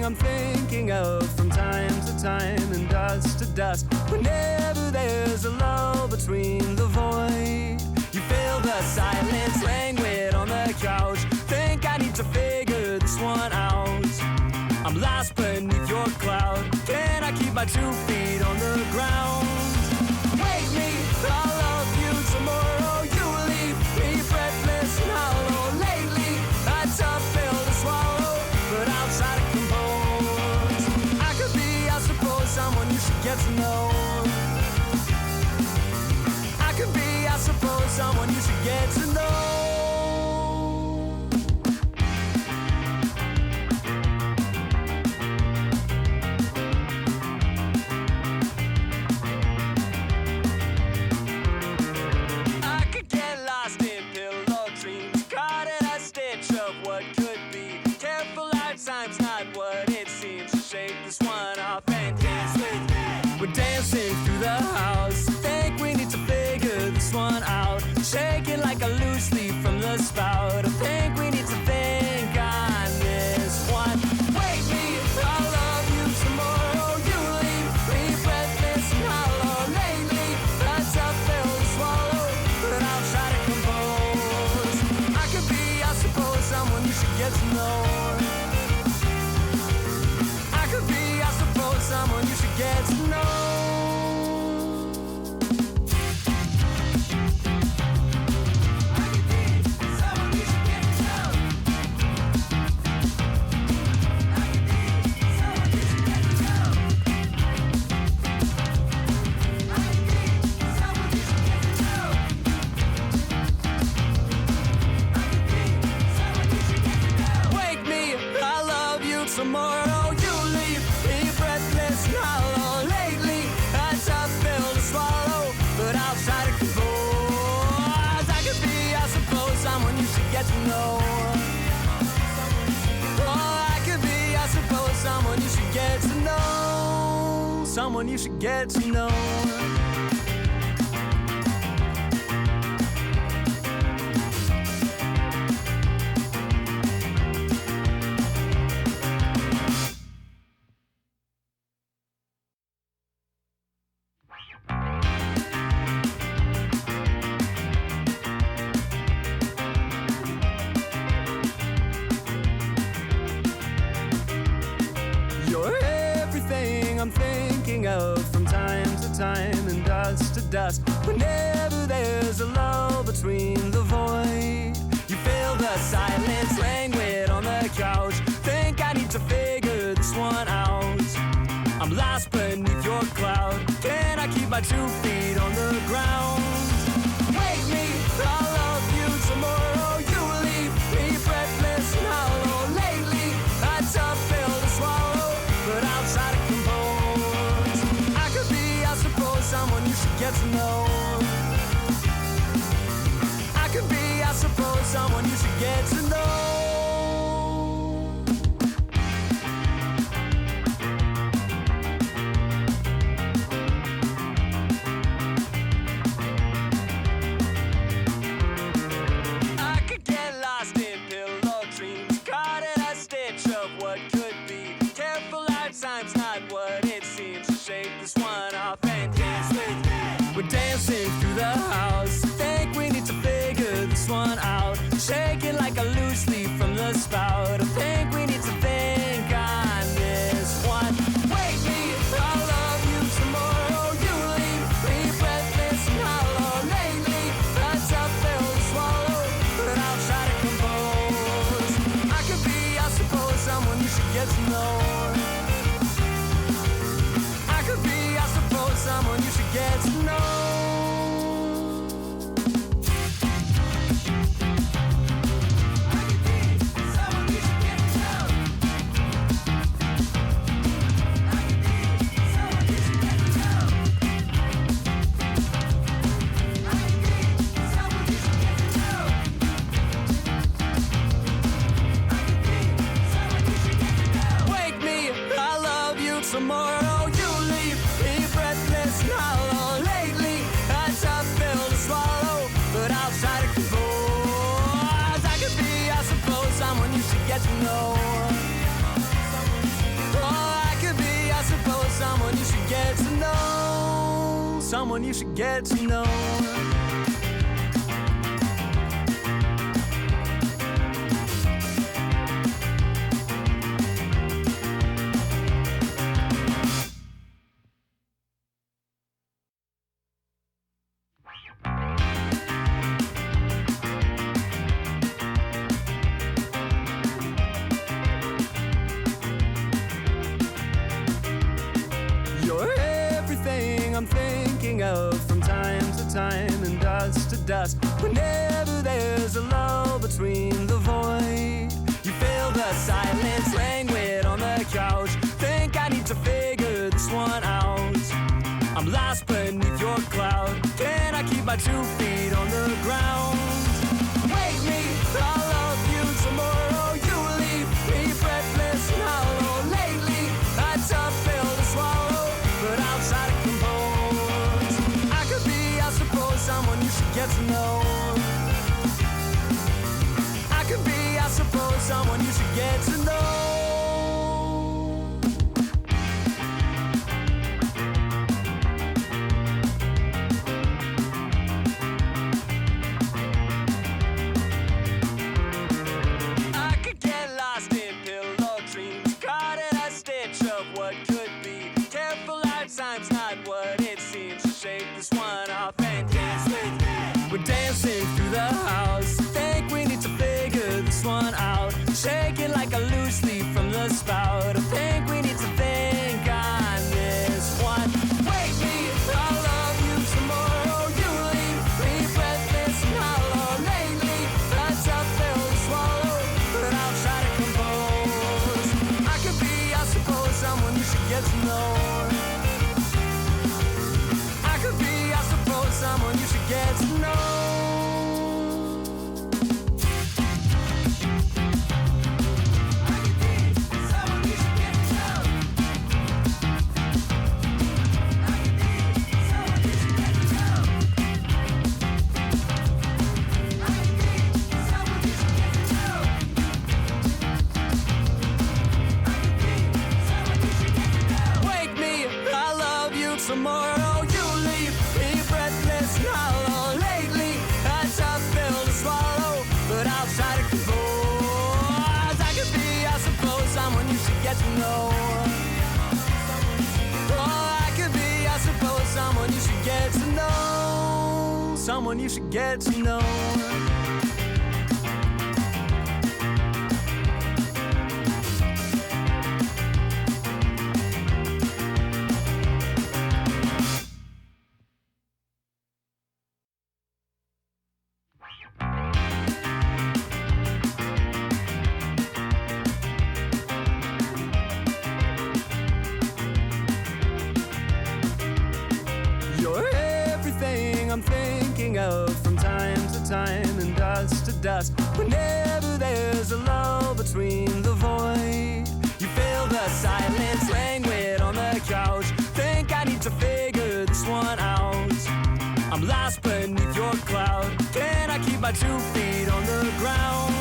everything I'm thinking of from time to time and dust to dust. Whenever there's a lull between the void, you feel the silence languid on the couch. Think I need to figure this one out. I'm lost beneath your cloud. Can I keep my 2 feet on the ground? Wake me, I'll love you tomorrow. You leave me breathless and hollow. Lately, a tough pill to swallow, but I'll try to compose. I could be, I suppose, someone you should get to know. I could be, I suppose, someone you should get to know. Time's not what it seems. To shake this one off and dance with me. We're dancing through the house. Think we need to figure this one out. Shaking like a loose leaf from the spout. I think we need to think on this one. Wake me, I'll love you tomorrow. You leave me breathless and hollow. Lately, a tough pill to swallow, but I'll try to compose. I could be, I suppose, someone you should get to know. Someone you should get to know. Wake me, I love you tomorrow. You leave me breathless and hollow. Lately, a tough pill to swallow, but I'll try to compose. I could be, I suppose, someone you should get to know. Oh, I could be, I suppose, someone you should get to know. Someone you should get to know. You're everything I'm thinking of from time to time and dust to dust. Whenever there's a lull between the void, you feel the silence languid on the couch. Think I need to figure this one out. I'm lost beneath your cloud. Can I keep my 2 feet on the ground? Wake me, I'll love you tomorrow. You leave me breathless and hollow. Lately, a tough pill to swallow, but I'll try to compose. I could be, I suppose, someone you should get to know. I could be, I suppose, someone you should get to know. Time's not what it seems. To shake this one off and dance with me. We're dancing through the house. Think we need to figure this one out. Shaking like a loose leaf from the spout. I think we need to think on this one. Wake me, I'll love you tomorrow. You leave me breathless and hollow. Lately, a tough pill to swallow, but I'll try to compose. I could be, I suppose, someone you should get to know. Someone you should get to know. get to know. someone you should get to know. I'm thinking of from time to time and dust to dust. Whenever there's a lull between the void, you feel the silence languid on the couch. Think I need to figure this one out. I'm lost beneath your cloud. Can I keep my 2 feet on the ground? Wake me, I'll love you tomorrow. You leave me breathless and hollow. Lately, a tough pill to swallow, but I'll try to compose. Someone you should get to know. I could be, I suppose, someone you should get to know. I could get lost in pillow dreams, caught in a stitch of what could be. Careful, lifetime's not what it seems. Shake this one off and dance with me. We're dancing through the house. Think we need to figure this one out. Shaking like a loose leaf from the spout. I think we need to think on this one. Wake me, I'll love you tomorrow. You leave me breathless and hollow. Lately, a tough pill to swallow, but I'll try to compose. I could be, I suppose, someone you should get to know. Someone you should get to know. I could be someone you should get to know. I could be someone you should get to know. I could be someone you should get to know. I could be someone you should get to know. Wake me, I love you tomorrow. Hollow. Lately, a tough pill to swallow, but I'll try to compose. I could be, I suppose, someone you should get to know. Oh, I could be, I suppose, someone you should get to know. Someone you should get to know. I'm thinking of from time to time and dust to dust. Whenever there's a lull between the void, you feel the silence languid on the couch. Think I need to figure this one out. I'm lost beneath your cloud. Can I keep my 2 feet on the ground?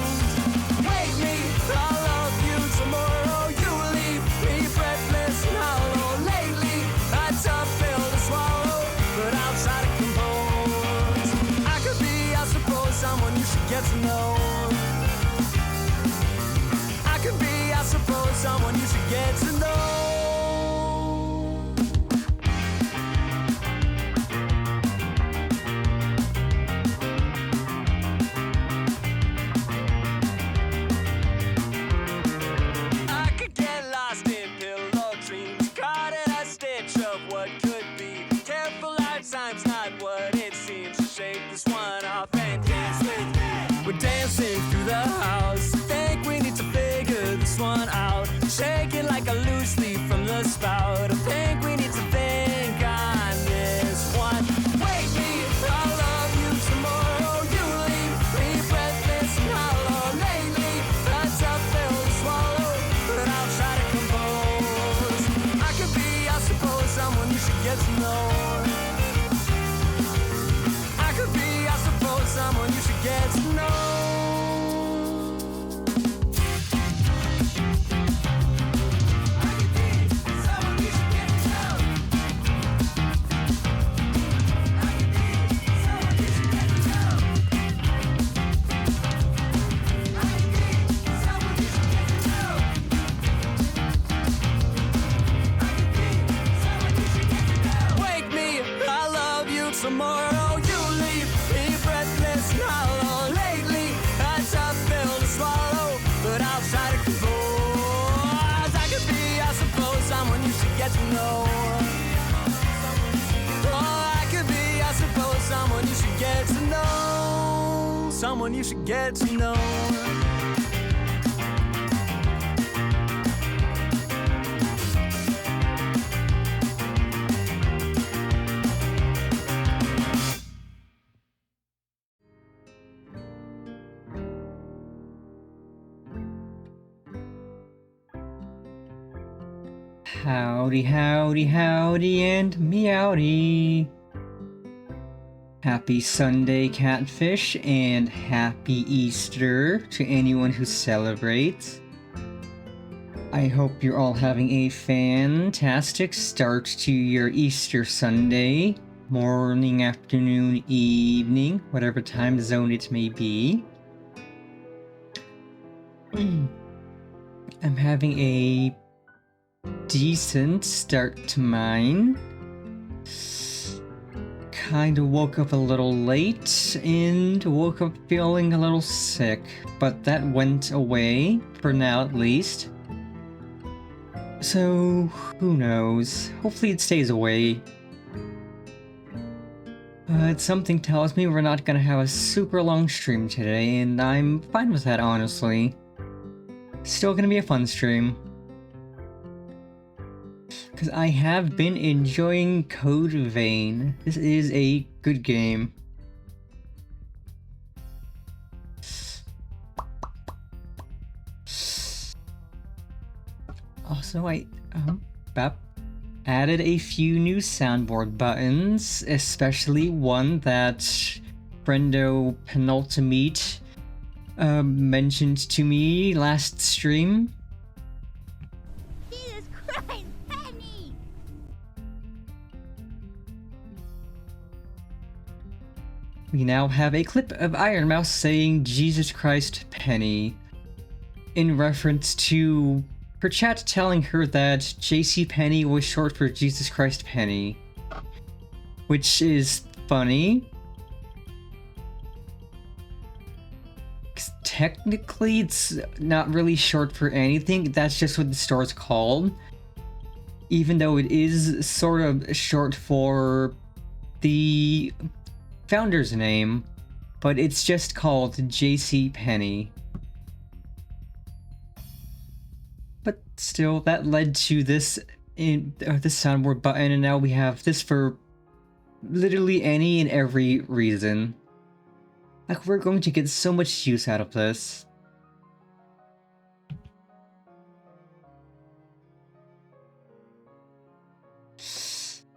Wake me, I'll love you tomorrow. You leave me breathless and hollow. Lately, a tough pill to swallow, but I'll try to compose. I could be, I suppose, someone you should get to know. I could be, I suppose, someone you should get to know. Time's not what it seems. Shake this one off and dance with me. We're dancing through the house. Think we need to figure this one out. Shaking like a loose leaf from the spout. I think we need to think on this one. Wake me, I'll love you tomorrow. You leave me breathless and hollow. Lately, a tough pill to swallow, but I'll try to compose. I could be, I suppose, someone you should get to know. Someone you should get to know. I could be someone you should get to know. to know. Oh, I could be, I suppose, someone you should get to know. Someone you should get to know. Howdy, howdy, howdy, and meowdy. Happy Sunday, Catfish, and happy Easter to anyone who celebrates. I hope you're all having a fantastic start to your Easter Sunday, morning, afternoon, evening, whatever time zone it may be. I'm having a decent start to mine. Kinda woke up a little late and woke up feeling a little sick, but that went away, for now at least. So, who knows? Hopefully it stays away. But something tells me we're not gonna have a super long stream today, and I'm fine with that, honestly. Still gonna be a fun stream. Because I have been enjoying Code Vein. This is a good game. Also, I added a few new soundboard buttons, especially one that Friendo Penultimate mentioned to me last stream. We now have a clip of Iron Mouse saying Jesus Christ Penny, in reference to her chat telling her that JC Penny was short for Jesus Christ Penny, which is funny. 'Cause technically it's not really short for anything, that's just what the store's called, even though it is sort of short for the founder's name, but it's just called JC Penny. But still, that led to this this soundboard button, and now we have this for literally any and every reason. Like, we're going to get so much use out of this.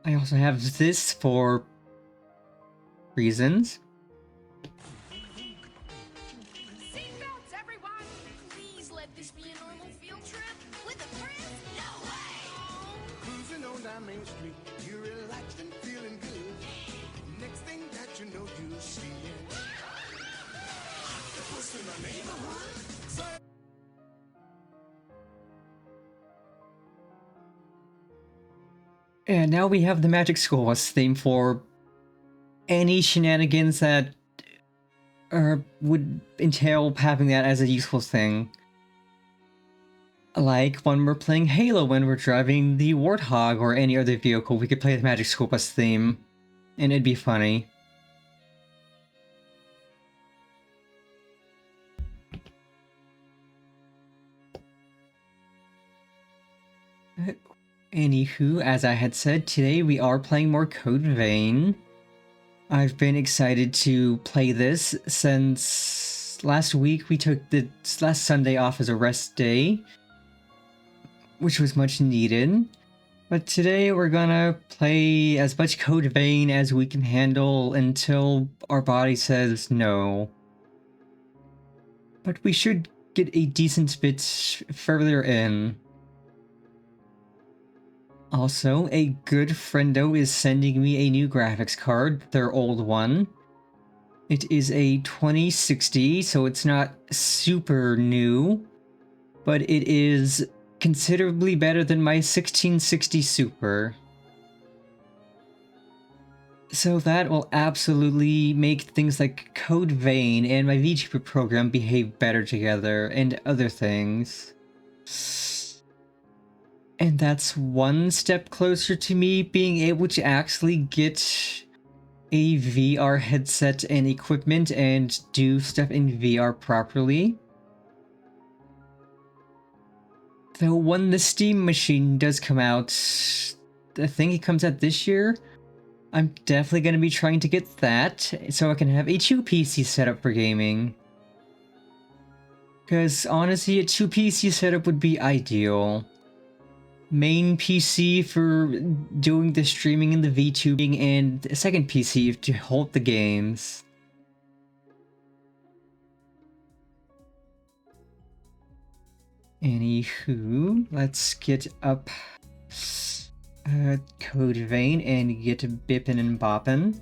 I also have this for reasons. Seatbelts, everyone! Please let this be a normal field trip with a friend? No way! Cruising on down Main Street, you're relaxed and feeling good. Next thing that you know, you see it. What's in my neighborhood? And now we have the Magic School Bus theme for any shenanigans that would entail having that as a useful thing. Like when we're playing Halo, when we're driving the Warthog or any other vehicle, we could play the Magic School Bus theme, and it'd be funny. Anywho, as I had said, today we are playing more Code Vein. I've been excited to play this since last week. We took the last Sunday off as a rest day, which was much needed. But today we're gonna play as much Code Vein as we can handle until our body says no. But we should get a decent bit further in. Also, a good friendo is sending me a new graphics card, their old one. It is a 2060, so it's not super new, but it is considerably better than my 1660 Super. So that will absolutely make things like Code Vein and my VTuber program behave better together, and other things. And that's one step closer to me being able to actually get a VR headset and equipment and do stuff in VR properly. Though when the Steam machine does come out, I think it comes out this year, I'm definitely going to be trying to get that so I can have a 2-PC setup for gaming. Because honestly, a 2-PC setup would be ideal. Main PC for doing the streaming and the VTubing, and a second PC to hold the games. Anywho, let's get up Code Vein and get bippin' and boppin'.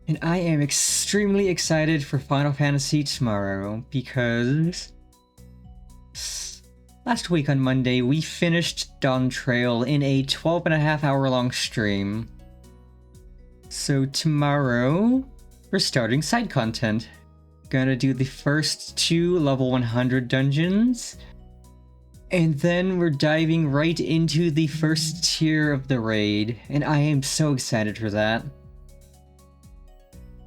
And I am extremely excited for Final Fantasy tomorrow because last week on Monday we finished Dawntrail in a 12.5-hour long stream. So tomorrow we're starting side content. Gonna do the first 2 level 100 dungeons. And then we're diving right into the first tier of the raid. And I am so excited for that.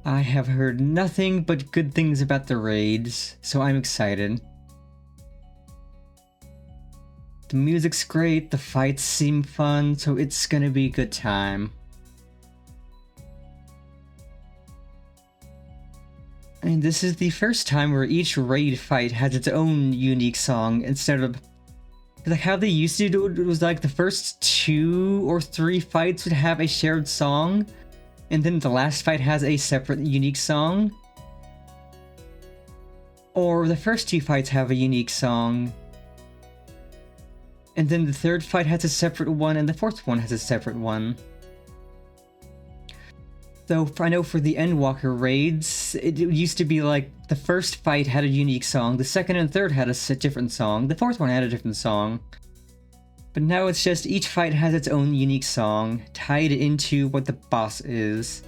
I have heard nothing but good things about the raids, so I'm excited. The music's great, the fights seem fun, so it's gonna be a good time. And this is the first time where each raid fight has its own unique song instead of like how they used to do it. It was like the first 2 or 3 fights would have a shared song, and then the last fight has a separate unique song. Or the first 2 fights have a unique song, and then the third fight has a separate one, and the fourth one has a separate one. Though I know for the Endwalker raids, it used to be like the first fight had a unique song, the second and third had a different song, the fourth one had a different song. But now it's just each fight has its own unique song, tied into what the boss is.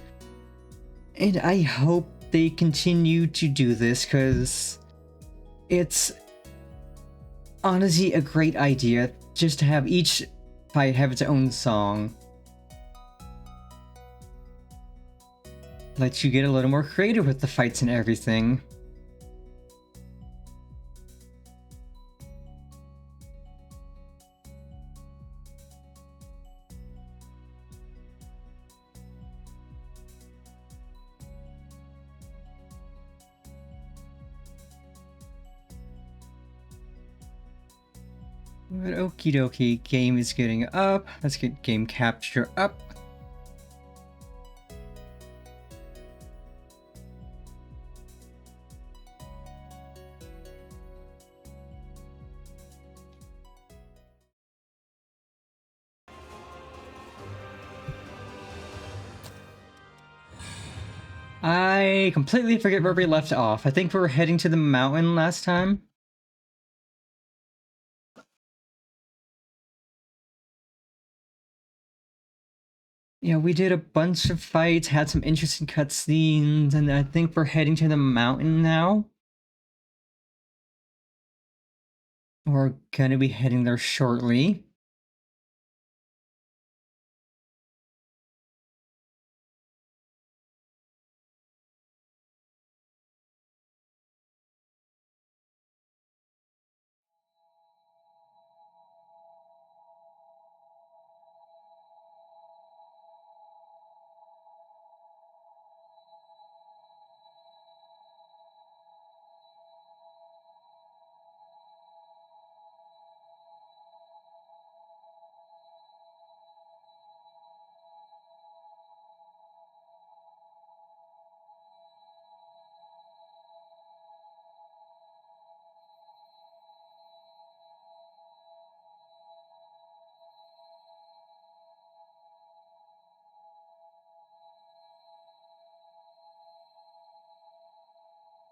And I hope they continue to do this, because it's honestly a great idea just to have each fight have its own song. Lets you get a little more creative with the fights and everything. But okie dokie, game is getting up. Let's get game capture up. I completely forget where we left off. I think we were heading to the mountain last time. Yeah, we did a bunch of fights, had some interesting cutscenes, and I think we're heading to the mountain now. We're gonna be heading there shortly.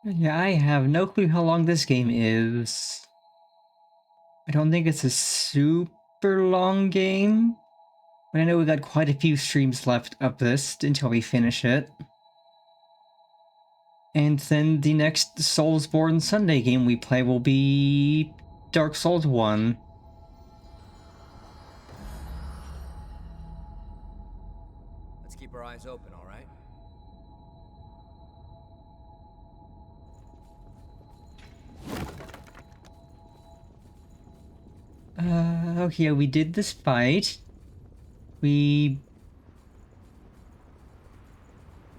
Yeah, I have no clue how long this game is. I don't think it's a super long game. But I know we got quite a few streams left of this until we finish it. And then the next Soulsborne Sunday game we play will be Dark Souls 1. Let's keep our eyes open, all right? Okay, we did this fight.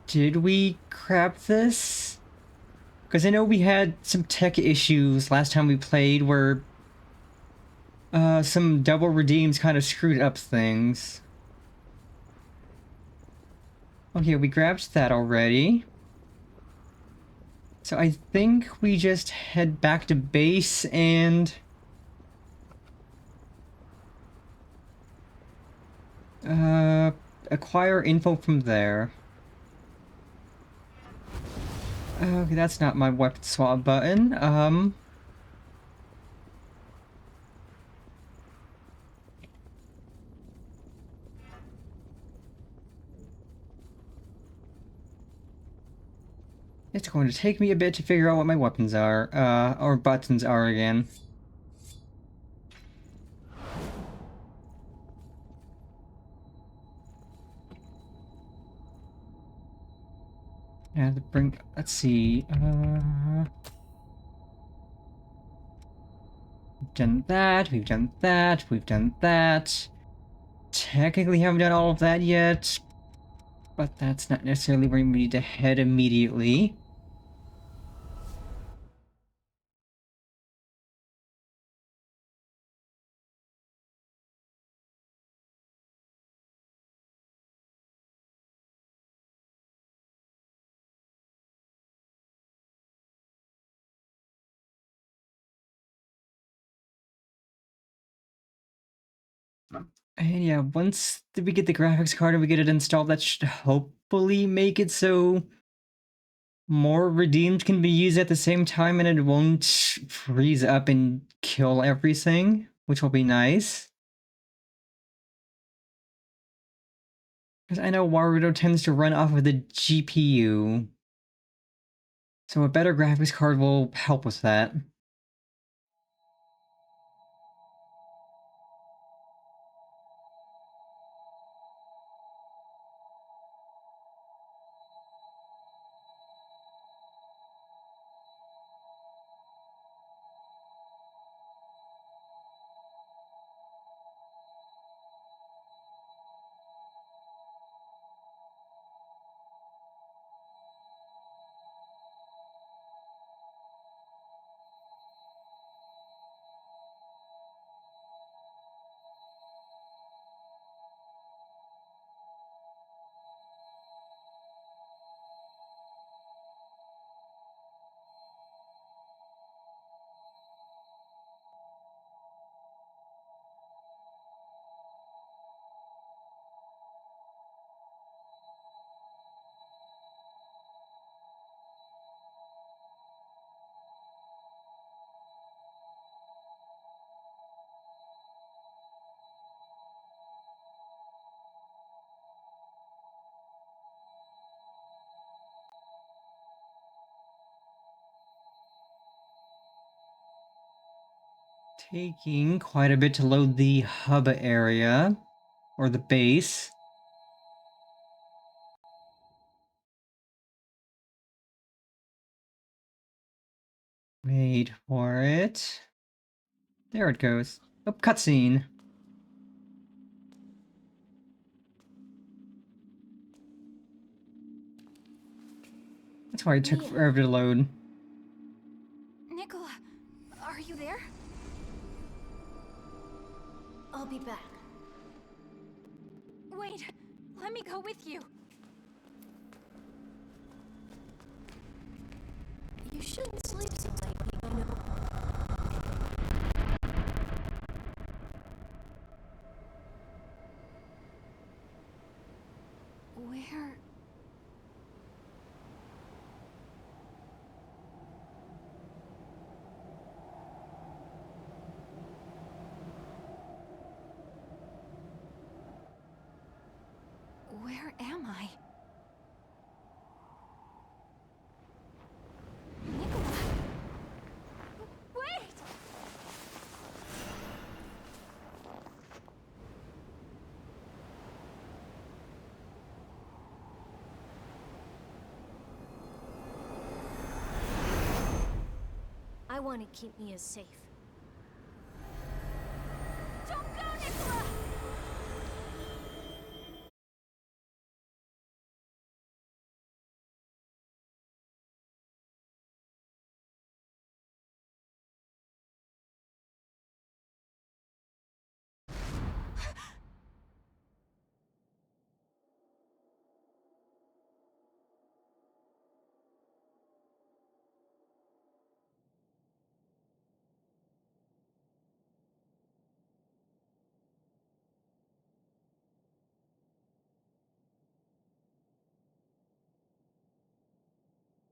Did we grab this? Because I know we had some tech issues last time we played where some double redeems kind of screwed up things. Okay, we grabbed that already. So I think we just head back to base and acquire info from there. Okay, that's not my weapon swap button. It's going to take me a bit to figure out what my weapons are, or buttons are again. And bring, let's see, we've done that, we've done that, we've done that. Technically haven't done all of that yet, but that's not necessarily where we need to head immediately. And yeah, once we get the graphics card and we get it installed, that should hopefully make it so more redeemed can be used at the same time and it won't freeze up and kill everything, which will be nice. Because I know Warudo tends to run off of the GPU, so a better graphics card will help with that. Taking quite a bit to load the hub area, or the base. Wait for it. There it goes. Oh, cutscene. That's why it took Mia. forever to load. Nicola, are you there? I'll be back. Wait, let me go with you. You shouldn't sleep so late, you know. Where? Where am I? Nicola! Wait! I want to keep Mia safe. Don't go, Nicola!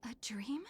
A dream?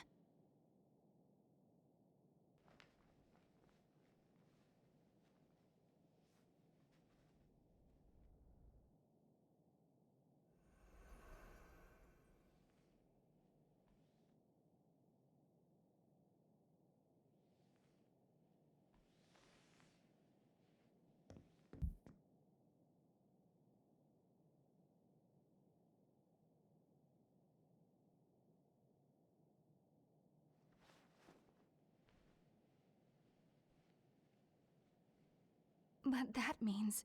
But that means...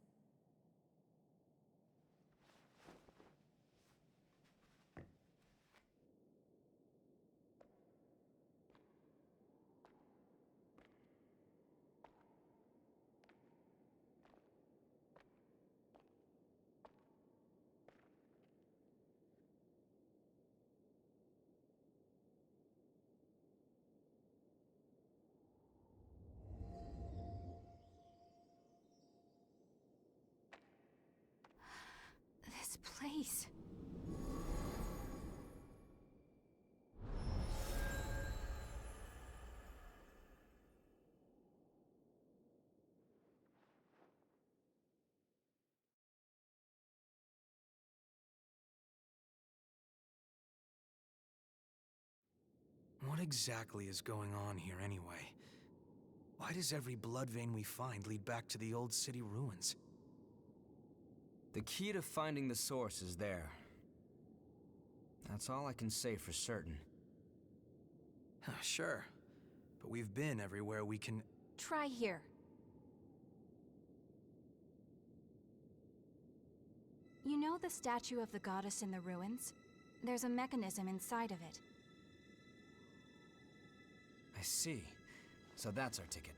this place... What exactly is going on here anyway? Why does every blood vein we find lead back to the old city ruins? The key to finding the source is there. That's all I can say for certain. Sure, but we've been everywhere we can... Try here. You know the statue of the goddess in the ruins? There's a mechanism inside of it. I see. So that's our ticket.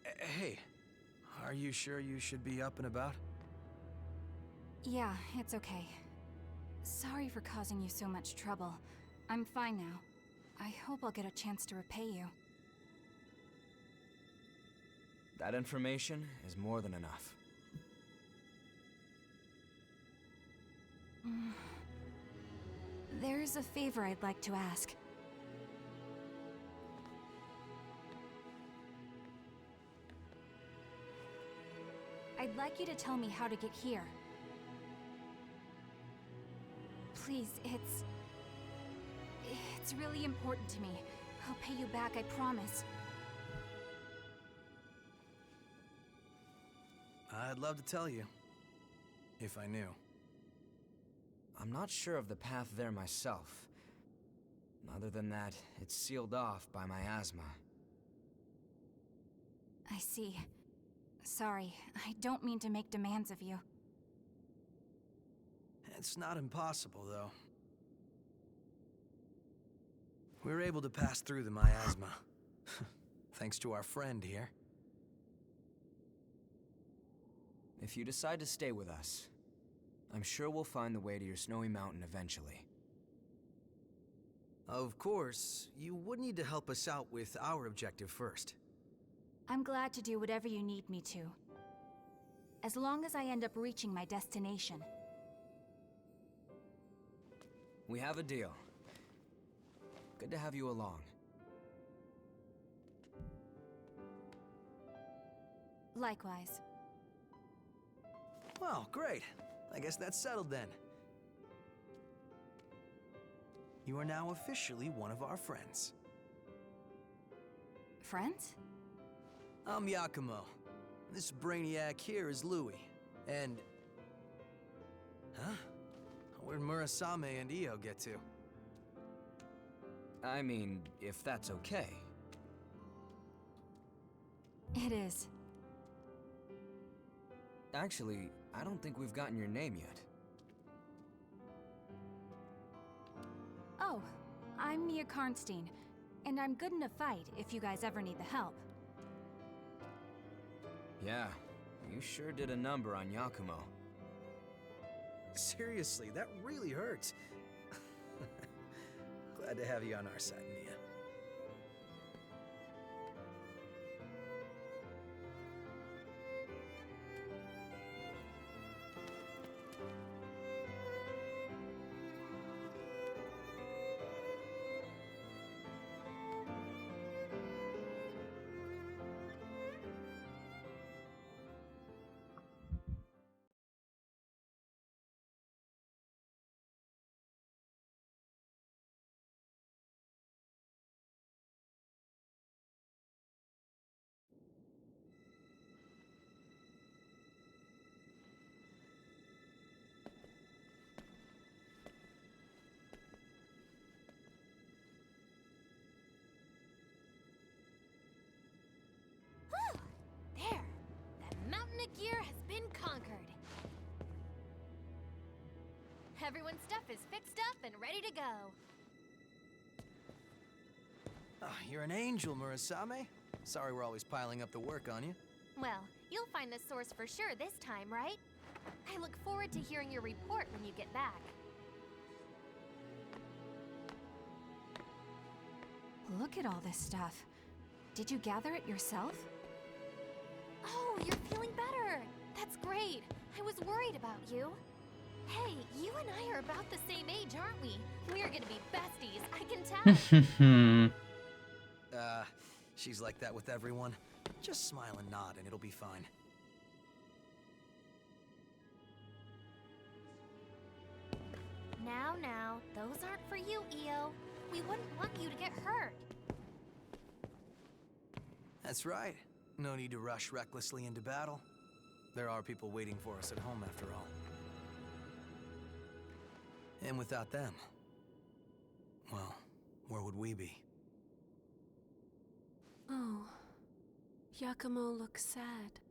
Hey, are you sure you should be up and about? Yeah, it's okay. Sorry for causing you so much trouble. I'm fine now. I hope I'll get a chance to repay you. That information is more than enough. There's a favor I'd like to ask. I'd like you to tell me how to get here. Please, it's really important to me. I'll pay you back, I promise. I'd love to tell you, if I knew. I'm not sure of the path there myself. Other than that, it's sealed off by my asthma. I see. Sorry, I don't mean to make demands of you. It's not impossible, though. We were able to pass through the miasma. Thanks to our friend here. If you decide to stay with us, I'm sure we'll find the way to your snowy mountain eventually. Of course, you would need to help us out with our objective first. I'm glad to do whatever you need me to. As long as I end up reaching my destination. We have a deal. Good to have you along. Likewise. Well, Oh, great. I guess that's settled then. You are now officially one of our friends. Friends? I'm Yakumo. This brainiac here is Louis. And... Huh? Where'd Murasame and Io get to? I mean, if that's okay. It is. Actually, I don't think we've gotten your name yet. Oh, I'm Mia Karnstein, and I'm good in a fight if you guys ever need the help. Yeah, you sure did a number on Yakumo. Seriously, that really hurts. Glad to have you on our side, Mia. There! That mountain of gear has been conquered. Everyone's stuff is fixed up and ready to go. You're an angel, Murasame. Sorry we're always piling up the work on you. Well, you'll find the source for sure this time, right? I look forward to hearing your report when you get back. Look at all this stuff. Did you gather it yourself? Oh, you're feeling better! That's great! I was worried about you. Hey, you and I are about the same age, aren't we? We're gonna be besties, I can tell! She's like that with everyone. Just smile and nod and it'll be fine. Now, those aren't for you, Io. We wouldn't want you to get hurt. That's right. No need to rush recklessly into battle. There are people waiting for us at home after all. And without them, well, where would we be? Oh, Yakumo looks sad.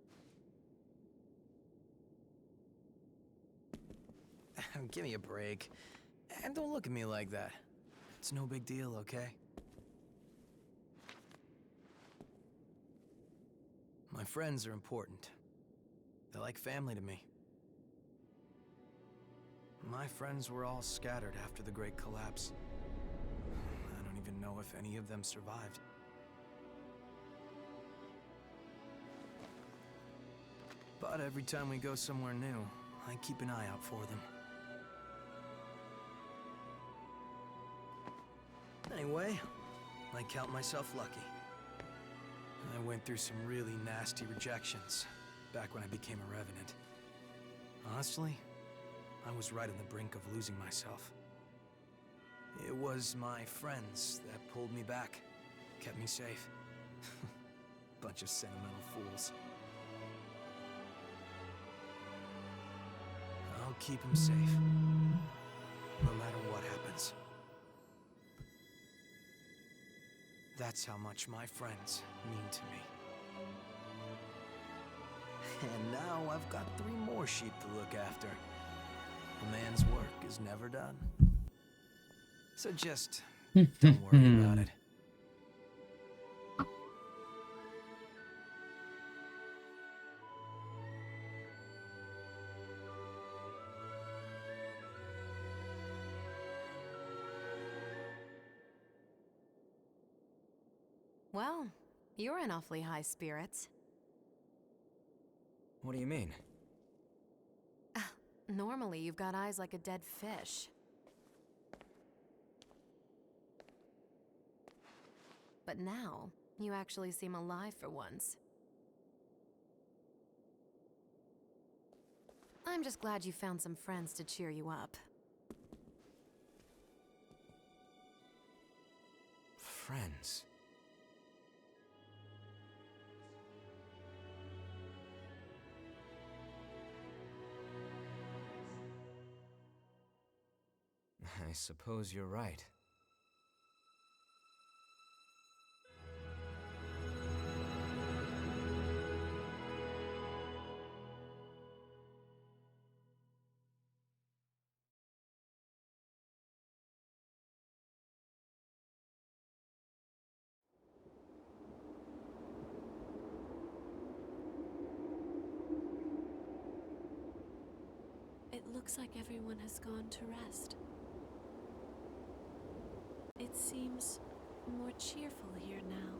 Give me a break. And don't look at me like that. It's no big deal, okay? My friends are important. They're like family to me. My friends were all scattered after the Great Collapse. I don't even know if any of them survived. But every time we go somewhere new, I keep an eye out for them. Anyway, I count myself lucky. I went through some really nasty rejections back when I became a Revenant. Honestly, I was right on the brink of losing myself. It was my friends that pulled me back, kept me safe. Bunch of sentimental fools. I'll keep him safe, no matter what happens. That's how much my friends mean to me. And now I've got 3 more sheep to look after. A man's work is never done. So just don't worry about it. Well, you're in awfully high spirits. What do you mean? Normally, you've got eyes like a dead fish. But now, you actually seem alive for once. I'm just glad you found some friends to cheer you up. Friends. I suppose you're right. It looks like everyone has gone to rest. It seems more cheerful here now.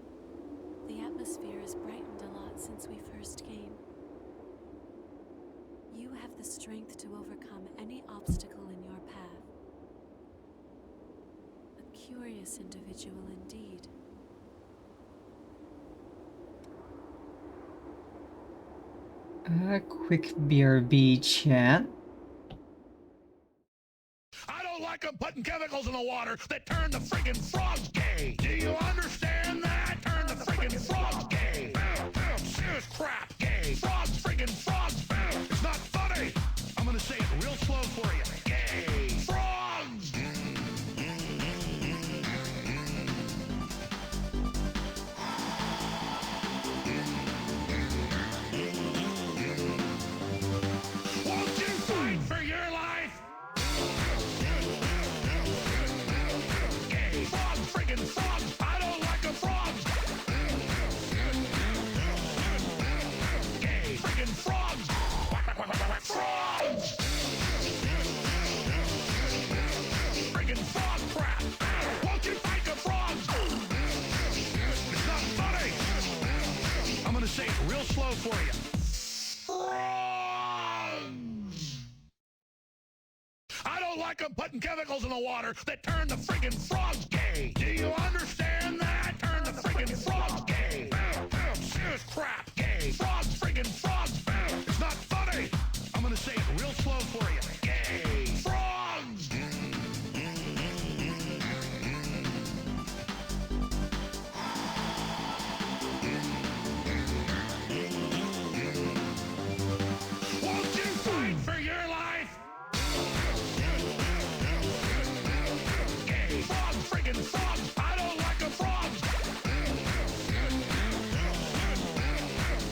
The atmosphere has brightened a lot since we first came. You have the strength to overcome any obstacle in your path. A curious individual indeed. A quick BRB chat. I don't like them putting chemicals in the water that turn the friggin' frogs gay. Do you understand that? Turn the friggin' frogs gay. Serious crap gay. Frogs, friggin' frogs. It's not funny. I'm gonna say it real slow for you. Gay. Frogs. Won't you fight for your life? Gay. Frogs, friggin' frogs. I don't like a frog. Gay. Friggin' frogs. Frogs. Friggin' frog crap. Won't you fight the frogs? It's not funny. I'm gonna say it real slow for you. Frogs. I don't like them putting chemicals in the water that turn the friggin' frogs gay. Do you understand that? Turn the friggin' frogs gay. Serious crap gay. Frogs, friggin' frogs. It's not funny. I'm gonna say it real slow for you. Gay. Frogs. Won't you fight for your life? Gay. Frogs, friggin' frogs. I don't like a frog.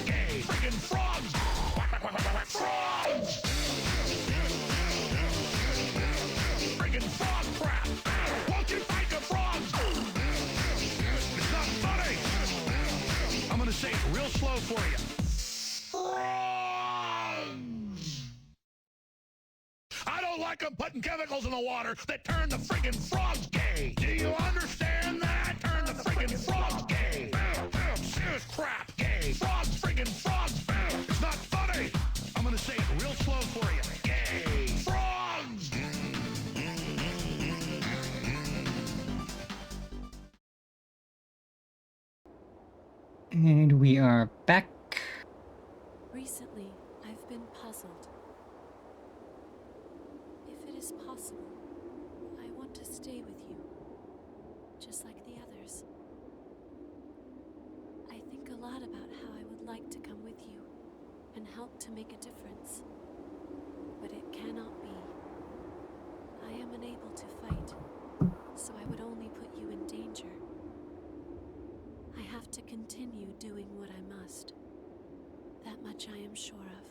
Gay. Friggin' frogs. Frogs. Friggin' frog crap. Won't you fight the frogs? It's not funny. I'm gonna say it real slow for you. Frogs. I don't like them putting chemicals in the water that turn the friggin' frogs gay. Do you understand that? Turn the friggin' frogs gay. Serious crap gay. Frogs, friggin' frogs. It's not funny. I'm gonna say it real slow for you. Gay. Frogs. And we are back. Recently, I've been puzzled. If it is possible, I want to stay with you, just like the others. I think a lot about how I would like to come with you and help to make a difference. But it cannot be. I am unable to fight, so I would only put you in danger. I have to continue doing what I must. That much I am sure of.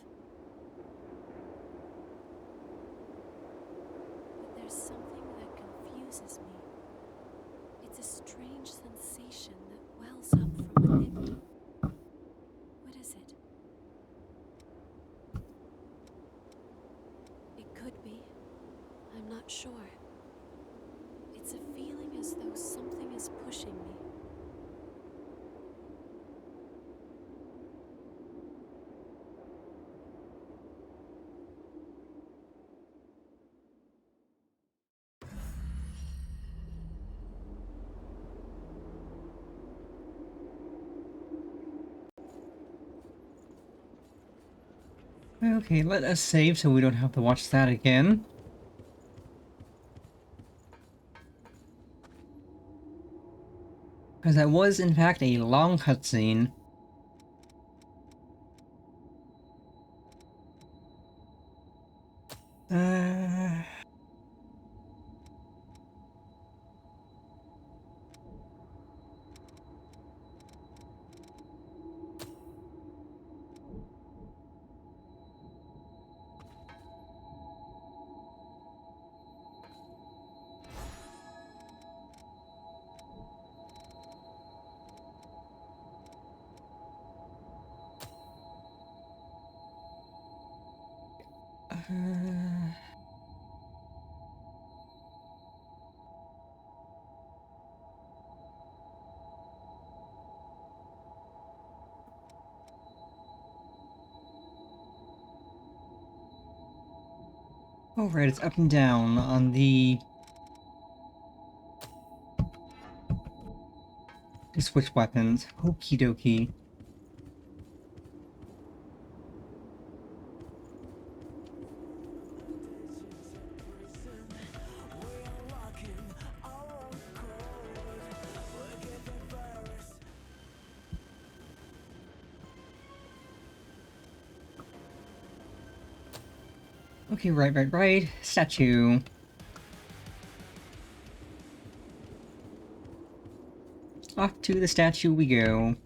But there's something that confuses me. It's a strange sensation that wells up from within me. What is it? It could be. I'm not sure. It's a feeling as though something is pushing me. Okay, let us save so we don't have to watch that again. Because that was, in fact, a long cutscene. Oh, right, it's up and down on the... to switch weapons. Okie dokie. Okay, right. Statue. Off to the statue we go.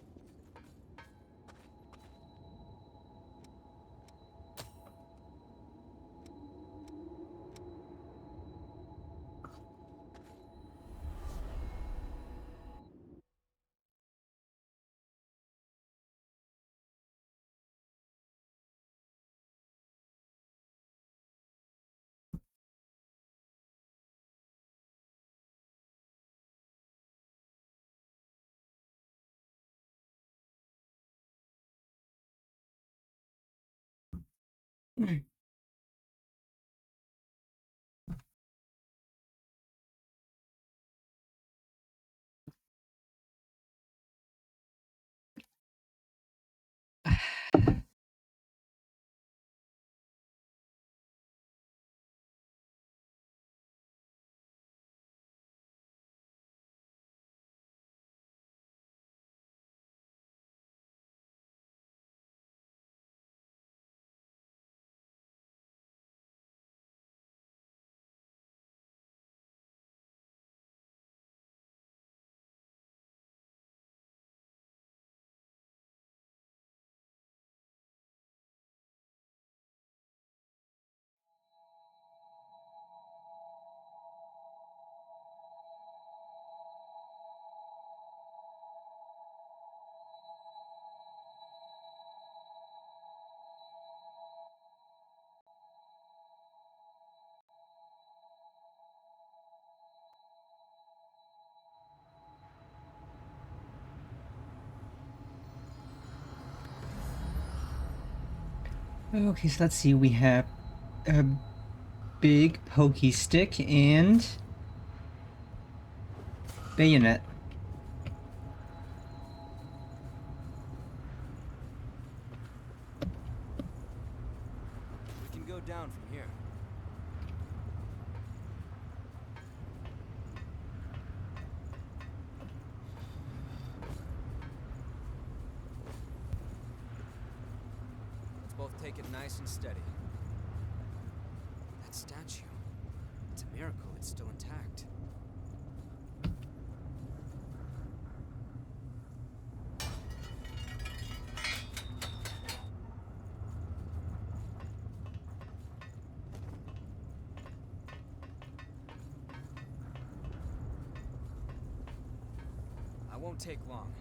Okay, so let's see, we have a big pokey stick and bayonet. We can go down from here. Let's both take it nice and steady. That statue. It's a miracle it's still intact. I won't take long.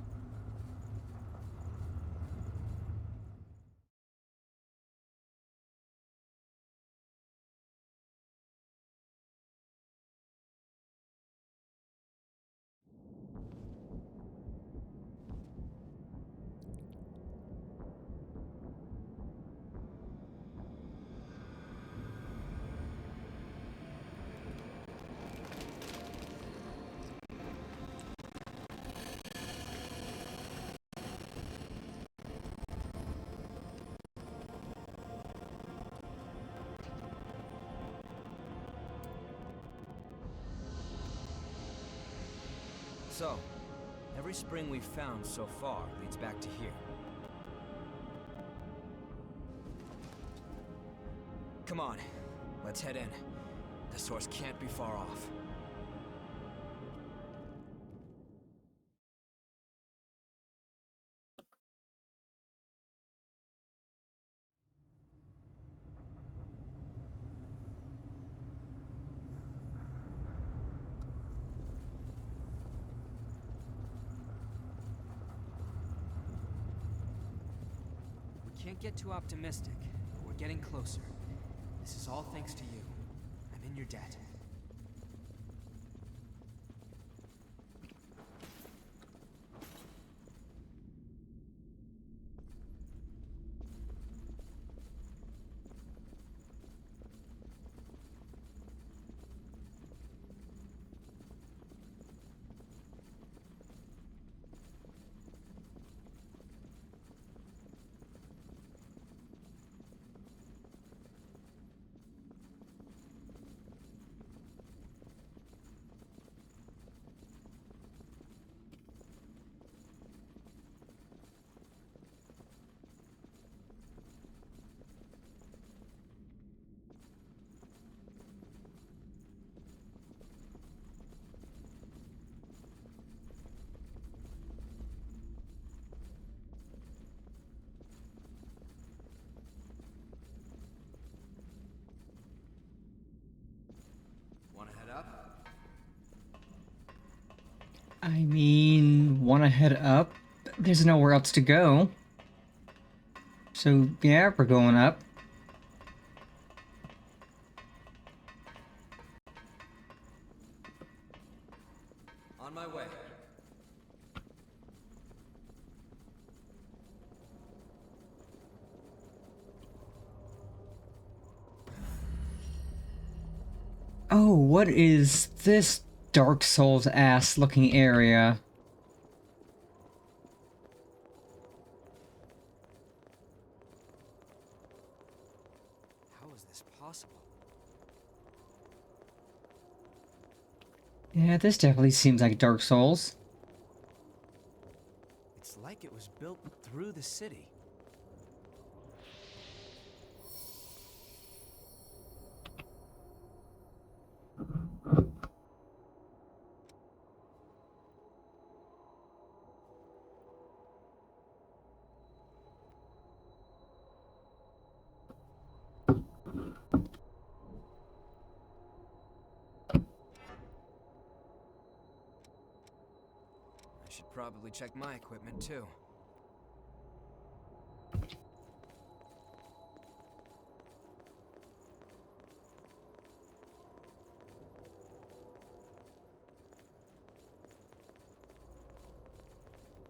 So, every spring we've found so far leads back to here. Come on, let's head in. The source can't be far off. We can't get too optimistic, but we're getting closer. This is all thanks to you. I'm in your debt. Wanna head up? I mean, wanna head up? There's nowhere else to go. So, yeah, we're going up. On my way. Oh, what is this Dark Souls ass looking area? How is this possible? Yeah, this definitely seems like Dark Souls. It's like it was built through the city. I should probably check my equipment too.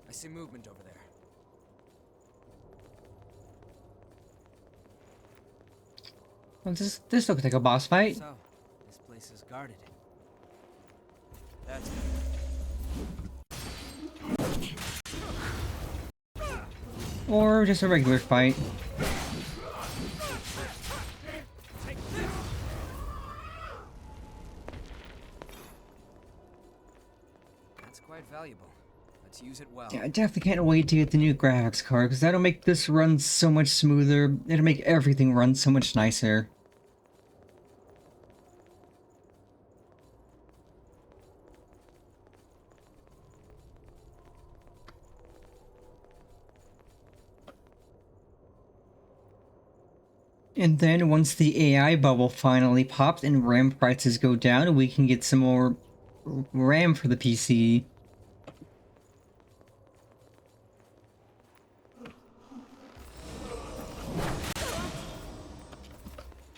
I see movement over there. Well, this looks like a boss fight. So, this place is guarded. That's Or just a regular fight. That's quite valuable. Let's use it well. Yeah, I definitely can't wait to get the new graphics card, because that'll make this run so much smoother. It'll make everything run so much nicer. And then once the AI bubble finally pops and RAM prices go down, we can get some more RAM for the PC.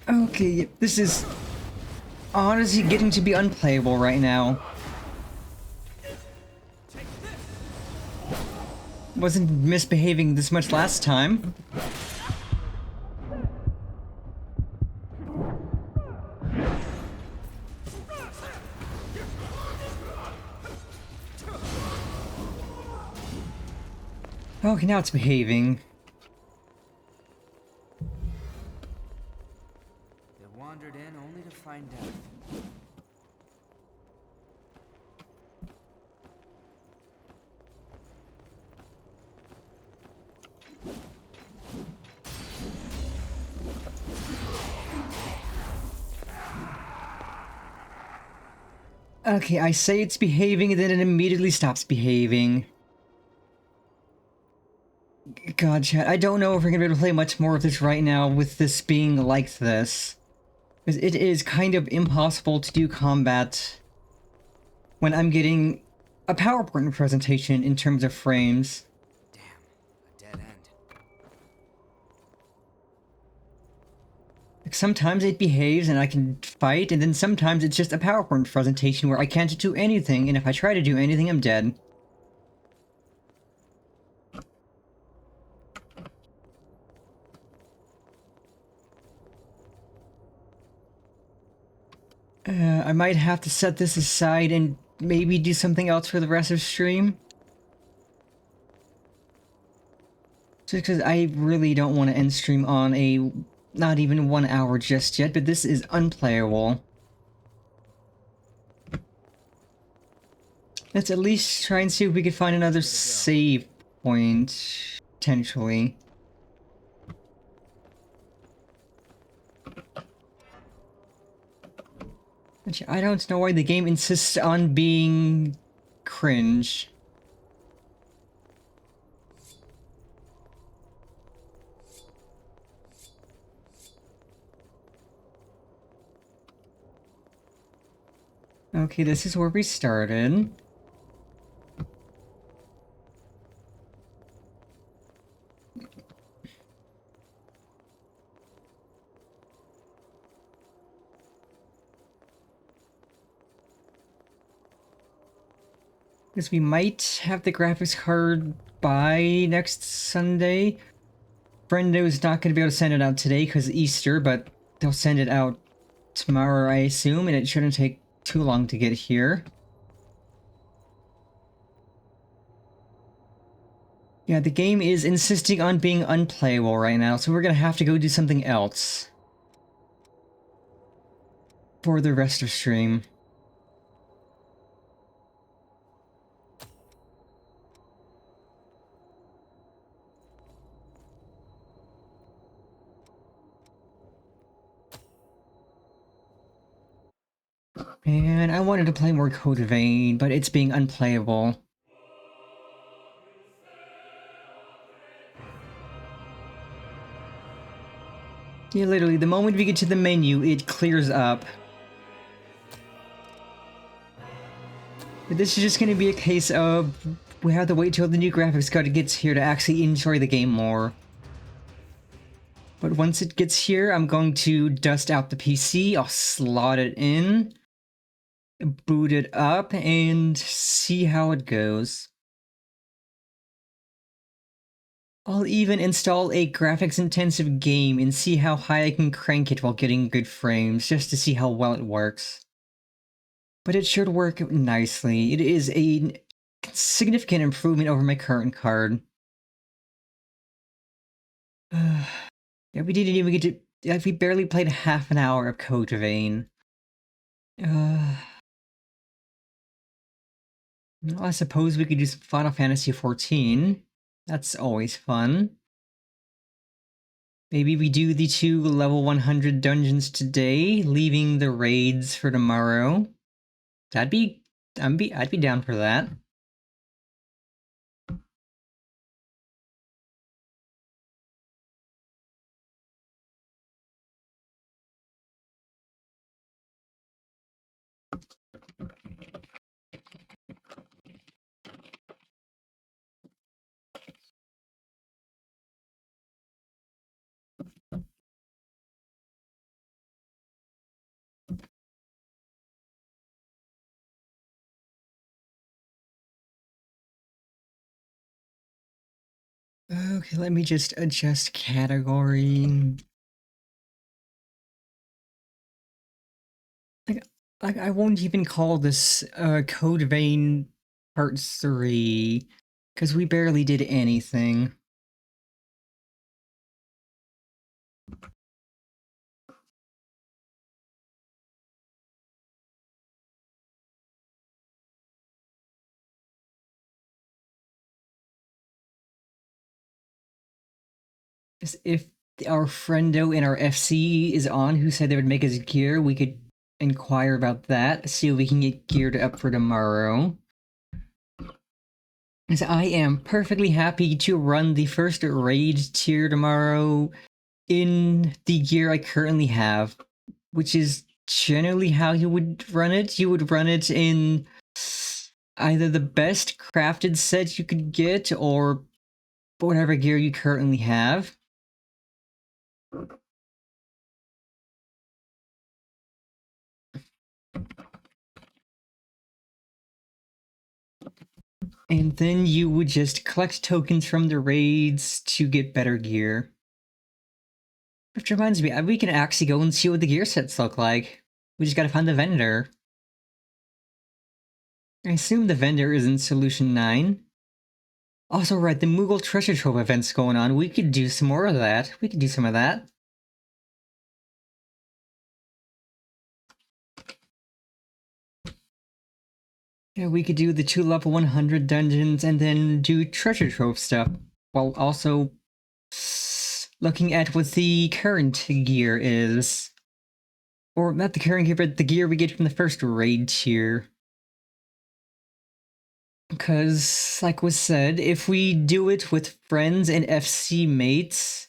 Okay, this is honestly getting to be unplayable right now. Wasn't misbehaving this much last time. Okay, now it's behaving. They wandered in only to find death. Okay, I say it's behaving and then it immediately stops behaving. God, chat, I don't know if we're gonna be able to play much more of this right now with this being like this. Because it is kind of impossible to do combat when I'm getting a PowerPoint presentation in terms of frames. Damn, a dead end. Like sometimes it behaves and I can fight, and then sometimes it's just a PowerPoint presentation where I can't do anything, and if I try to do anything, I'm dead. I might have to set this aside and maybe do something else for the rest of the stream. Just because I really don't want to end stream on a not even 1 hour just yet, but this is unplayable. Let's at least try and see if we can find another save point, potentially. Which I don't know why the game insists on being cringe. Okay, this is where we started. Because we might have the graphics card by next Sunday. Brendo's not going to be able to send it out today because Easter, but they'll send it out tomorrow, I assume, and it shouldn't take too long to get here. Yeah, the game is insisting on being unplayable right now, so we're going to have to go do something else for the rest of stream. And I wanted to play more Code Vein, but it's being unplayable. Yeah, literally, the moment we get to the menu, it clears up. But this is just gonna be a case of we have to wait till the new graphics card gets here to actually enjoy the game more. But once it gets here, I'm going to dust out the PC, I'll slot it in, boot it up, and see how it goes. I'll even install a graphics-intensive game and see how high I can crank it while getting good frames, just to see how well it works. But it should work nicely. It is a significant improvement over my current card. Yeah, we didn't even get to... Like, we barely played half an hour of Code Vein. Well, I suppose we could do some Final Fantasy XIV. That's always fun. Maybe we do the 2 level 100 dungeons today, leaving the raids for tomorrow. I'd be down for that. Okay, let me just adjust category. Like I won't even call this Code Vein Part 3, because we barely did anything. If our friendo in our FC is on, who said they would make us gear, we could inquire about that, see if we can get geared up for tomorrow. As I am perfectly happy to run the first raid tier tomorrow in the gear I currently have, which is generally how you would run it. You would run it in either the best crafted set you could get or whatever gear you currently have. And then you would just collect tokens from the raids to get better gear. Which reminds me, we can actually go and see what the gear sets look like. We just gotta find the vendor. I assume the vendor is in Solution 9. Also, right, the Moogle Treasure Trove event's going on. We could do some more of that. We could do some of that. Yeah, we could do the 2 level 100 dungeons and then do treasure trove stuff, while also looking at what the current gear is. Or not the current gear, but the gear we get from the first raid tier. Because, like was said, if we do it with friends and FC mates,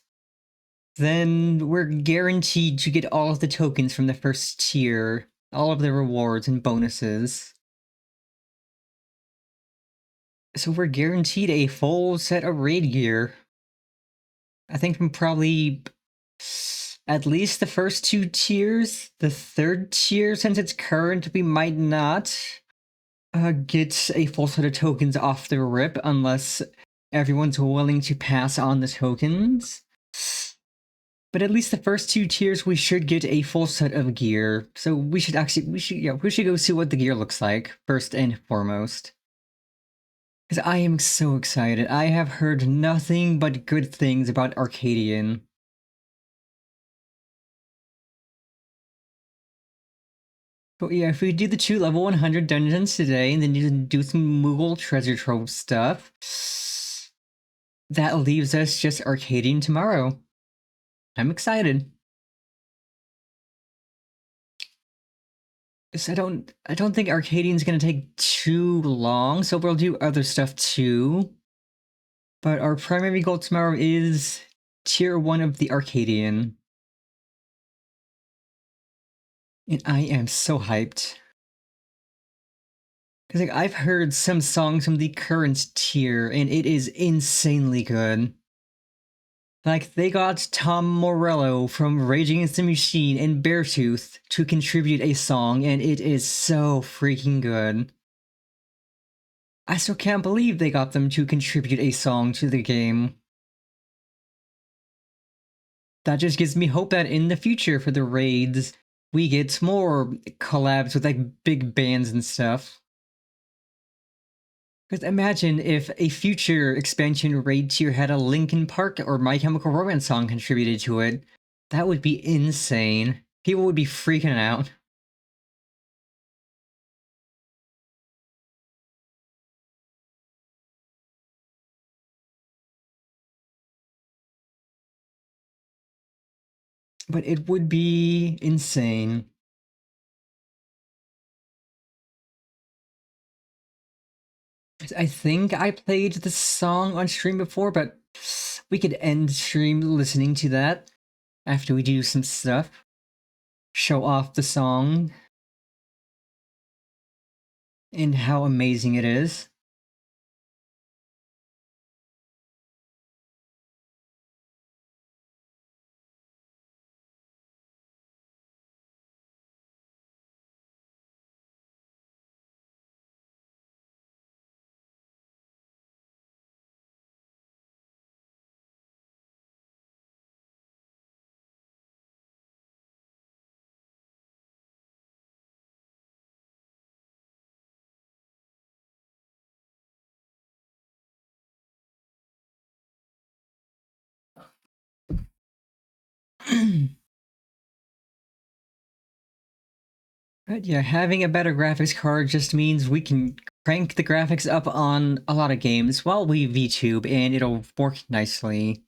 then we're guaranteed to get all of the tokens from the first tier, all of the rewards and bonuses. So we're guaranteed a full set of raid gear. I think from probably at least the first 2 tiers. The 3rd tier, since it's current, we might not get a full set of tokens off the rip unless everyone's willing to pass on the tokens. But at least the first 2 tiers, we should get a full set of gear. So we should go see what the gear looks like first and foremost. Because I am so excited. I have heard nothing but good things about Arcadian. But yeah, if we do the 2 level 100 dungeons today, and then you do some Moogle treasure trove stuff, that leaves us just Arcadian tomorrow. I'm excited. I don't think Arcadian's gonna take too long, so we'll do other stuff too. But our primary goal tomorrow is tier 1 of the Arcadian. And I am so hyped. Because I've heard some songs from the current tier, and it is insanely good. Like, they got Tom Morello from Rage Against the Machine and Beartooth to contribute a song, and it is so freaking good. I still can't believe they got them to contribute a song to the game. That just gives me hope that in the future for the raids, we get more collabs with like big bands and stuff. Because imagine if a future expansion raid tier had a Linkin Park or My Chemical Romance song contributed to it. That would be insane. People would be freaking out. But it would be insane. I think I played the song on stream before, but we could end stream listening to that after we do some stuff. Show off the song and how amazing it is. But yeah, having a better graphics card just means we can crank the graphics up on a lot of games while we VTube, and it'll work nicely.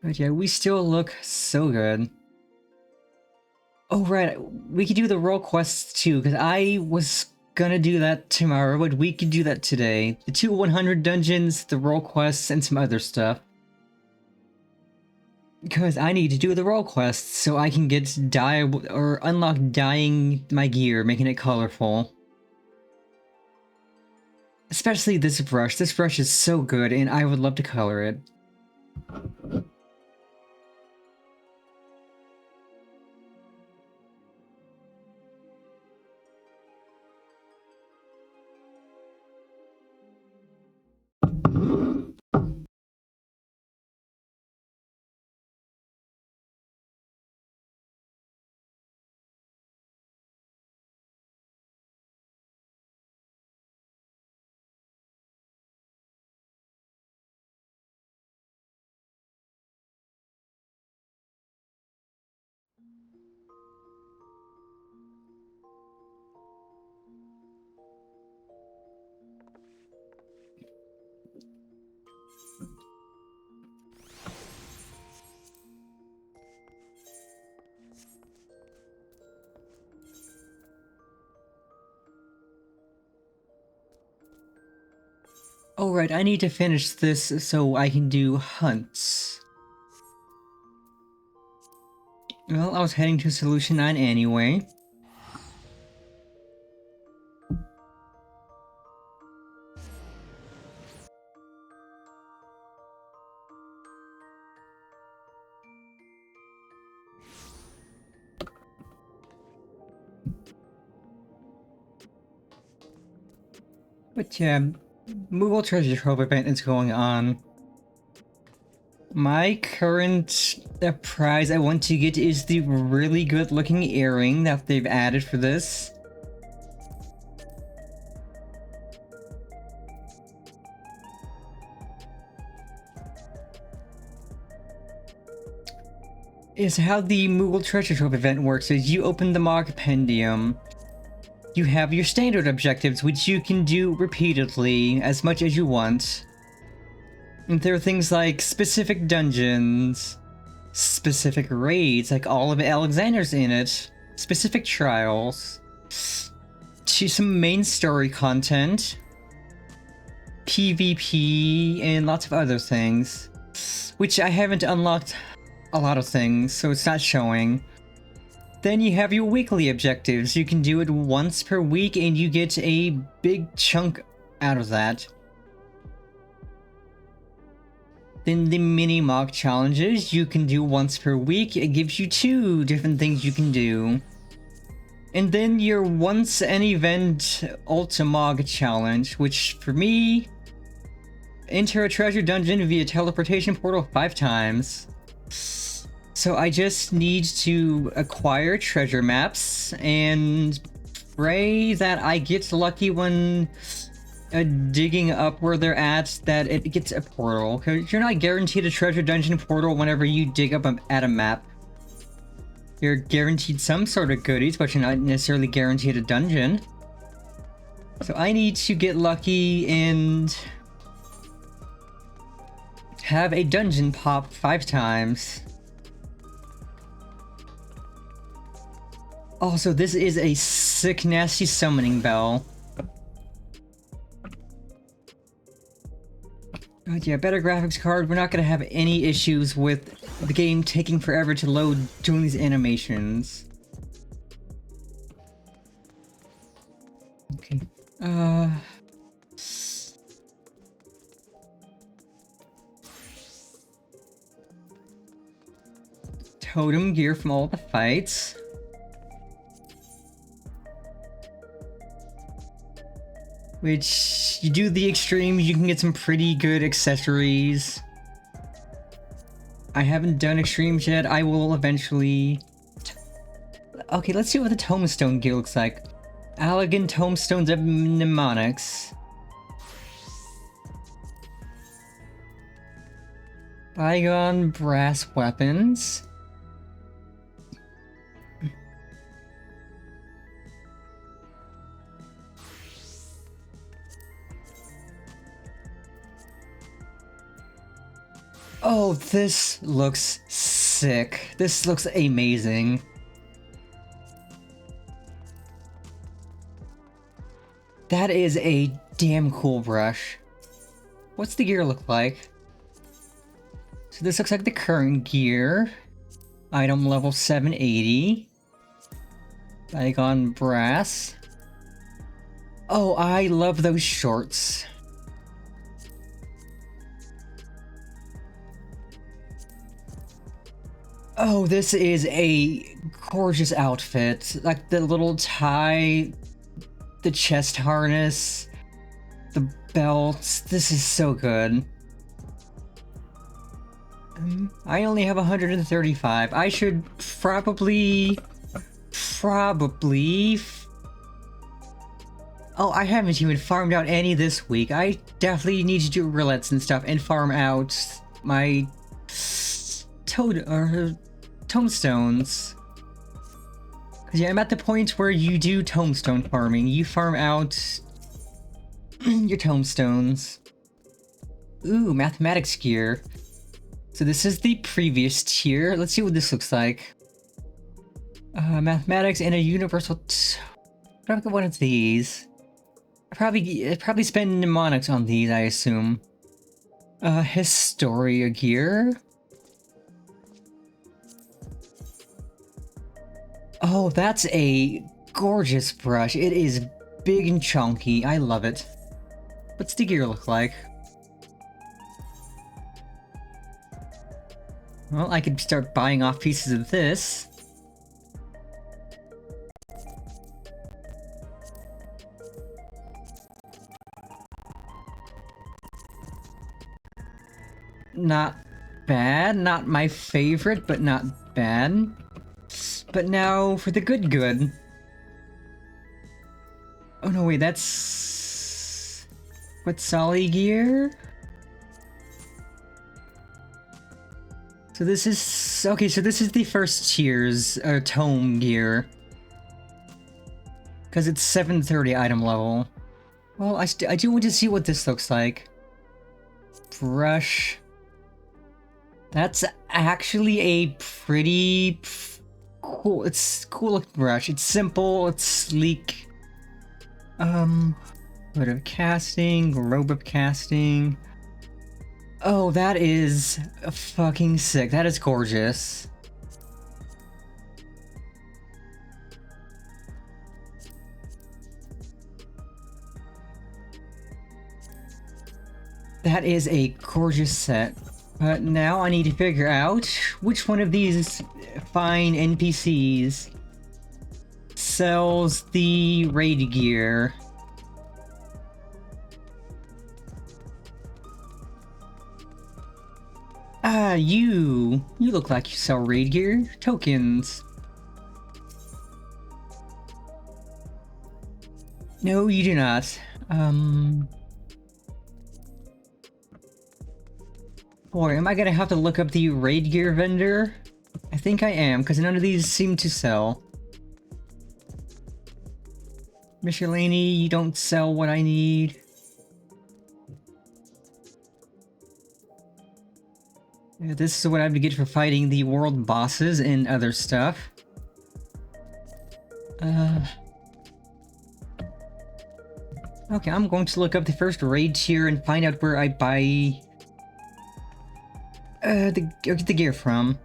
But yeah, we still look so good. Oh right, we could do the role quests too, because I was gonna do that tomorrow, but we could do that today. The 2 100 dungeons, the role quests, and some other stuff. Because I need to do the role quests so I can get unlock dyeing my gear, making it colorful. Especially this brush. This brush is so good, and I would love to color it. Oh right, I need to finish this so I can do hunts. Well, I was heading to Solution 9 anyway. But yeah, Moogle Treasure Trove event is going on. My current prize I want to get is the really good looking earring that they've added for this. Is how the Moogle Treasure Trove event works is you open the Mog Compendium. You have your standard objectives, which you can do repeatedly, as much as you want. And there are things like specific dungeons, specific raids, like all of Alexander's in it, specific trials, to some main story content, PvP, and lots of other things. Which I haven't unlocked a lot of things, so it's not showing. Then you have your weekly objectives. You can do it once per week and you get a big chunk out of that. Then the mini mock challenges you can do once per week. It gives you 2 different things you can do. And then your once an event Ultimog challenge, which for me, enter a treasure dungeon via teleportation portal 5 times. So I just need to acquire treasure maps and pray that I get lucky when digging up where they're at, that it gets a portal. Because you're not guaranteed a treasure dungeon portal whenever you dig up at a map. You're guaranteed some sort of goodies, but you're not necessarily guaranteed a dungeon. So I need to get lucky and have a dungeon pop 5 times. Also, this is a sick, nasty summoning bell. But yeah, better graphics card. We're not gonna have any issues with the game taking forever to load doing these animations. Okay. Totem gear from all the fights. Which, you do the extremes, you can get some pretty good accessories. I haven't done extremes yet, I will eventually. Okay, let's see what the Tombstone gear looks like. Elegant Tombstones of Mnemonics. Bygone Brass Weapons. Oh, this looks sick. This looks amazing. That is a damn cool brush. What's the gear look like? So this looks like the current gear. Item level 780. Bygone brass. Oh, I love those shorts. Oh, this is a gorgeous outfit. Like the little tie, the chest harness, the belts. This is so good. I only have 135. I should probably... Oh, I haven't even farmed out any this week. I definitely need to do roulettes and stuff and farm out my tomestones. Yeah, I'm at the point where you do tomestone farming. You farm out your tomestones. Ooh, mathematics gear. So this is the previous tier. Let's see what this looks like. Mathematics and a universal. I don't get one of these. I probably spend mnemonics on these, I assume. Historia gear. Oh, that's a gorgeous brush. It is big and chunky. I love it. What's the gear look like? Well, I could start buying off pieces of this. Not bad. Not my favorite, but not bad. But now for the good. Oh no, wait, that's... What's Solly gear? So this is... Okay, so this is the first tier's tome gear. Because it's 730 item level. Well, I do want to see what this looks like. Brush. That's actually a pretty cool. It's cool looking brush. It's simple. It's sleek. Bit of casting, robe of casting. Oh, that is fucking sick. That is gorgeous. That is a gorgeous set. But now I need to figure out which one of these fine NPCs sells the raid gear. Ah, you look like you sell raid gear. Tokens. No, you do not. Boy, am I gonna have to look up the raid gear vendor? I think I am, because none of these seem to sell. Michelini, you don't sell what I need. Yeah, this is what I have to get for fighting the world bosses and other stuff. Okay, I'm going to look up the first raid tier and find out where I buy... get the gear from.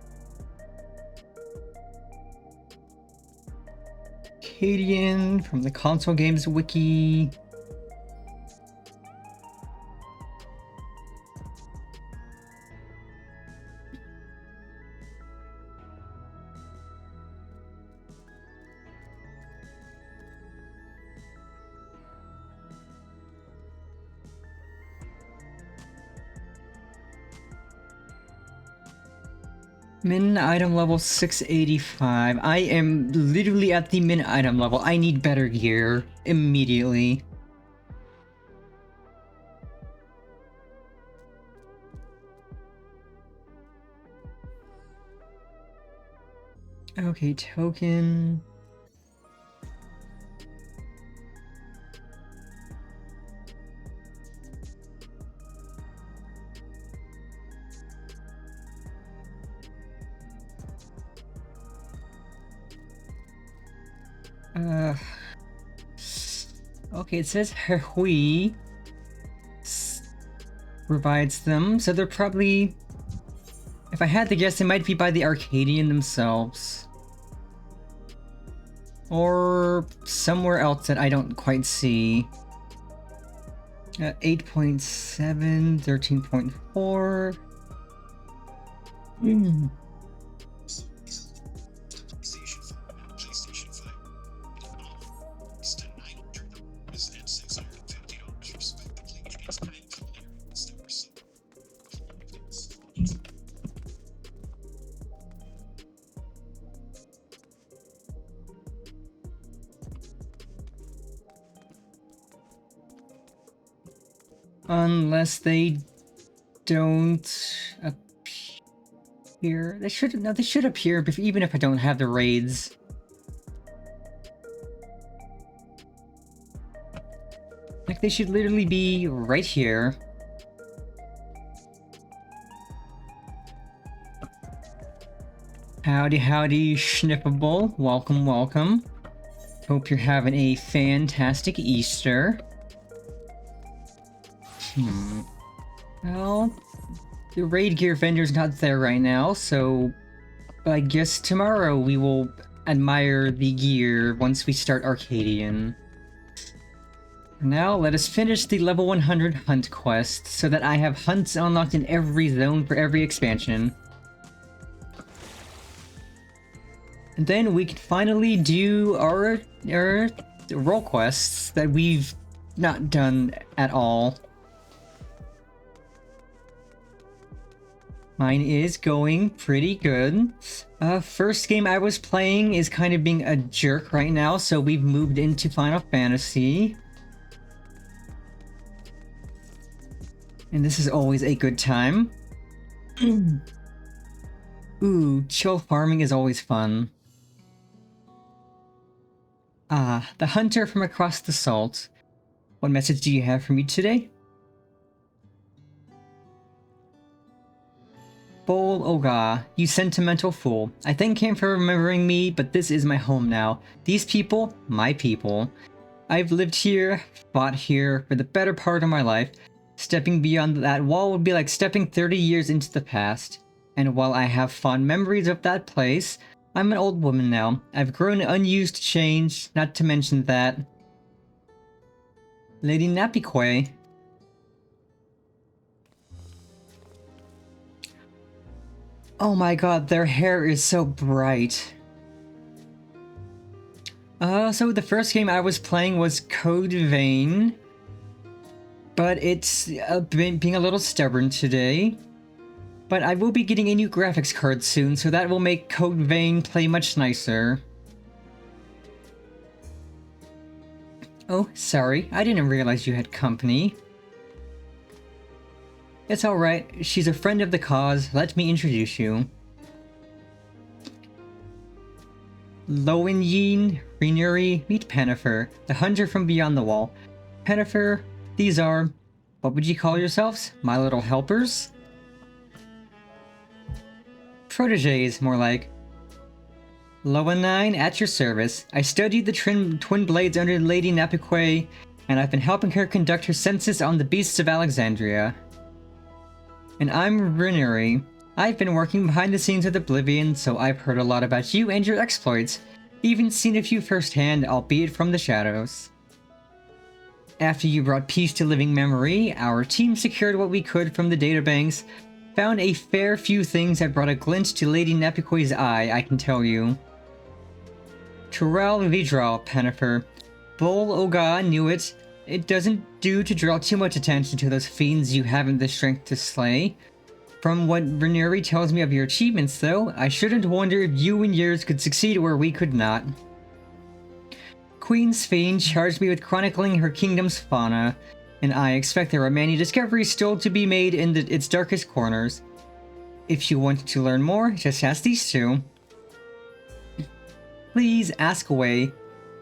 Cadian from the console games wiki. Min item level 685. I am literally at the min item level. I need better gear immediately. Okay, token. Okay, it says Ahoy provides them, so they're probably... If I had to guess, they might be by the Arcadian themselves. Or somewhere else that I don't quite see. 8.7, 13.4... Unless they don't appear. They should, no, they should appear even if I don't have the raids. Like, they should literally be right here. Howdy, howdy, Schnippable. Welcome, welcome. Hope you're having a fantastic Easter. Well, the raid gear vendor's not there right now, so I guess tomorrow we will admire the gear once we start Arcadian. Now, let us finish the level 100 hunt quest, so that I have hunts unlocked in every zone for every expansion. And then we can finally do our role quests that we've not done at all. Mine is going pretty good. First game I was playing is kind of being a jerk right now, so we've moved into Final Fantasy. And this is always a good time. Ooh, chill farming is always fun. Ah, the hunter from across the salt. What message do you have for me today? Bol Oga, you sentimental fool. I thank him for remembering me, but this is my home now. These people, my people. I've lived here, fought here, for the better part of my life. Stepping beyond that wall would be like stepping 30 years into the past. And while I have fond memories of that place, I'm an old woman now. I've grown unused to change, not to mention that. Lady Napiquay. Oh my god, their hair is so bright. So the first game I was playing was Code Vein. But it's being a little stubborn today. But I will be getting a new graphics card soon, so that will make Code Vein play much nicer. Oh, sorry, I didn't realize you had company. It's alright, she's a friend of the cause, let me introduce you. Lowen Yin, Rinuri, meet Pennifer, the hunter from beyond the wall. Pennifer, these are, what would you call yourselves? My little helpers? Protégés, more like. Lowen 9, at your service. I studied the twin blades under Lady Napiquay, and I've been helping her conduct her census on the beasts of Alexandria. And I'm Rinuri. I've been working behind the scenes with Oblivion, so I've heard a lot about you and your exploits. Even seen a few firsthand, albeit from the shadows. After you brought peace to living memory, our team secured what we could from the databanks, found a fair few things that brought a glint to Lady Napiquay's eye, I can tell you. Turel Vidral, Pennifer. Bol Oga knew it. It doesn't do to draw too much attention to those fiends you haven't the strength to slay. From what Rinuri tells me of your achievements, though, I shouldn't wonder if you and yours could succeed where we could not. Queen Sphene charged me with chronicling her kingdom's fauna, and I expect there are many discoveries still to be made in its darkest corners. If you want to learn more, just ask these two. Please ask away.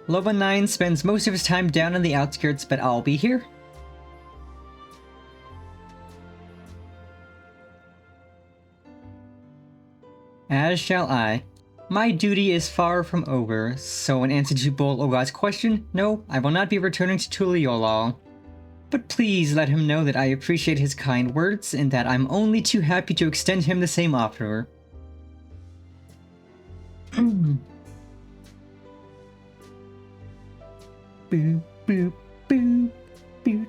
Lowen 9 spends most of his time down on the outskirts, but I'll be here. As shall I. My duty is far from over, so in answer to Bull Oga's question, no, I will not be returning to Tuliolal. But please let him know that I appreciate his kind words and that I'm only too happy to extend him the same offer. Boop, boop, boop, boop,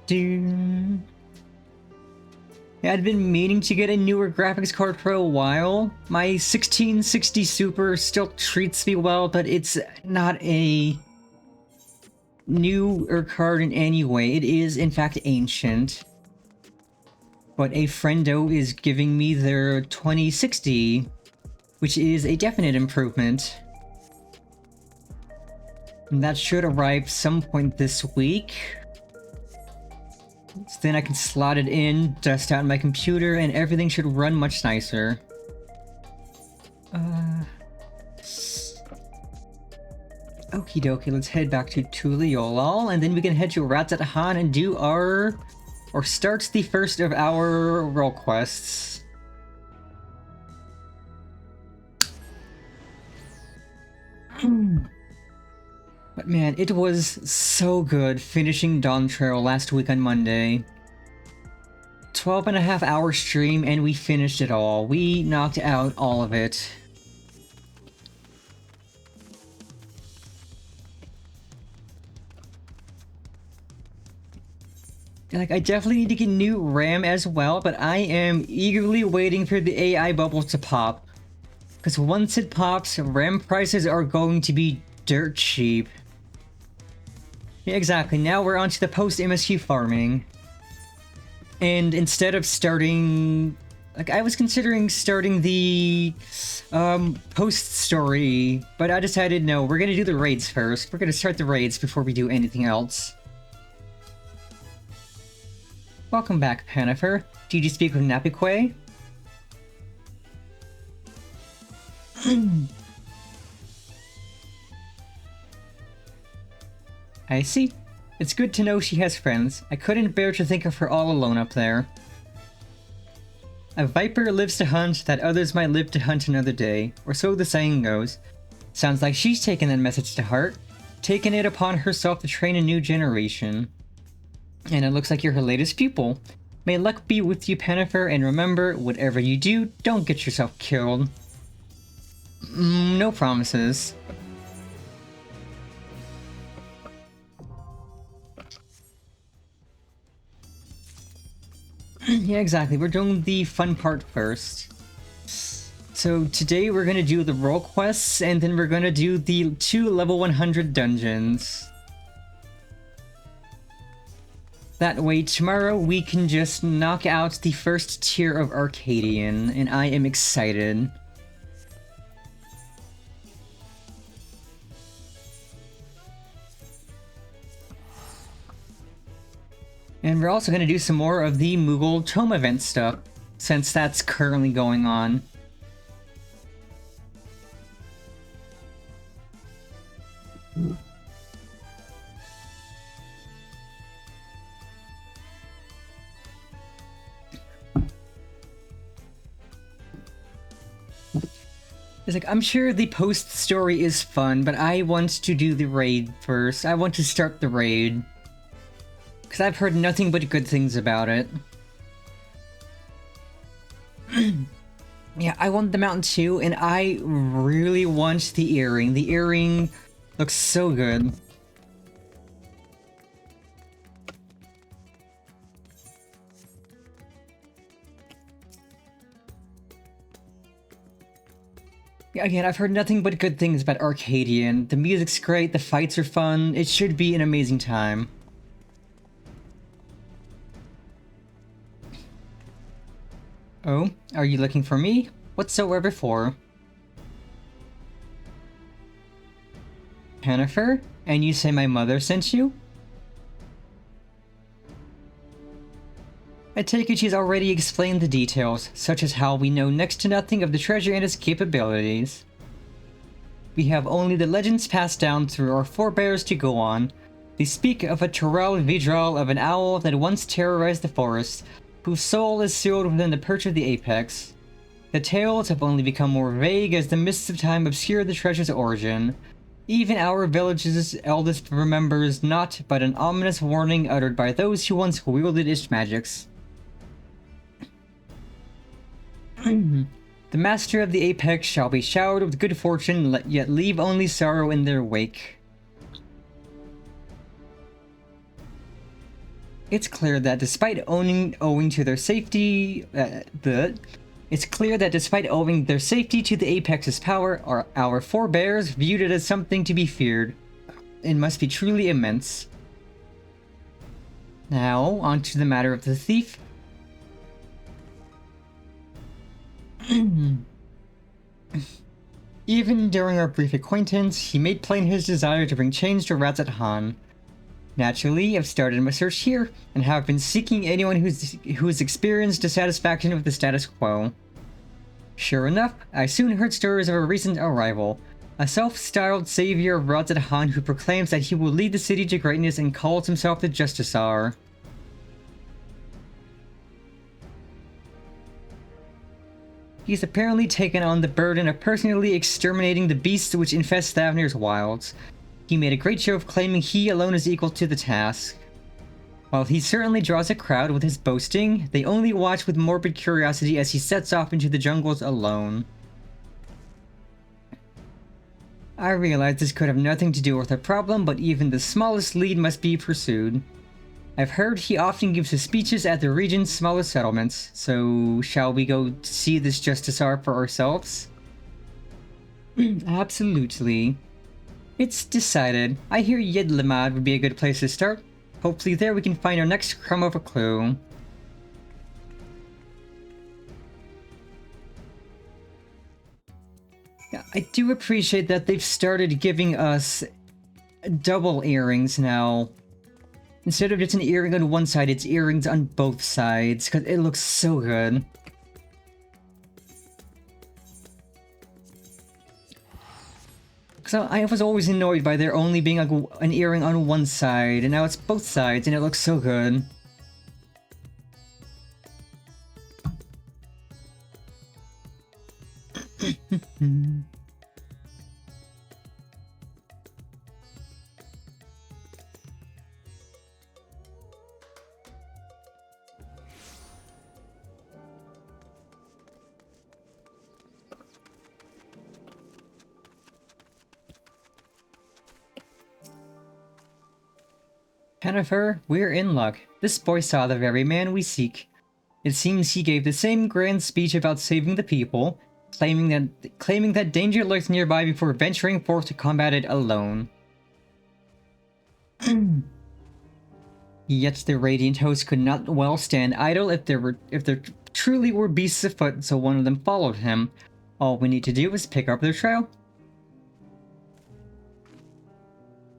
doo. Yeah, I'd been meaning to get a newer graphics card for a while. My 1660 Super still treats me well, but it's not a newer card in any way. It is, in fact, ancient. But a friendo is giving me their 2060, which is a definite improvement. And that should arrive some point this week. So then I can slot it in, dust out my computer, and everything should run much nicer. Okie dokie, let's head back to Tuliolal, and then we can head to Rattatahan and do our... or start the first of our role quests. But man, it was so good finishing Dawntrail last week on Monday. 12.5 hour stream and we finished it all. We knocked out all of it. Like, I definitely need to get new RAM as well, but I am eagerly waiting for the AI bubble to pop. Because once it pops, RAM prices are going to be dirt cheap. Yeah, exactly. Now we're on to the post-MSQ farming. And instead of starting... like, I was considering starting the post-story, but I decided no, we're gonna do the raids first. We're gonna start the raids before we do anything else. Welcome back, Panifer. Did you speak with Napique? I see. It's good to know she has friends. I couldn't bear to think of her all alone up there. A viper lives to hunt that others might live to hunt another day, or so the saying goes. Sounds like she's taken that message to heart, taken it upon herself to train a new generation. And it looks like you're her latest pupil. May luck be with you, Panifer, and remember, whatever you do, don't get yourself killed. No promises. Yeah, exactly. We're doing the fun part first. So today we're gonna do the role quests, and then we're gonna do the 2 level 100 dungeons. That way, tomorrow we can just knock out the first tier of Arcadian, and I am excited. And we're also going to do some more of the Moogle Tome event stuff, since that's currently going on. It's like, I'm sure the post story is fun, but I want to do the raid first. I want to start the raid. Because I've heard nothing but good things about it. Yeah, I want the mountain too, and I really want the earring. The earring looks so good. Yeah, again, I've heard nothing but good things about Arcadian. The music's great, the fights are fun, it should be an amazing time. Oh, are you looking for me? Whatsoever for? Panifer? And you say my mother sent you? I take it she's already explained the details, such as how we know next to nothing of the treasure and its capabilities. We have only the legends passed down through our forebears to go on. They speak of a Terrell Vidral of an owl that once terrorized the forest, whose soul is sealed within the perch of the apex. The tales have only become more vague as the mists of time obscure the treasure's origin. Even our village's eldest remembers not but an ominous warning uttered by those who once wielded its magics. The master of the apex shall be showered with good fortune, yet leave only sorrow in their wake. It's clear that despite owing their safety to the Apex's power, our forebears viewed it as something to be feared. It must be truly immense. Now, on to the matter of the thief. Even during our brief acquaintance, he made plain his desire to bring change to Razat-Han. Naturally, I've started my search here, and have been seeking anyone who's experienced dissatisfaction with the status quo. Sure enough, I soon heard stories of a recent arrival. A self-styled savior of Razat-Han who proclaims that he will lead the city to greatness and calls himself the Justicar. He's apparently taken on the burden of personally exterminating the beasts which infest Thavnir's wilds. He made a great show of claiming he alone is equal to the task. While he certainly draws a crowd with his boasting, they only watch with morbid curiosity as he sets off into the jungles alone. I realize this could have nothing to do with the problem, but even the smallest lead must be pursued. I've heard he often gives his speeches at the region's smallest settlements, so shall we go see this Justicar for ourselves? Absolutely. It's decided. I hear Yedlamad would be a good place to start. Hopefully there we can find our next crumb of a clue. Yeah, I do appreciate that they've started giving us double earrings now. Instead of just an earring on one side, it's earrings on both sides, because it looks so good. So I was always annoyed by there only being like an earring on one side, and now it's both sides, and it looks so good. Jennifer, we're in luck. This boy saw the very man we seek. It seems he gave the same grand speech about saving the people, claiming that danger lurks nearby before venturing forth to combat it alone. Yet the Radiant host could not well stand idle if there truly were beasts afoot, so one of them followed him. All we need to do is pick up their trail.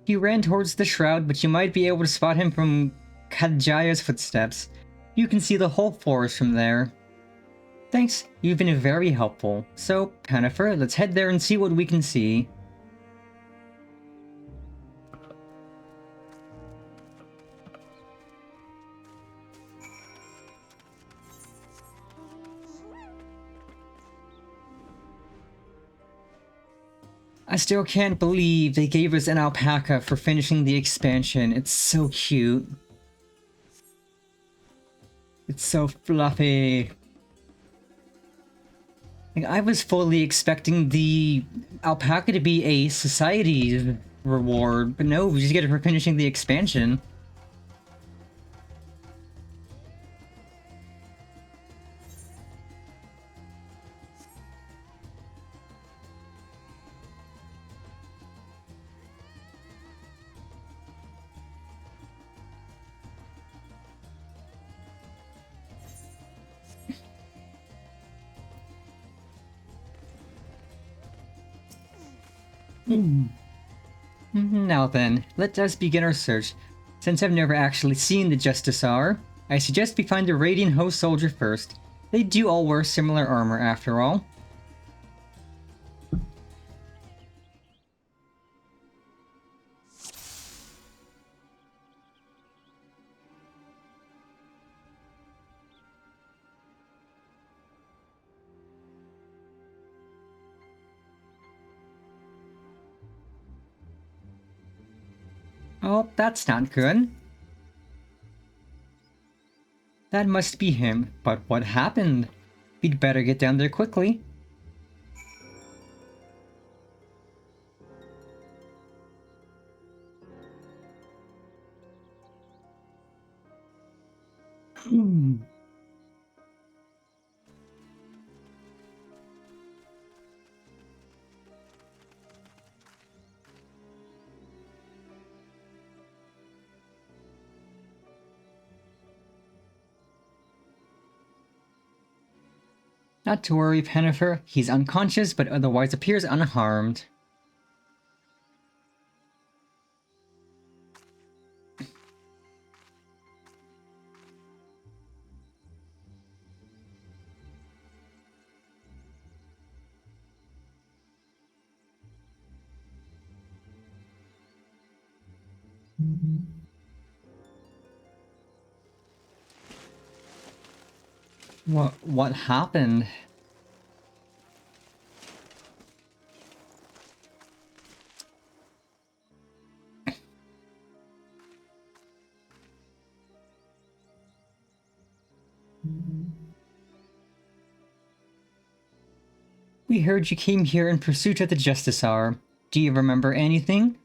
He ran towards the shroud, but you might be able to spot him from Kadjaya's footsteps. You can see the whole forest from there. Thanks, you've been very helpful. So, Jennifer, let's head there and see what we can see. I still can't believe they gave us an alpaca for finishing the expansion. It's so cute. It's so fluffy. Like, I was fully expecting the alpaca to be a society reward, but no, we just get it for finishing the expansion. Now then, let us begin our search. Since I've never actually seen the Justicar, I suggest we find the Radiant host soldier first. They do all wear similar armor after all. Oh, that's not good. That must be him, but what happened? We'd better get down there quickly. Not to worry, Pennifer. He's unconscious, but otherwise appears unharmed. What happened? We heard you came here in pursuit of the Justice Hour. Do you remember anything?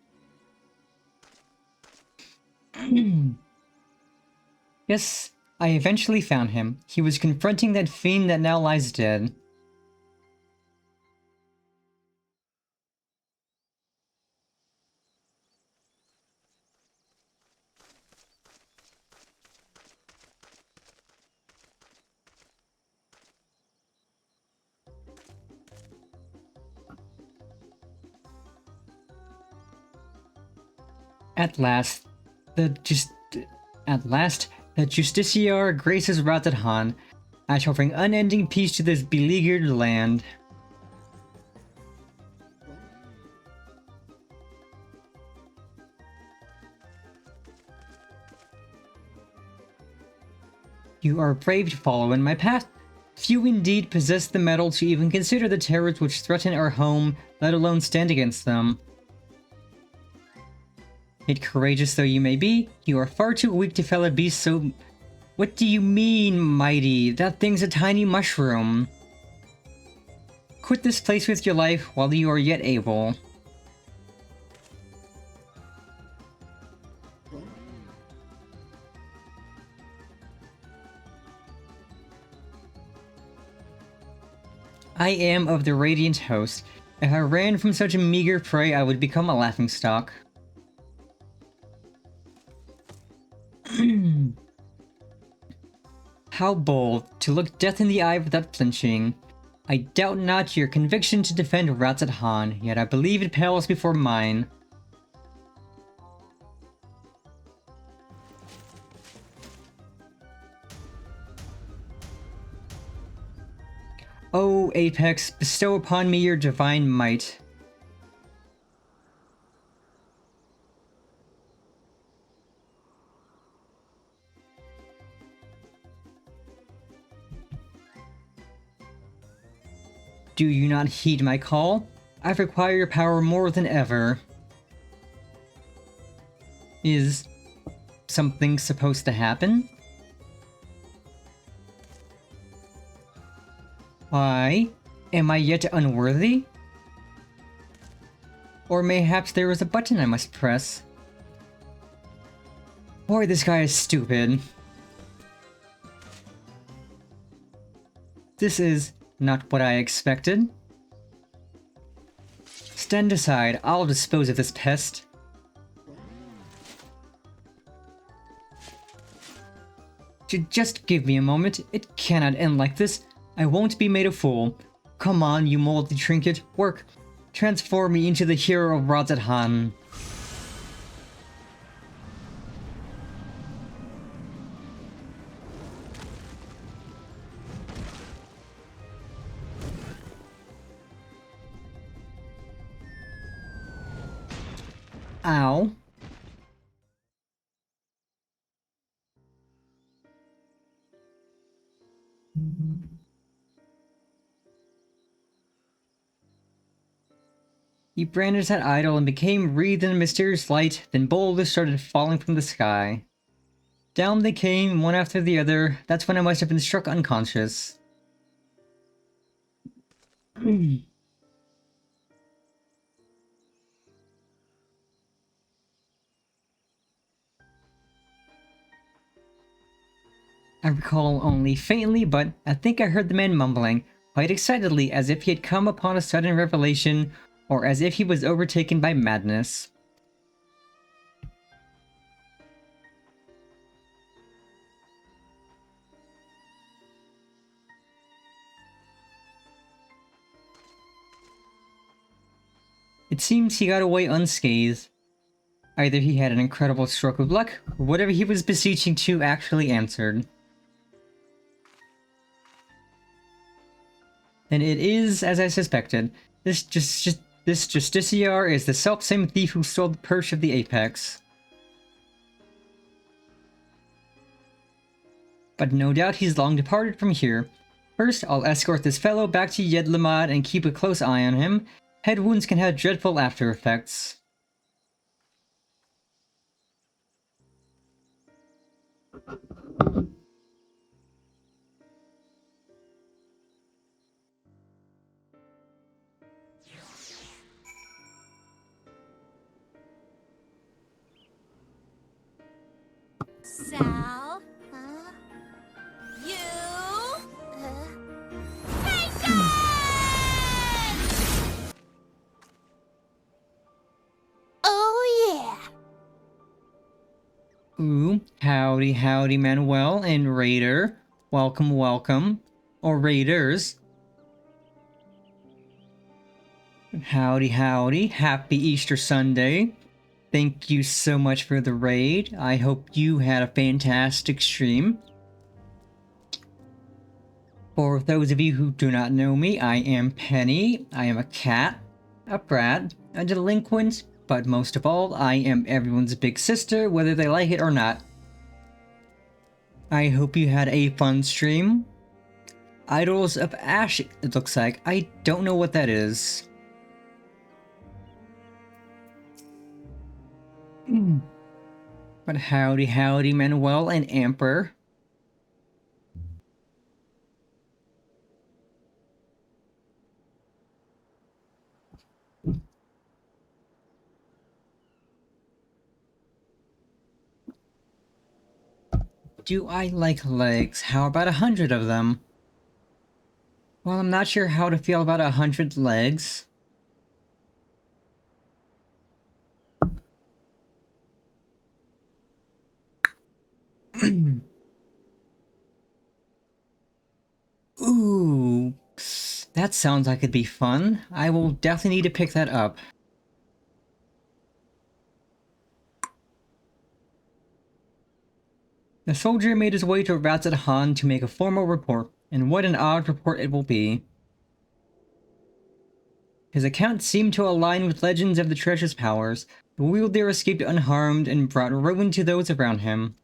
Yes, I eventually found him. He was confronting that fiend that now lies dead. At last, the Justiciar graces Ratadhan, I shall bring unending peace to this beleaguered land. You are brave to follow in my path. Few indeed possess the mettle to even consider the terrors which threaten our home, let alone stand against them. Yet courageous though you may be, you are far too weak to fell a beast so... What do you mean, mighty? That thing's a tiny mushroom. Quit this place with your life while you are yet able. I am of the Radiant Host. If I ran from such a meager prey, I would become a laughingstock. How bold, to look death in the eye without flinching. I doubt not your conviction to defend Ratsadhan, yet I believe it pales before mine. O Apex, bestow upon me your divine might. Do you not heed my call? I require your power more than ever. Is something supposed to happen? Why? Am I yet unworthy? Or mayhaps there is a button I must press. Boy, this guy is stupid. This is not what I expected. Stand aside, I'll dispose of this pest. Just give me a moment, it cannot end like this. I won't be made a fool. Come on, you moldy trinket, work. Transform me into the hero of Ratadhan. Ow. He brandished that idol and became wreathed in a mysterious light, then boulders started falling from the sky. Down they came, one after the other. That's when I must have been struck unconscious. I recall only faintly, but I think I heard the man mumbling, quite excitedly, as if he had come upon a sudden revelation, or as if he was overtaken by madness. It seems he got away unscathed. Either he had an incredible stroke of luck, or whatever he was beseeching to actually answered. And it is, as I suspected. This Justiciar is the self-same thief who stole the purse of the Apex. But no doubt he's long departed from here. First, I'll escort this fellow back to Yedlamad and keep a close eye on him. Head wounds can have dreadful after effects. Sal? You? Take it! Oh, yeah. Ooh, howdy, howdy, Manuel and Raider. Welcome, welcome. Or Raiders. Howdy, howdy. Happy Easter Sunday. Thank you so much for the raid. I hope you had a fantastic stream. For those of you who do not know me, I am Penny. I am a cat, a brat, a delinquent, but most of all, I am everyone's big sister, whether they like it or not. I hope you had a fun stream. Idols of Ash, it looks like. I don't know what that is. But howdy, howdy, Manuel and Amper. Do I like legs? How about 100 of them? Well, I'm not sure how to feel about 100 legs. Ooh, that sounds like it'd be fun. I will definitely need to pick that up. The soldier made his way to Ratzat Han to make a formal report, and what an odd report it will be. His account seemed to align with legends of the treasure's powers. The wielder escaped unharmed and brought ruin to those around him.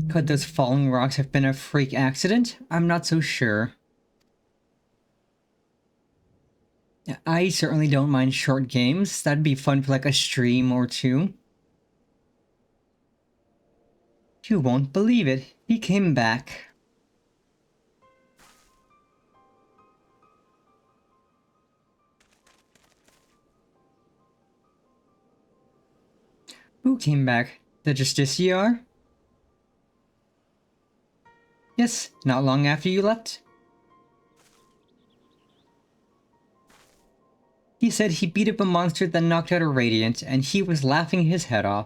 Could those falling rocks have been a freak accident? I'm not so sure. I certainly don't mind short games. That'd be fun for like a stream or two. You won't believe it. He came back. Who came back? The Justiciar? Yes, not long after you left. He said he beat up a monster that knocked out a Radiant, and he was laughing his head off.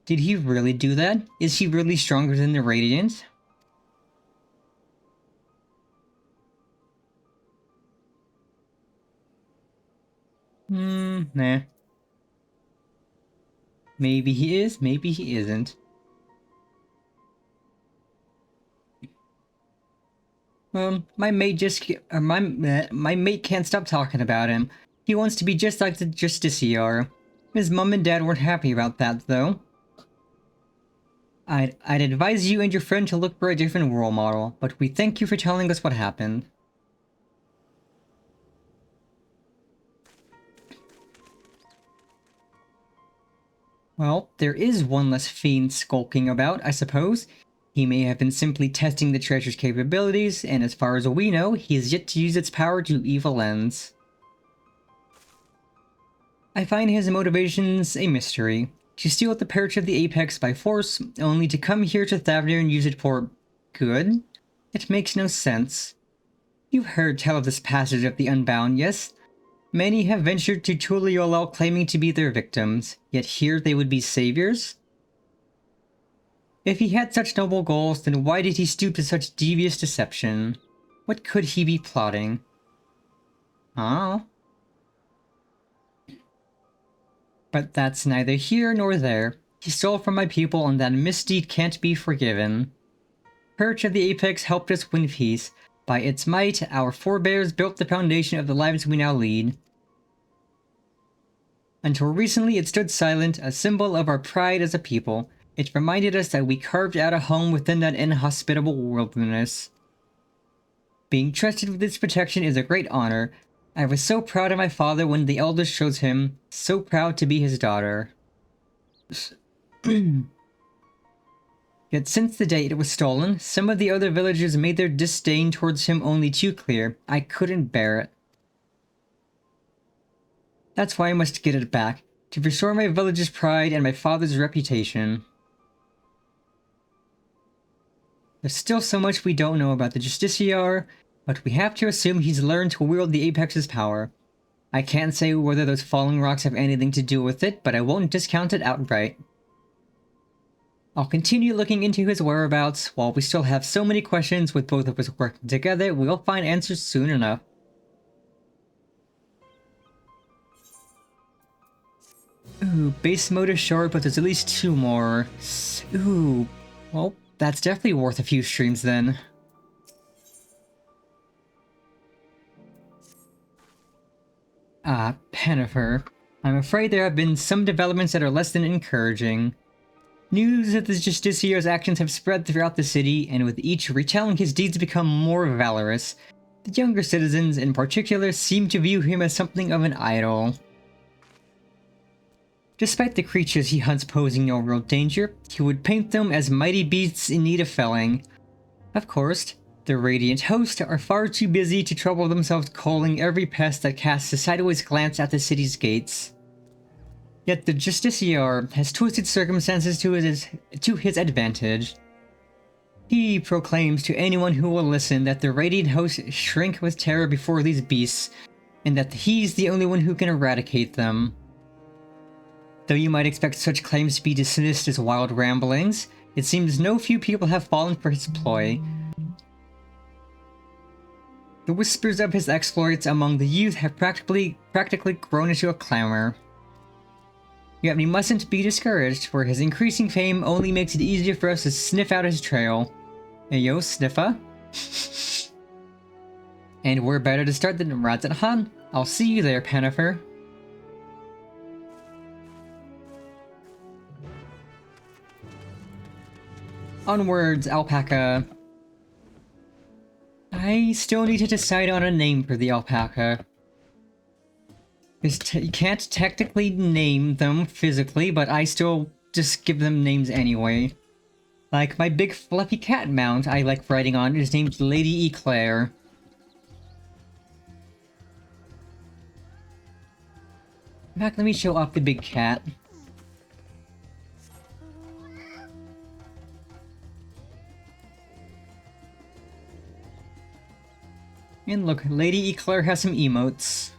Did he really do that? Is he really stronger than the Radiant? Nah. Maybe he is, maybe he isn't. My mate my mate can't stop talking about him. He wants to be just like the Justiciar. His mom and dad weren't happy about that, though. I'd advise you and your friend to look for a different role model, but we thank you for telling us what happened. Well, there is one less fiend skulking about, I suppose. He may have been simply testing the treasure's capabilities, and as far as we know, he has yet to use its power to evil ends. I find his motivations a mystery. To steal the perch of the Apex by force, only to come here to Thavnir and use it for good? It makes no sense. You've heard tell of this passage of the Unbound, yes? Many have ventured to Tuliolel claiming to be their victims, yet here they would be saviors? If he had such noble goals, then why did he stoop to such devious deception? What could he be plotting? Oh. But that's neither here nor there. He stole from my people, and that misdeed can't be forgiven. Perch of the Apex helped us win peace. By its might, our forebears built the foundation of the lives we now lead. Until recently, it stood silent, a symbol of our pride as a people. It reminded us that we carved out a home within that inhospitable wilderness. Being trusted with its protection is a great honor. I was so proud of my father when the elders chose him, so proud to be his daughter. Yet since the day it was stolen, some of the other villagers made their disdain towards him only too clear. I couldn't bear it. That's why I must get it back, to restore my village's pride and my father's reputation. There's still so much we don't know about the Justiciar, but we have to assume he's learned to wield the Apex's power. I can't say whether those falling rocks have anything to do with it, but I won't discount it outright. I'll continue looking into his whereabouts. While we still have so many questions with both of us working together, we'll find answers soon enough. Ooh, base mode is short, but there's at least 2 more. Ooh, well, that's definitely worth a few streams then. Pennifer. I'm afraid there have been some developments that are less than encouraging. News of the Justiciar's actions have spread throughout the city, and with each retelling his deeds become more valorous. The younger citizens, in particular, seem to view him as something of an idol. Despite the creatures he hunts posing no real danger, he would paint them as mighty beasts in need of felling. Of course, the Radiant Host are far too busy to trouble themselves culling every pest that casts a sideways glance at the city's gates. Yet the Justiciar has twisted circumstances to his advantage. He proclaims to anyone who will listen that the Radiant Host shrink with terror before these beasts, and that he's the only one who can eradicate them. Though you might expect such claims to be dismissed as wild ramblings, it seems no few people have fallen for his ploy. The whispers of his exploits among the youth have practically grown into a clamor. Yet we mustn't be discouraged, for his increasing fame only makes it easier for us to sniff out his trail. Ayo, sniffa. And we're better to start than Radzenhan. I'll see you there, Pennifer. Onwards, Alpaca. I still need to decide on a name for the alpaca. You can't technically name them physically, but I still just give them names anyway. Like my big fluffy cat mount I like riding on is named Lady Eclair. In fact, let me show off the big cat. And look, Lady Eclair has some emotes.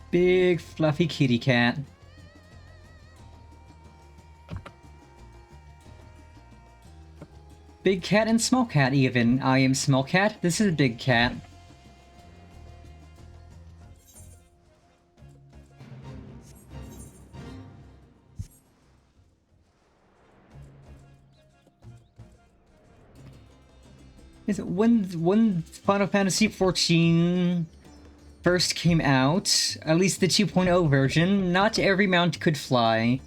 Big fluffy kitty cat. Big cat and small cat even. I am small cat, this is big cat. When Final Fantasy XIV first came out, at least the 2.0 version, not every mount could fly.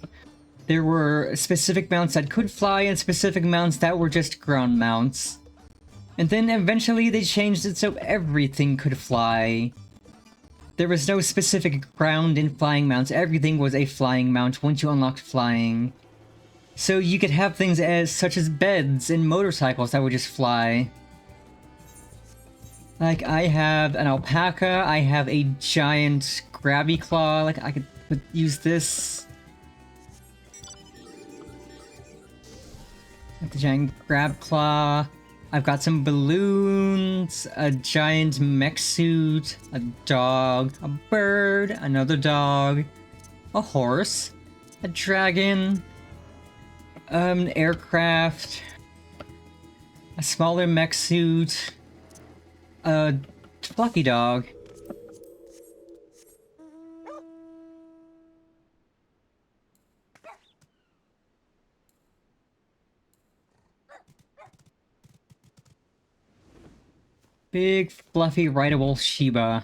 There were specific mounts that could fly and specific mounts that were just ground mounts. And then eventually they changed it so everything could fly. There was no specific ground and flying mounts, everything was a flying mount once you unlocked flying. So you could have things such as beds and motorcycles that would just fly. Like, I have an alpaca, I have a giant grabby claw, like I could use this. The giant grab claw. I've got some balloons, a giant mech suit, a dog, a bird, another dog, a horse, a dragon, an aircraft, a smaller mech suit, a fluffy dog. Big, fluffy, rideable Shiba.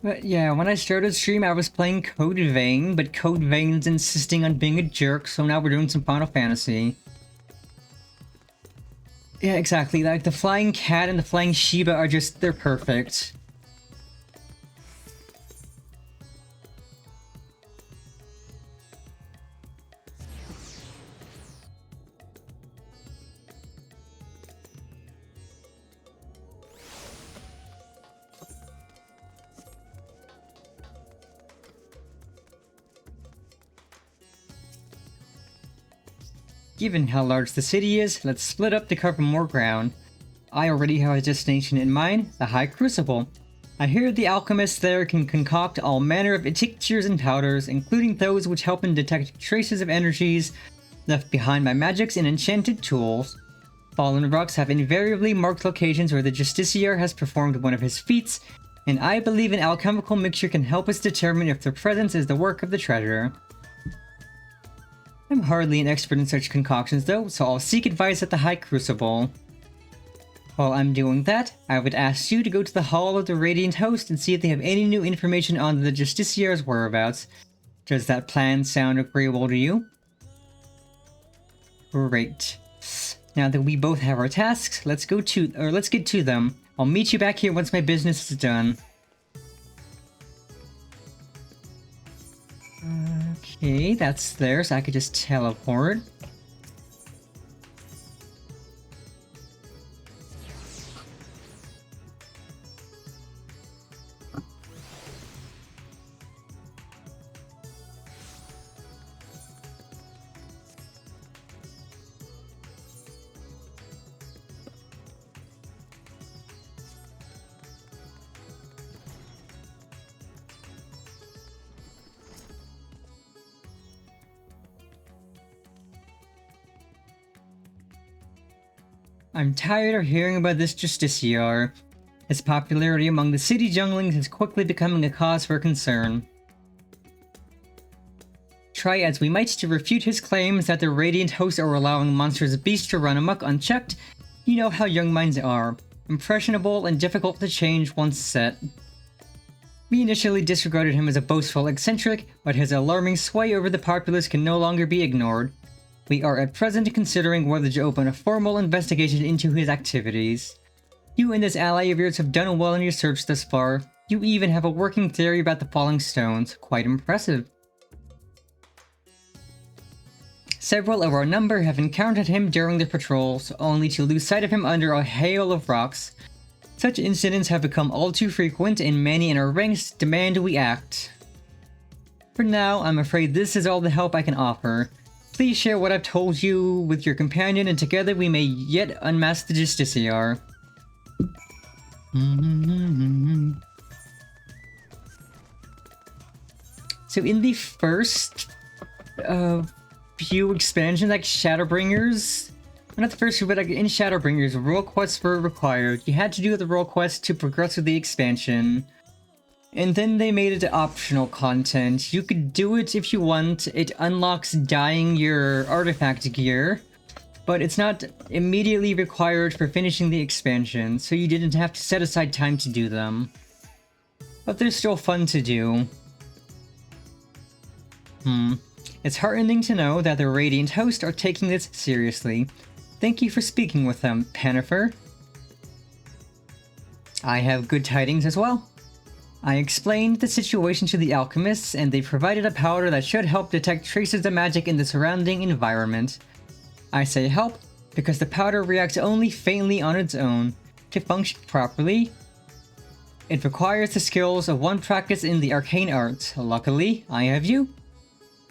But yeah, when I started stream, I was playing Code Vein, but Code Vein's insisting on being a jerk, so now we're doing some Final Fantasy. Yeah, exactly. Like, the flying cat and the flying Shiba are just, they're perfect. Given how large the city is, let's split up to cover more ground. I already have a destination in mind, the High Crucible. I hear the alchemists there can concoct all manner of tinctures and powders, including those which help in detect traces of energies left behind by magics and enchanted tools. Fallen rocks have invariably marked locations where the Justiciar has performed one of his feats, and I believe an alchemical mixture can help us determine if their presence is the work of the treasure. I'm hardly an expert in such concoctions though, so I'll seek advice at the High Crucible. While I'm doing that, I would ask you to go to the Hall of the Radiant Host and see if they have any new information on the Justiciar's whereabouts. Does that plan sound agreeable to you? Great. Now that we both have our tasks, let's get to them. I'll meet you back here once my business is done. Okay, that's there, so I could just teleport. I'm tired of hearing about this Justiciar. His popularity among the city junglings is quickly becoming a cause for concern. Try as we might to refute his claims that the Radiant Hosts are allowing monstrous beasts to run amok unchecked, you know how young minds are. Impressionable and difficult to change once set. We initially disregarded him as a boastful eccentric, but his alarming sway over the populace can no longer be ignored. We are at present considering whether to open a formal investigation into his activities. You and this ally of yours have done well in your search thus far. You even have a working theory about the falling stones. Quite impressive. Several of our number have encountered him during their patrols, only to lose sight of him under a hail of rocks. Such incidents have become all too frequent, and many in our ranks demand we act. For now, I'm afraid this is all the help I can offer. Please share what I've told you with your companion, and together we may yet unmask the Justiciar. So in the first few expansions, like Shadowbringers, well, not the first few, but like in Shadowbringers, role quests were required. You had to do the role quest to progress with the expansion. And then they made it optional content. You could do it if you want. It unlocks dyeing your artifact gear, but it's not immediately required for finishing the expansion, so you didn't have to set aside time to do them. But they're still fun to do. It's heartening to know that the Radiant host are taking this seriously. Thank you for speaking with them, Pannifer. I have good tidings as well. I explained the situation to the alchemists, and they provided a powder that should help detect traces of magic in the surrounding environment. I say help because the powder reacts only faintly on its own. To function properly, it requires the skills of one practiced in the arcane arts. Luckily, I have you.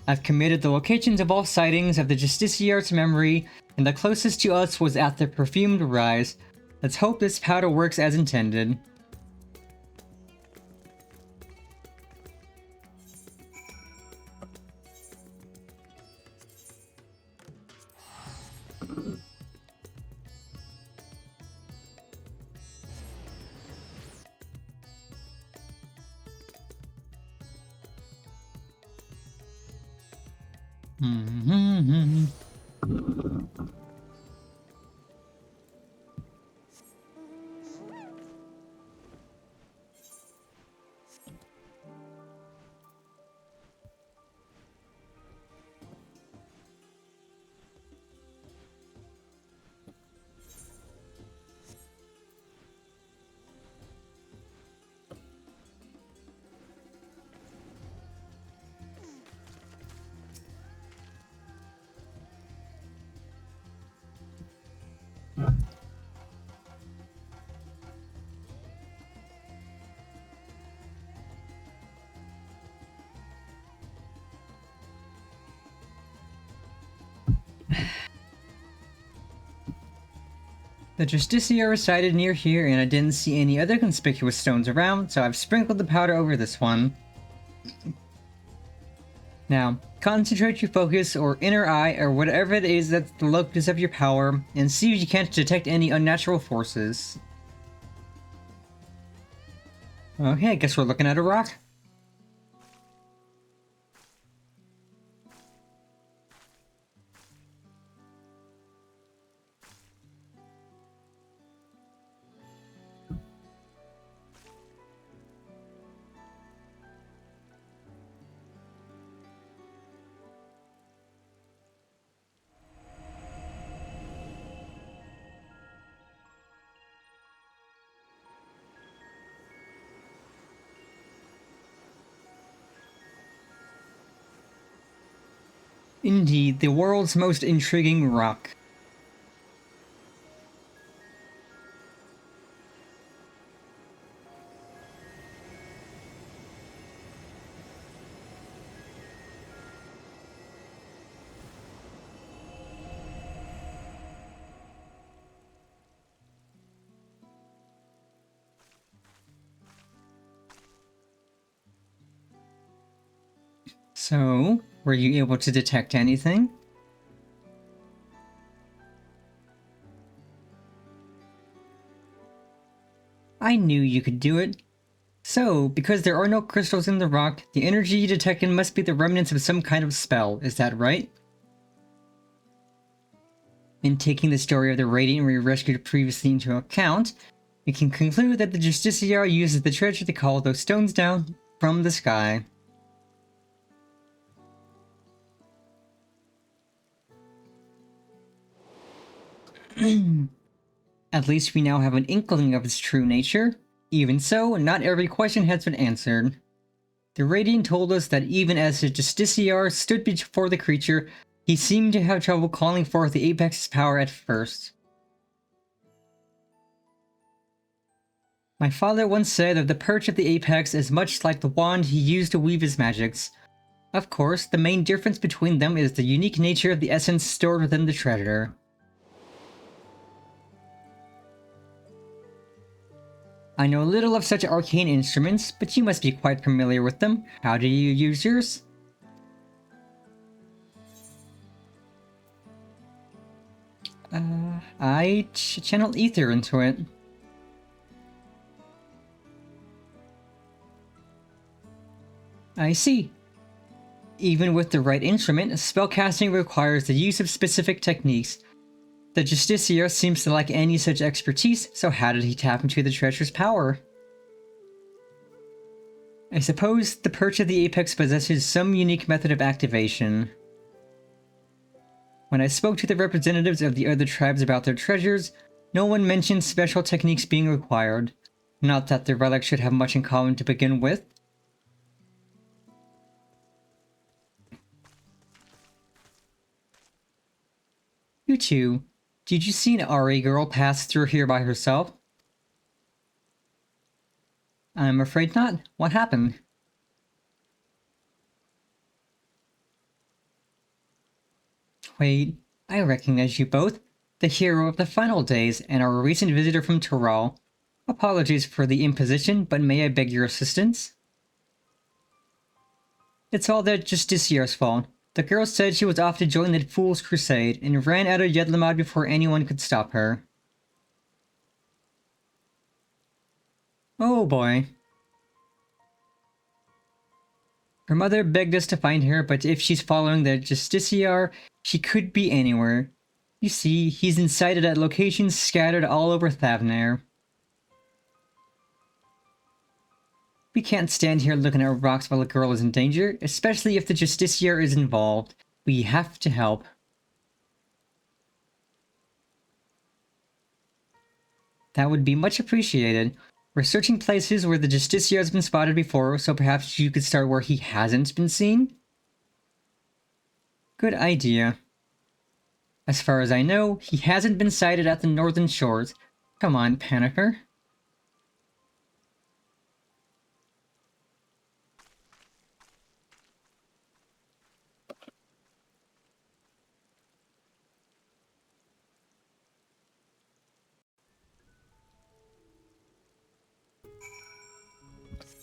I've committed the locations of all sightings of the Justiciar's memory, and the closest to us was at the Perfumed Rise. Let's hope this powder works as intended. The Justiciar resided near here, and I didn't see any other conspicuous stones around, so I've sprinkled the powder over this one. Now, concentrate your focus or inner eye or whatever it is that's the locus of your power, and see if you can't detect any unnatural forces. Okay, I guess we're looking at a rock. Indeed, the world's most intriguing rock. So, were you able to detect anything? I knew you could do it. So, because there are no crystals in the rock, the energy you detected must be the remnants of some kind of spell, is that right? In taking the story of the Radiant we rescued previously into account, we can conclude that the Justiciar uses the treasure to call those stones down from the sky. At least we now have an inkling of its true nature. Even so, not every question has been answered. The Radiant told us that even as the Justiciar stood before the creature, he seemed to have trouble calling forth the Apex's power at first. My father once said of the perch of the Apex is much like the wand he used to weave his magics. Of course, the main difference between them is the unique nature of the essence stored within the treasure. I know little of such arcane instruments, but you must be quite familiar with them. How do you use yours? I channel ether into it. I see. Even with the right instrument, spellcasting requires the use of specific techniques. The Justiciar seems to lack any such expertise, so how did he tap into the treasure's power? I suppose the Perch of the Apex possesses some unique method of activation. When I spoke to the representatives of the other tribes about their treasures, no one mentioned special techniques being required. Not that the relics should have much in common to begin with. You two, did you see an RA girl pass through here by herself? I'm afraid not. What happened? Wait, I recognize you both. The hero of the final days and our recent visitor from Tural. Apologies for the imposition, but may I beg your assistance? It's all that Justiciar's fault. The girl said she was off to join the Fool's Crusade and ran out of Yedlamad before anyone could stop her. Oh boy. Her mother begged us to find her, but if she's following the Justiciar, she could be anywhere. You see, he's incited at locations scattered all over Thavnair. We can't stand here looking at rocks while a girl is in danger, especially if the Justiciar is involved. We have to help. That would be much appreciated. We're searching places where the Justiciar has been spotted before, so perhaps you could start where he hasn't been seen? Good idea. As far as I know, he hasn't been sighted at the northern shores. Come on, Panicker.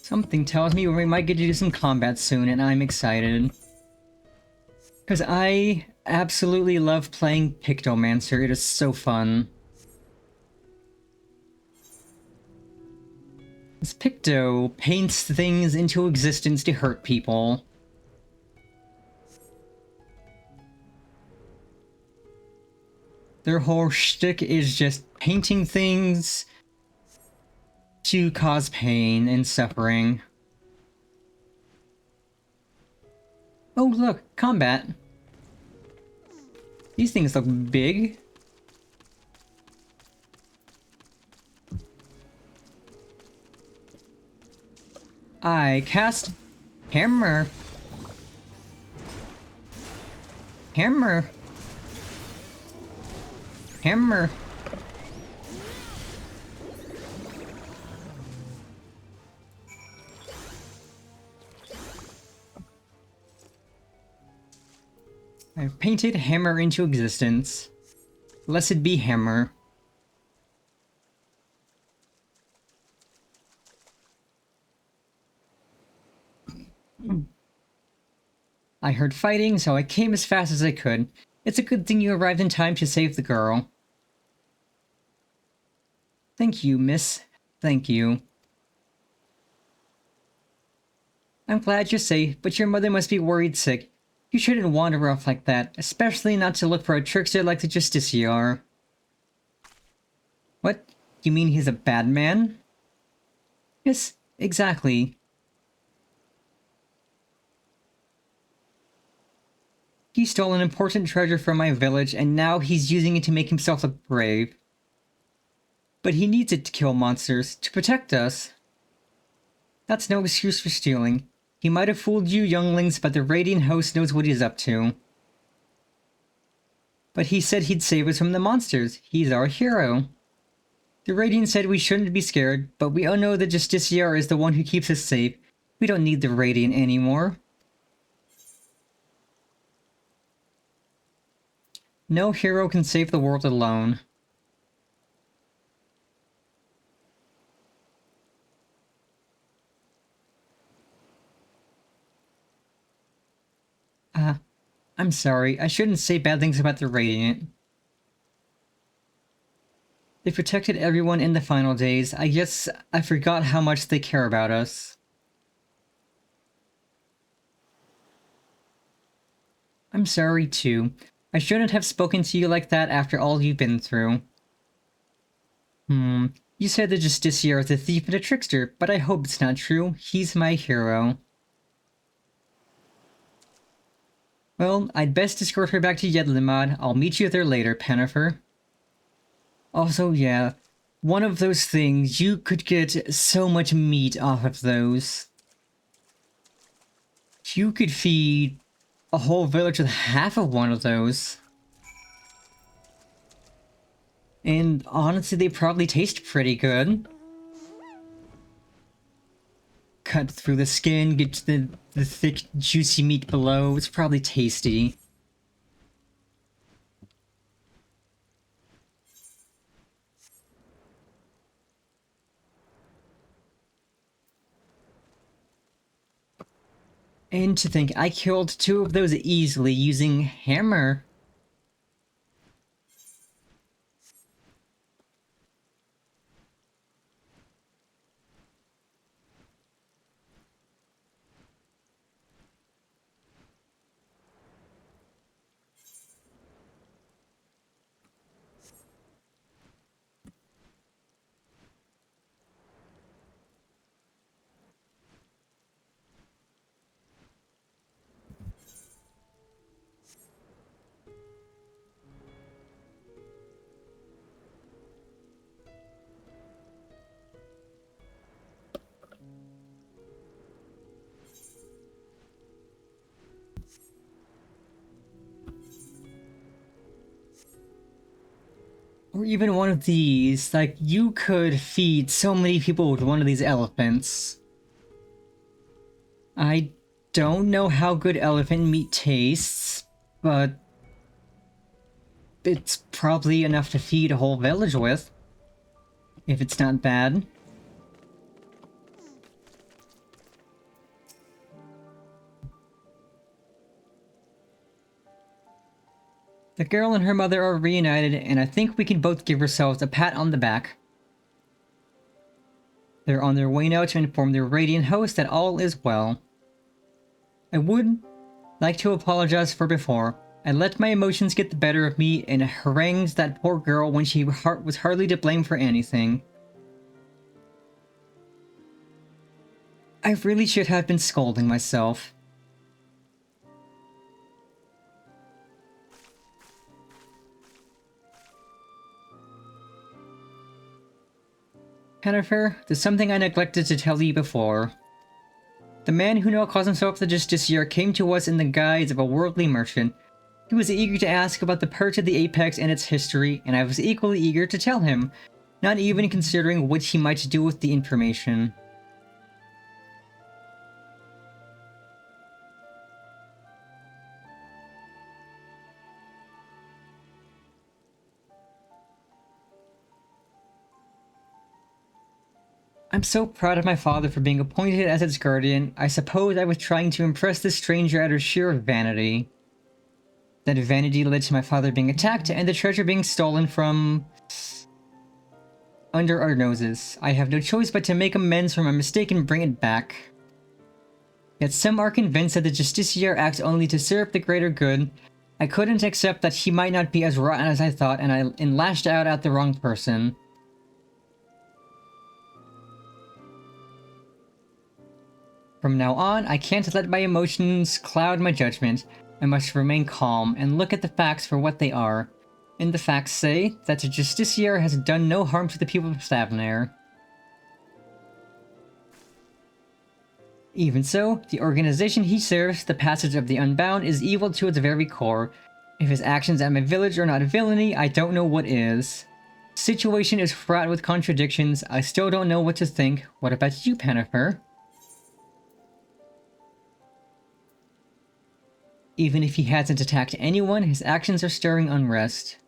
Something tells me we might get to do some combat soon, and I'm excited. Because I absolutely love playing Pictomancer, it is so fun. This Picto paints things into existence to hurt people. Their whole shtick is just painting things to cause pain and suffering. Oh look, combat. These things look big. I cast Hammer. Hammer. Hammer. I've painted Hammer into existence. Blessed be Hammer. I heard fighting, so I came as fast as I could. It's a good thing you arrived in time to save the girl. Thank you, miss. Thank you. I'm glad you're safe, but your mother must be worried sick. You shouldn't wander off like that, especially not to look for a trickster like the Justiciar. What? You mean he's a bad man? Yes, exactly. He stole an important treasure from my village, and now he's using it to make himself look brave. But he needs it to kill monsters, to protect us. That's no excuse for stealing. He might have fooled you younglings, but the Radiant Host knows what he's up to. But he said he'd save us from the monsters. He's our hero. The Radiant said we shouldn't be scared, but we all know that Justiciar is the one who keeps us safe. We don't need the Radiant anymore. No hero can save the world alone. I'm sorry, I shouldn't say bad things about the Radiant. They protected everyone in the final days. I guess I forgot how much they care about us. I'm sorry too. I shouldn't have spoken to you like that after all you've been through. You said the Justiciar is a thief and a trickster, but I hope it's not true. He's my hero. Well, I'd best escort her back to Yedlinmod. I'll meet you there later, Pennifer. Also, yeah, one of those things, you could get so much meat off of those. You could feed a whole village with half of one of those. And honestly, they probably taste pretty good. Cut through the skin, get to the thick, juicy meat below. It's probably tasty. And to think, I killed 2 of those easily using hammer. Or even one of these. Like, you could feed so many people with one of these elephants. I don't know how good elephant meat tastes, but it's probably enough to feed a whole village with. If it's not bad. The girl and her mother are reunited, and I think we can both give ourselves a pat on the back. They're on their way now to inform their Radiant host that all is well. I would like to apologize for before. I let my emotions get the better of me and harangued that poor girl when she was hardly to blame for anything. I really should have been scolding myself. Pennifer, there's something I neglected to tell you before. The man who now calls himself the Justiciar came to us in the guise of a worldly merchant. He was eager to ask about the Perch of the Apex and its history, and I was equally eager to tell him, not even considering what he might do with the information. I'm so proud of my father for being appointed as its guardian. I suppose I was trying to impress this stranger out of sheer vanity. That vanity led to my father being attacked and the treasure being stolen from under our noses. I have no choice but to make amends for my mistake and bring it back. Yet some are convinced that the Justiciar acts only to serve the greater good. I couldn't accept that he might not be as rotten as I thought, and lashed out at the wrong person. From now on, I can't let my emotions cloud my judgment. I must remain calm and look at the facts for what they are. And the facts say that the Justiciar has done no harm to the people of Stavnair. Even so, the organization he serves, the Passage of the Unbound, is evil to its very core. If his actions at my village are not villainy, I don't know what is. The situation is fraught with contradictions. I still don't know what to think. What about you, Pennifer? Even if he hasn't attacked anyone, his actions are stirring unrest.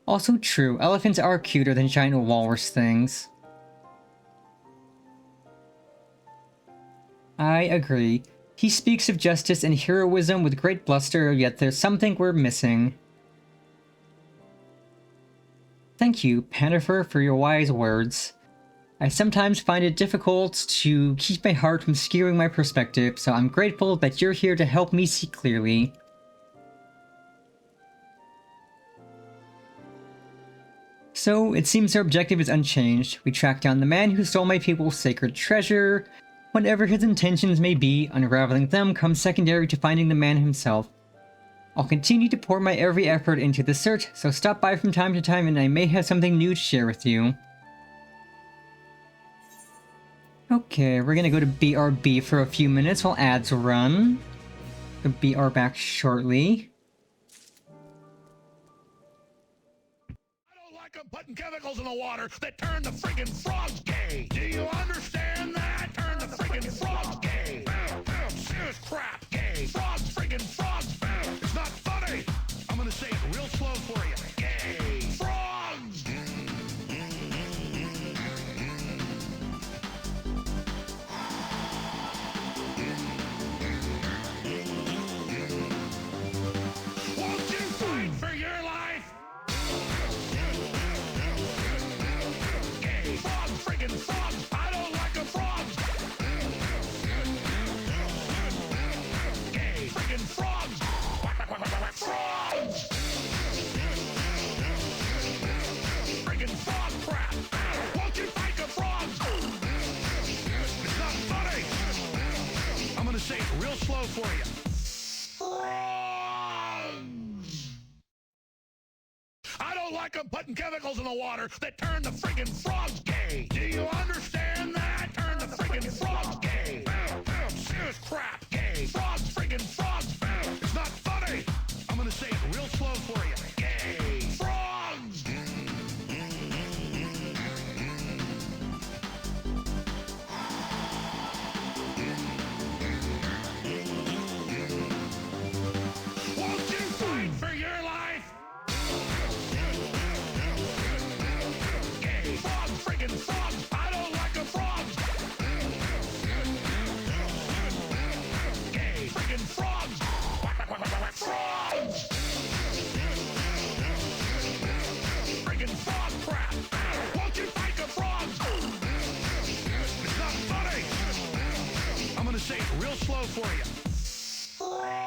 Also true, elephants are cuter than giant walrus things. I agree. He speaks of justice and heroism with great bluster, yet there's something we're missing. Thank you, Pannifer, for your wise words. I sometimes find it difficult to keep my heart from skewing my perspective, so I'm grateful that you're here to help me see clearly. So, it seems our objective is unchanged. We track down the man who stole my people's sacred treasure. Whatever his intentions may be, unraveling them comes secondary to finding the man himself. I'll continue to pour my every effort into the search, so stop by from time to time and I may have something new to share with you. Okay, we're gonna go to BRB for a few minutes while ads run. The BR back shortly. Like putting chemicals in the water that turn the friggin' frogs gay. Do you understand that? Turn the friggin' frogs gay. Serious crap gay. Frogs, friggin' frogs. It's not funny. I'm gonna say it real slow for you. Gay. Frogs. Won't you fight for your life? Frog, friggin' frog! I don't like a frog! Gay, friggin' frog! Frogs! Friggin' frog crap! Won't you fight the frog? It's not funny! I'm gonna say it real slow for you. Frogs! I don't like them putting chemicals in the water that turn the friggin' frogs gay. Do you understand that? Turn the friggin' frogs gay. Serious crap gay. Frogs, friggin' frogs. It's not funny. I'm gonna say it real slow for you. Gay. Frogs. Won't you fight for your life? Gay. Frog, friggin' frog. I don't like a frog. Gay. Friggin' frogs. Frogs. Friggin' frog crap. Won't you fight the frogs? It's not funny. I'm gonna say it real slow for you. Frogs.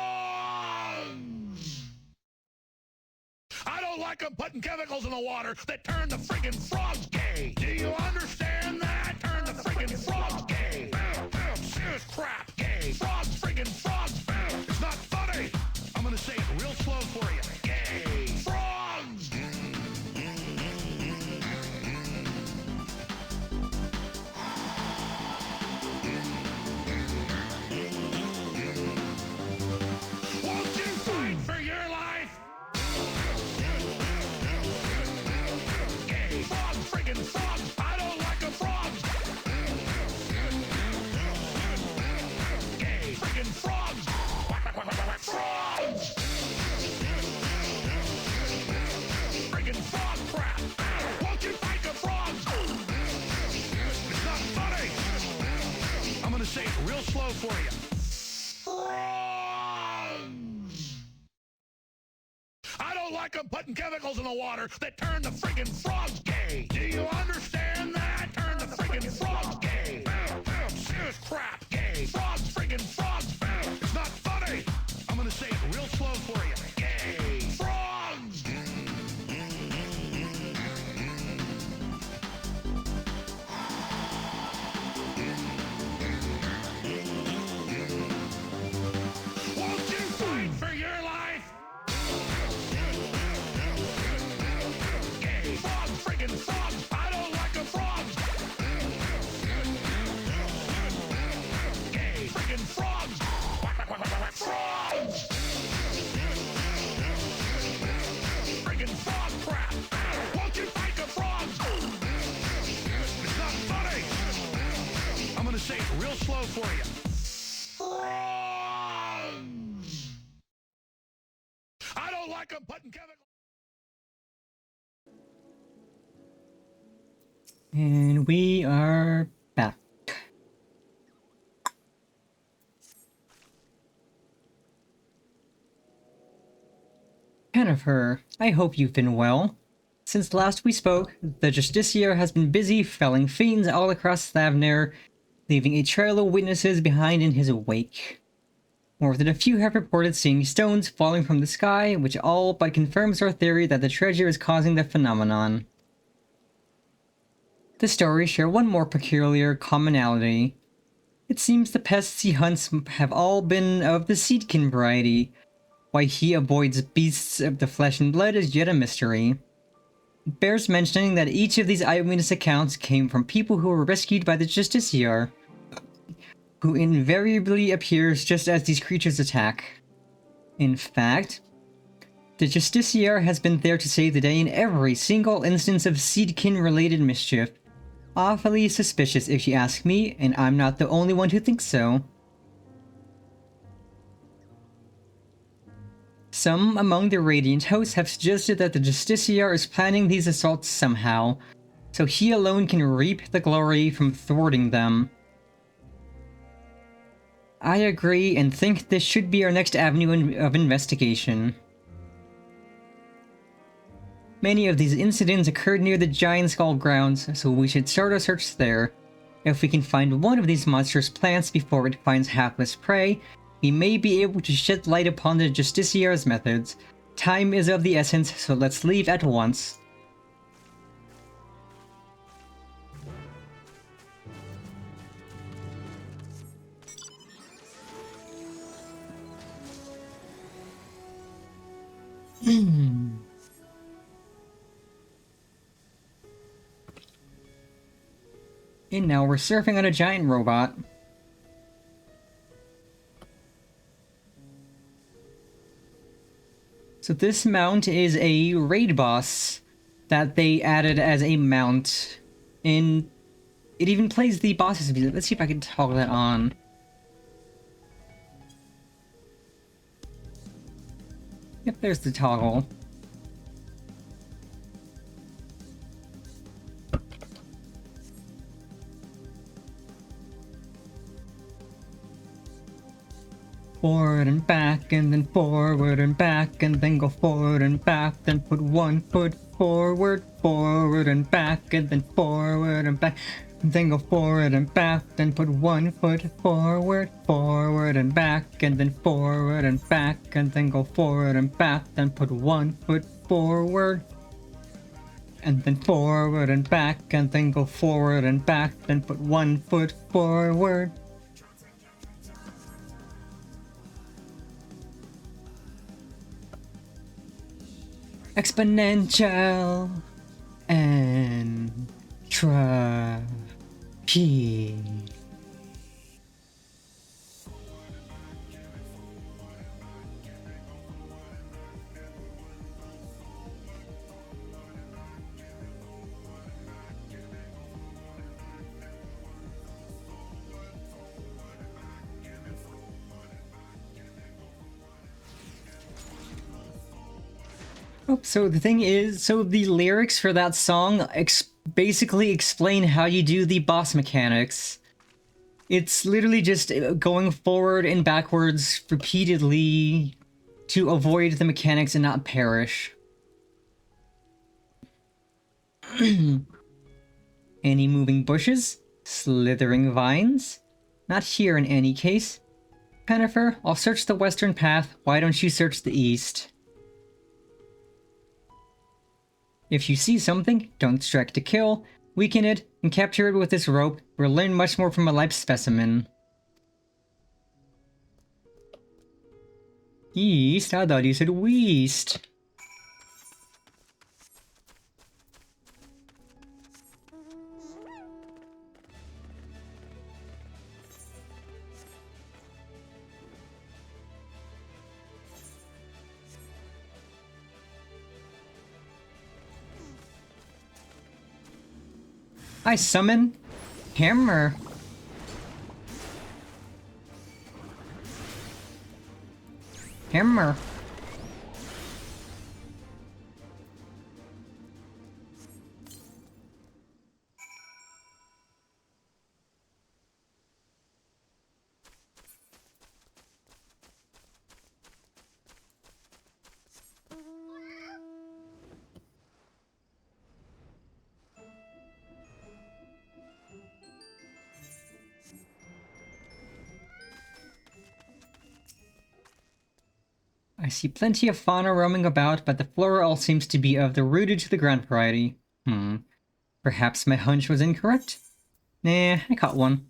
I don't like them putting chemicals in the water that turn the friggin' frogs gay. Do you understand that? Turn the friggin' frogs gay. Serious crap gay. Frogs, friggin' frogs. It's not funny. I'm gonna say it real slow for you. Gay. Frogs. Won't you fight for your life? Gay. Frog, friggin' frog. I don't like a frog. Gay. Friggin' frogs. Frogs. Friggin' frog crap. Won't you fight the frogs? It's not funny. I'm gonna say it real slow for you. Frogs. I don't like them putting chemicals in the water that turn the friggin' frogs gay. Do you understand that? Turn the friggin' frogs gay. Serious crap gay. Frogs, friggin' frogs. It's not funny. I'm gonna say it real slow for you. Gay. Frogs. Won't you fight for your life? Gay. Frog, friggin' frog. I don't like a frog. Gay. Friggin' frogs. Frogs. Friggin' frog crap. Won't you fight the frogs? It's not funny. I'm gonna say it real slow for you. Frogs. I don't like them putting chemicals. And we are back. Jennifer, I hope you've been well. Since last we spoke, the Justiciar has been busy felling fiends all across Thavner, leaving a trail of witnesses behind in his wake. More than a few have reported seeing stones falling from the sky, which all but confirms our theory that the treasure is causing the phenomenon. The stories share one more peculiar commonality. It seems the pests he hunts have all been of the Seedkin variety. Why he avoids beasts of the flesh and blood is yet a mystery. It bears mentioning that each of these eyewitness accounts came from people who were rescued by the Justiciar, who invariably appears just as these creatures attack. In fact, the Justiciar has been there to save the day in every single instance of Seedkin-related mischief. Awfully suspicious if you ask me, and I'm not the only one who thinks so. Some among the Radiant hosts have suggested that the Justiciar is planning these assaults somehow, so he alone can reap the glory from thwarting them. I agree and think this should be our next avenue of investigation. Many of these incidents occurred near the Giant Skull grounds, so we should start our search there. If we can find one of these monstrous plants before it finds hapless prey, we may be able to shed light upon the Justiciar's methods. Time is of the essence, so let's leave at once. And now we're surfing on a giant robot. So this mount is a raid boss that they added as a mount. And it even plays the boss's music. Let's see if I can toggle that on. Yep, there's the toggle. Forward and back, and then forward and back, and then go forward and back, then put one foot forward, forward and back, and then forward and back, and then go forward and back, then put one foot forward, forward and back, and then forward and back, and then go forward and back, then put one foot forward, and then forward and back, and then go forward and back, then put one foot forward. Exponential entropy. Oh, so the thing is, so the lyrics for that song basically explain how you do the boss mechanics. It's literally just going forward and backwards repeatedly to avoid the mechanics and not perish. Any moving bushes? Slithering vines? Not here in any case. Jennifer, I'll search the western path. Why don't you search the east? If you see something, don't strike to kill, weaken it, and capture it with this rope. We'll learn much more from a live specimen. East? I thought you said west. I summon Hammer. Hammer. I see plenty of fauna roaming about, but the flora all seems to be of the rooted to the ground variety. Perhaps my hunch was incorrect? Nah, I caught one.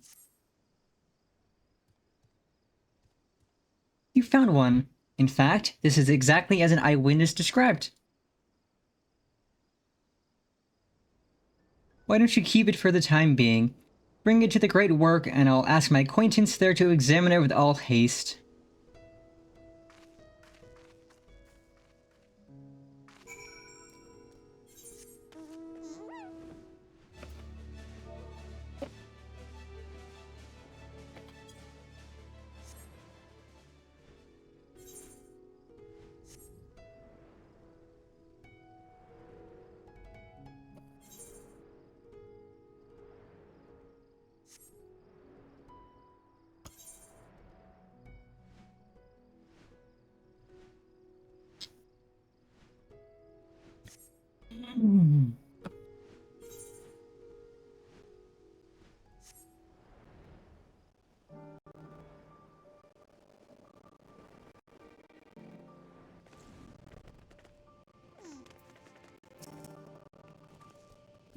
You found one. In fact, this is exactly as an eyewitness described. Why don't you keep it for the time being? Bring it to the Great Work, and I'll ask my acquaintance there to examine it with all haste.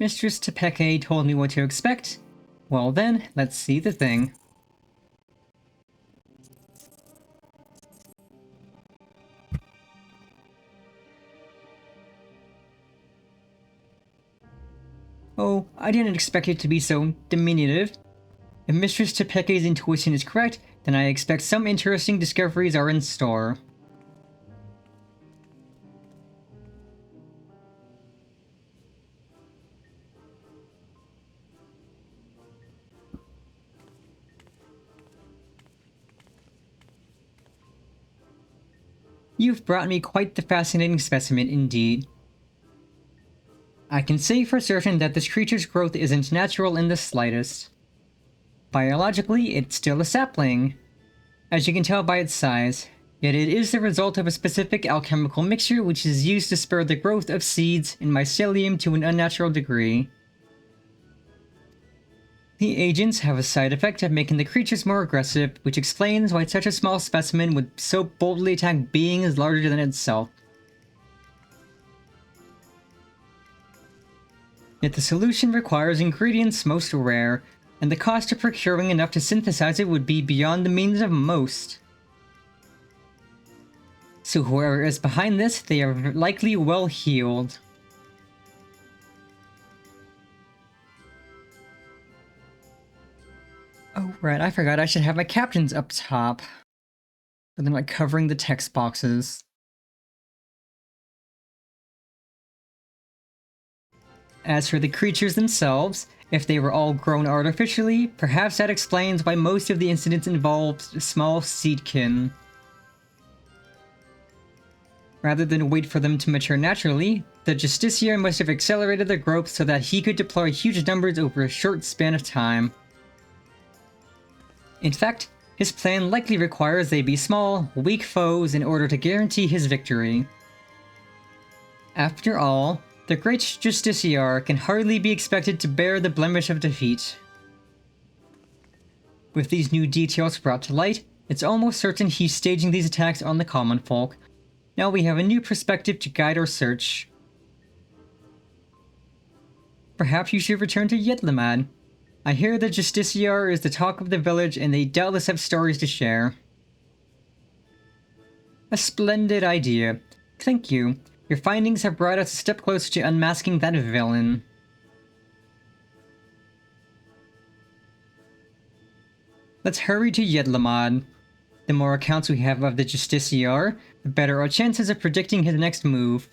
Mistress Tepeke told me what to expect. Well then, let's see the thing. Oh, I didn't expect it to be so diminutive. If Mistress Tepeke's intuition is correct, then I expect some interesting discoveries are in store. You've brought me quite the fascinating specimen indeed. I can say for certain that this creature's growth isn't natural in the slightest. Biologically, it's still a sapling, as you can tell by its size, yet it is the result of a specific alchemical mixture which is used to spur the growth of seeds and mycelium to an unnatural degree. The agents have a side effect of making the creatures more aggressive, which explains why such a small specimen would so boldly attack beings larger than itself. Yet the solution requires ingredients most rare, and the cost of procuring enough to synthesize it would be beyond the means of most. So whoever is behind this, they are likely well heeled. Oh right, I forgot I should have my captions up top. But they're like covering the text boxes. As for the creatures themselves, if they were all grown artificially, perhaps that explains why most of the incidents involved small seedkin. Rather than wait for them to mature naturally, the Justiciar must have accelerated their growth so that he could deploy huge numbers over a short span of time. In fact, his plan likely requires they be small, weak foes in order to guarantee his victory. After all, the Great Justiciar can hardly be expected to bear the blemish of defeat. With these new details brought to light, it's almost certain he's staging these attacks on the common folk. Now we have a new perspective to guide our search. Perhaps you should return to Yedlamad. I hear the Justiciar is the talk of the village and they doubtless have stories to share. A splendid idea. Thank you. Your findings have brought us a step closer to unmasking that villain. Let's hurry to Yedlamad. The more accounts we have of the Justiciar, the better our chances of predicting his next move.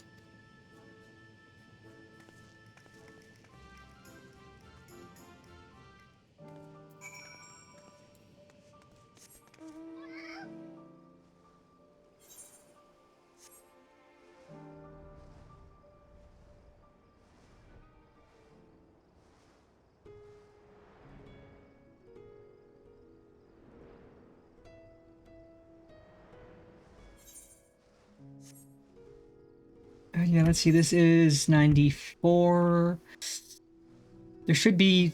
Yeah, let's see, this is 94. There should be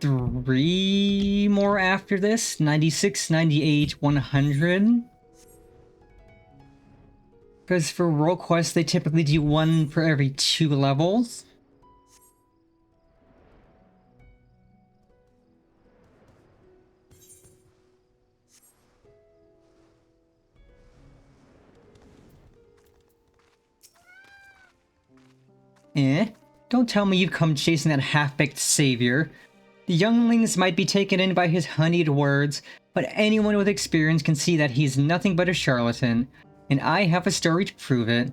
3 more after this. 96, 98, 100. Because for role quests, they typically do one for every 2 levels. Don't tell me you've come chasing that half-baked savior. The younglings might be taken in by his honeyed words, but anyone with experience can see that he's nothing but a charlatan, and I have a story to prove it.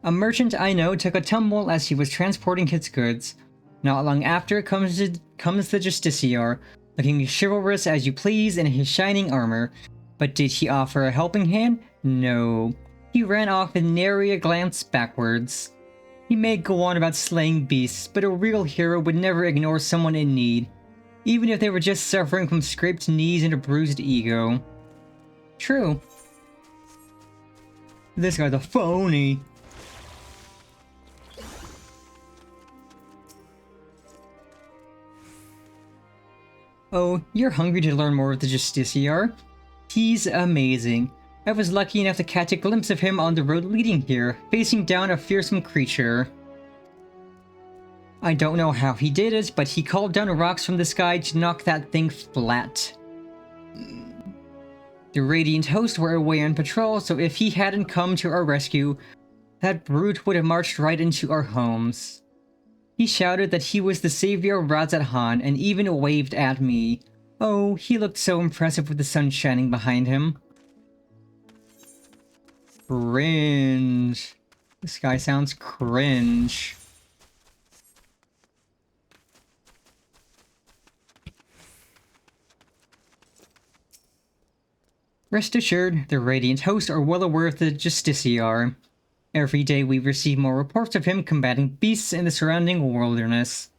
A merchant I know took a tumble as he was transporting his goods. Not long after comes the Justiciar, looking chivalrous as you please in his shining armor. But did he offer a helping hand? No. He ran off with nary a glance backwards. He may go on about slaying beasts, but a real hero would never ignore someone in need, even if they were just suffering from scraped knees and a bruised ego. True. This guy's a phony. Oh, you're hungry to learn more of the Justiciar? He's amazing. I was lucky enough to catch a glimpse of him on the road leading here, facing down a fearsome creature. I don't know how he did it, but he called down rocks from the sky to knock that thing flat. The Radiant Host were away on patrol, so if he hadn't come to our rescue, that brute would have marched right into our homes. He shouted that he was the savior of Razat-Han and even waved at me. Oh, he looked so impressive with the sun shining behind him. Cringe. This guy sounds cringe. Rest assured, the Radiant Host are well aware of the Justiciar. Every day we receive more reports of him combating beasts in the surrounding wilderness.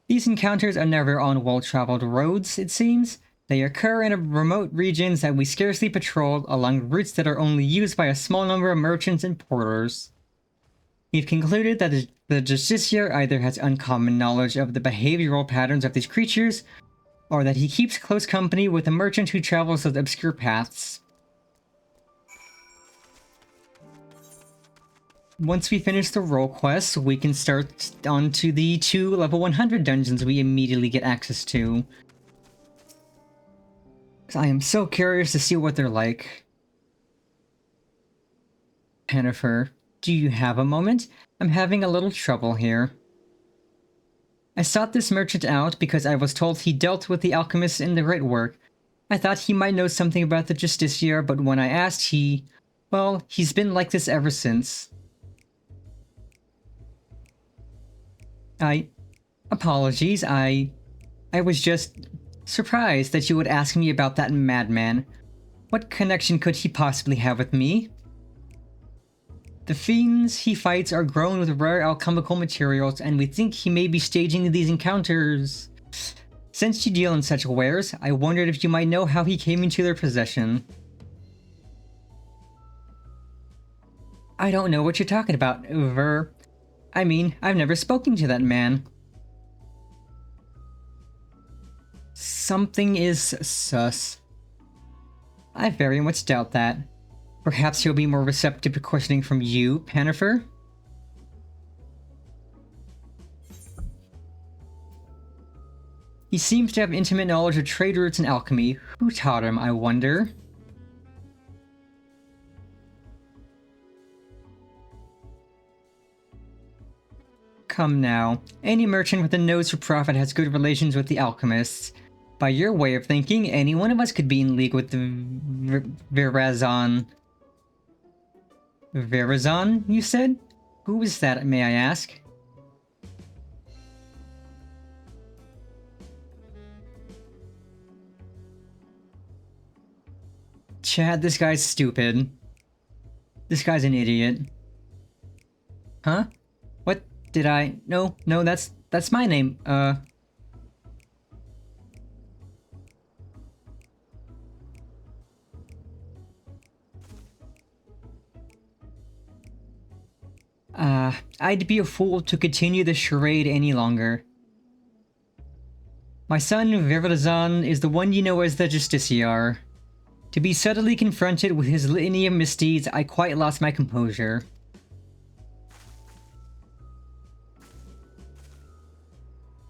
These encounters are never on well-traveled roads, it seems. They occur in remote regions that we scarcely patrol, along routes that are only used by a small number of merchants and porters. We've concluded that the Justiciar either has uncommon knowledge of the behavioral patterns of these creatures, or that he keeps close company with a merchant who travels those obscure paths. Once we finish the role quests, we can start on to the 2 level 100 dungeons we immediately get access to. I am so curious to see what they're like. Jennifer, do you have a moment? I'm having a little trouble here. I sought this merchant out because I was told he dealt with the alchemists in the right work. I thought he might know something about the Justiciar, but when I asked, well, he's been like this ever since. Apologies, I was just surprised that you would ask me about that madman. What connection could he possibly have with me? The fiends he fights are grown with rare alchemical materials, and we think he may be staging these encounters. Since you deal in such wares, I wondered if you might know how he came into their possession. I don't know what you're talking about, I mean, I've never spoken to that man. Something is sus. I very much doubt that. Perhaps he'll be more receptive to questioning from you, Jennifer? He seems to have intimate knowledge of trade routes and alchemy. Who taught him, I wonder? Come now. Any merchant with a nose for profit has good relations with the alchemists. By your way of thinking, any one of us could be in league with the Verazon. Verazon, you said? Who is that, may I ask? Chad, this guy's stupid. This guy's an idiot. Huh? What did I... No, that's my name. I'd be a fool to continue the charade any longer. My son, Verazon, is the one you know as the Justiciar. To be suddenly confronted with his litany of misdeeds, I quite lost my composure.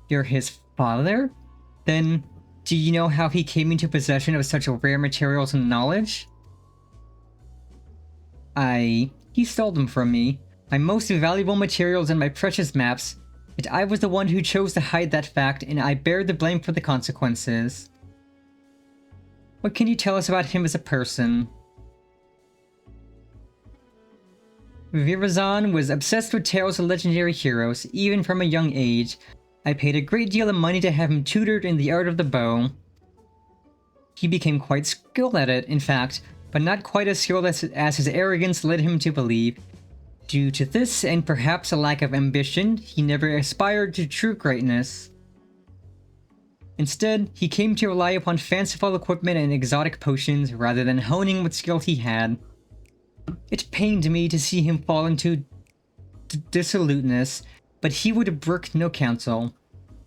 You're his father? Then, do you know how he came into possession of such rare materials and knowledge? He stole them from me. My most valuable materials and my precious maps. Yet I was the one who chose to hide that fact, and I bear the blame for the consequences. What can you tell us about him as a person? Virazan was obsessed with tales of legendary heroes, even from a young age. I paid a great deal of money to have him tutored in the art of the bow. He became quite skilled at it, in fact, but not quite as skilled as his arrogance led him to believe. Due to this, and perhaps a lack of ambition, he never aspired to true greatness. Instead, he came to rely upon fanciful equipment and exotic potions rather than honing what skill he had. It pained me to see him fall into dissoluteness, but he would brook no counsel.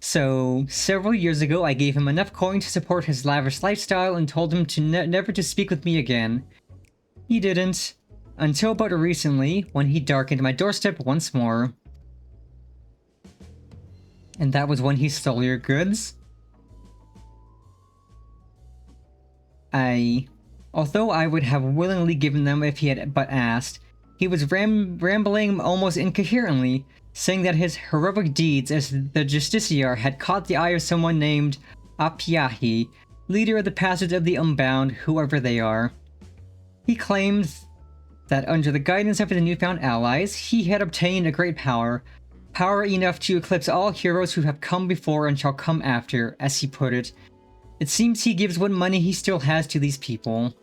So, several years ago I gave him enough coin to support his lavish lifestyle and told him to never to speak with me again. He didn't, until but recently, when he darkened my doorstep once more. And that was when he stole your goods? Although I would have willingly given them if he had but asked, he was rambling almost incoherently, saying that his heroic deeds as the Justiciar had caught the eye of someone named Apyahi, leader of the Passage of the Unbound, whoever they are. He claimed that under the guidance of his newfound allies, he had obtained a great power enough to eclipse all heroes who have come before and shall come after, as he put it. It seems he gives what money he still has to these people.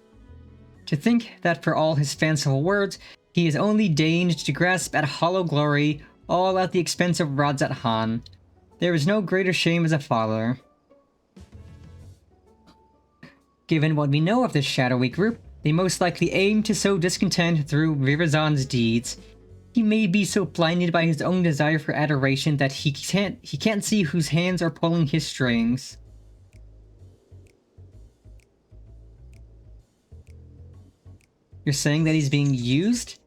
To think that for all his fanciful words, he has only deigned to grasp at hollow glory, all at the expense of Radzat Han. There is no greater shame as a father. Given what we know of this shadowy group, they most likely aim to sow discontent through Virazan's deeds. He may be so blinded by his own desire for adoration that he can't see whose hands are pulling his strings. You're saying that he's being used?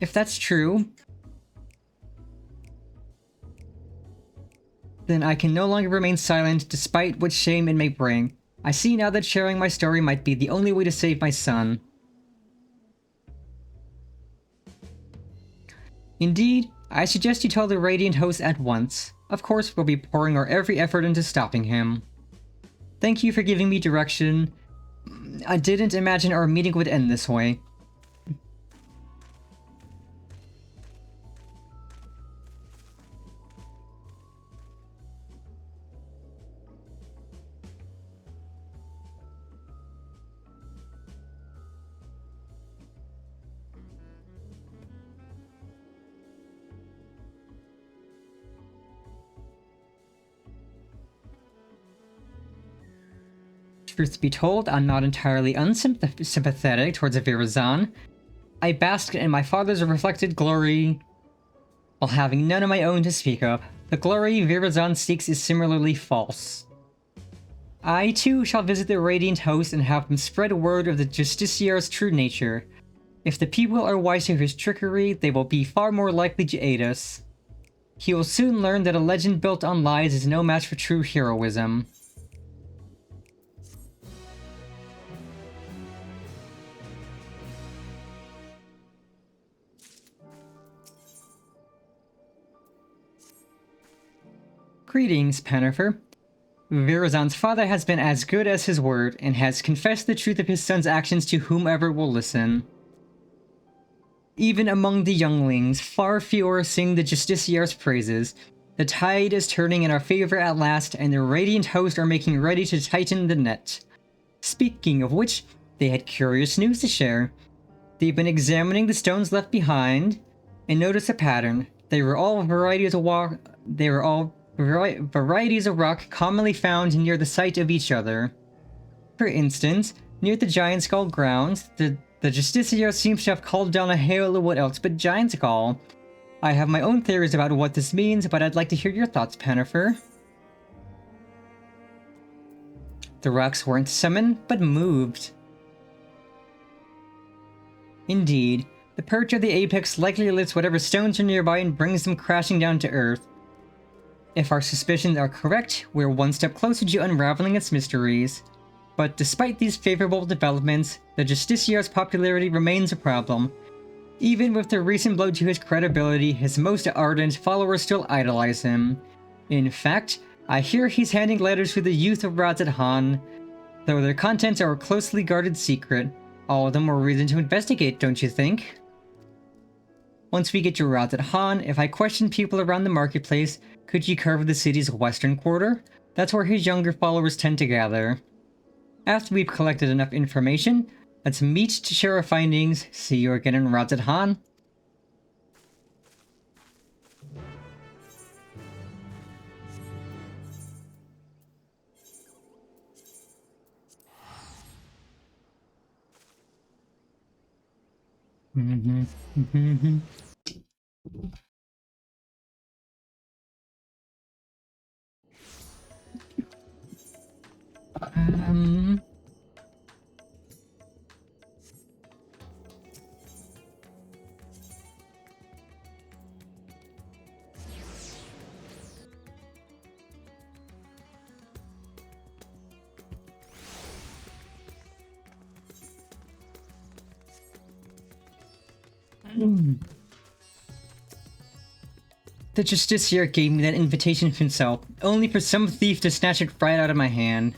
If that's true, then I can no longer remain silent despite what shame it may bring. I see now that sharing my story might be the only way to save my son. Indeed, I suggest you tell the Radiant Host at once. Of course, we'll be pouring our every effort into stopping him. Thank you for giving me direction. I didn't imagine our meeting would end this way. Truth be told, I'm not entirely unsympathetic towards Virazan. I bask in my father's reflected glory while having none of my own to speak of. The glory Virazan seeks is similarly false. I too shall visit the Radiant Host and have them spread word of the Justiciar's true nature. If the people are wise to his trickery, they will be far more likely to aid us. He will soon learn that a legend built on lies is no match for true heroism. Greetings, Pennifer. Virazan's father has been as good as his word, and has confessed the truth of his son's actions to whomever will listen. Even among the younglings, far fewer sing the Justiciar's praises. The tide is turning in our favor at last, and the Radiant Host are making ready to tighten the net. Speaking of which, they had curious news to share. They've been examining the stones left behind, and noticed a pattern. They were all varieties of rock commonly found near the site of each other. For instance, near the Giant Skull grounds, the Justiciar seems to have called down a hail of what else but Giant Skull. I have my own theories about what this means, but I'd like to hear your thoughts, Pennifer. The rocks weren't summoned, but moved. Indeed, the perch of the apex likely lifts whatever stones are nearby and brings them crashing down to Earth. If our suspicions are correct, we're one step closer to unraveling its mysteries. But despite these favorable developments, the Justiciar's popularity remains a problem. Even with the recent blow to his credibility, his most ardent followers still idolize him. In fact, I hear he's handing letters to the youth of Radz-at-Han, though their contents are a closely guarded secret. All of them more reason to investigate, don't you think? Once we get to Radz-at-Han, if I question people around the marketplace, could you cover the city's western quarter? That's where his younger followers tend to gather. After we've collected enough information, let's meet to share our findings. See you again in Radz-at-Han. The Justiciar gave me that invitation himself, only for some thief to snatch it right out of my hand.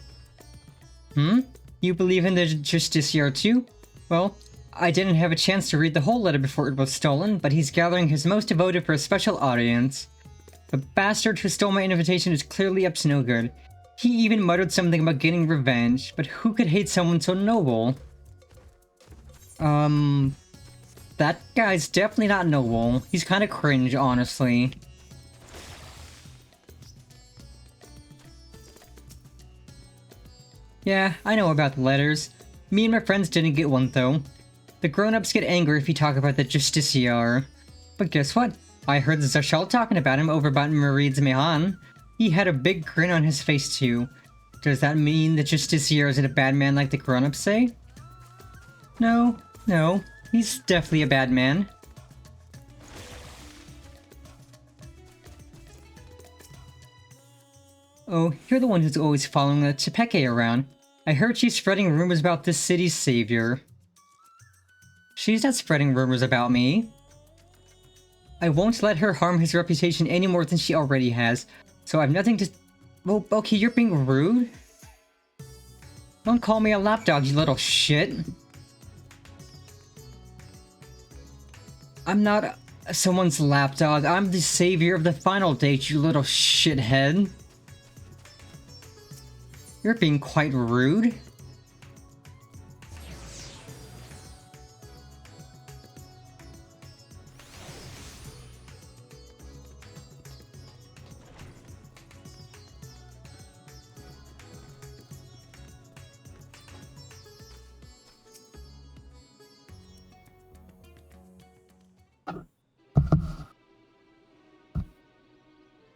You believe in the Justiciar too? Well, I didn't have a chance to read the whole letter before it was stolen, but he's gathering his most devoted for a special audience. The bastard who stole my invitation is clearly up to no good. He even muttered something about getting revenge, but who could hate someone so noble? That guy's definitely not noble. He's kind of cringe, honestly. Yeah, I know about the letters. Me and my friends didn't get one, though. The grown-ups get angry if you talk about the Justiciar. But guess what? I heard Zashal talking about him over by Marid's Mehan. He had a big grin on his face, too. Does that mean the Justiciar isn't a bad man like the grown-ups say? No. He's definitely a bad man. Oh, you're the one who's always following the Chepeke around. I heard she's spreading rumors about this city's savior. She's not spreading rumors about me. I won't let her harm his reputation any more than she already has, so I've nothing to... Well, okay, you're being rude. Don't call me a lapdog, you little shit. I'm not someone's lapdog. I'm the savior of the final date, you little shithead. You're being quite rude.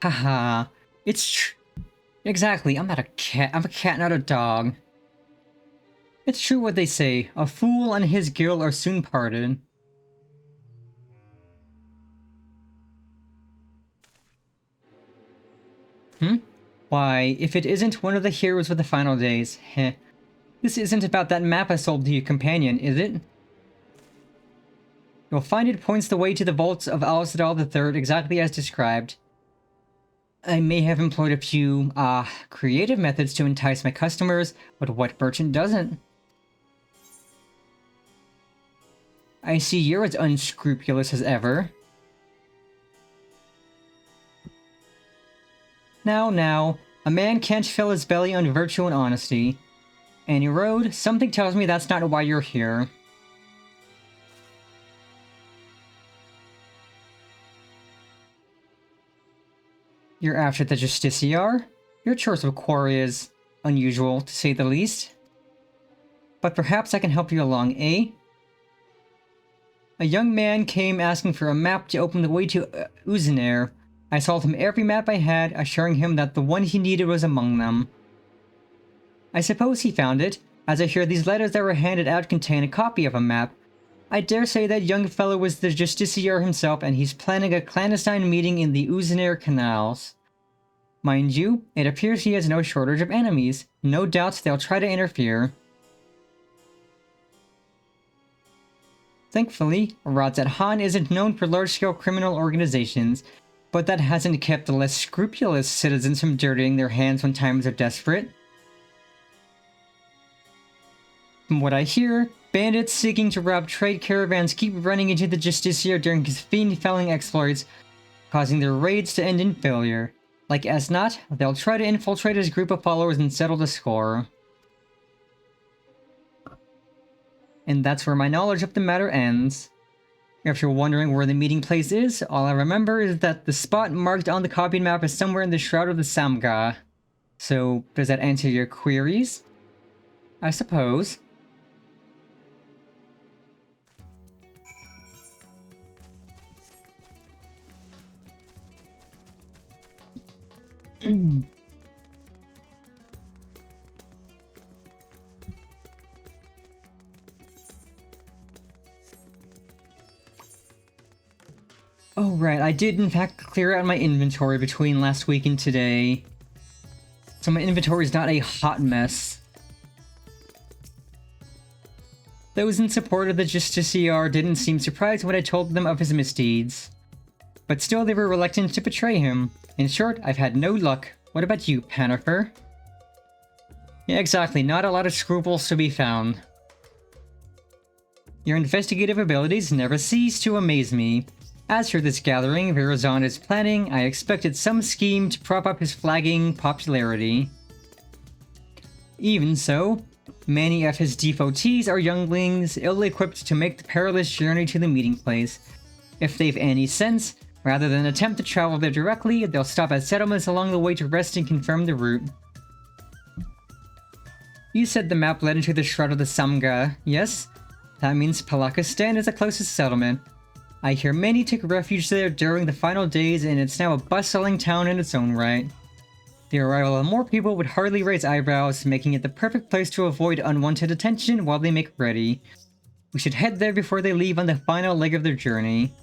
Haha, exactly, I'm not a cat. I'm a cat, not a dog. It's true what they say. A fool and his guild are soon parted. Why, if it isn't one of the heroes of the final days, heh. This isn't about that map I sold to your companion, is it? You'll find it points the way to the vaults of Al-Sadal III exactly as described. I may have employed a few, creative methods to entice my customers, but what merchant doesn't? I see you're as unscrupulous as ever. Now, a man can't fill his belly on virtue and honesty. Annie Road, something tells me that's not why you're here. You're after the Justiciar? Your choice of quarry is unusual, to say the least. But perhaps I can help you along, eh? A young man came asking for a map to open the way to Uzenair. I sold him every map I had, assuring him that the one he needed was among them. I suppose he found it, as I hear these letters that were handed out contain a copy of a map. I dare say that young fellow was the Justiciar himself, and he's planning a clandestine meeting in the Uzenair canals. Mind you, it appears he has no shortage of enemies. No doubt they'll try to interfere. Thankfully, Radzat Han isn't known for large-scale criminal organizations, but that hasn't kept the less scrupulous citizens from dirtying their hands when times are desperate. From what I hear, bandits seeking to rob trade caravans keep running into the Justiciar during his fiend-felling exploits, causing their raids to end in failure. Like as not, they'll try to infiltrate his group of followers and settle the score. And that's where my knowledge of the matter ends. If you're wondering where the meeting place is, all I remember is that the spot marked on the copied map is somewhere in the Shroud of the Samga. So, does that answer your queries? I suppose. Oh right, I did in fact clear out my inventory between last week and today. So my inventory is not a hot mess. Those in support of the Justiciar didn't seem surprised when I told them of his misdeeds. But still they were reluctant to betray him. In short, I've had no luck. What about you, Panifer? Yeah, exactly, not a lot of scruples to be found. Your investigative abilities never cease to amaze me. As for this gathering Virazon is planning, I expected some scheme to prop up his flagging popularity. Even so, many of his devotees are younglings, ill-equipped to make the perilous journey to the meeting place. If they've any sense, rather than attempt to travel there directly, they'll stop at settlements along the way to rest and confirm the route. You said the map led into the Shroud of the Samga, yes? That means Palakistan is the closest settlement. I hear many took refuge there during the final days, and it's now a bustling town in its own right. The arrival of more people would hardly raise eyebrows, making it the perfect place to avoid unwanted attention while they make ready. We should head there before they leave on the final leg of their journey.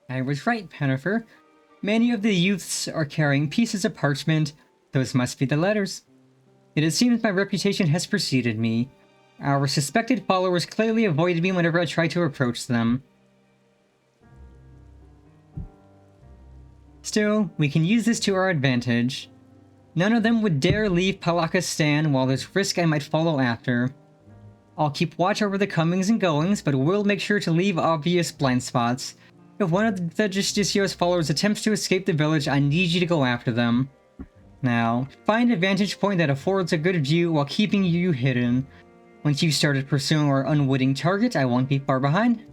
I was right, Panifer. Many of the youths are carrying pieces of parchment. Those must be the letters. It seems my reputation has preceded me. Our suspected followers clearly avoided me whenever I tried to approach them. Still, we can use this to our advantage. None of them would dare leave Palakistan while there's risk I might follow after. I'll keep watch over the comings and goings, but will make sure to leave obvious blind spots. If one of the Justiciar's followers attempts to escape the village, I need you to go after them. Now, find a vantage point that affords a good view while keeping you hidden. Once you've started pursuing our unwitting target, I won't be far behind.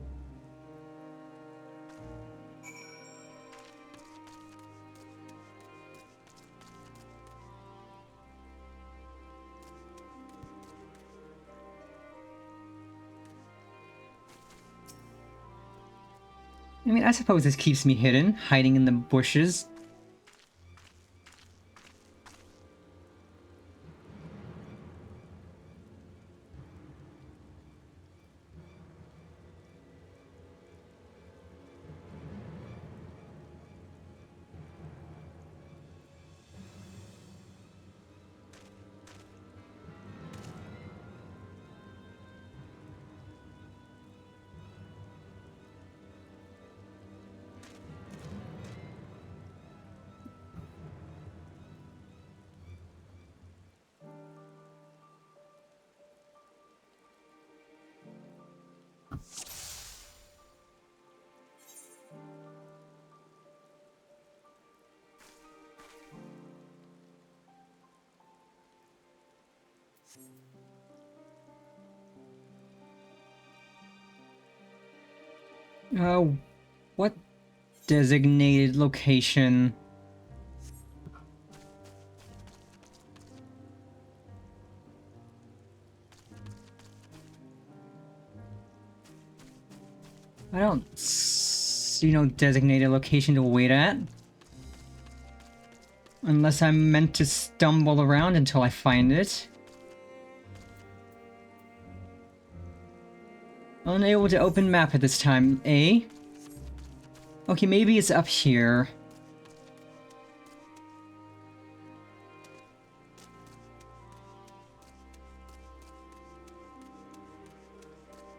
I mean, I suppose this keeps me hidden, hiding in the bushes. What designated location? I don't see no designated location to wait at. Unless I'm meant to stumble around until I find it. Unable to open map at this time, eh? Okay, maybe it's up here.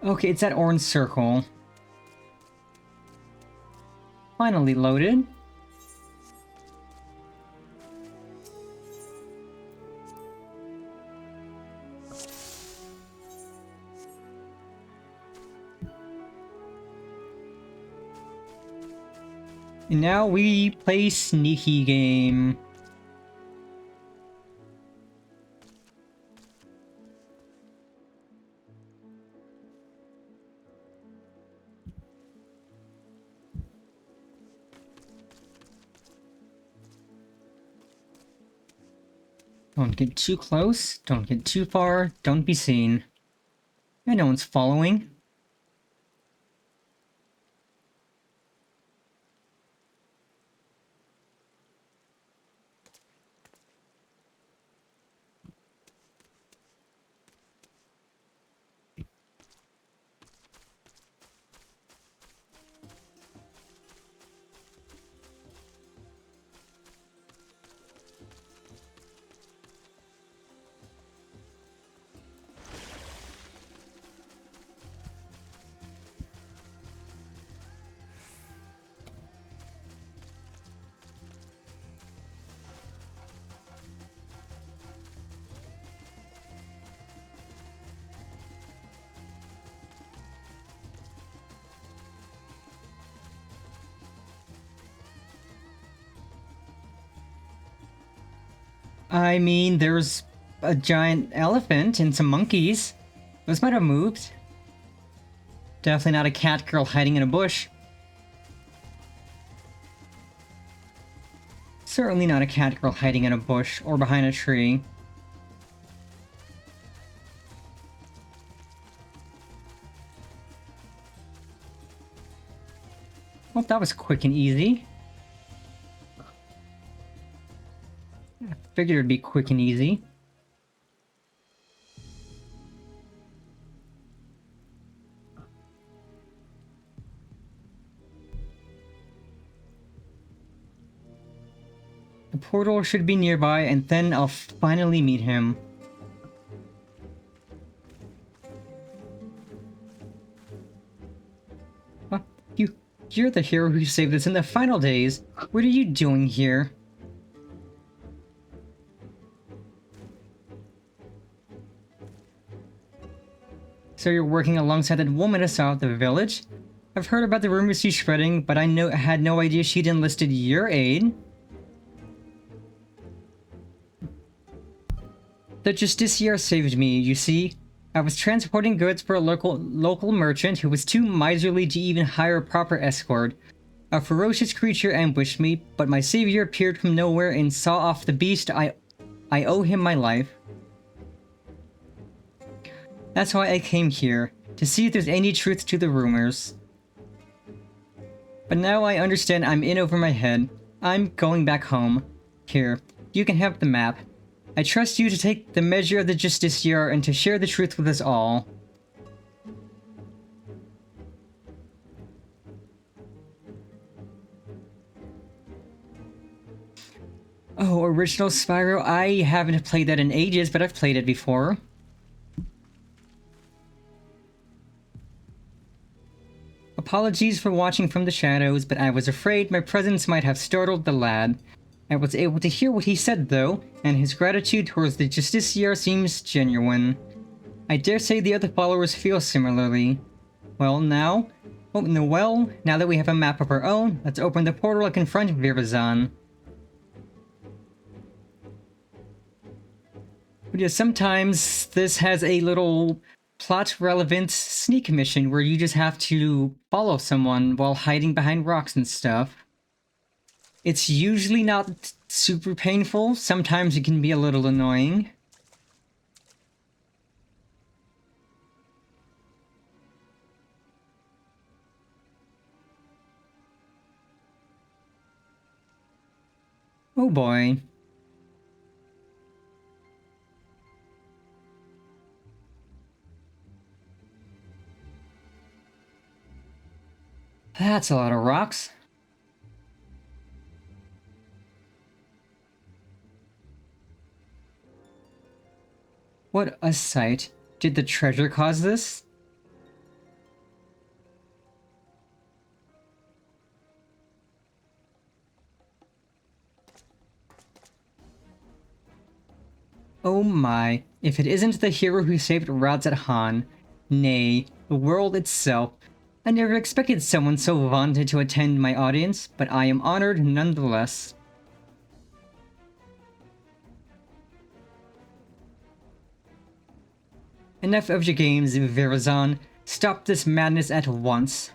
Okay, it's that orange circle. Finally loaded. And now we play sneaky game. Don't get too close, don't get too far, don't be seen. And no one's following. I mean, there's a giant elephant and some monkeys. Those might have moved. Definitely not a cat girl hiding in a bush. Certainly not a cat girl hiding in a bush or behind a tree. Well, that was quick and easy. I figured it'd be quick and easy. The portal should be nearby, and then I'll finally meet him. Huh? You're the hero who saved us in the final days. What are you doing here? So you're working alongside that woman I saw at the village? I've heard about the rumors she's spreading, but I had no idea she'd enlisted your aid. The Justiciar saved me, you see. I was transporting goods for a local merchant who was too miserly to even hire a proper escort. A ferocious creature ambushed me, but my savior appeared from nowhere and saw off the beast. I owe him my life. That's why I came here, to see if there's any truth to the rumors. But now I understand I'm in over my head. I'm going back home. Here, you can have the map. I trust you to take the measure of the Justiciar and to share the truth with us all. Oh, original Spyro? I haven't played that in ages, but I've played it before. Apologies for watching from the shadows, but I was afraid my presence might have startled the lad. I was able to hear what he said, though, and his gratitude towards the Justiciar seems genuine. I dare say the other followers feel similarly. Well, now that we have a map of our own, let's open the portal and confront Virazan. But yeah, sometimes this has a little plot-relevant sneak mission where you just have to follow someone while hiding behind rocks and stuff. It's usually not super painful, sometimes it can be a little annoying. Oh boy. That's a lot of rocks. What a sight. Did the treasure cause this? Oh my, if it isn't the hero who saved Han, nay, the world itself. I never expected someone so vaunted to attend my audience, but I am honored nonetheless. Enough of your games, Virazon. Stop this madness at once.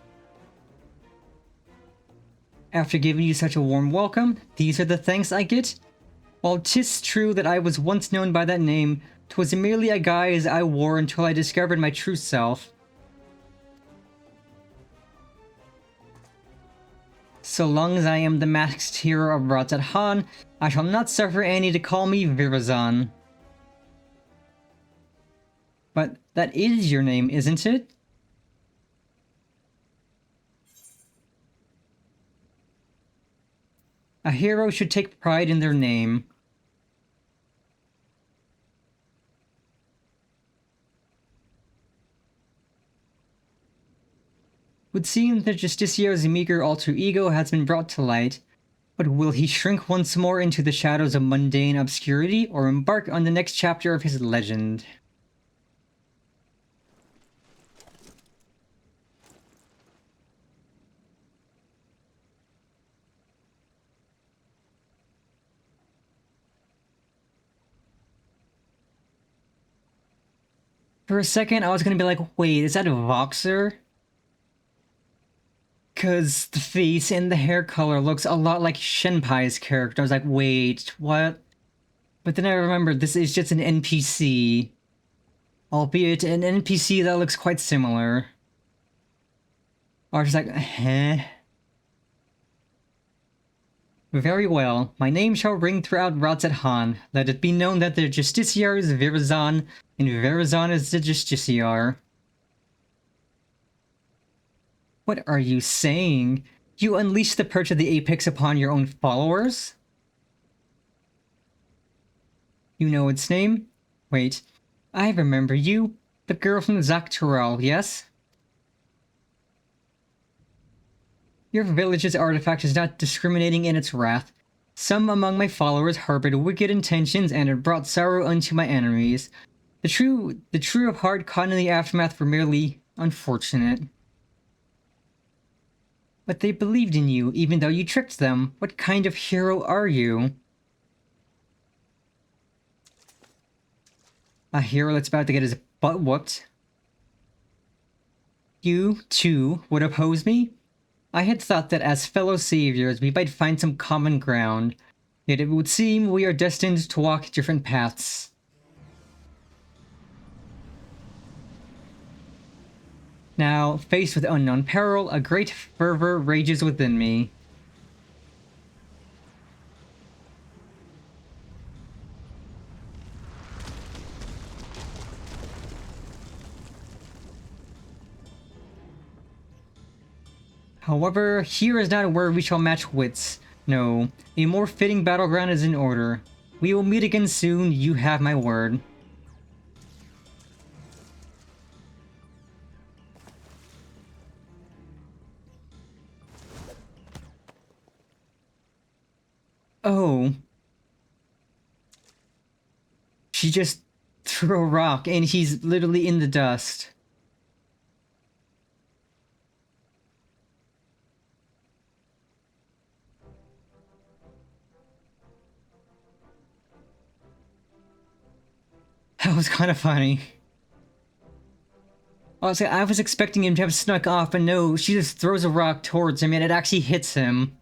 After giving you such a warm welcome, these are the thanks I get? While 'tis true that I was once known by that name, 'twas merely a guise I wore until I discovered my true self. So long as I am the masked hero of Han, I shall not suffer any to call me Virazon. But that is your name, isn't it? A hero should take pride in their name. Would seem that Justicio's meager alter ego has been brought to light, but will he shrink once more into the shadows of mundane obscurity or embark on the next chapter of his legend? For a second, I was gonna be like, wait, is that a Voxer? Cause the face and the hair color looks a lot like Shenpai's character. I was like, wait, what? But then I remembered this is just an NPC. Albeit an NPC that looks quite similar. I was just like, huh? Very well, my name shall ring throughout Han. Let it be known that the Justiciar is Virazon, and Virazon is the Justiciar. What are you saying? You unleash the perch of the Apex upon your own followers? You know its name? Wait, I remember you. The girl from Dawntrail, yes? Your village's artifact is not discriminating in its wrath. Some among my followers harbored wicked intentions and it brought sorrow unto my enemies. The true of heart caught in the aftermath were merely unfortunate. But they believed in you, even though you tricked them. What kind of hero are you? A hero that's about to get his butt whooped. You, too, would oppose me? I had thought that as fellow saviors we might find some common ground, yet it would seem we are destined to walk different paths. Now, faced with unknown peril, a great fervor rages within me. However, here is not where we shall match wits. No, a more fitting battleground is in order. We will meet again soon, you have my word. Oh. She just threw a rock and he's literally in the dust. That was kind of funny. I was expecting him to have snuck off, but no, she just throws a rock towards him and it actually hits him.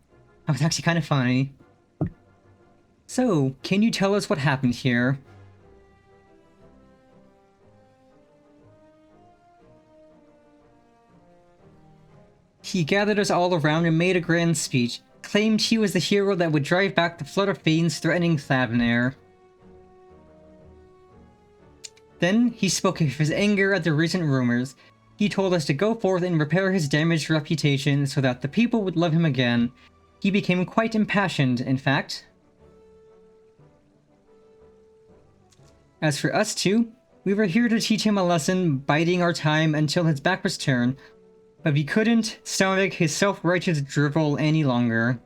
That was actually kind of funny. So, can you tell us what happened here? He gathered us all around and made a grand speech, claimed he was the hero that would drive back the flood of fiends threatening Thavnair. Then, he spoke of his anger at the recent rumors. He told us to go forth and repair his damaged reputation so that the people would love him again. He became quite impassioned, in fact. As for us two, we were here to teach him a lesson, biding our time until his back was turned, but we couldn't stomach his self-righteous drivel any longer.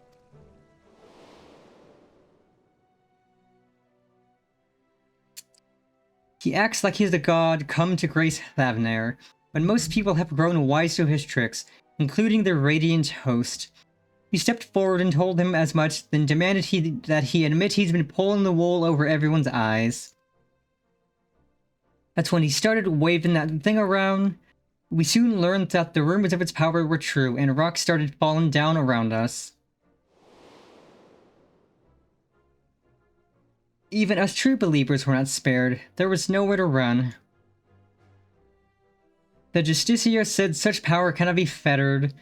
He acts like he's the god come to grace Thavnair, but most people have grown wise to his tricks, including the Radiant host. We stepped forward and told him as much, then demanded that he admit he's been pulling the wool over everyone's eyes. That's when he started waving that thing around. We soon learned that the rumors of its power were true, and rocks started falling down around us. Even us true believers were not spared. There was nowhere to run. The Justicia said such power cannot be fettered,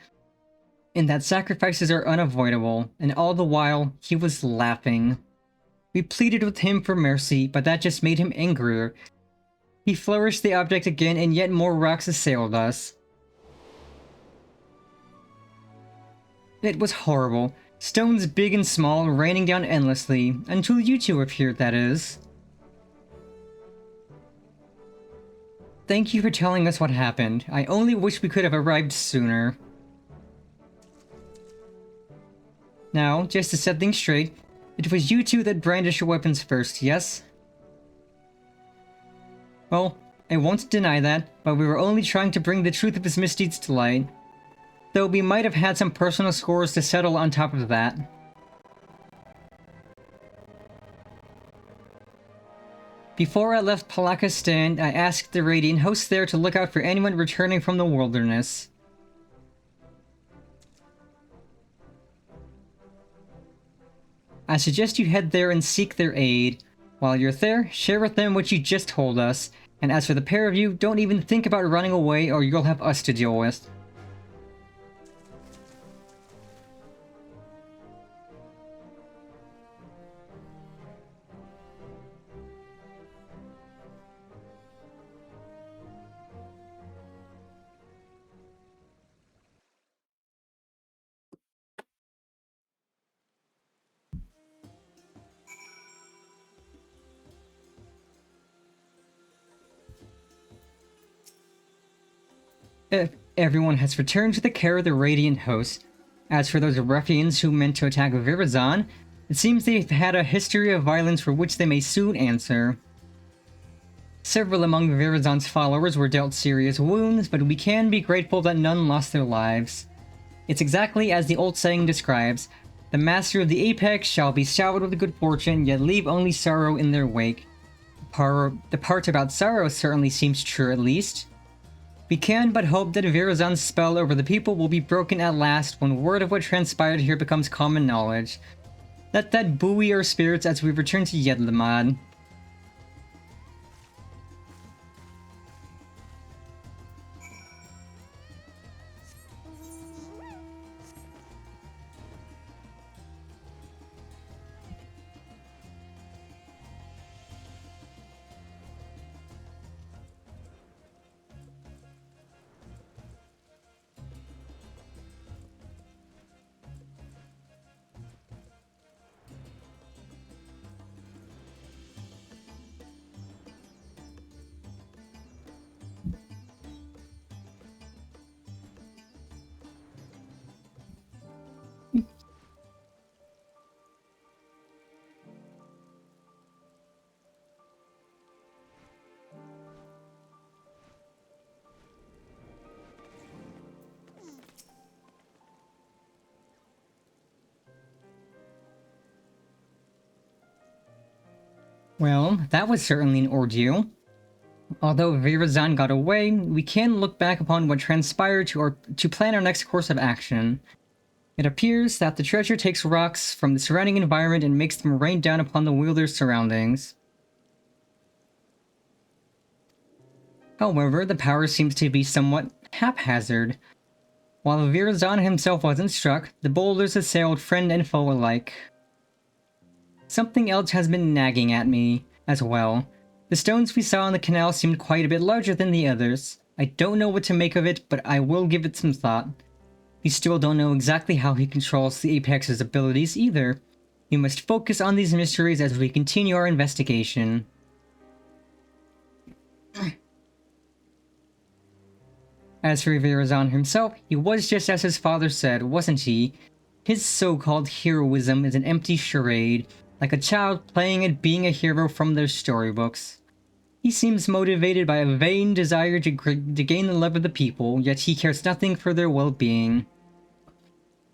and that sacrifices are unavoidable, and all the while, he was laughing. We pleaded with him for mercy, but that just made him angrier. He flourished the object again, and yet more rocks assailed us. It was horrible. Stones big and small raining down endlessly, until you two appeared, that is. Thank you for telling us what happened. I only wish we could have arrived sooner. Now, just to set things straight, it was you two that brandished your weapons first, yes? Well, I won't deny that, but we were only trying to bring the truth of his misdeeds to light. Though we might have had some personal scores to settle on top of that. Before I left Palaka's stand, I asked the Radiant host there to look out for anyone returning from the wilderness. I suggest you head there and seek their aid. While you're there, share with them what you just told us, and as for the pair of you, don't even think about running away or you'll have us to deal with. Everyone has returned to the care of the Radiant host. As for those ruffians who meant to attack Virazon, it seems they've had a history of violence for which they may soon answer. Several among Virazon's followers were dealt serious wounds, but we can be grateful that none lost their lives. It's exactly as the old saying describes, the master of the apex shall be showered with good fortune, yet leave only sorrow in their wake. The part about sorrow certainly seems true at least. We can but hope that Virazon's spell over the people will be broken at last when word of what transpired here becomes common knowledge. Let that buoy our spirits as we return to Yedlamad. Well, that was certainly an ordeal. Although Virazan got away, we can look back upon what transpired to plan our next course of action. It appears that the treasure takes rocks from the surrounding environment and makes them rain down upon the wielder's surroundings. However, the power seems to be somewhat haphazard. While Virazan himself wasn't struck, the boulders assailed friend and foe alike. Something else has been nagging at me, as well. The stones we saw in the canal seemed quite a bit larger than the others. I don't know what to make of it, but I will give it some thought. We still don't know exactly how he controls the Apex's abilities either. We must focus on these mysteries as we continue our investigation. As for Virazan himself, he was just as his father said, wasn't he? His so-called heroism is an empty charade, like a child playing at being a hero from their storybooks. He seems motivated by a vain desire to gain the love of the people, yet he cares nothing for their well-being.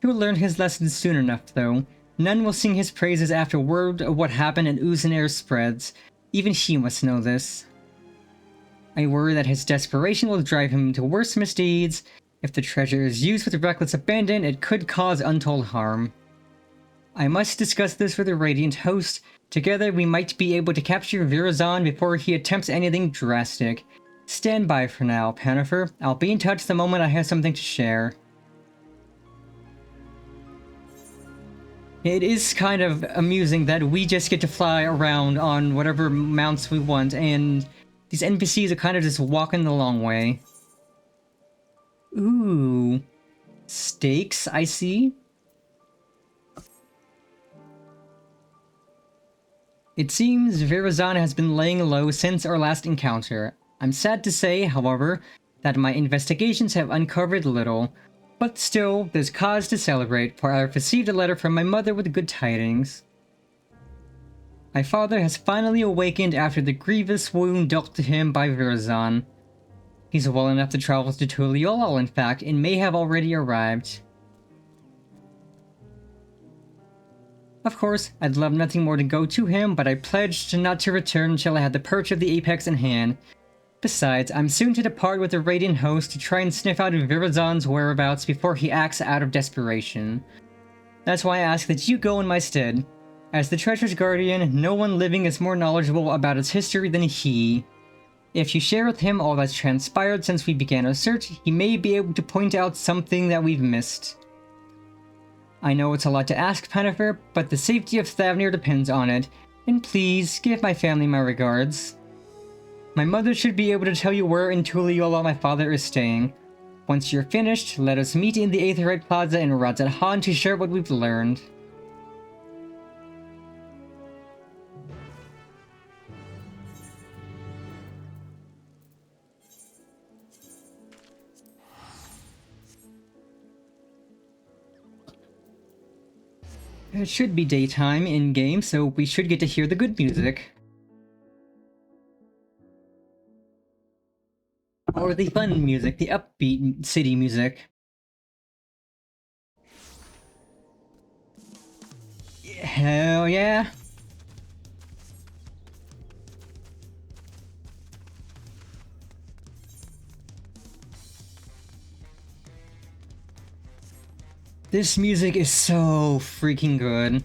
He'll learn his lessons soon enough, though. None will sing his praises after word of what happened in Uzenair spreads. Even he must know this. I worry that his desperation will drive him to worse misdeeds. If the treasure is used with reckless abandon, it could cause untold harm. I must discuss this with the Radiant Host. Together, we might be able to capture Virazan before he attempts anything drastic. Stand by for now, Pannifer. I'll be in touch the moment I have something to share. It is kind of amusing that we just get to fly around on whatever mounts we want, and these NPCs are kind of just walking the long way. Ooh. Stakes, I see. It seems Virazan has been laying low since our last encounter. I'm sad to say, however, that my investigations have uncovered little. But still, there's cause to celebrate, for I have received a letter from my mother with good tidings. My father has finally awakened after the grievous wound dealt to him by Virazan. He's well enough to travel to Tuliolol, in fact, and may have already arrived. Of course, I'd love nothing more to go to him, but I pledged not to return until I had the perch of the Apex in hand. Besides, I'm soon to depart with the Radiant Host to try and sniff out Virazan's whereabouts before he acts out of desperation. That's why I ask that you go in my stead. As the treasure's guardian, no one living is more knowledgeable about its history than he. If you share with him all that's transpired since we began our search, he may be able to point out something that we've missed. I know it's a lot to ask, Pannifer, but the safety of Thavnir depends on it, and please give my family my regards. My mother should be able to tell you where in Tuliolol my father is staying. Once you're finished, let us meet in the Aetherite Plaza in Radzat Han to share what we've learned. It should be daytime in-game, so we should get to hear the good music. Or the fun music, the upbeat city music. Hell yeah! This music is so freaking good.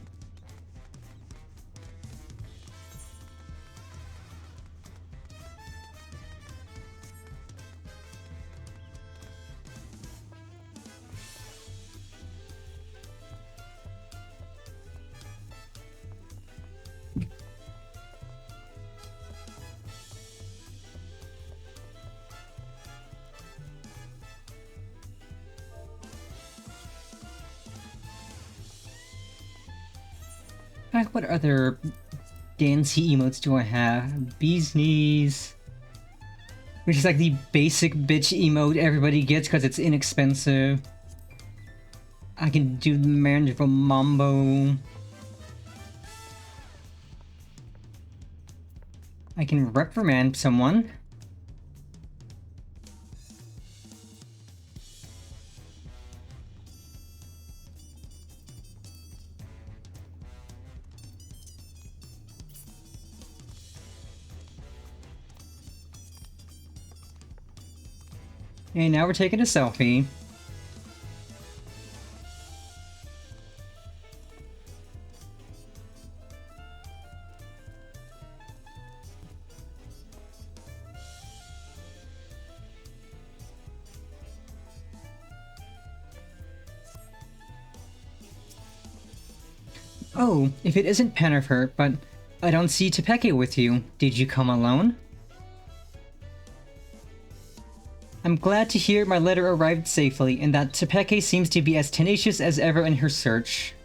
What other dancey emotes do I have? Bee's Knees, which is like the basic bitch emote everybody gets because it's inexpensive. I can do the Mandrivel Mambo. I can reprimand someone. And now we're taking a selfie. Oh, if it isn't Pennifer, but I don't see Tepeke with you. Did you come alone? I'm glad to hear my letter arrived safely, and that Tepeke seems to be as tenacious as ever in her search.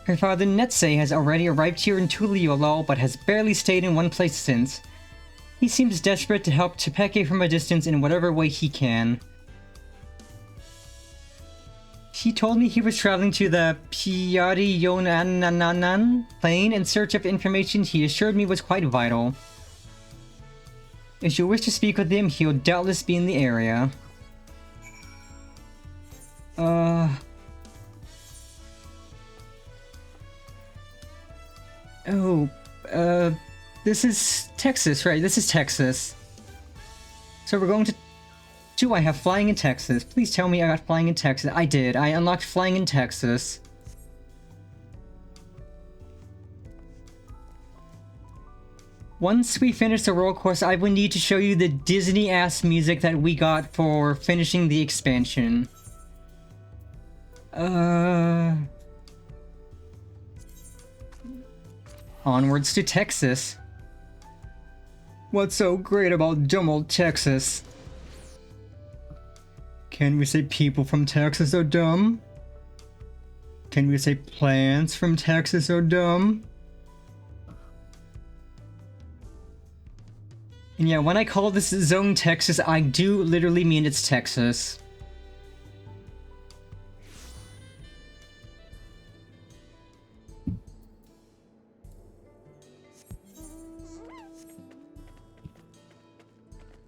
Her father Netse has already arrived here in Tuliolol, but has barely stayed in one place since. He seems desperate to help Tepeke from a distance in whatever way he can. He told me he was traveling to the Piarionananan plain in search of information he assured me was quite vital. If you wish to speak with him, he'll doubtless be in the area. This is Texas, right? This is Texas. So we're going to... Do I have flying in Texas? Please tell me I got flying in Texas. I did. I unlocked flying in Texas. Once we finish the roll course, I will need to show you the Disney-ass music that we got for finishing the expansion. Onwards to Texas. What's so great about dumb old Texas? Can we say people from Texas are dumb? Can we say plants from Texas are dumb? And yeah, when I call this zone Texas, I do literally mean it's Texas.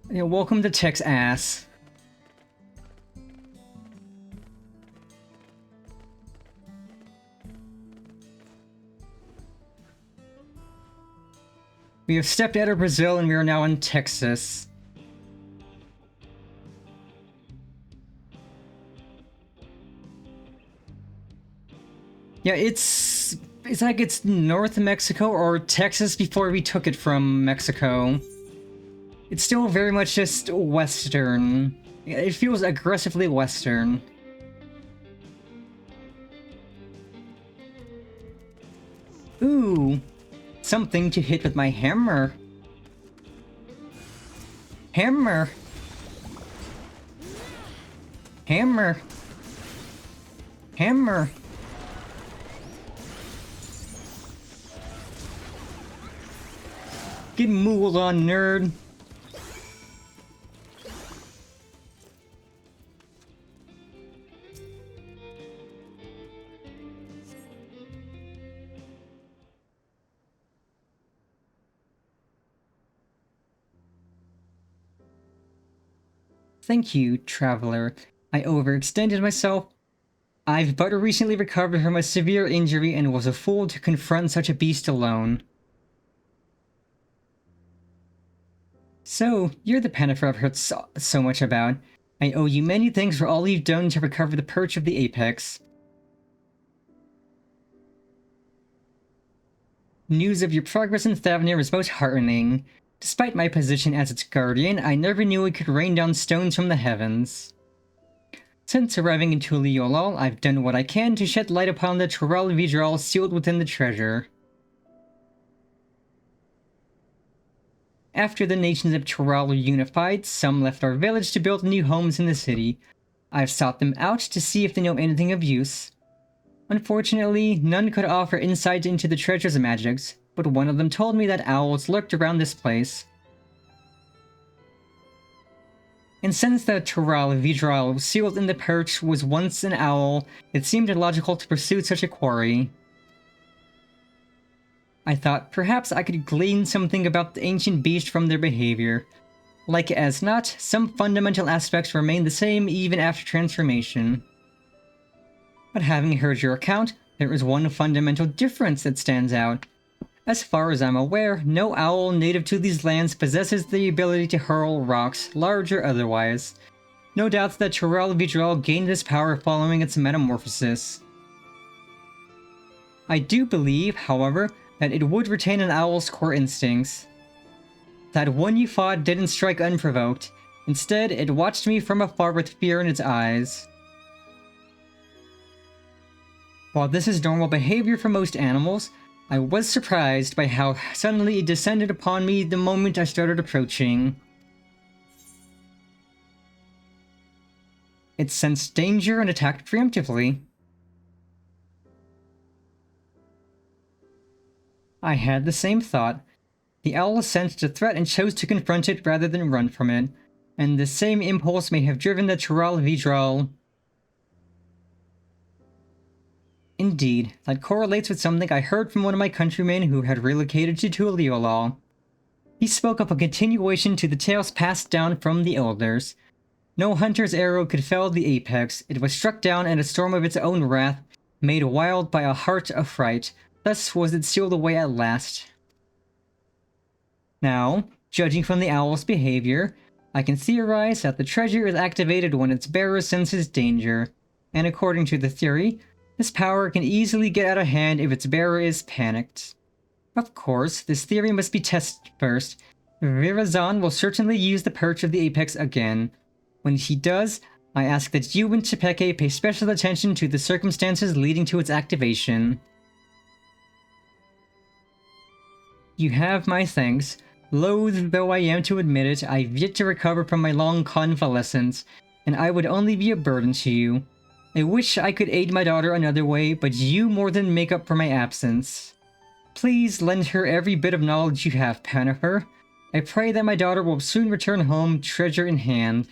Yeah, welcome to Texas. We have stepped out of Brazil and we are now in Texas. Yeah, it's like it's North Mexico or Texas before we took it from Mexico. It's still very much just Western. It feels aggressively Western. Ooh. Something to hit with my hammer. Hammer. Hammer. Hammer. Get mooled on, nerd. Thank you, traveler. I overextended myself. I've but recently recovered from a severe injury and was a fool to confront such a beast alone. So, you're the Pennifer I've heard so much about. I owe you many thanks for all you've done to recover the perch of the Apex. News of your progress in Thavnir is most heartening. Despite my position as its guardian, I never knew it could rain down stones from the heavens. Since arriving in Tuliolol, I've done what I can to shed light upon the Tural Vidral sealed within the treasure. After the nations of Tural were unified, some left our village to build new homes in the city. I've sought them out to see if they know anything of use. Unfortunately, none could offer insight into the treasure's magics, but one of them told me that owls lurked around this place. And since the Tural Vidral sealed in the perch was once an owl, it seemed illogical to pursue such a quarry. I thought perhaps I could glean something about the ancient beast from their behavior. Like as not, some fundamental aspects remain the same even after transformation. But having heard your account, there is one fundamental difference that stands out. As far as I'm aware, no owl native to these lands possesses the ability to hurl rocks, large or otherwise. No doubt that Turel Vidrel gained this power following its metamorphosis. I do believe, however, that it would retain an owl's core instincts. That one you fought didn't strike unprovoked. Instead, it watched me from afar with fear in its eyes. While this is normal behavior for most animals, I was surprised by how suddenly it descended upon me the moment I started approaching. It sensed danger and attacked preemptively. I had the same thought. The owl sensed a threat and chose to confront it rather than run from it, and the same impulse may have driven the Turel Vidrel. Indeed, that correlates with something I heard from one of my countrymen who had relocated to Tuliolol. He spoke of a continuation to the tales passed down from the elders. No hunter's arrow could fell the apex. It was struck down in a storm of its own wrath, made wild by a heart affright. Thus was it sealed away at last. Now, judging from the owl's behavior, I can theorize that the treasure is activated when its bearer senses danger, and according to the theory, this power can easily get out of hand if its bearer is panicked. Of course, this theory must be tested first. Virazan will certainly use the perch of the apex again. When he does, I ask that you and Chepeke pay special attention to the circumstances leading to its activation. You have my thanks. Loath though I am to admit it, I've yet to recover from my long convalescence, and I would only be a burden to you. I wish I could aid my daughter another way, but you more than make up for my absence. Please lend her every bit of knowledge you have, Panifer. I pray that my daughter will soon return home, treasure in hand.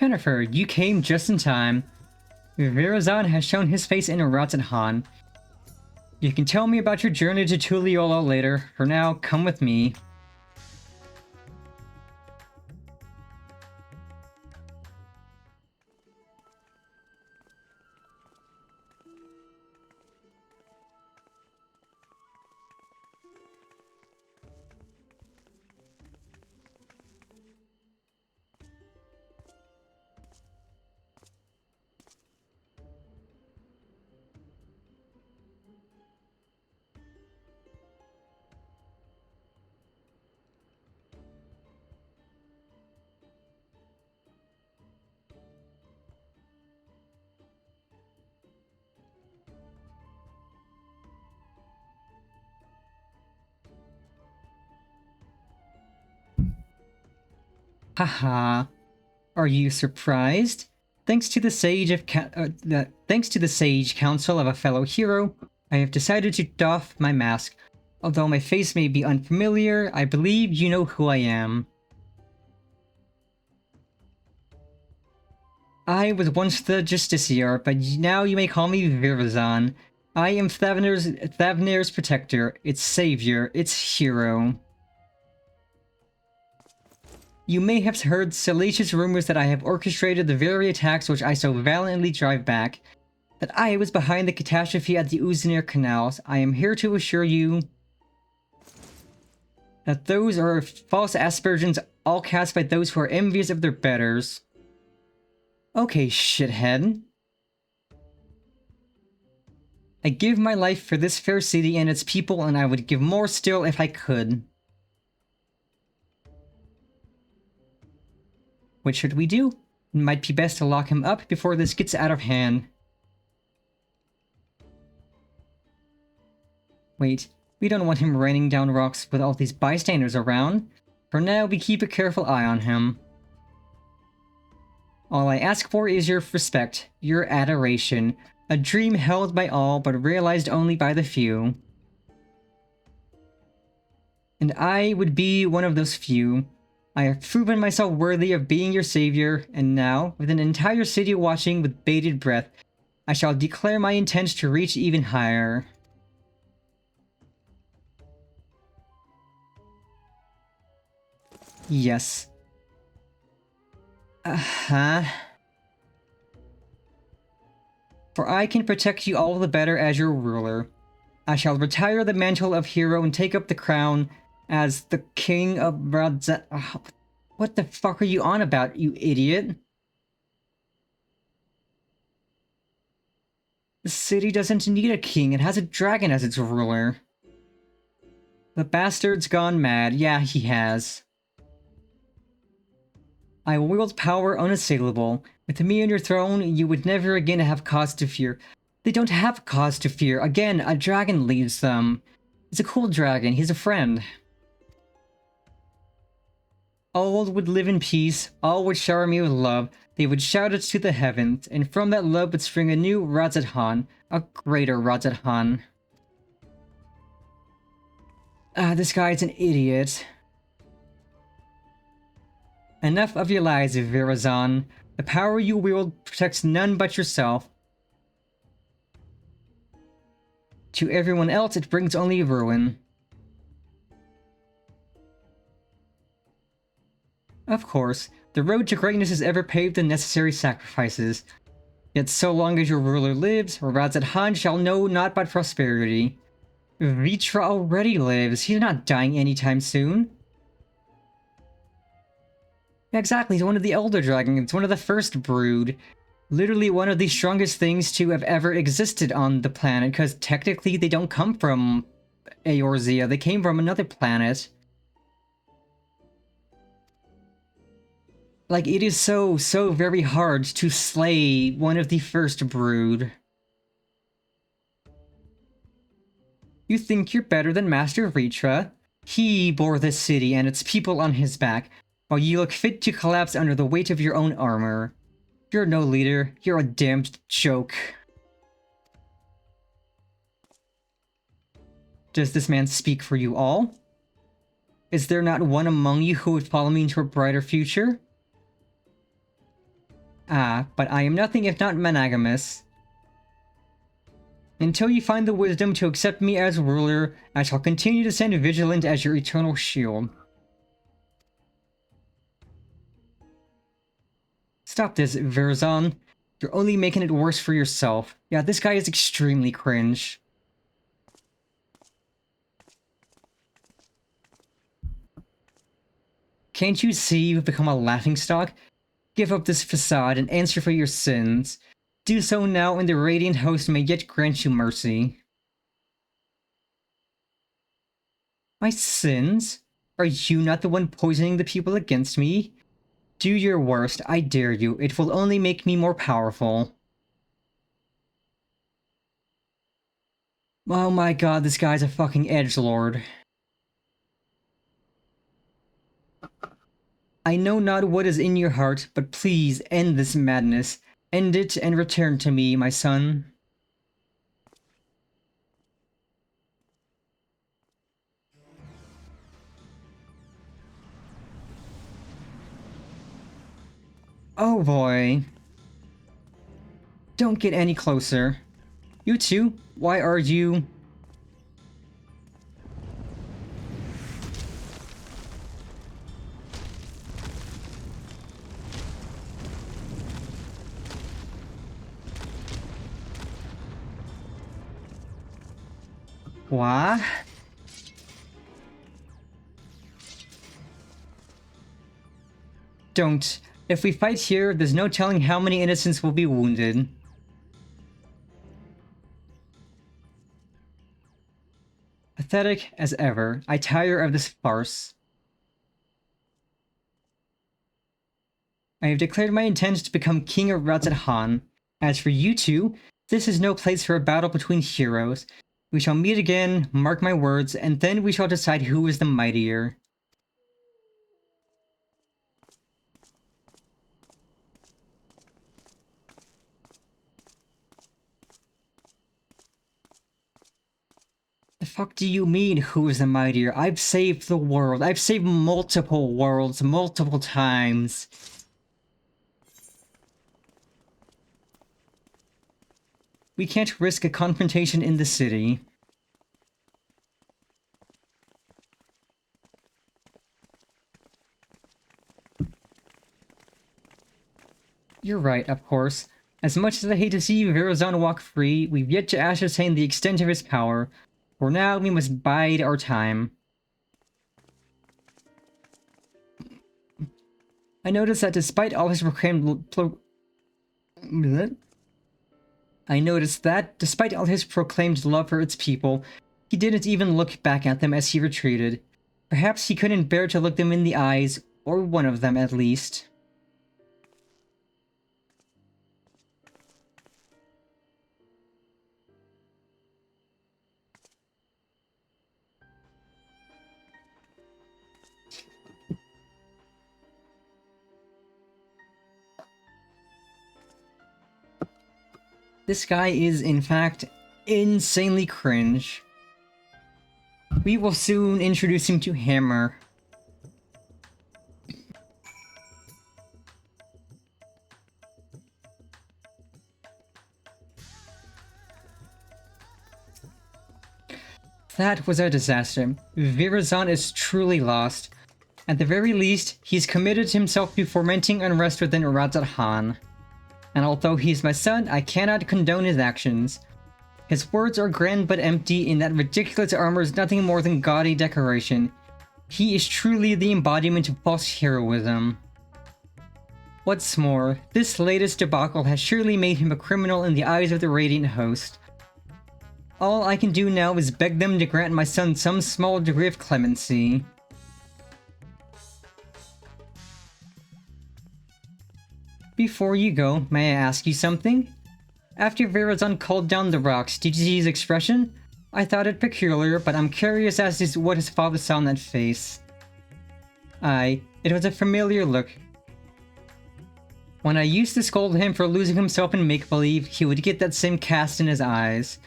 Jennifer, you came just in time. Virazan has shown his face in Rotenhan. You can tell me about your journey to Tuliolol later. For now, come with me. Haha. Are you surprised? Thanks to the sage counsel of a fellow hero, I have decided to doff my mask. Although my face may be unfamiliar, I believe you know who I am. I was once the Justiciar, but now you may call me Virazan. I am Thavnir's protector, its savior, its hero. You may have heard salacious rumors that I have orchestrated the very attacks which I so valiantly drive back. That I was behind the catastrophe at the Uzinir canals. I am here to assure you that those are false aspersions all cast by those who are envious of their betters. Okay, shithead. I give my life for this fair city and its people, and I would give more still if I could. What should we do? It might be best to lock him up before this gets out of hand. Wait, we don't want him raining down rocks with all these bystanders around. For now, we keep a careful eye on him. All I ask for is your respect, your adoration, a dream held by all but realized only by the few. And I would be one of those few. I have proven myself worthy of being your savior, and now, with an entire city watching with bated breath, I shall declare my intent to reach even higher. Yes. Uh-huh. For I can protect you all the better as your ruler. I shall retire the mantle of hero and take up the crown as the king of Radza. What the fuck are you on about, you idiot? The city doesn't need a king, it has a dragon as its ruler. The bastard's gone mad, yeah, he has. I wield power unassailable. With me on your throne, you would never again have cause to fear. They don't have cause to fear. Again, a dragon leads them. It's a cool dragon, he's a friend. All would live in peace, all would shower me with love. They would shout it to the heavens, and from that love would spring a new Radzat-Han, a greater Radzat-Han. This guy's an idiot. Enough of your lies, Virazon. The power you wield protects none but yourself. To everyone else, it brings only ruin. Of course, the road to greatness is ever paved with necessary sacrifices. Yet so long as your ruler lives, Radzat-Han shall know naught but prosperity. Vitra already lives, he's not dying anytime soon. Exactly, he's one of the Elder Dragons, one of the first brood. Literally one of the strongest things to have ever existed on the planet, because technically they don't come from Eorzea, they came from another planet. Like, it is so very hard to slay one of the first brood. You think you're better than Master Vitra? He bore this city and its people on his back, while you look fit to collapse under the weight of your own armor. You're no leader, you're a damned joke. Does this man speak for you all? Is there not one among you who would follow me into a brighter future? Ah, but I am nothing if not monogamous. Until you find the wisdom to accept me as ruler, I shall continue to stand vigilant as your eternal shield. Stop this, Virazon. You're only making it worse for yourself. Yeah, this guy is extremely cringe. Can't you see you've become a laughingstock? Give up this facade and answer for your sins. Do so now, and the Radiant Host may yet grant you mercy. My sins? Are you not the one poisoning the people against me? Do your worst, I dare you. It will only make me more powerful. Oh my god, this guy's a fucking edgelord. I know not what is in your heart, but please end this madness. End it and return to me, my son. Oh boy. Don't get any closer. You two, why are you... What? Don't. If we fight here, there's no telling how many innocents will be wounded. Pathetic as ever. I tire of this farce. I have declared my intent to become King of Radzat-Han. As for you two, this is no place for a battle between heroes. We shall meet again, mark my words, and then we shall decide who is the mightier. fuck do you mean, who is the mightier? I've saved the world. I've saved multiple worlds, multiple times. We can't risk a confrontation in the city. You're right, of course. As much as I hate to see Verazon walk free, we've yet to ascertain the extent of his power. For now, we must bide our time. I noticed that despite all his proclaimed love for its people, he didn't even look back at them as he retreated. Perhaps he couldn't bear to look them in the eyes, or one of them at least. This guy is, in fact, insanely cringe. We will soon introduce him to Hammer. That was a disaster. Verazon is truly lost. At the very least, he's committed himself to fomenting unrest within Radz-at-Han. And although he's my son, I cannot condone his actions. His words are grand but empty, and that ridiculous armor is nothing more than gaudy decoration. He is truly the embodiment of false heroism. What's more, this latest debacle has surely made him a criminal in the eyes of the Radiant Host. All I can do now is beg them to grant my son some small degree of clemency. Before you go, may I ask you something? After Verazon called down the rocks, did you see his expression? I thought it peculiar, but I'm curious as to what his father saw in that face. Aye, it was a familiar look. When I used to scold him for losing himself in make-believe, he would get that same cast in his eyes.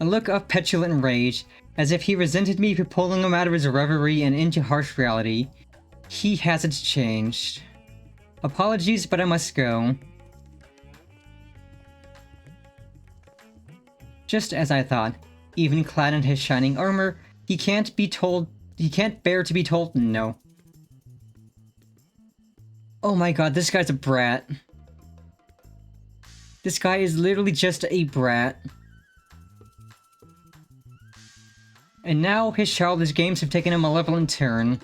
A look of petulant rage, as if he resented me for pulling him out of his reverie and into harsh reality. He hasn't changed. Apologies, but I must go. Just as I thought, even clad in his shining armor, he can't bear to be told no. Oh my god, this guy's a brat. This guy is literally just a brat. And now his childish games have taken a malevolent turn.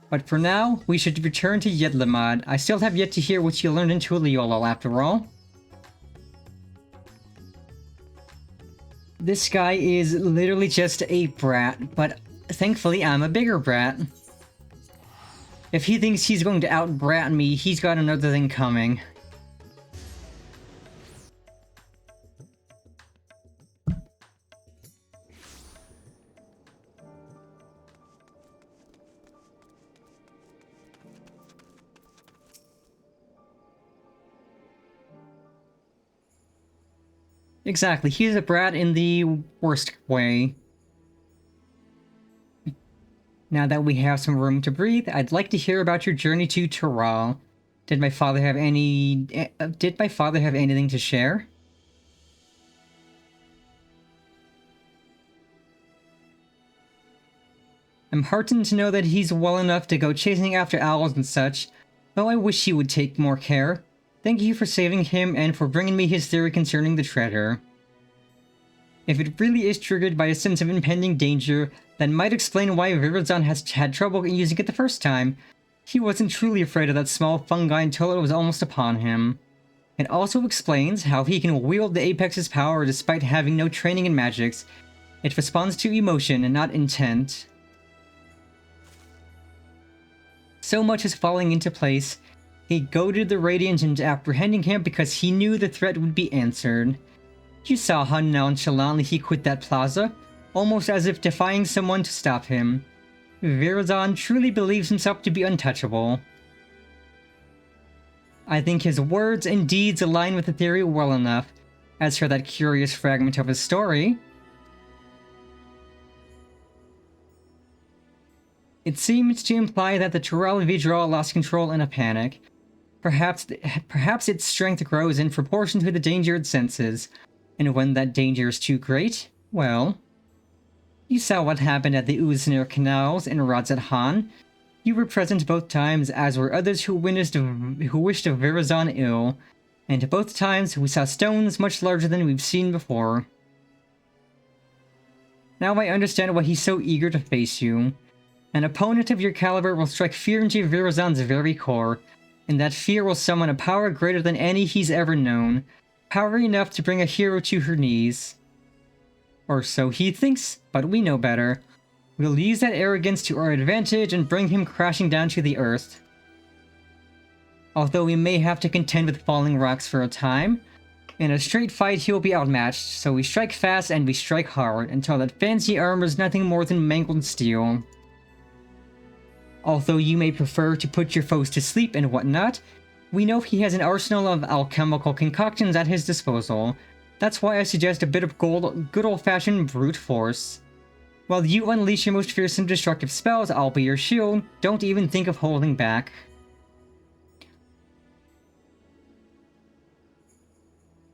But for now, we should return to Yedlamad. I still have yet to hear what you learned in Tuliolol after all. This guy is literally just a brat, but thankfully I'm a bigger brat. If he thinks he's going to out-brat me, he's got another thing coming. Exactly, he's a brat in the worst way. Now that we have some room to breathe, I'd like to hear about your journey to Tural. Did my father have anything to share? I'm heartened to know that he's well enough to go chasing after owls and such, though I wish he would take more care. Thank you for saving him and for bringing me his theory concerning the treasure. If it really is triggered by a sense of impending danger, that might explain why Verazon has had trouble using it the first time. He wasn't truly afraid of that small fungi until it was almost upon him. It also explains how he can wield the Apex's power despite having no training in magics. It responds to emotion and not intent. So much is falling into place. He goaded the Radiant into apprehending him because he knew the threat would be answered. You saw how nonchalantly he quit that plaza, almost as if defying someone to stop him. Verazon truly believes himself to be untouchable. I think his words and deeds align with the theory well enough. As for that curious fragment of his story... It seems to imply that the Turel Vidral lost control in a panic. Perhaps its strength grows in proportion to the danger it senses, and when that danger is too great, well... You saw what happened at the Uznir canals in Radzat-Han. You were present both times, as were others who wished Virazon ill, and both times we saw stones much larger than we've seen before. Now I understand why he's so eager to face you. An opponent of your caliber will strike fear into Virazon's very core, and that fear will summon a power greater than any he's ever known, power enough to bring a hero to her knees. Or so he thinks, but we know better. We'll use that arrogance to our advantage and bring him crashing down to the earth. Although we may have to contend with falling rocks for a time, in a straight fight he will be outmatched, so we strike fast and we strike hard, until that fancy armor is nothing more than mangled steel. Although you may prefer to put your foes to sleep and whatnot, we know he has an arsenal of alchemical concoctions at his disposal. That's why I suggest a bit of good old-fashioned brute force. While you unleash your most fearsome destructive spells, I'll be your shield. Don't even think of holding back.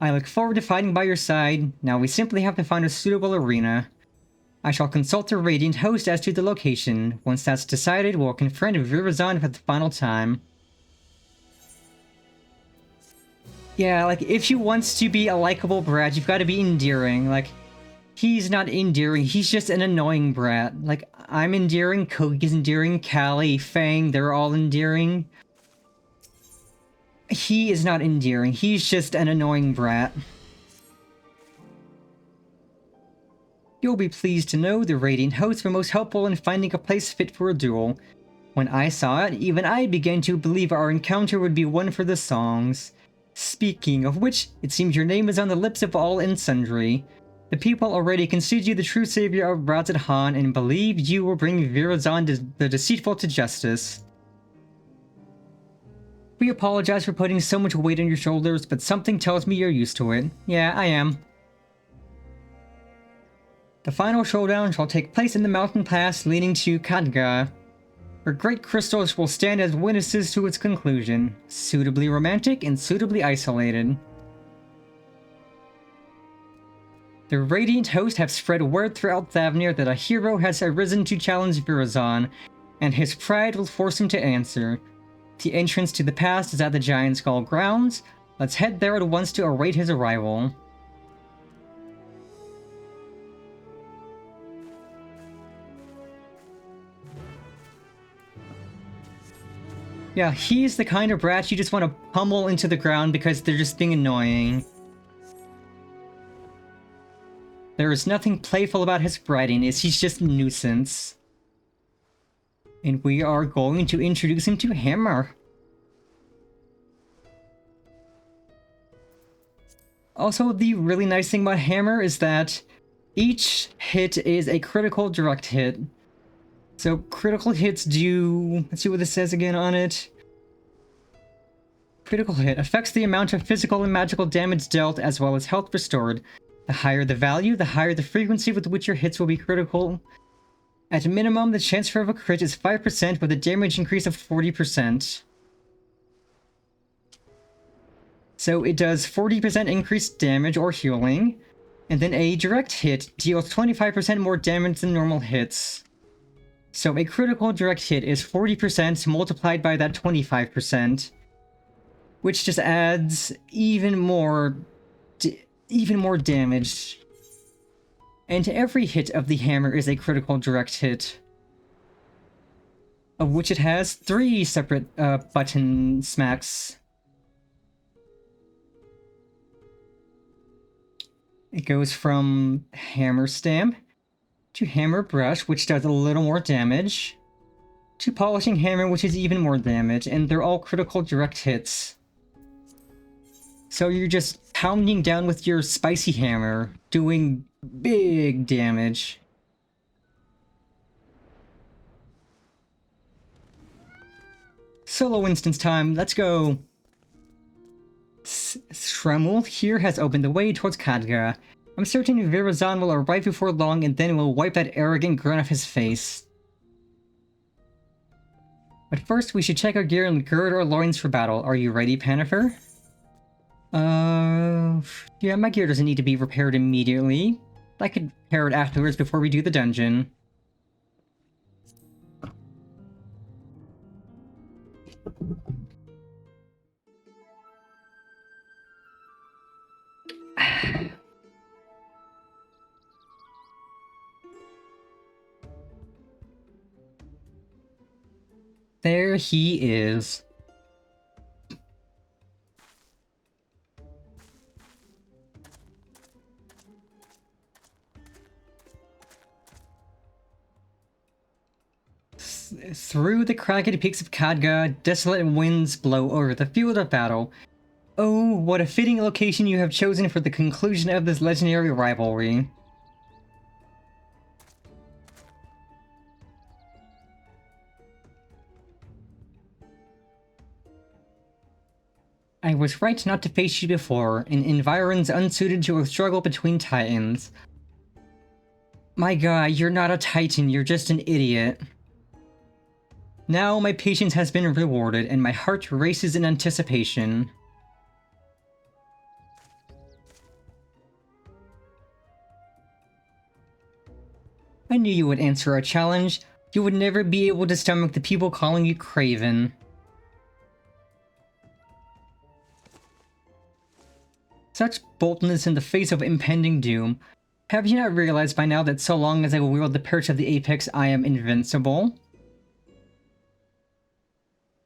I look forward to fighting by your side. Now we simply have to find a suitable arena. I shall consult the Radiant Host as to the location. Once that's decided, we'll confront Virazon for the final time. Yeah, like, if you want to be a likable brat, you've got to be endearing. Like, he's not endearing, he's just an annoying brat. Like, I'm endearing, Kogi's endearing, Callie, Fang, they're all endearing. He is not endearing, he's just an annoying brat. You'll be pleased to know the Radiant Hosts were most helpful in finding a place fit for a duel. When I saw it, even I began to believe our encounter would be one for the songs. Speaking of which, it seems your name is on the lips of all and sundry. The people already consider you the true savior of Radzat-Han and believe you will bring Virazon the deceitful to justice. We apologize for putting so much weight on your shoulders, but something tells me you're used to it. Yeah, I am. The final showdown shall take place in the mountain pass leading to Khadga. Her great crystals will stand as witnesses to its conclusion, suitably romantic and suitably isolated. The Radiant Host have spread word throughout Thavnir that a hero has arisen to challenge Virazon, and his pride will force him to answer. The entrance to the pass is at the Giant Skull grounds. Let's head there at once to await his arrival. Yeah, he's the kind of brat you just want to pummel into the ground because they're just being annoying. There is nothing playful about his brattiness, he's just a nuisance. And we are going to introduce him to Hammer. Also, the really nice thing about Hammer is that each hit is a critical direct hit. So critical hits do... let's see what this says again on it. Critical hit affects the amount of physical and magical damage dealt as well as health restored. The higher the value, the higher the frequency with which your hits will be critical. At a minimum, the chance for a crit is 5% with a damage increase of 40%. So it does 40% increased damage or healing, and then a direct hit deals 25% more damage than normal hits. So a critical direct hit is 40% multiplied by that 25%, which just adds even more damage. And every hit of the hammer is a critical direct hit, of which it has 3 separate button smacks. It goes from Hammer Stamp to Hammer Brush, which does a little more damage, to Polishing Hammer, which is even more damage, and they're all critical direct hits. So you're just pounding down with your spicy hammer, doing big damage. Solo instance time, let's go! Shremel here has opened the way towards Khadga. I'm certain Virazon will arrive before long and then will wipe that arrogant grin off his face. But first, we should check our gear and gird our loins for battle. Are you ready, Panifer? Yeah, my gear doesn't need to be repaired immediately. I could repair it afterwards before we do the dungeon. There he is. Through the cragged peaks of Khadga, desolate winds blow over the field of battle. Oh, what a fitting location you have chosen for the conclusion of this legendary rivalry. I was right not to face you before, in environs unsuited to a struggle between titans. My guy, you're not a titan, you're just an idiot. Now my patience has been rewarded, and my heart races in anticipation. I knew you would answer our challenge. You would never be able to stomach the people calling you craven. Such boldness in the face of impending doom. Have you not realized by now that so long as I wield the perch of the apex, I am invincible?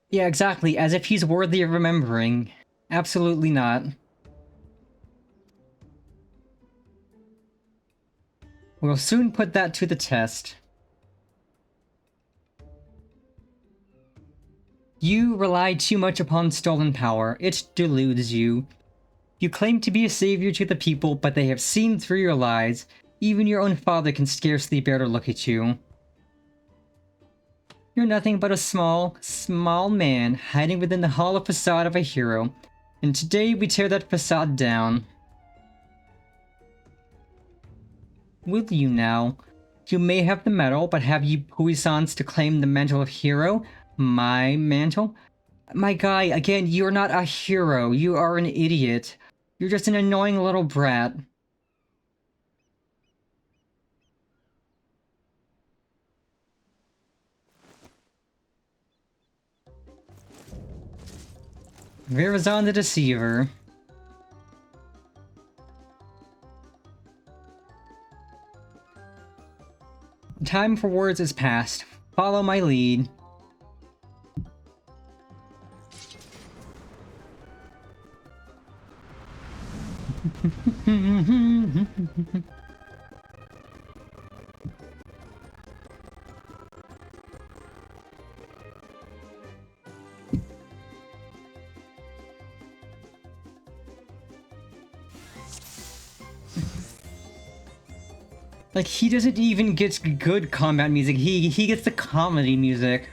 Yeah, exactly, as if he's worthy of remembering. Absolutely not. We'll soon put that to the test. You rely too much upon stolen power. It deludes you. You claim to be a savior to the people, but they have seen through your lies. Even your own father can scarcely bear to look at you. You're nothing but a small man hiding within the hollow facade of a hero. And today we tear that facade down. Will you now? You may have the medal, but have you puissance to claim the mantle of hero? My mantle? My guy, again, you're not a hero. You are an idiot. You're just an annoying little brat. Verazon the Deceiver. Time for words is past. Follow my lead. Like, he doesn't even get good combat music, he gets the comedy music.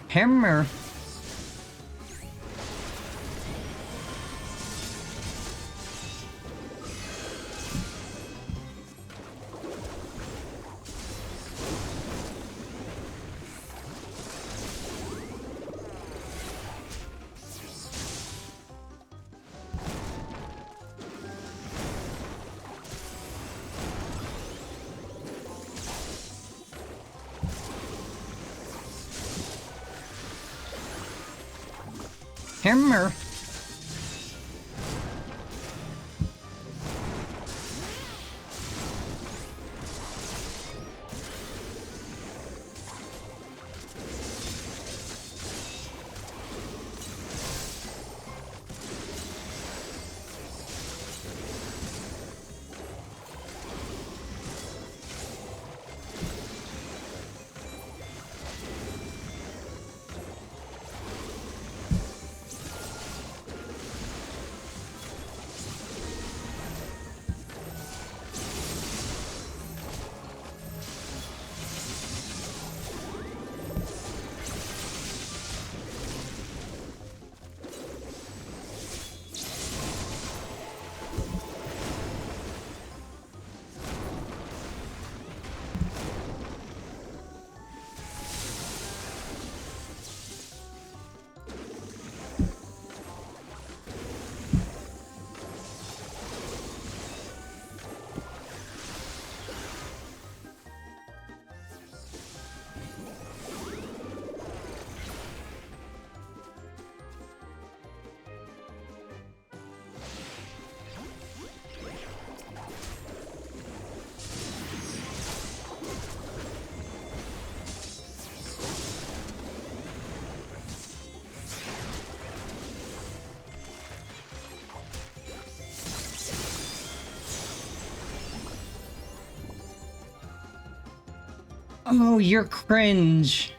Hammer. Hammer. Oh, you're cringe.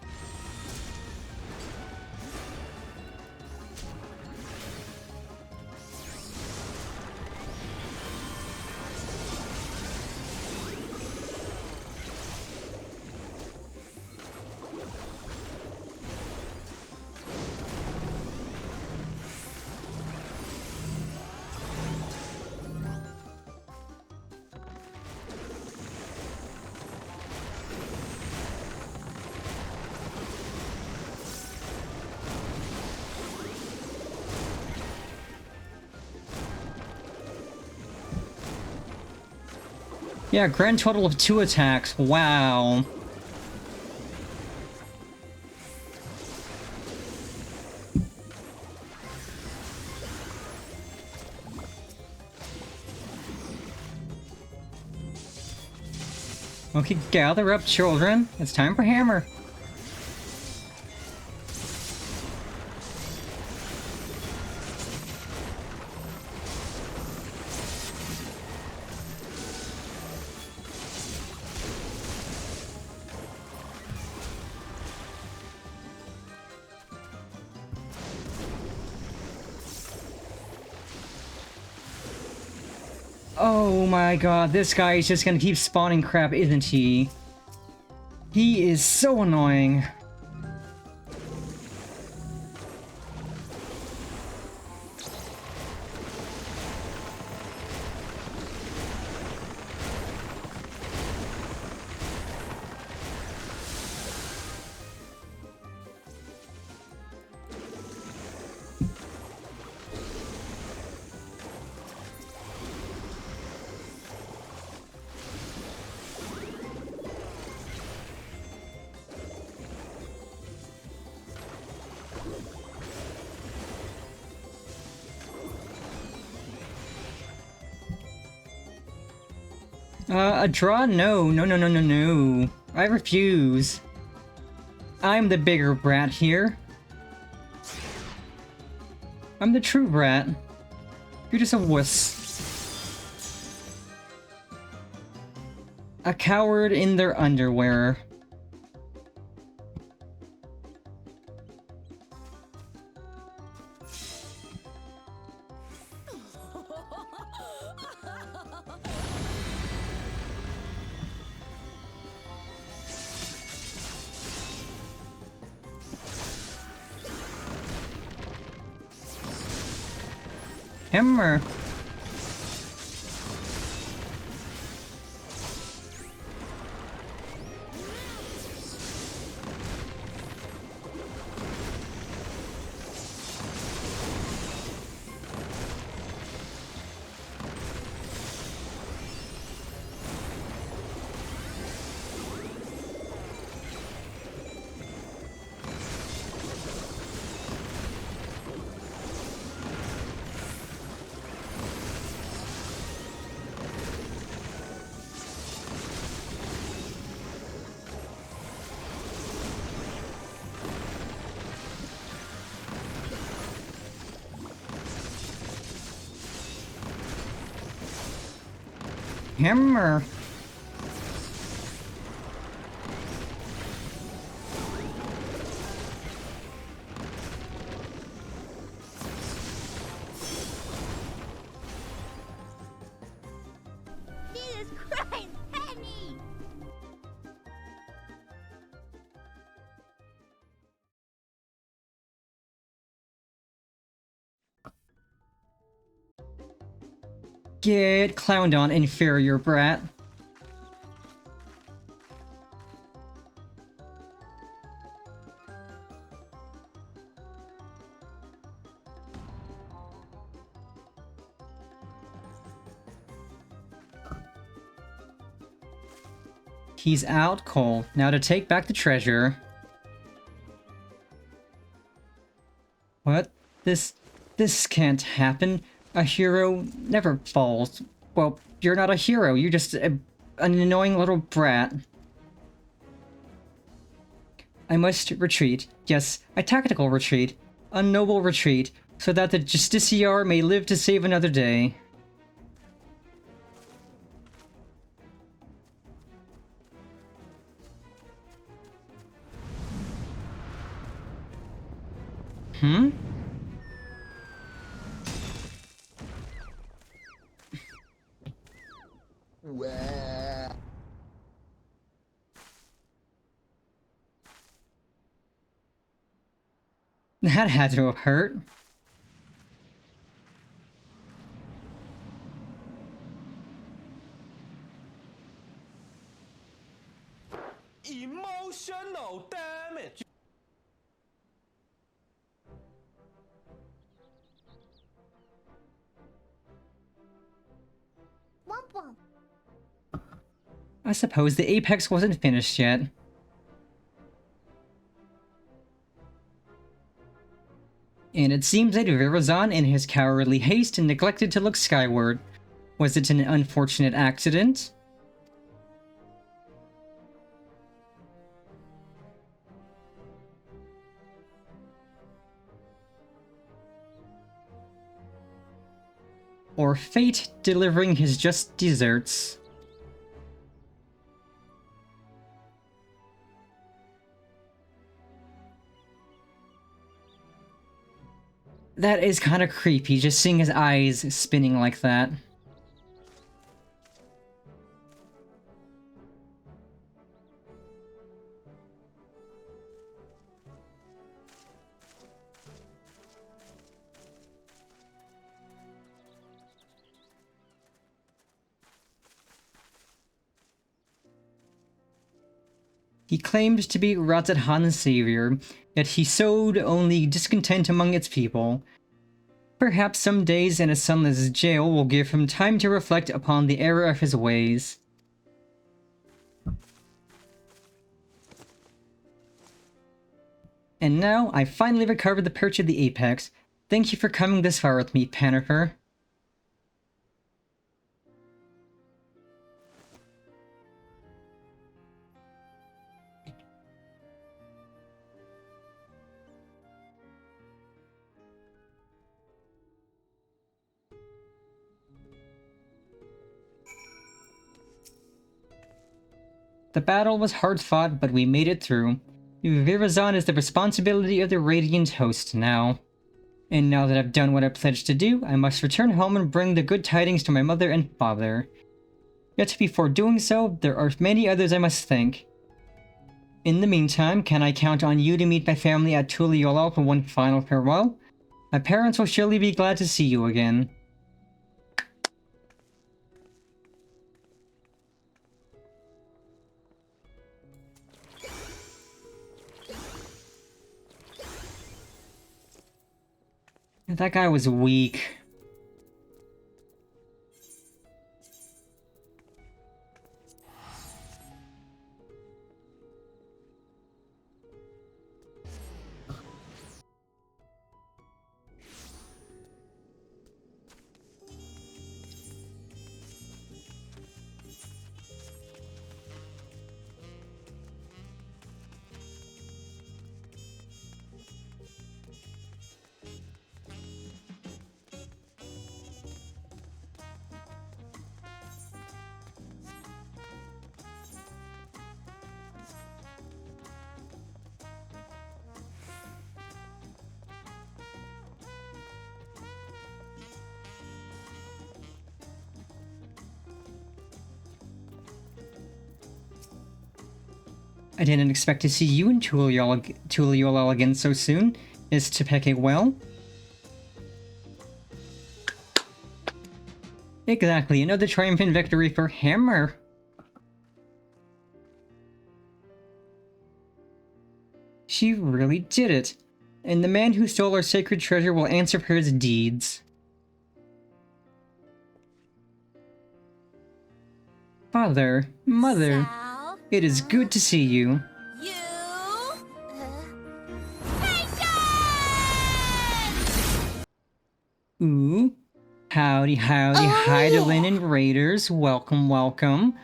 Yeah, grand total of 2 attacks. Wow. Okay, gather up, children. It's time for hammer. Oh my god, this guy is just gonna keep spawning crap, isn't he? He is so annoying. A draw? No, no, no, no, no, no. I refuse. I'm the bigger brat here. I'm the true brat. You're just a wuss. A coward in their underwear. Hammer. Hammer. Jesus Christ, Penny! Get clowned on, inferior brat. He's out cold. Now to take back the treasure. What? This can't happen. A hero never falls. Well, you're not a hero. You're just an annoying little brat. I must retreat. Yes, a tactical retreat. A noble retreat, so that the Justiciar may live to save another day. Hmm? That had to have hurt. Emotional damage. Womp womp. I suppose the apex wasn't finished yet. And it seems that Virazon, in his cowardly haste, neglected to look skyward. Was it an unfortunate accident? Or fate delivering his just desserts? That is kind of creepy, just seeing his eyes spinning like that. He claimed to be Razadhan's savior, yet he sowed only discontent among its people. Perhaps some days in a sunless jail will give him time to reflect upon the error of his ways. And now, I finally recovered the perch of the apex. Thank you for coming this far with me, Panifer. The battle was hard fought, but we made it through. Virazon is the responsibility of the Radiant Host now. And now that I've done what I pledged to do, I must return home and bring the good tidings to my mother and father. Yet before doing so, there are many others I must thank. In the meantime, can I count on you to meet my family at Tuliyollal for one final farewell? My parents will surely be glad to see you again. That guy was weak. I didn't expect to see you in Tuliyollal again so soon. Is Tepeke well? Exactly, another triumphant victory for Hammer. She really did it. And the man who stole our sacred treasure will answer for his deeds. Father, Mother, Sal, it is good to see you. you. Ooh. Howdy, howdy, Heidelin and Raiders. Welcome, welcome.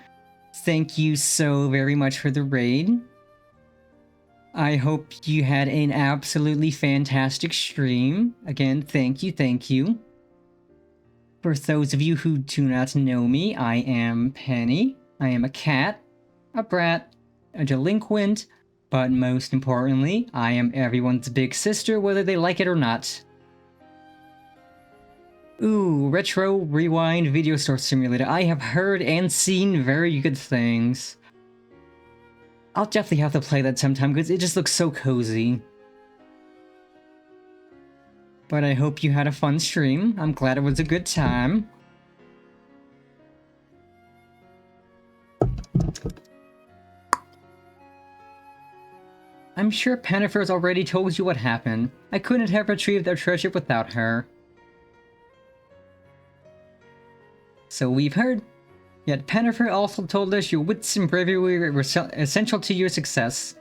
Thank you so very much for the raid. I hope you had an absolutely fantastic stream. Again, thank you, thank you. For those of you who do not know me, I am Penny. I am a cat, a brat, a delinquent, But most importantly, I am everyone's big sister, whether they like it or not. Ooh, Retro Rewind Video Store Simulator. I have heard and seen very good things. I'll definitely have to play that sometime because it just looks so cozy. But I hope you had a fun stream. I'm glad it was a good time. I'm sure Pennifer's already told you what happened. I couldn't have retrieved their treasure without her. So we've heard. Yet Pennifer also told us your wits and bravery were essential to your success.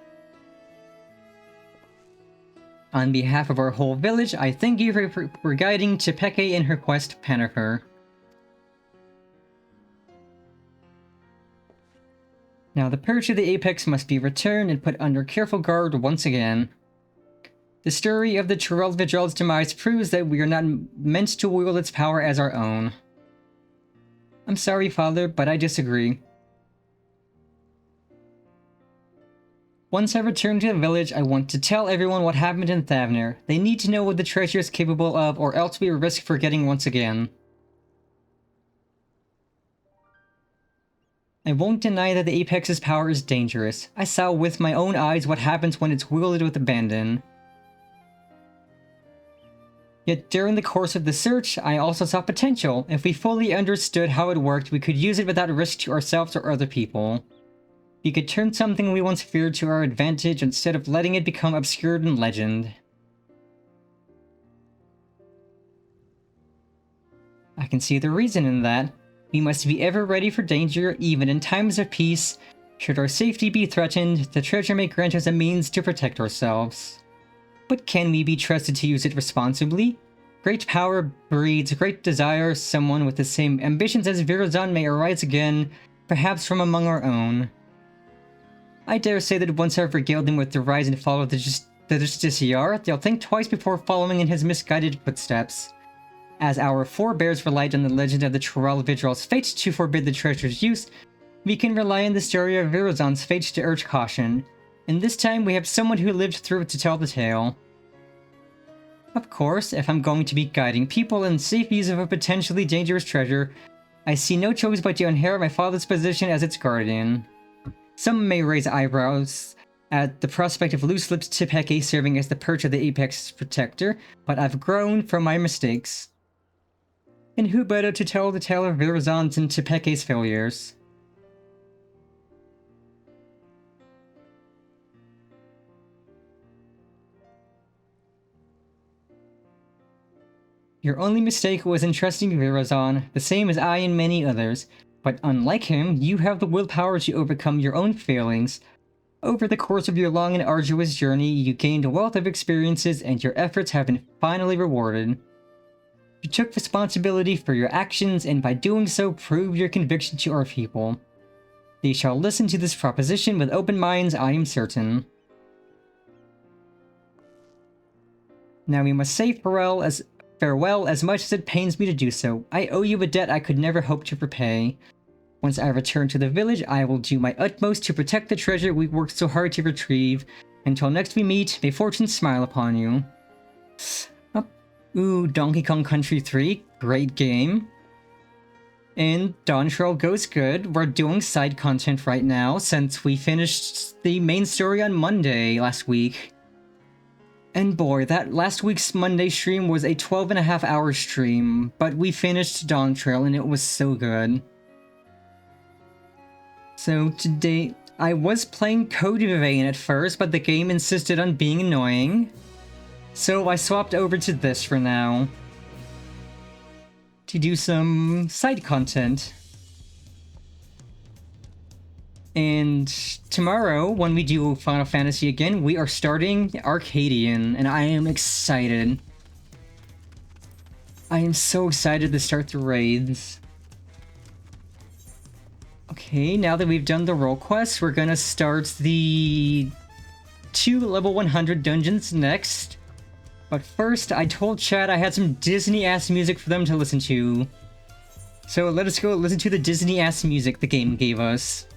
On behalf of our whole village, I thank you for guiding Tepeke in her quest, Pennifer. Now the Perch of the Apex must be returned and put under careful guard once again. The story of the Vidrell's demise proves that we are not meant to wield its power as our own. I'm sorry, Father, but I disagree. Once I return to the village, I want to tell everyone what happened in Thavner. They need to know what the treasure is capable of, or else we risk forgetting once again. I won't deny that the Apex's power is dangerous. I saw with my own eyes what happens when it's wielded with abandon. Yet during the course of the search, I also saw potential. If we fully understood how it worked, we could use it without risk to ourselves or other people. We could turn something we once feared to our advantage instead of letting it become obscured in legend. I can see the reason in that. We must be ever ready for danger, even in times of peace. Should our safety be threatened, the treasure may grant us a means to protect ourselves. But can we be trusted to use it responsibly? Great power breeds great desire. Someone with the same ambitions as Virazon may arise again, perhaps from among our own. I dare say that once I've regaled them with the rise and fall of the Justiciar, they'll think twice before following in his misguided footsteps. As our forebears relied on the legend of the Vidrell's fate to forbid the treasure's use, we can rely on the story of Virazon's fate to urge caution. And this time we have someone who lived through it to tell the tale. Of course, if I'm going to be guiding people in safe use of a potentially dangerous treasure, I see no choice but to inherit my father's position as its guardian. Some may raise eyebrows at the prospect of loose-lipped Tepeke serving as the Perch of the Apex's protector, but I've grown from my mistakes. And who better to tell the tale of Virazon's and Tepeke's failures? Your only mistake was in trusting Virazon, the same as I and many others. But unlike him, you have the willpower to overcome your own failings. Over the course of your long and arduous journey, you gained a wealth of experiences and your efforts have been finally rewarded. You took responsibility for your actions and by doing so proved your conviction to our people. They shall listen to this proposition with open minds, I am certain. Now we must say farewell as much as it pains me to do so. I owe you a debt I could never hope to repay. Once I return to the village, I will do my utmost to protect the treasure we worked so hard to retrieve. Until next we meet, may fortune smile upon you. Ooh, Donkey Kong Country 3, great game. And Dawntrail goes good. We're doing side content right now since we finished the main story on Monday last week. And boy, that last week's Monday stream was a 12.5-hour stream, but we finished Dawntrail and it was so good. So today, I was playing Code Vein at first, but the game insisted on being annoying. So I swapped over to this for now. To do some side content. And tomorrow, when we do Final Fantasy again, we are starting Arcadian, and I am excited. I am so excited to start the raids. Okay, now that we've done the role quests, we're gonna start the 2 level 100 dungeons next. But first, I told chat I had some Disney-ass music for them to listen to. So let us go listen to the Disney-ass music the game gave us.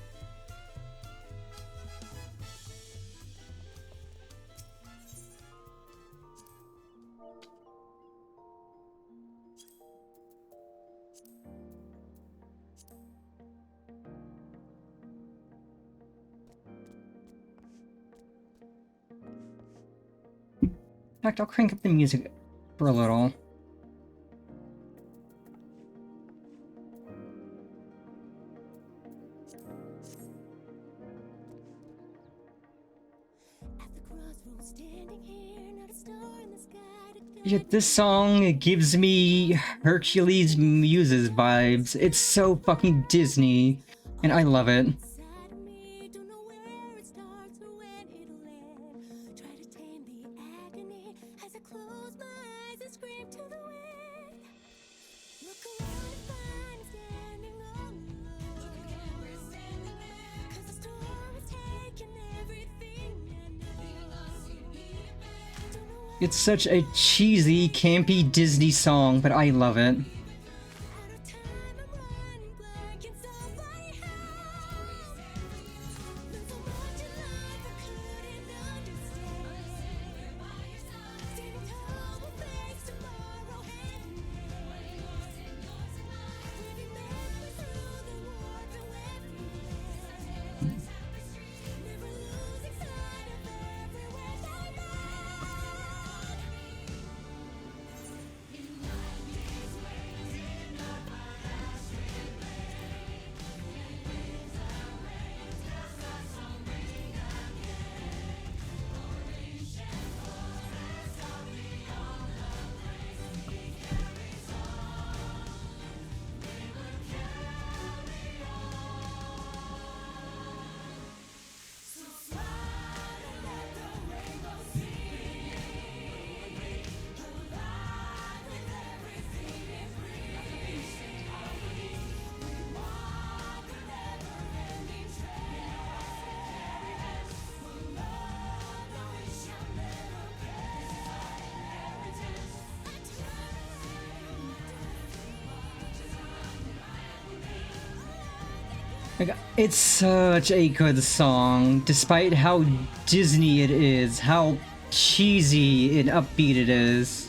fact, I'll crank up the music for a little. Yeah, this song, it gives me Hercules Muses vibes. It's so fucking Disney, and I love it. It's such a cheesy, campy Disney song, but I love it. Like, it's such a good song, despite how Disney it is, how cheesy and upbeat it is.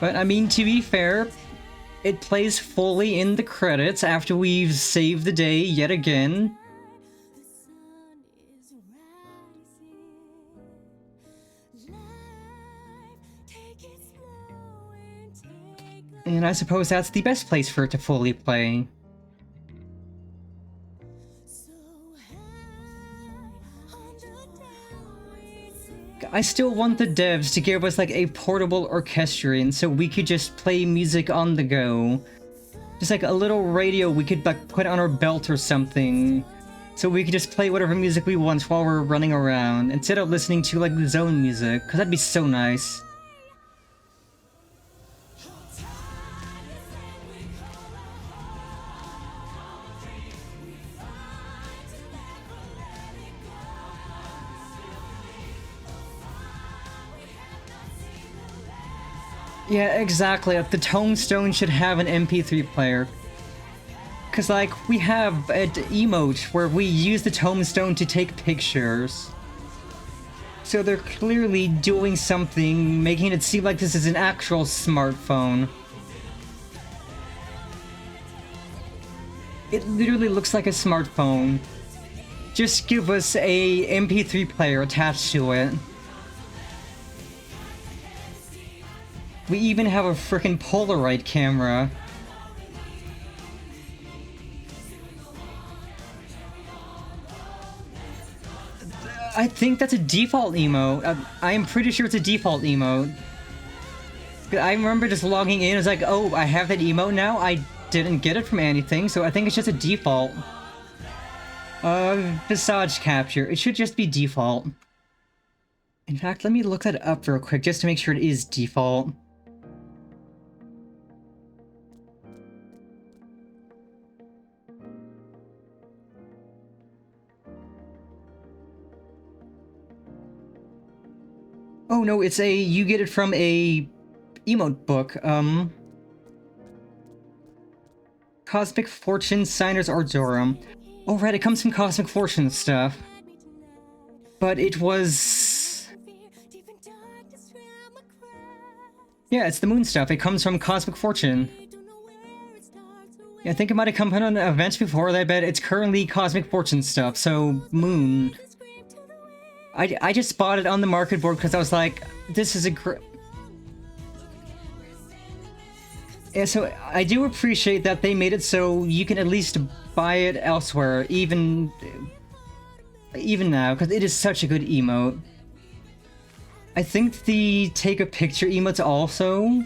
But I mean, to be fair, it plays fully in the credits after we've saved the day yet again. And I suppose that's the best place for it to fully play. I still want the devs to give us like a portable orchestrion so we could just play music on the go. Just like a little radio we could like put on our belt or something. So we could just play whatever music we want while we're running around instead of listening to like the zone music, because that'd be so nice. Yeah, exactly. Like, the Tombstone should have an MP3 player. Cause like, we have an emote where we use the Tombstone to take pictures. So they're clearly doing something, making it seem like this is an actual smartphone. It literally looks like a smartphone. Just give us a MP3 player attached to it. We even have a frickin' Polaroid camera. I think that's a default emote. I am pretty sure it's a default emote. I remember just logging in, I was like, oh, I have that emote now? I didn't get it from anything, so I think it's just a default. Visage capture. It should just be default. In fact, let me look that up real quick just to make sure it is default. Oh no, it's a, you get it from a emote book, Cosmic Fortune Signers Ardorum. Oh right, it comes from Cosmic Fortune stuff. But it was... yeah, it's the moon stuff, it comes from Cosmic Fortune. Yeah, I think it might have come from an event before that, but it's currently Cosmic Fortune stuff, so moon. I just bought it on the market board because I was like, this is a great... Yeah, so I do appreciate that they made it so you can at least buy it elsewhere, even now, because it is such a good emote. I think the take a picture emotes also...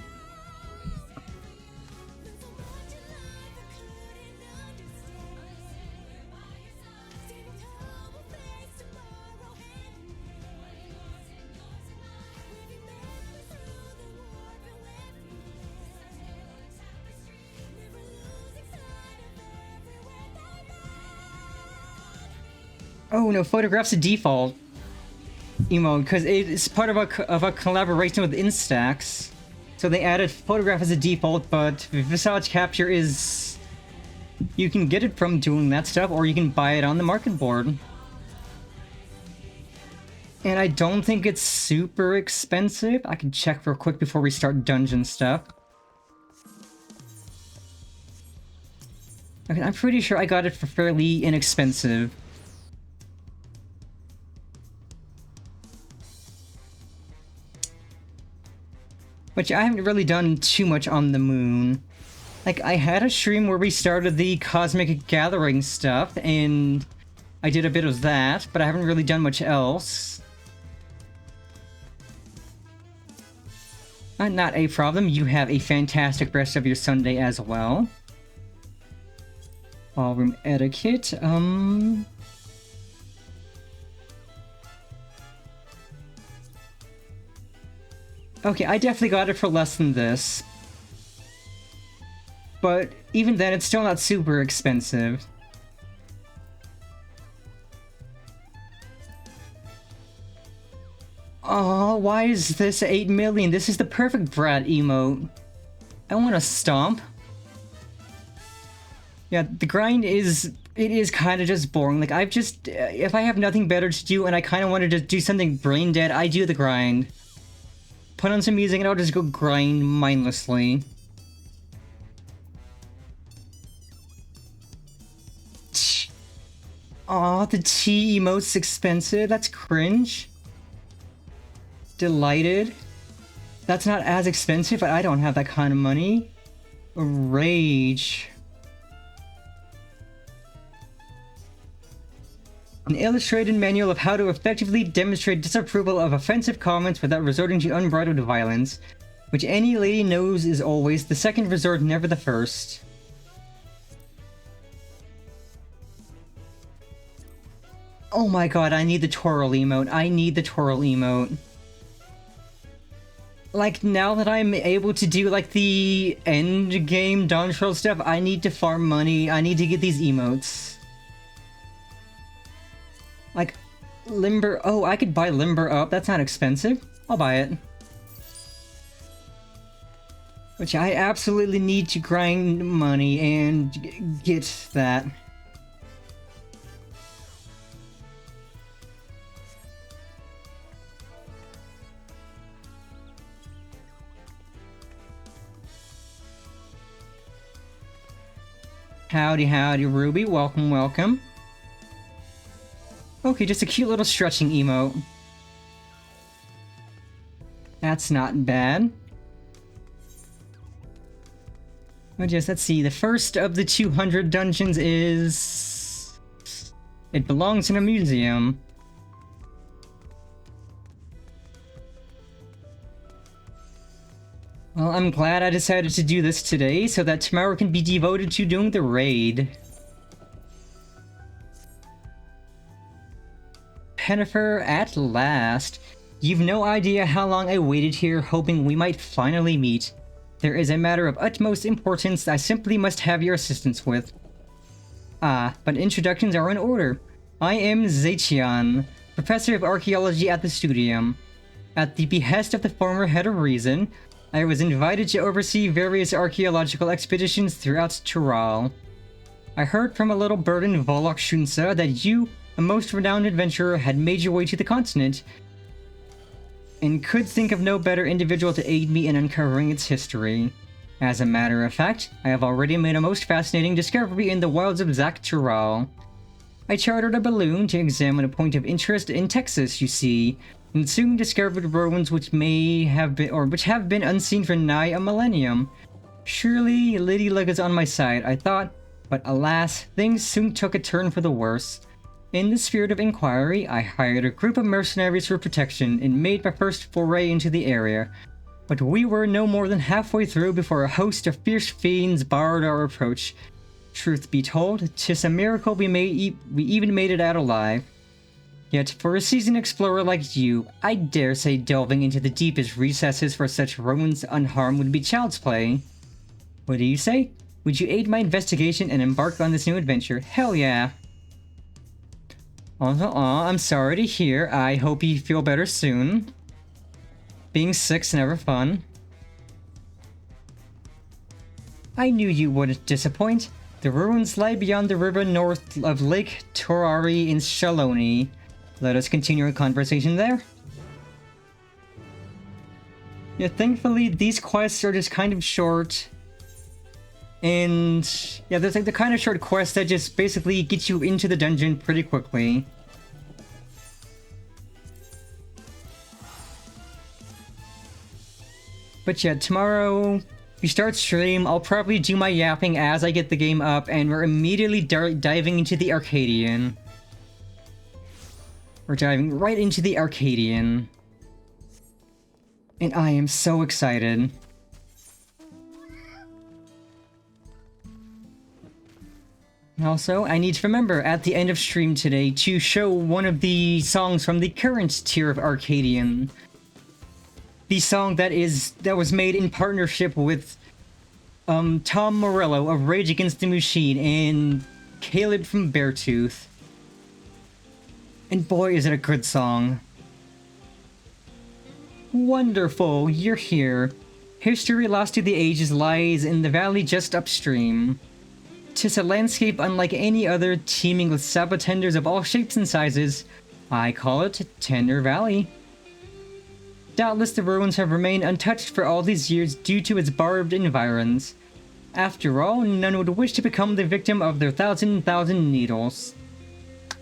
Oh no, photograph's a default emote because it's part of a collaboration with Instax. So they added photograph as a default, but visage capture is... You can get it from doing that stuff, or you can buy it on the market board. And I don't think it's super expensive. I can check real quick before we start dungeon stuff. Okay, I'm pretty sure I got it for fairly inexpensive. Which I haven't really done too much on the moon. Like, I had a stream where we started the Cosmic Gathering stuff, and I did a bit of that, but I haven't really done much else. Not a problem. You have a fantastic rest of your Sunday as well. Ballroom etiquette, Okay, I definitely got it for less than this. But even then, it's still not super expensive. Oh, why is this 8 million? This is the perfect brat emote. I want to stomp. Yeah, the grind is... It is kind of just boring. Like, I've just... if I have nothing better to do and I kind of want to just do something brain dead, I do the grind. Put on some music and I'll just go grind mindlessly. Aw, the T emote's expensive. That's cringe. Delighted. That's not as expensive, but I don't have that kind of money. Rage. An illustrated manual of how to effectively demonstrate disapproval of offensive comments without resorting to unbridled violence, which any lady knows is always the second resort, never the first. Oh my god, I need the twirl emote. I need the twirl emote. Like, now that I'm able to do, like, the end game Dawntrail stuff, I need to farm money. I need to get these emotes. Like, Limber... Oh, I could buy Limber Up. That's not expensive. I'll buy it. Which I absolutely need to grind money and get that. Howdy, howdy, Ruby. Welcome, welcome. Okay, just a cute little stretching emote. That's not bad. But yes, let's see. The first of the 200 dungeons is... It belongs in a museum. Well, I'm glad I decided to do this today, so that tomorrow can be devoted to doing the raid. Pennifer, at last. You've no idea how long I waited here, hoping we might finally meet. There is a matter of utmost importance I simply must have your assistance with. Ah, but introductions are in order. I am Zetian, Professor of Archaeology at the Studium. At the behest of the former head of Reason, I was invited to oversee various archaeological expeditions throughout Tural. I heard from a little bird in Volok Shunsa that you, a most renowned adventurer, had made your way to the continent, and could think of no better individual to aid me in uncovering its history. As a matter of fact, I have already made a most fascinating discovery in the wilds of Zaktural. I chartered a balloon to examine a point of interest in Texas, you see, and soon discovered ruins which have been unseen for nigh a millennium. Surely Lady Luck is on my side, I thought, but alas, things soon took a turn for the worse. In the spirit of inquiry, I hired a group of mercenaries for protection and made my first foray into the area. But we were no more than halfway through before a host of fierce fiends barred our approach. Truth be told, 'tis a miracle we even made it out alive. Yet, for a seasoned explorer like you, I dare say delving into the deepest recesses for such ruins unharmed would be child's play. What do you say? Would you aid my investigation and embark on this new adventure? Hell yeah! I'm sorry to hear. I hope you feel better soon. Being sick's never fun. I knew you wouldn't disappoint. The ruins lie beyond the river north of Lake Torari in Shaloni. Let us continue our conversation there. Yeah, thankfully these quests are just kind of short. And yeah, there's like the kind of short quest that just basically gets you into the dungeon pretty quickly. But yeah, tomorrow we start stream. I'll probably do my yapping as I get the game up, and we're immediately diving into the Arcadian. We're diving right into the Arcadian. And I am so excited. Also, I need to remember at the end of stream today to show one of the songs from the current tier of Arcadian. The song that was made in partnership with Tom Morello of Rage Against the Machine and Caleb from Beartooth. And boy, is it a good song. Wonderful, you're here. History lost to the ages lies in the valley just upstream. 'Tis a landscape unlike any other, teeming with sabotenders of all shapes and sizes. I call it Tender Valley. Doubtless the ruins have remained untouched for all these years due to its barbed environs. After all, none would wish to become the victim of their thousand needles.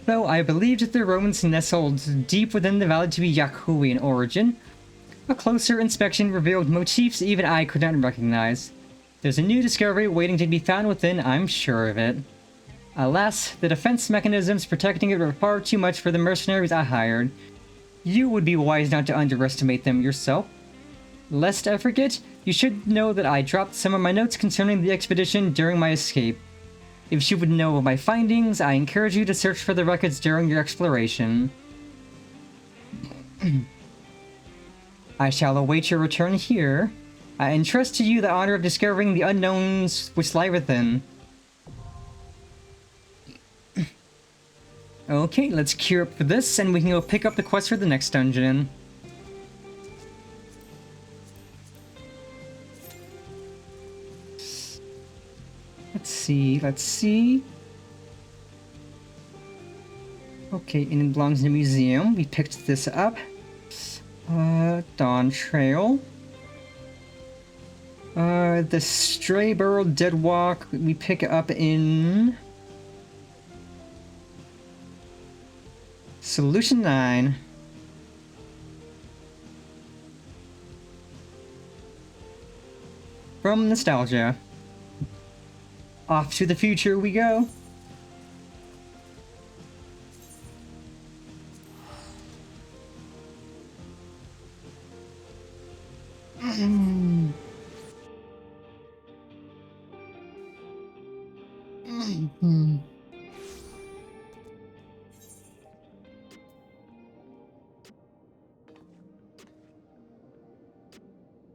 Though I believed that the ruins nestled deep within the valley to be Yakuwi in origin, a closer inspection revealed motifs even I could not recognize. There's a new discovery waiting to be found within, I'm sure of it. Alas, the defense mechanisms protecting it were far too much for the mercenaries I hired. You would be wise not to underestimate them yourself. Lest I forget, you should know that I dropped some of my notes concerning the expedition during my escape. If you would know of my findings, I encourage you to search for the records during your exploration. I shall await your return here. I entrust to you the honor of discovering the unknowns which lie within. Okay, let's queue up for this, and we can go pick up the quest for the next dungeon. Let's see. Okay, and it belongs in the museum. We picked this up. Dawntrail. The Stray Burrow Dead Walk we pick up in Solution 9. From Nostalgia. Off to the future we go.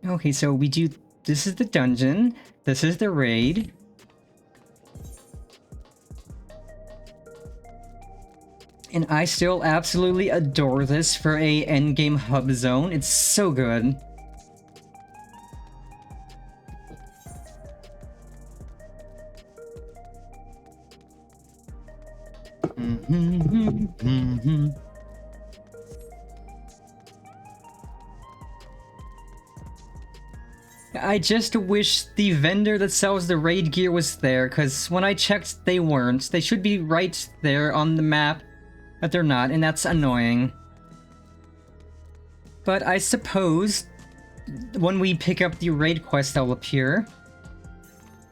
Okay, so we do... This is the dungeon. This is the raid. And I still absolutely adore this for a endgame hub zone. It's so good. I just wish the vendor that sells the raid gear was there, because when I checked, they weren't. They should be right there on the map, but they're not, and that's annoying. But I suppose when we pick up the raid quest, they'll appear.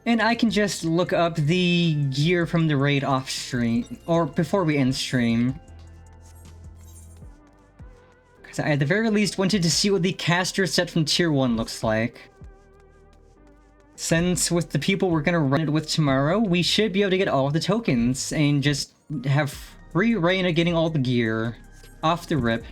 And I can just look up the gear from the raid off stream, or before we end stream. Because I at the very least wanted to see what the caster set from Tier 1 looks like. Since with the people we're gonna run it with tomorrow, we should be able to get all of the tokens and just have free reign of getting all the gear off the rip.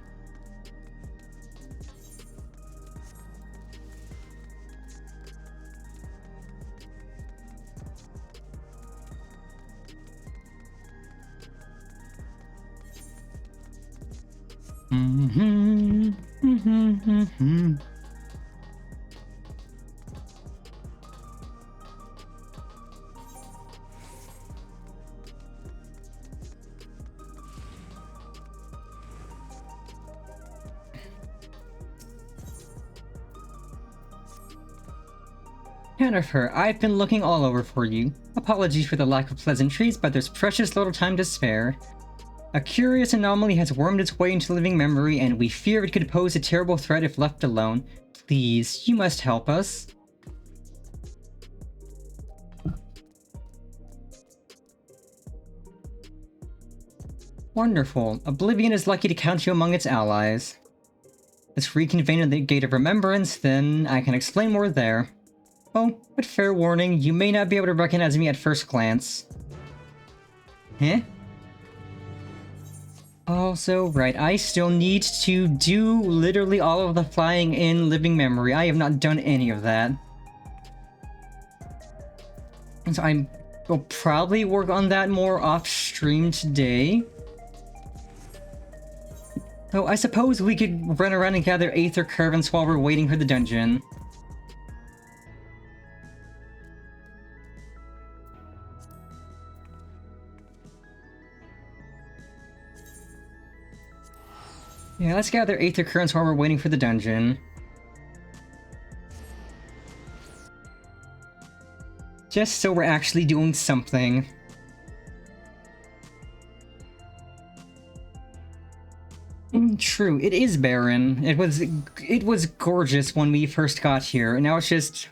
Jennifer, I've been looking all over for you. Apologies for the lack of pleasantries, but there's precious little time to spare. A curious anomaly has wormed its way into living memory, and we fear it could pose a terrible threat if left alone. Please, you must help us. Wonderful. Oblivion is lucky to count you among its allies. Let's reconvene in the Gate of Remembrance, then I can explain more there. Oh, but fair warning, you may not be able to recognize me at first glance. Huh? Also, right, I still need to do literally all of the flying in living memory. I have not done any of that. So I will probably work on that more off-stream today. Oh, I suppose we could run around and gather Aether Currents while we're waiting for the dungeon. Yeah, let's gather Aether Currents while we're waiting for the dungeon. Just so we're actually doing something. True, it is barren. It was gorgeous when we first got here, and now it's just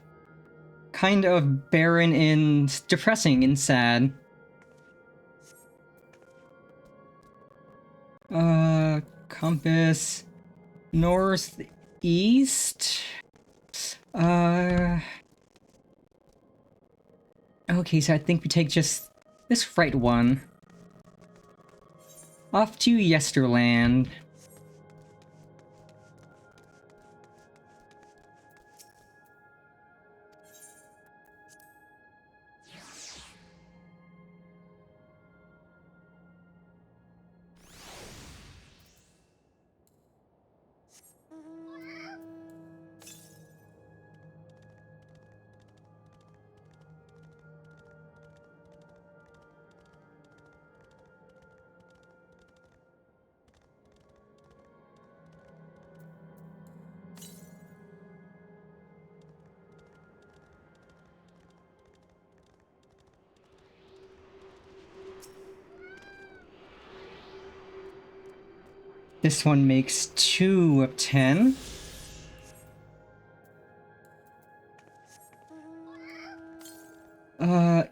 kind of barren and depressing and sad. Compass northeast. Okay, so I think we take just this right one. Off to Yesterland. This one makes 2 of 10.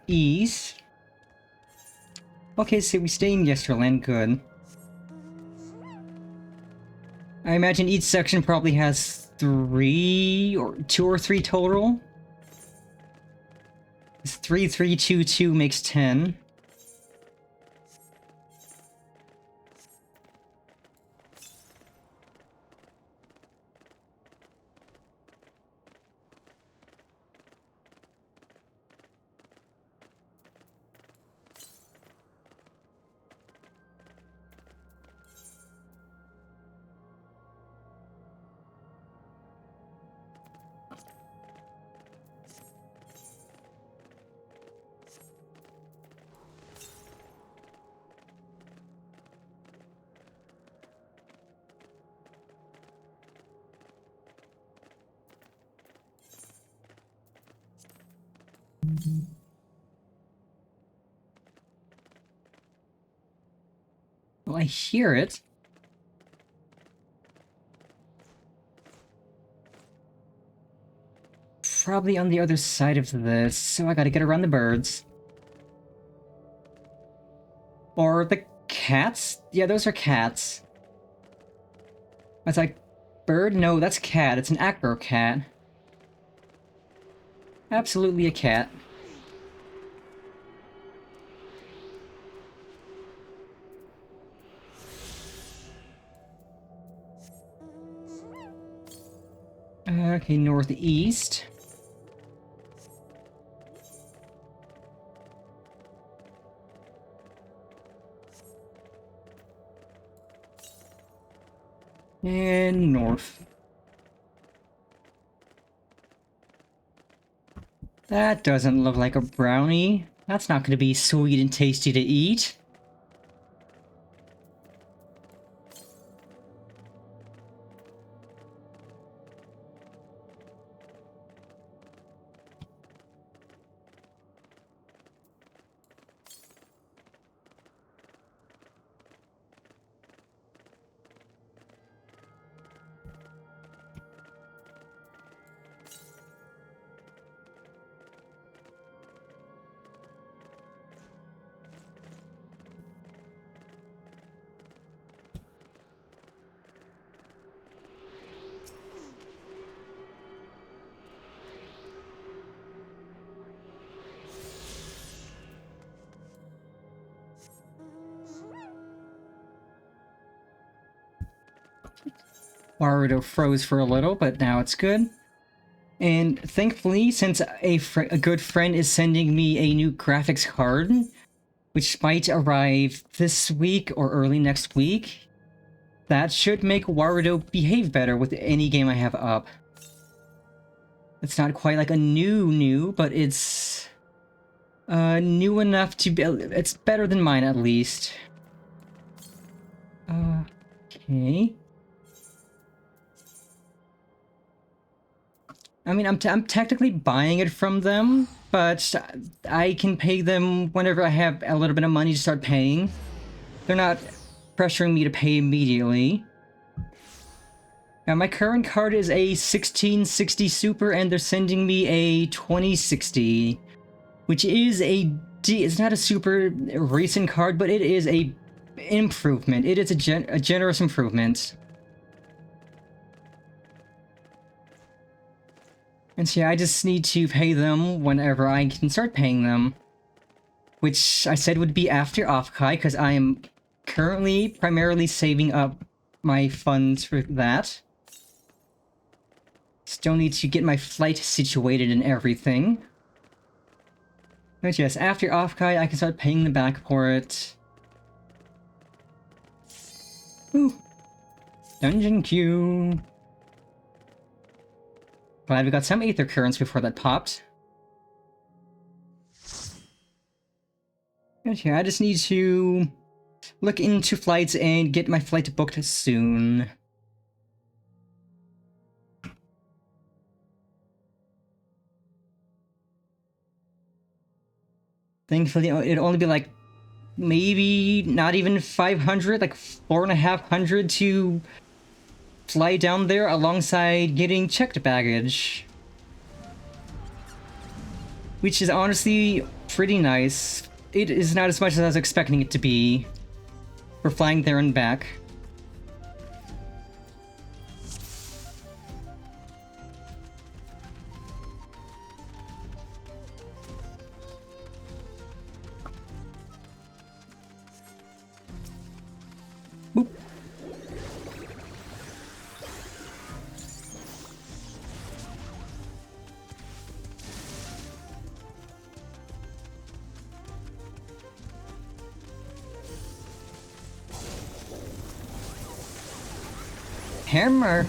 East. Okay, so we stay in Yesterland, good. I imagine each section probably has 3 or 2 or 3 total. 3, 3, 2, 2 makes 10. Well, I hear it. Probably on the other side of this, so I gotta get around the birds. Or the cats? Yeah, those are cats. It's like, bird? No, that's cat. It's an acro cat. Absolutely a cat. Okay, northeast. And north. That doesn't look like a brownie. That's not going to be sweet and tasty to eat. Warudo froze for a little, but now it's good. And thankfully, since a good friend is sending me a new graphics card, which might arrive this week or early next week, that should make Warudo behave better with any game I have up. It's not quite like a new, but it's new enough to be. It's better than mine at least. Okay. I mean, I'm technically buying it from them, but I can pay them whenever I have a little bit of money to start paying. They're not pressuring me to pay immediately. Now, my current card is a 1660 Super, and they're sending me a 2060, which is it's not a super recent card, but it is a improvement. It is a generous improvement. And so yeah, I just need to pay them whenever I can start paying them. Which I said would be after Offkai, because I am currently primarily saving up my funds for that. Still need to get my flight situated and everything. But yes, after Offkai, I can start paying them back for it. Ooh. Dungeon queue. Glad we got some Aether Currents before that popped. Okay, I just need to look into flights and get my flight booked soon. Thankfully, it'll only be like, maybe not even 500, like 450 to fly down there alongside getting checked baggage. Which is honestly pretty nice. It is not as much as I was expecting it to be for flying there and back. Boop. Hammer.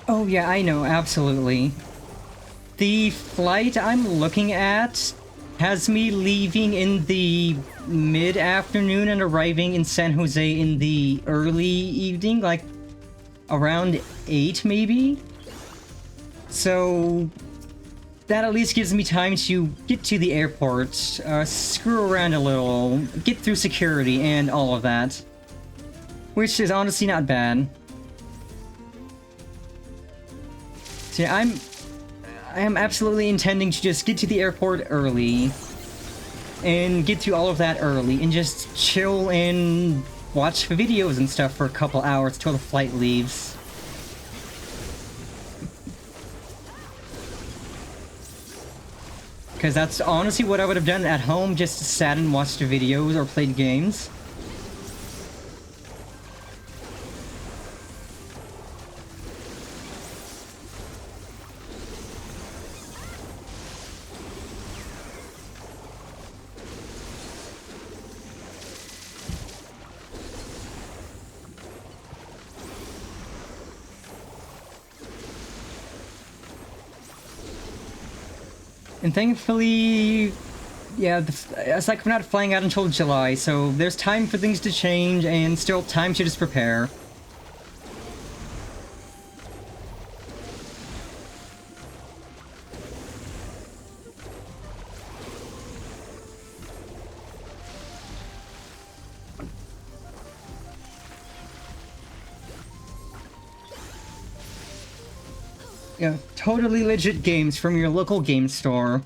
Oh yeah, I know, absolutely. The flight I'm looking at has me leaving in the mid-afternoon and arriving in San Jose in the early evening, like around 8 maybe? So that at least gives me time to get to the airport, screw around a little, get through security and all of that. Which is honestly not bad. So yeah, I am absolutely intending to just get to the airport early and get through all of that early and just chill and watch videos and stuff for a couple hours till the flight leaves. Because that's honestly what I would have done at home, just sat and watched videos or played games. And thankfully, yeah, it's like we're not flying out until July, so there's time for things to change and still time to just prepare. Yeah, totally legit games from your local game store.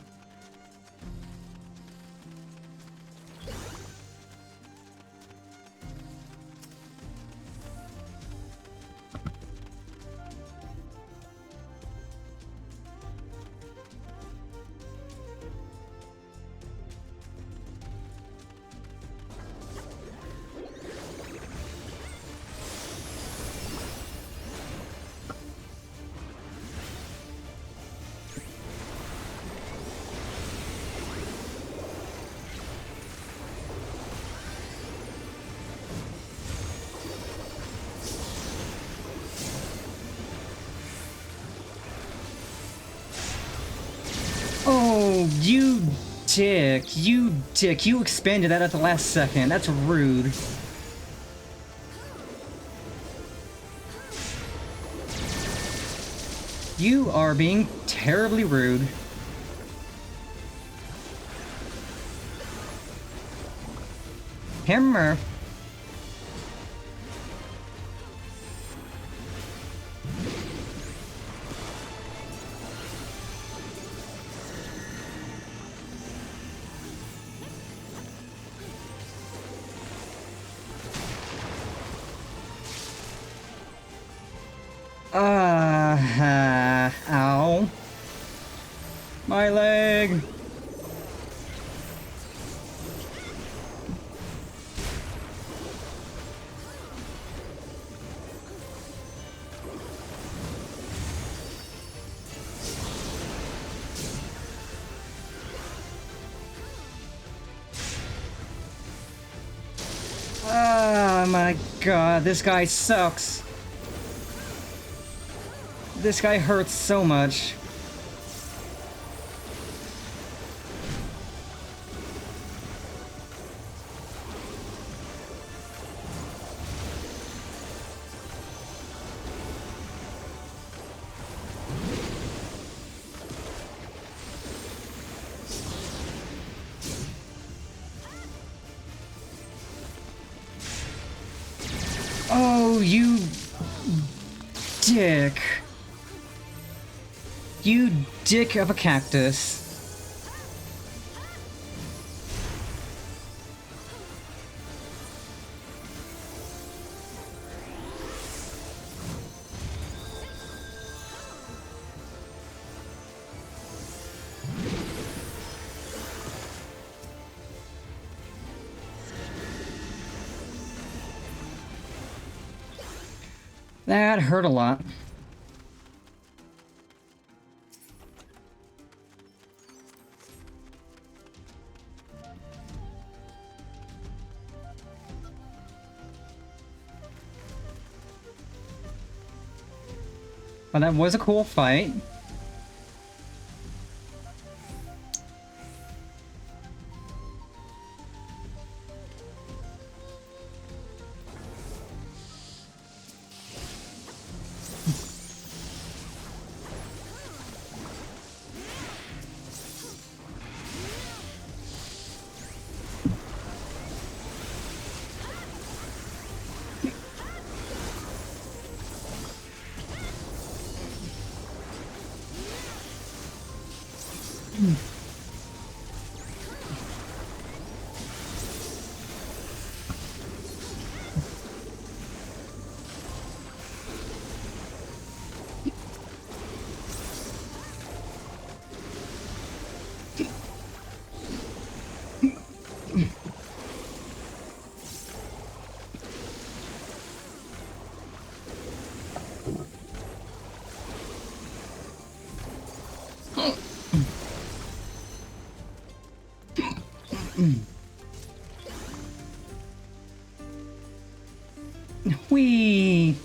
Oh, you dick. You dick. You expanded that at the last second. That's rude. You are being terribly rude. Hammer. Ow. My leg. Oh my god, this guy sucks. This guy hurts so much. Oh, you dick. You dick of a cactus. That hurt a lot. Well, that was a cool fight. Whee!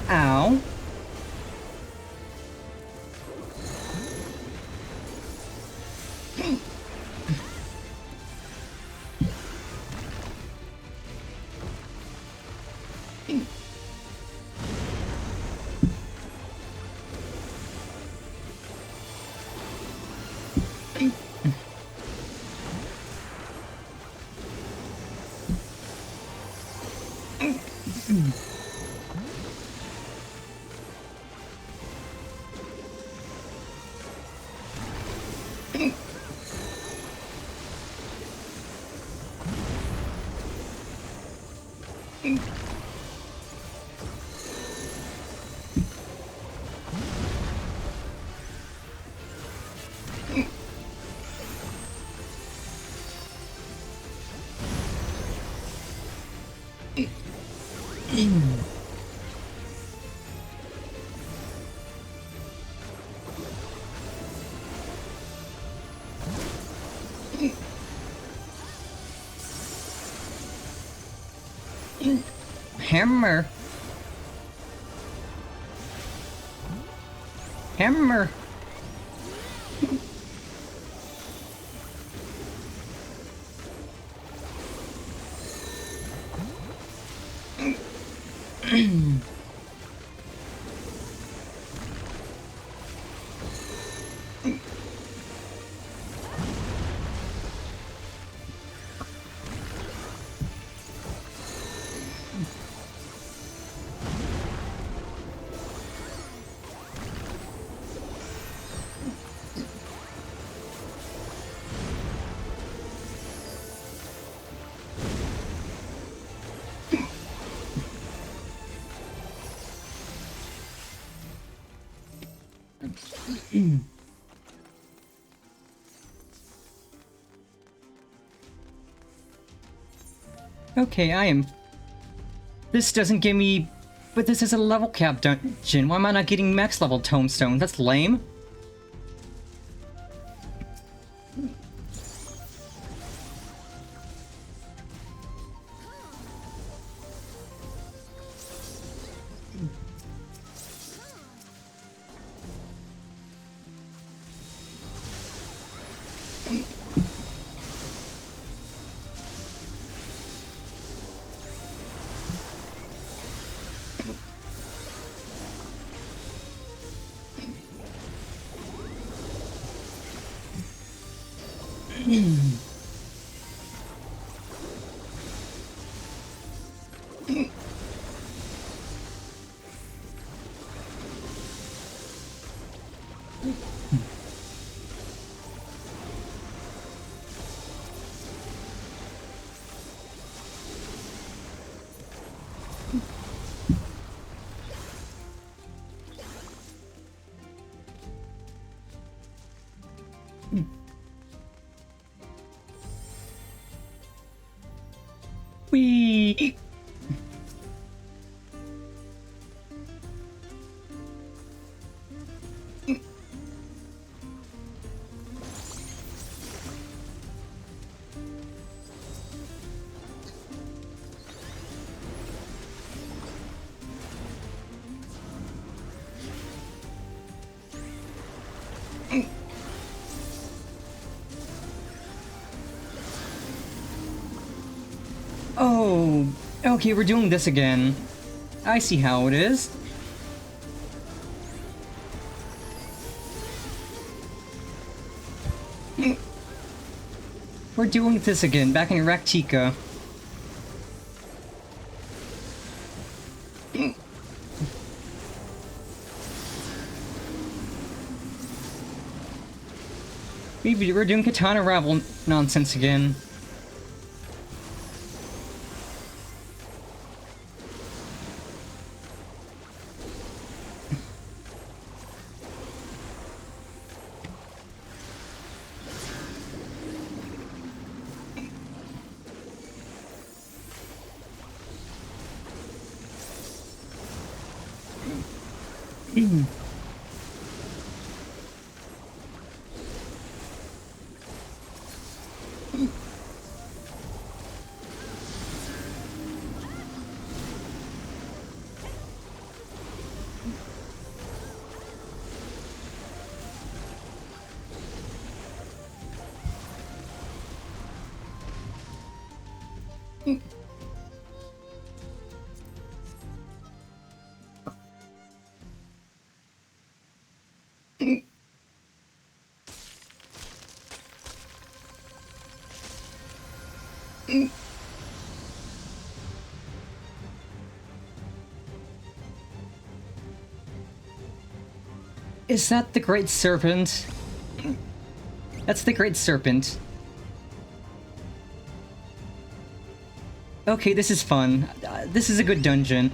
Ow. Hammer. Hammer. Okay, I am... This doesn't give me... But this is a level cap dungeon. Why am I not getting max level tombstone? That's lame. Whee! Oh, okay, we're doing this again. I see how it is. We're doing this again, back in Raktika. Maybe we're doing katana ravel nonsense again. Is that the Great Serpent? That's the Great Serpent. Okay, this is fun. This is a good dungeon.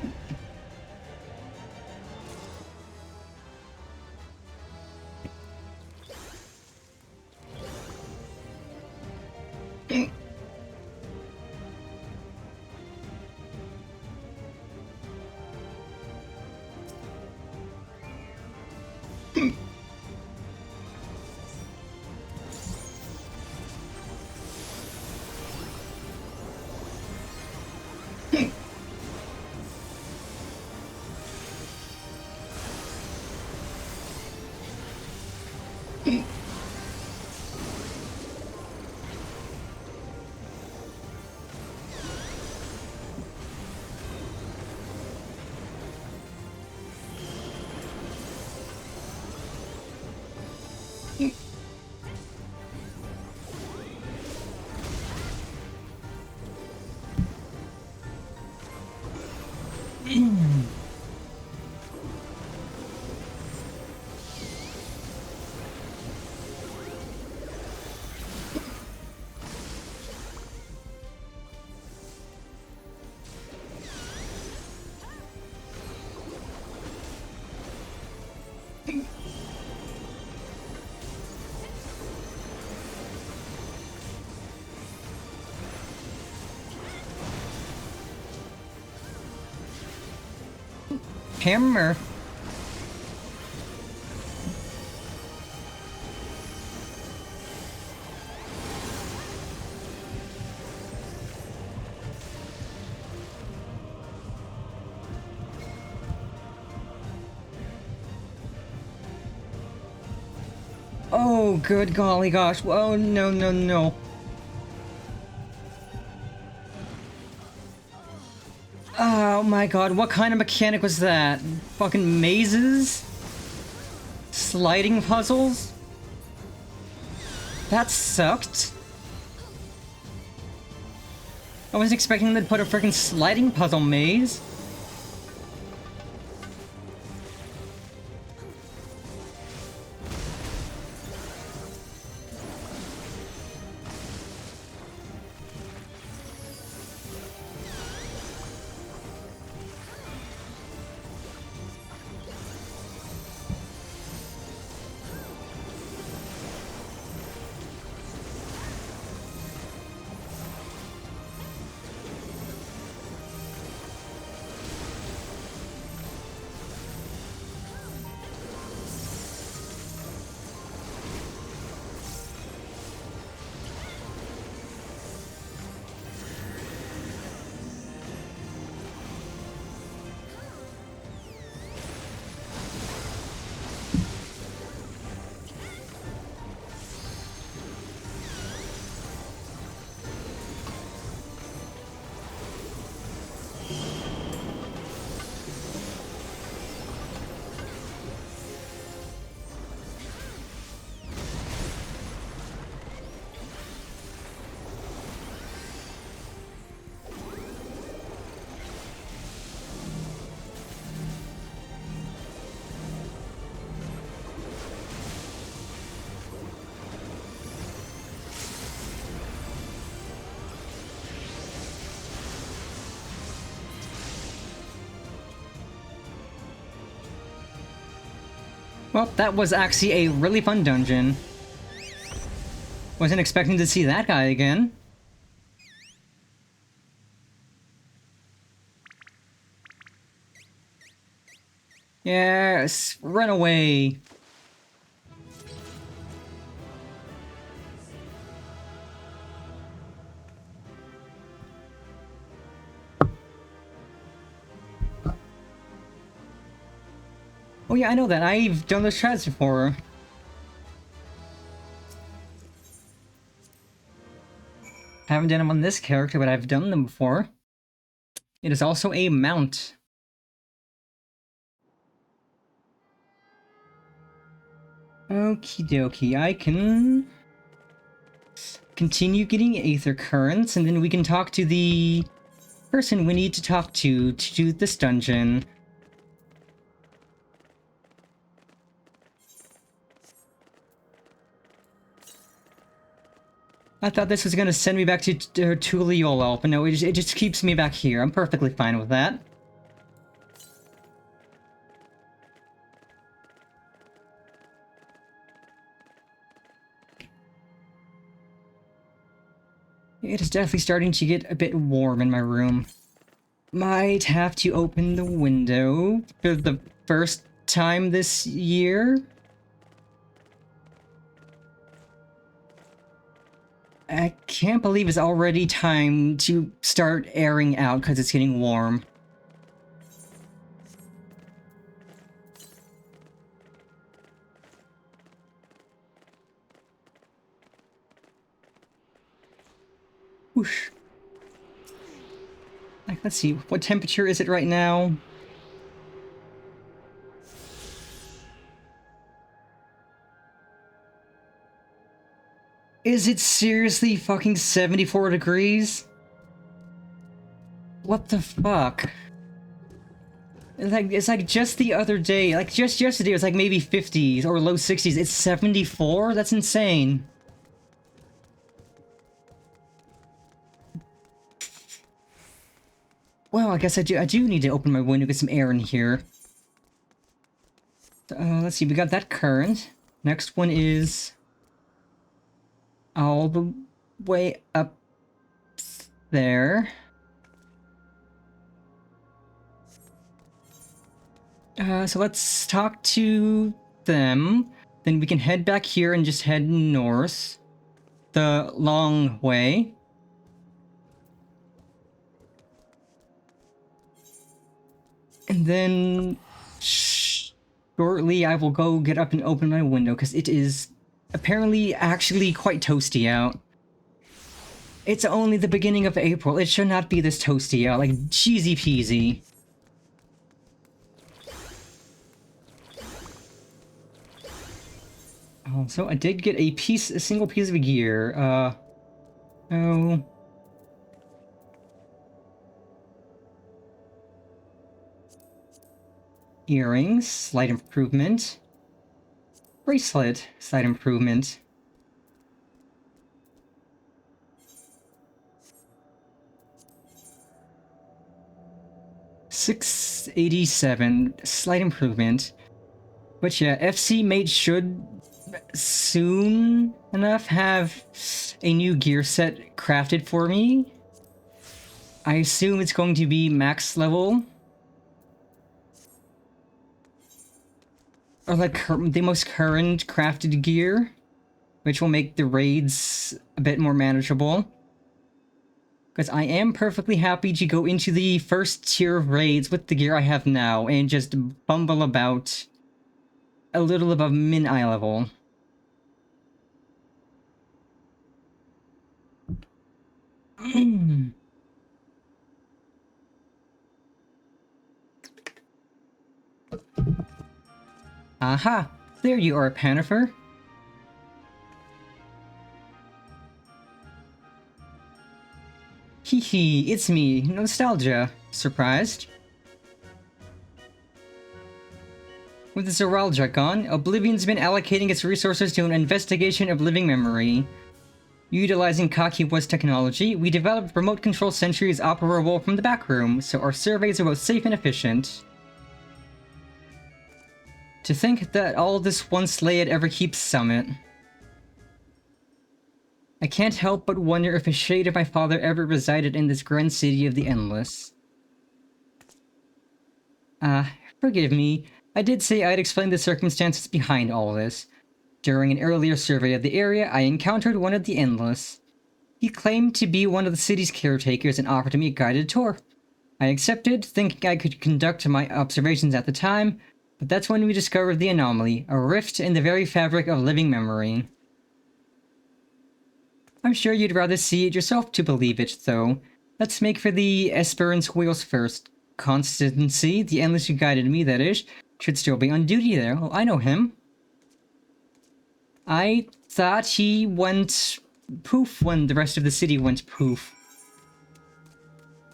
hammer. Oh, good golly gosh. Oh, no, no, no. Oh my god, what kind of mechanic was that? Fucking mazes? Sliding puzzles? That sucked. I wasn't expecting them to put a freaking sliding puzzle maze. Well, that was actually a really fun dungeon. Wasn't expecting to see that guy again. Yes, run away. Oh yeah, I know that. I've done those strats before. Haven't done them on this character, but I've done them before. It is also a mount. Okie dokie, I can continue getting Aether Currents, and then we can talk to the person we need to talk to do this dungeon. I thought this was gonna send me back to Tuliolo, but no, it just keeps me back here. I'm perfectly fine with that. It is definitely starting to get a bit warm in my room. Might have to open the window for the first time this year. I can't believe it's already time to start airing out because it's getting warm. Whoosh. Like, let's see, what temperature is it right now? Is it seriously fucking 74 degrees? What the fuck? It's like just the other day, like just yesterday it was like maybe 50s or low 60s. It's 74? That's insane. Well, I guess I do need to open my window, get some air in here. Let's see, we got that current. Next one is all the way up there. So let's talk to them. Then we can head back here and just head north. The long way. And then shortly I will go get up and open my window because it is apparently actually quite toasty out. It's only the beginning of April. It should not be this toasty out, like cheesy peasy. Also, I did get a single piece of gear. Oh. Earrings, slight improvement. Bracelet, slight improvement. $687, slight improvement. But yeah, FC Mate should soon enough have a new gear set crafted for me. I assume it's going to be max level. Or like the most current crafted gear, which will make the raids a bit more manageable. Because I am perfectly happy to go into the first tier of raids with the gear I have now and just bumble about a little above min-eye level. Aha! There you are, Panifer. Hee hee, it's me, Nostalgia. Surprised? With the Zoralja gone, Oblivion's been allocating its resources to an investigation of living memory. Utilizing Kakiwa's technology, we developed remote control sentries operable from the back room, so our surveys are both safe and efficient. To think that all this once lay at Everkeep's summit. I can't help but wonder if a shade of my father ever resided in this grand city of the Endless. Forgive me. I did say I'd explain the circumstances behind all this. During an earlier survey of the area, I encountered one of the Endless. He claimed to be one of the city's caretakers and offered me a guided tour. I accepted, thinking I could conduct my observations at the time, but that's when we discovered the anomaly, a rift in the very fabric of living memory. I'm sure you'd rather see it yourself to believe it, though. Let's make for the Esperance wheels first. Constancy, the Endless who guided me, that is, should still be on duty there. Oh, I know him. I thought he went poof when the rest of the city went poof.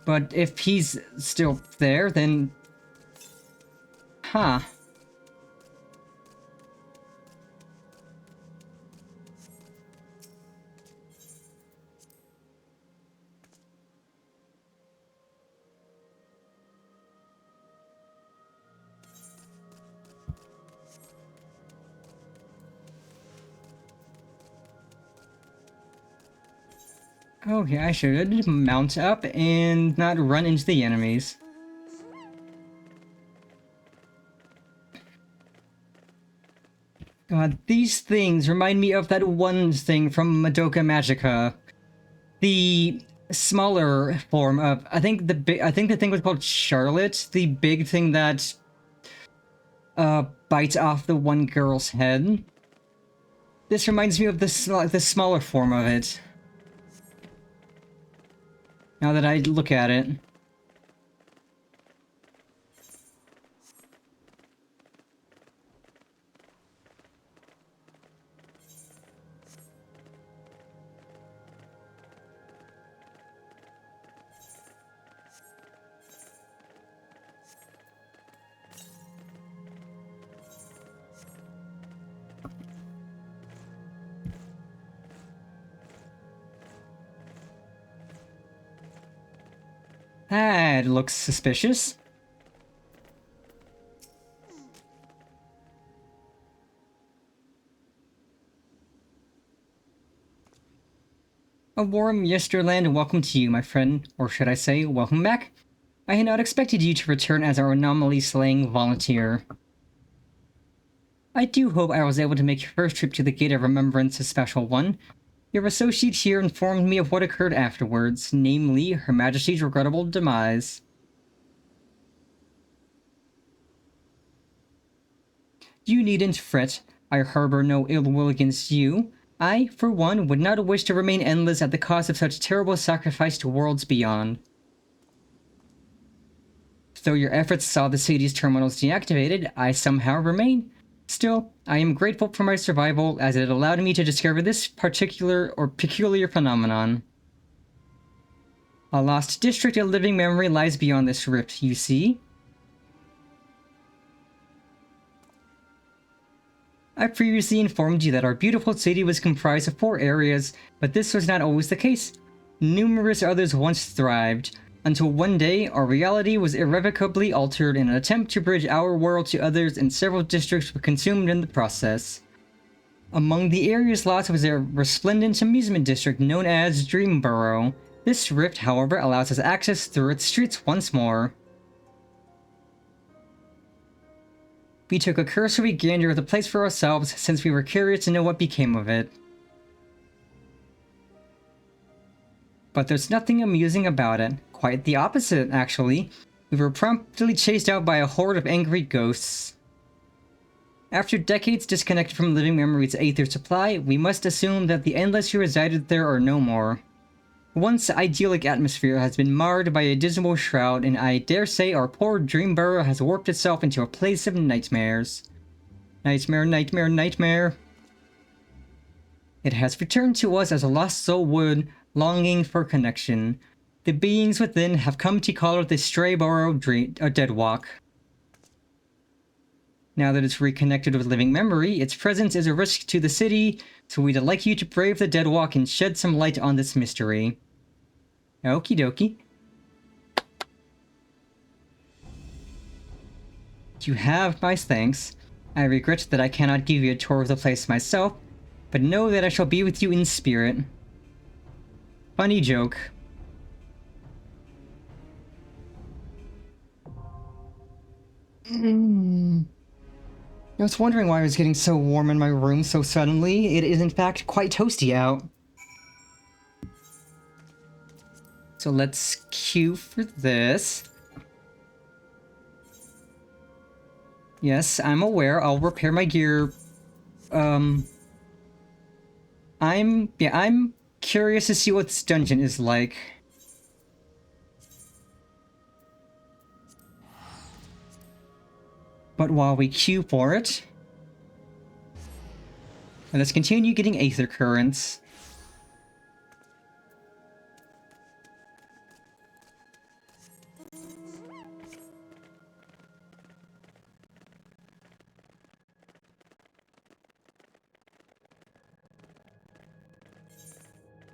But if he's still there, then... Huh. Okay, I should mount up and not run into the enemies. God, these things remind me of that one thing from Madoka Magica. The smaller form of, I think the thing was called Charlotte, the big thing that bites off the one girl's head. This reminds me of the smaller form of it. Now that I look at it. That looks suspicious. A warm yesterland welcome to you, my friend. Or should I say, welcome back? I had not expected you to return as our anomaly-slaying volunteer. I do hope I was able to make your first trip to the Gate of Remembrance a special one. Your associate here informed me of what occurred afterwards, namely, Her Majesty's regrettable demise. You needn't fret. I harbor no ill will against you. I, for one, would not wish to remain endless at the cost of such terrible sacrifice to worlds beyond. Though your efforts saw the city's terminals deactivated, I somehow remain. Still, I am grateful for my survival, as it allowed me to discover this peculiar phenomenon. A lost district of living memory lies beyond this rift, you see? I previously informed you that our beautiful city was comprised of 4 areas, but this was not always the case. Numerous others once thrived, until one day our reality was irrevocably altered in an attempt to bridge our world to others, and several districts were consumed in the process. Among the area's lost was a resplendent amusement district known as Dreamborough. This rift, however, allows us access through its streets once more. We took a cursory gander of the place for ourselves, since we were curious to know what became of it. But there's nothing amusing about it. Quite the opposite, actually. We were promptly chased out by a horde of angry ghosts. After decades disconnected from living memory's aether supply, we must assume that the endless who resided there are no more. Once idyllic atmosphere has been marred by a dismal shroud, and I dare say our poor Dreamborough has warped itself into a place of nightmares. Nightmare, nightmare, nightmare. It has returned to us as a lost soul would, longing for connection. The beings within have come to call it the Strayborough Deadwalk. Now that it's reconnected with living memory, its presence is a risk to the city, so we'd like you to brave the Deadwalk and shed some light on this mystery. Okie dokie. You have my thanks. I regret that I cannot give you a tour of the place myself, but know that I shall be with you in spirit. Funny joke. I was wondering why it was getting so warm in my room so suddenly. It is in fact quite toasty out. So let's queue for this. Yes, I'm aware. I'll repair my gear. I'm curious to see what this dungeon is like. But while we queue for it, let's continue getting aether currents.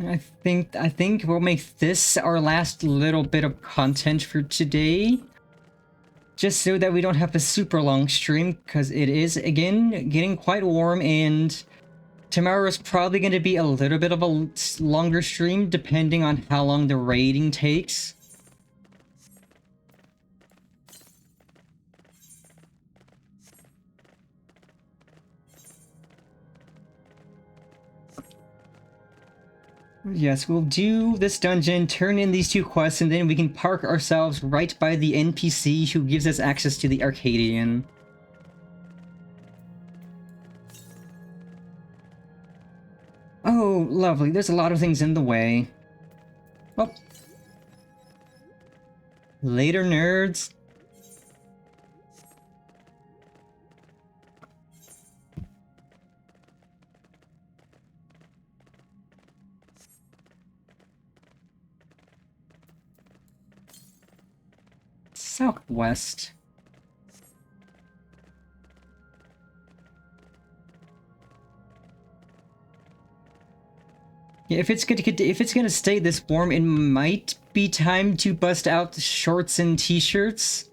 I think we'll make this our last little bit of content for today. Just so that we don't have a super long stream, because it is, again, getting quite warm, and tomorrow's probably going to be a little bit of a longer stream, depending on how long the raiding takes. Yes, we'll do this dungeon, turn in these 2 quests, and then we can park ourselves right by the NPC who gives us access to the Arcadian. Oh, lovely. There's a lot of things in the way. Oh. Later, nerds. Southwest. Yeah, if it's gonna stay this warm, it might be time to bust out shorts and t-shirts.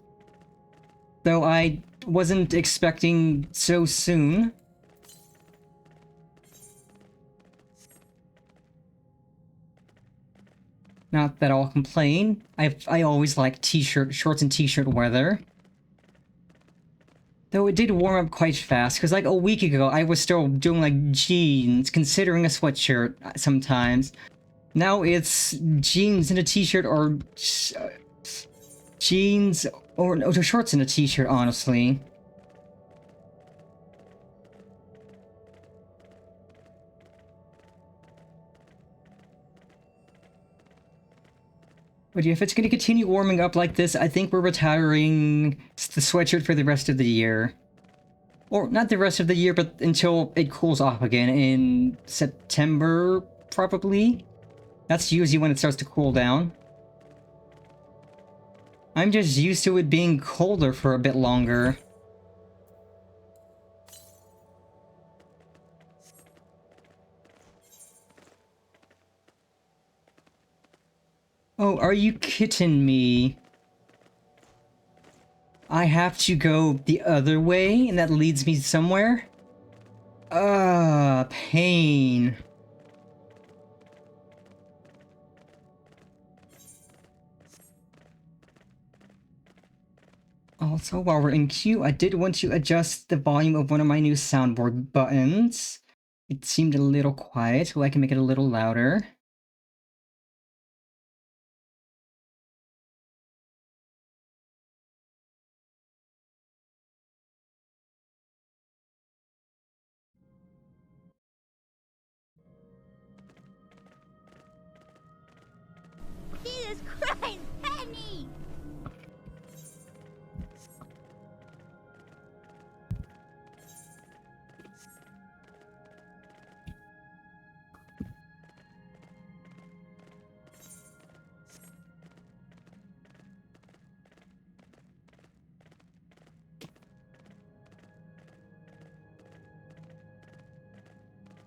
Though I wasn't expecting so soon. Not that I'll complain. I always like shorts and t-shirt weather. Though it did warm up quite fast, because like a week ago I was still doing like jeans, considering a sweatshirt sometimes. Now it's jeans and a t-shirt, or jeans or no, shorts and a t-shirt, honestly. But yeah, if it's going to continue warming up like this, I think we're retiring the sweatshirt for the rest of the year. Or not the rest of the year, but until it cools off again in September, probably. That's usually when it starts to cool down. I'm just used to it being colder for a bit longer. Oh, are you kidding me? I have to go the other way, and that leads me somewhere? Pain. Also, while we're in queue, I did want to adjust the volume of one of my new soundboard buttons. It seemed a little quiet, so I can make it a little louder. Jesus Christ, Penny!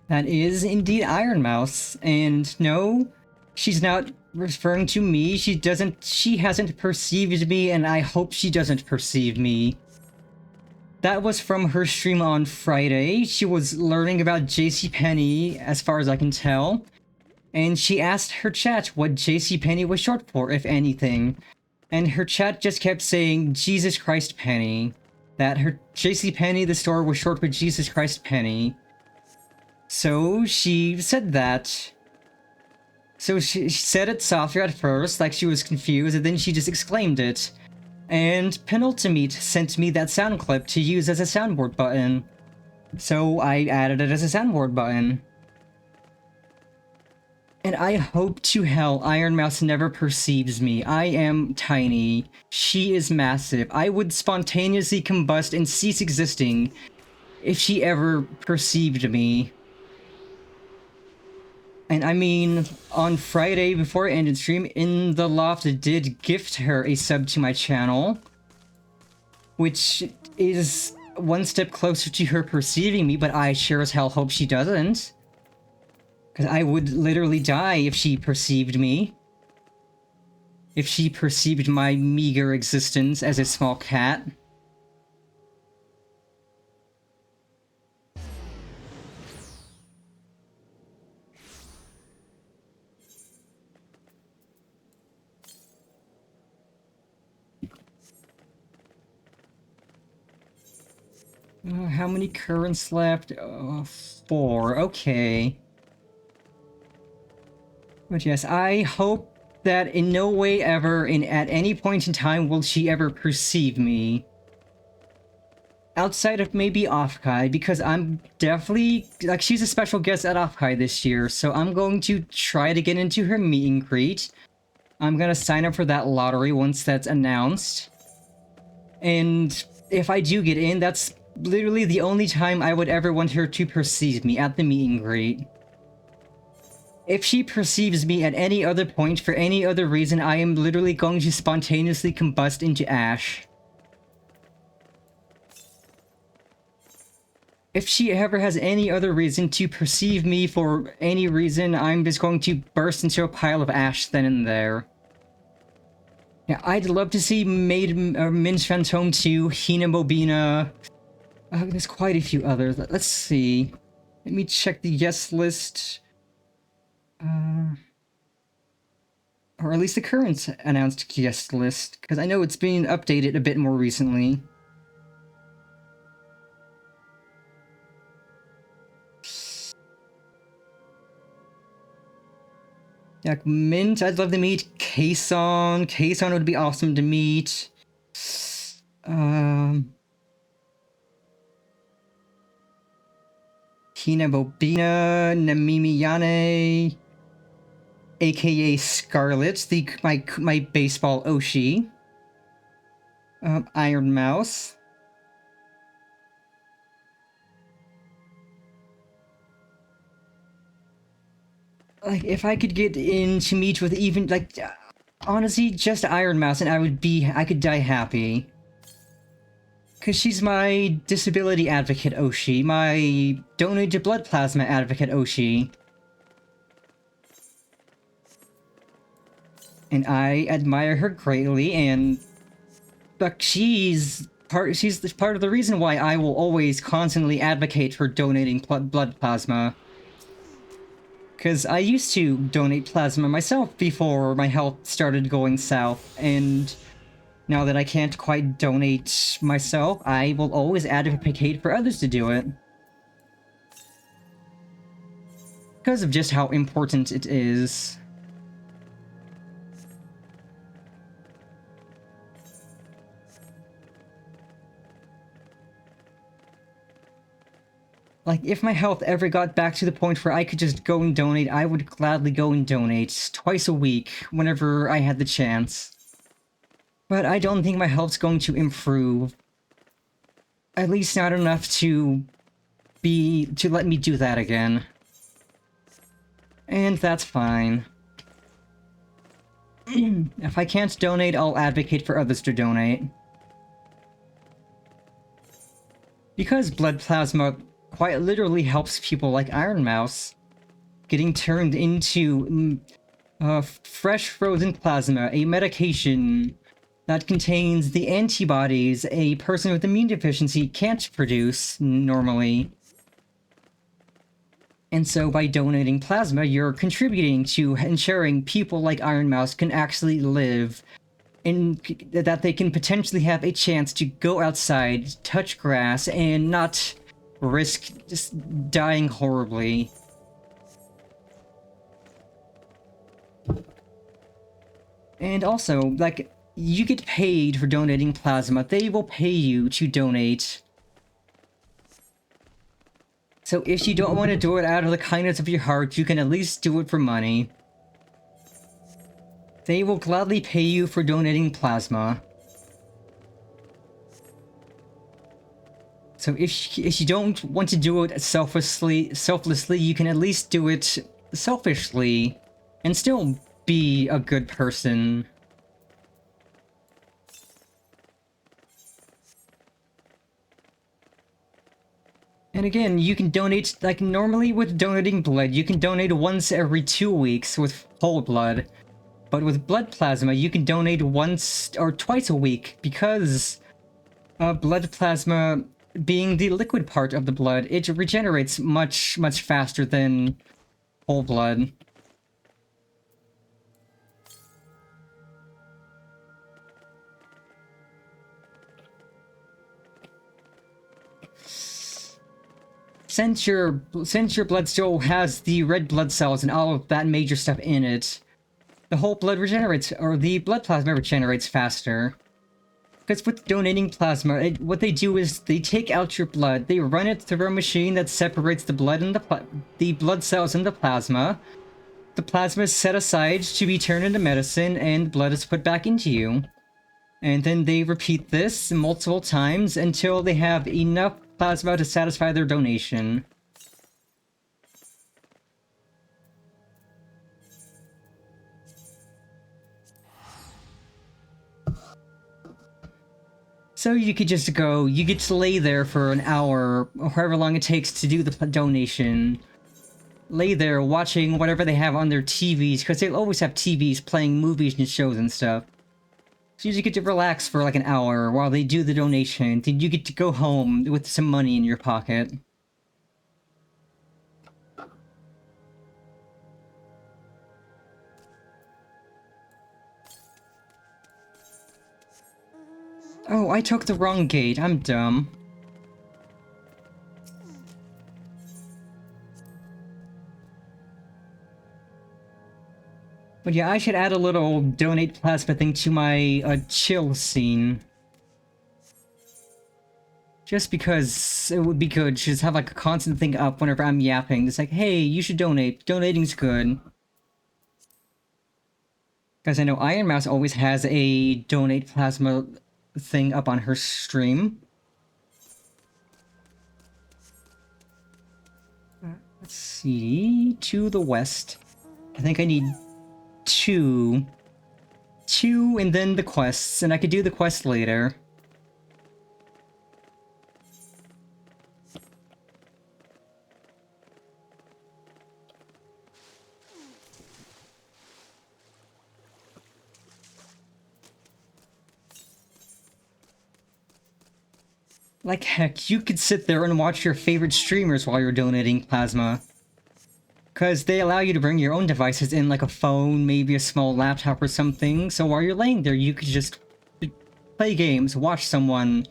That is indeed Iron Mouse, and no, she's not referring to me. She hasn't perceived me, and I hope she doesn't perceive me. That was from her stream on Friday. She was learning about JCPenney, as far as I can tell, and she asked her chat what JCPenney was short for, if anything. And her chat just kept saying, Jesus Christ Penny. That her JCPenney, the store, was short for Jesus Christ Penny. So she said that. So she said it softer at first, like she was confused, and then she just exclaimed it. And Penultimate sent me that sound clip to use as a soundboard button. So I added it as a soundboard button. And I hope to hell Iron Mouse never perceives me. I am tiny. She is massive. I would spontaneously combust and cease existing if she ever perceived me. And I mean, on Friday, before I ended stream, In the Loft did gift her a sub to my channel, which is one step closer to her perceiving me, but I sure as hell hope she doesn't. Because I would literally die if she perceived me. If she perceived my meager existence as a small cat. How many currents left? 4. Okay. But yes, I hope that in no way ever, at any point in time, will she ever perceive me. Outside of maybe Offkai, because I'm definitely... Like, she's a special guest at Offkai this year, so I'm going to try to get into her meet and greet. I'm gonna sign up for that lottery once that's announced. And if I do get in, that's literally the only time I would ever want her to perceive me, at the meet and greet. If she perceives me at any other point for any other reason, I am literally going to spontaneously combust into ash. If she ever has any other reason to perceive me for any reason, I'm just going to burst into a pile of ash then and there. Yeah, I'd love to see Min's Phantom 2, Hina Mobina. There's quite a few others. Let's see. Let me check the yes list. Or at least the current announced guest list, because I know it's been updated a bit more recently. Yeah, Mint, I'd love to meet. Kason. Kason would be awesome to meet. Hina Bobina, Namimi Yane, aka Scarlet, my baseball Oshi. Iron Mouse. Like, if I could get in to meet with even, like, honestly, just Iron Mouse and I could die happy. Cause she's my disability advocate Oshi, my donated blood plasma advocate Oshi. And I admire her greatly, and but she's part of the reason why I will always constantly advocate for donating blood plasma. Cause I used to donate plasma myself before my health started going south, and now that I can't quite donate myself, I will always advocate for others to do it. Because of just how important it is. Like, if my health ever got back to the point where I could just go and donate, I would gladly go and donate twice a week, whenever I had the chance. But I don't think my health's going to improve. At least not enough to let me do that again. And that's fine. If I can't donate, I'll advocate for others to donate. Because blood plasma quite literally helps people like Iron Mouse getting turned into fresh frozen plasma, a medication that contains the antibodies a person with immune deficiency can't produce normally. And so by donating plasma, you're contributing to ensuring people like Iron Mouse can actually live, and that they can potentially have a chance to go outside, touch grass, and not risk just dying horribly. And also, like, you get paid for donating plasma. They will pay you to donate. So if you don't want to do it out of the kindness of your heart, you can at least do it for money. They will gladly pay you for donating plasma. So if you don't want to do it selflessly, you can at least do it selfishly and still be a good person. And again, you can donate, like normally with donating blood, you can donate once every 2 weeks with whole blood. But with blood plasma, you can donate once or twice a week because blood plasma, being the liquid part of the blood, it regenerates much faster than whole blood. Since your blood still has the red blood cells and all of that major stuff in it, the whole blood regenerates, or the blood plasma regenerates faster. Because with donating plasma, what they do is they take out your blood, they run it through a machine that separates the blood and the blood cells and the plasma. The plasma is set aside to be turned into medicine, and blood is put back into you. And then they repeat this multiple times until they have enough plasma to satisfy their donation. So you could just go, you get to lay there for an hour, or however long it takes to do the donation. Lay there watching whatever they have on their TVs, because they'll always have TVs playing movies and shows and stuff. So you just get to relax for like an hour while they do the donation, then you get to go home with some money in your pocket. Oh, I took the wrong gate. I'm dumb. But yeah, I should add a little donate plasma thing to my chill scene. Just because it would be good to just have like a constant thing up whenever I'm yapping. It's like, hey, you should donate. Donating's good. Because I know Iron Mouse always has a donate plasma thing up on her stream. Let's see. To the west. I think I need two. Two and then the quests, and I could do the quest later. Like heck, you could sit there and watch your favorite streamers while you're donating plasma. Because they allow you to bring your own devices in, like a phone, maybe a small laptop or something, so while you're laying there you could just play games, watch someone,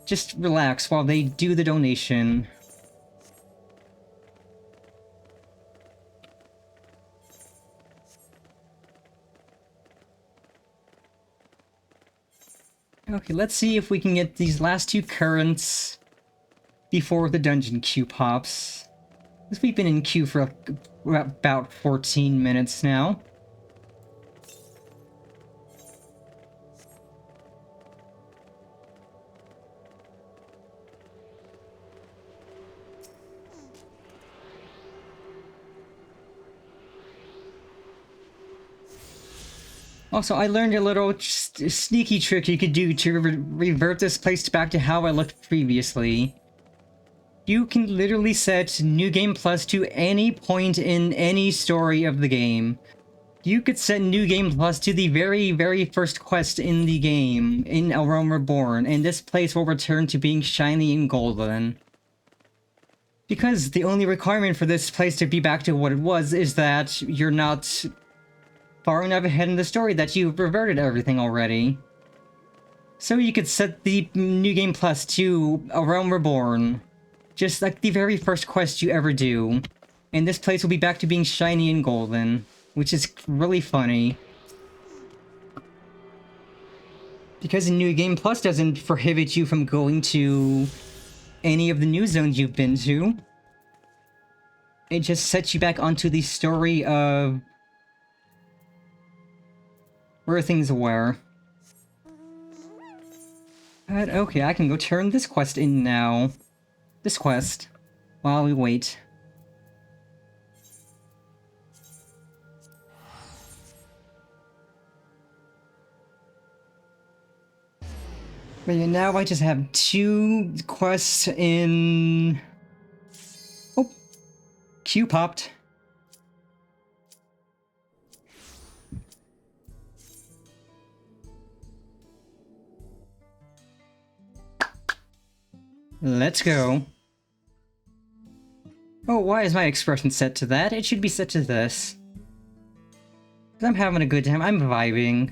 just relax while they do the donation. Okay, let's see if we can get these last two currents before the dungeon queue pops. Because we've been in queue for about 14 minutes now. Also, I learned a little sneaky trick you could do to revert this place back to how I looked previously. You can literally set New Game Plus to any point in any story of the game. You could set New Game Plus to the very first quest in the game, in A Realm Reborn, and this place will return to being shiny and golden. Because the only requirement for this place to be back to what it was is that you're not far enough ahead in the story that you've reverted everything already. So you could set the New Game Plus to A Realm Reborn. Just like the very first quest you ever do. And this place will be back to being shiny and golden. Which is really funny. Because New Game Plus doesn't prohibit you from going to any of the new zones you've been to. It just sets you back onto the story of where things were. But okay, I can go turn this quest in now. This quest, while we wait. But yeah, now I just have two quests in... Oh! Queue popped. Let's go. Oh, why is my expression set to that? It should be set to this. 'Cause I'm having a good time, I'm vibing.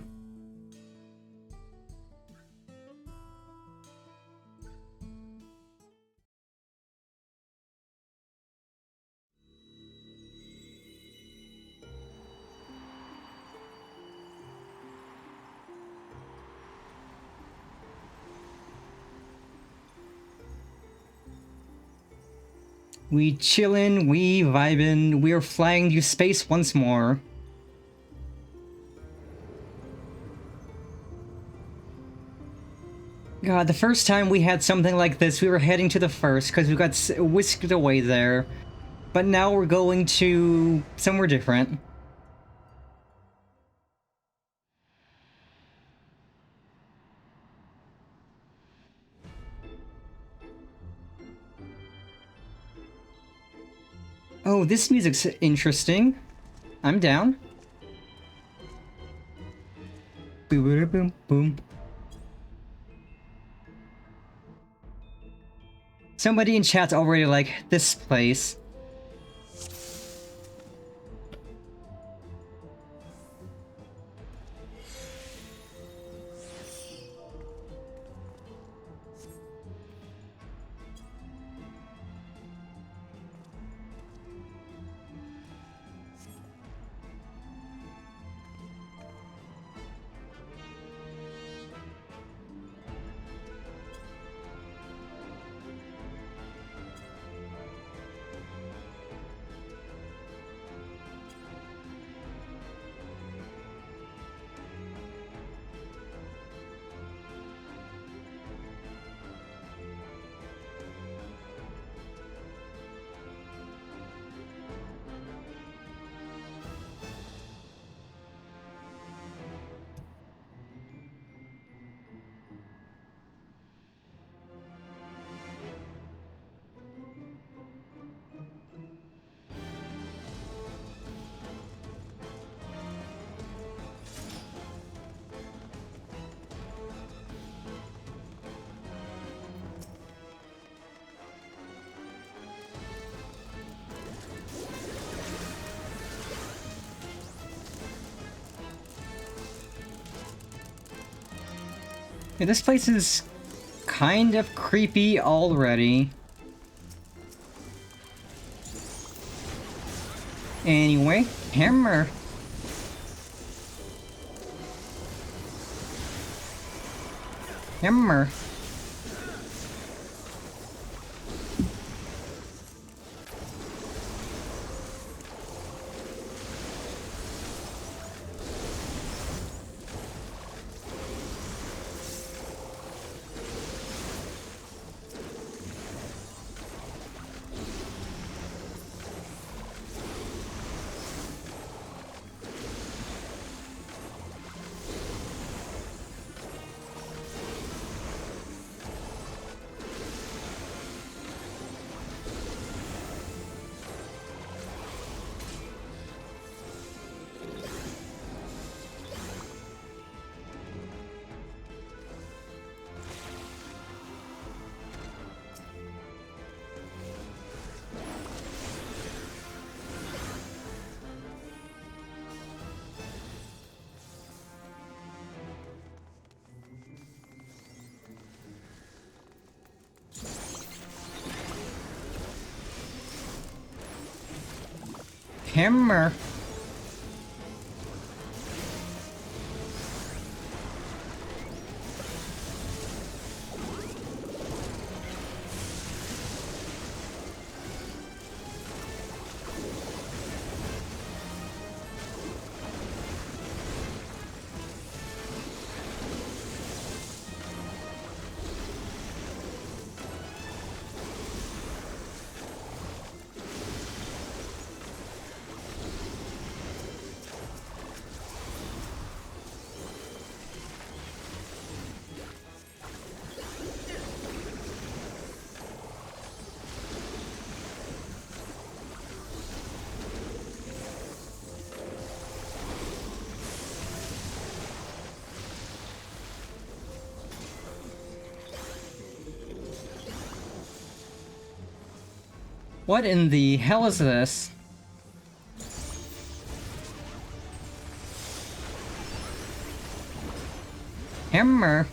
We chillin', we vibin', we're flying to space once more. God, the first time we had something like this, we were heading to the first, because we got whisked away there. But now we're going to somewhere different. Oh, this music's interesting. I'm down. Boom, boom, boom. Somebody in chat's already like, this place. Yeah, this place is kind of creepy already. Anyway, hammer. Hammer. Hammer. What in the hell is this? Hammer.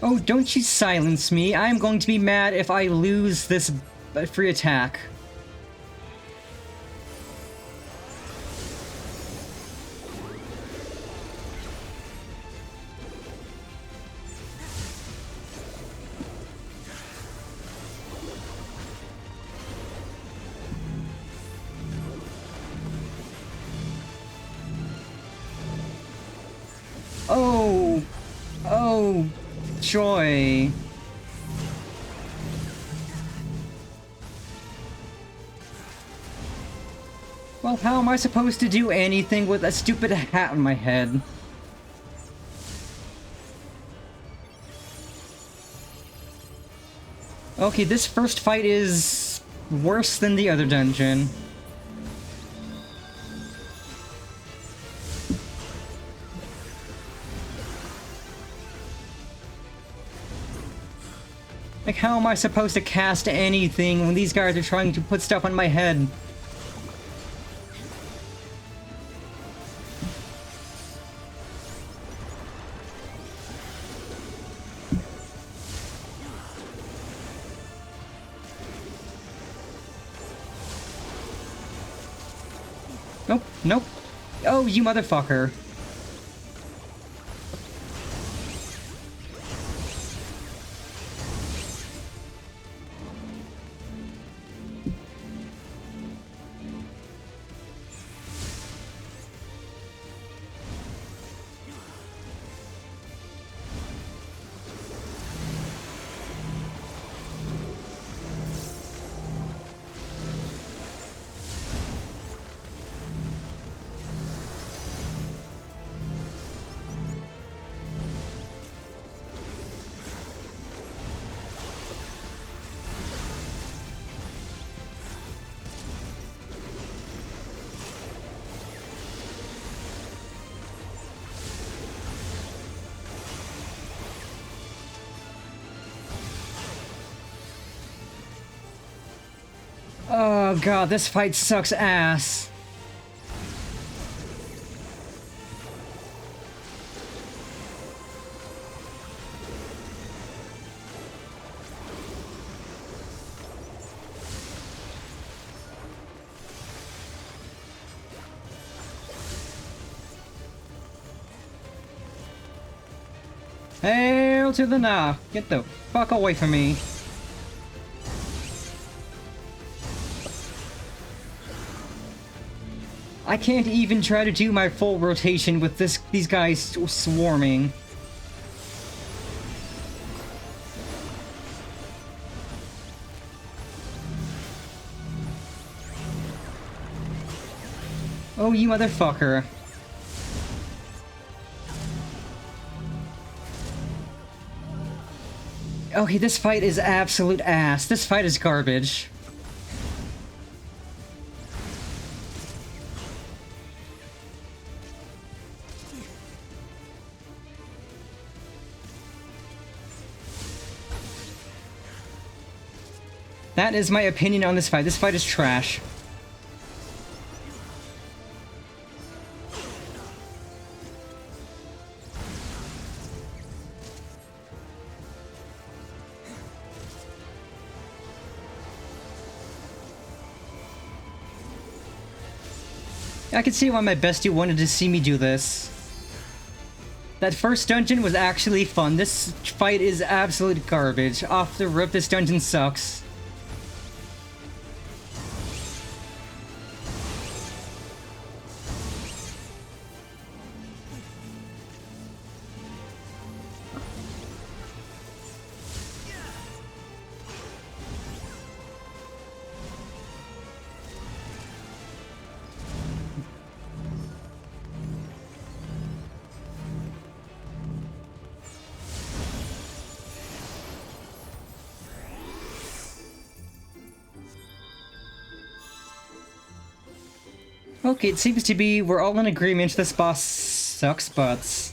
Oh, don't you silence me. I'm going to be mad if I lose this free attack. Oh! Oh! Joy. Well, how am I supposed to do anything with a stupid hat on my head? Okay, this first fight is worse than the other dungeon. Like, how am I supposed to cast anything when these guys are trying to put stuff on my head? Nope, nope. Oh, you motherfucker. Oh god, this fight sucks ass. Hail to the nah! Get the fuck away from me. I can't even try to do my full rotation with these guys swarming. Oh, you motherfucker. Okay, this fight is absolute ass. This fight is garbage. That is my opinion on this fight. This fight is trash. I can see why my bestie wanted to see me do this. That first dungeon was actually fun. This fight is absolute garbage. Off the rip, this dungeon sucks. Okay, it seems to be we're all in agreement this boss sucks butts.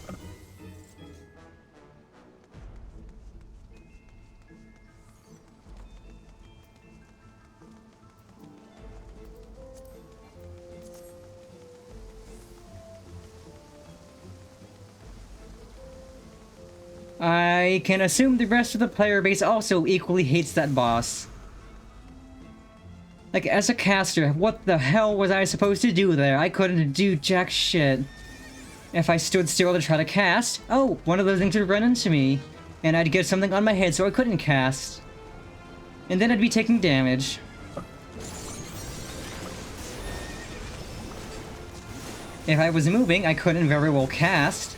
I can assume the rest of the player base also equally hates that boss. Like, as a caster, what the hell was I supposed to do there? I couldn't do jack shit. If I stood still to try to cast, oh, one of those things would run into me. And I'd get something on my head so I couldn't cast. And then I'd be taking damage. If I was moving, I couldn't very well cast.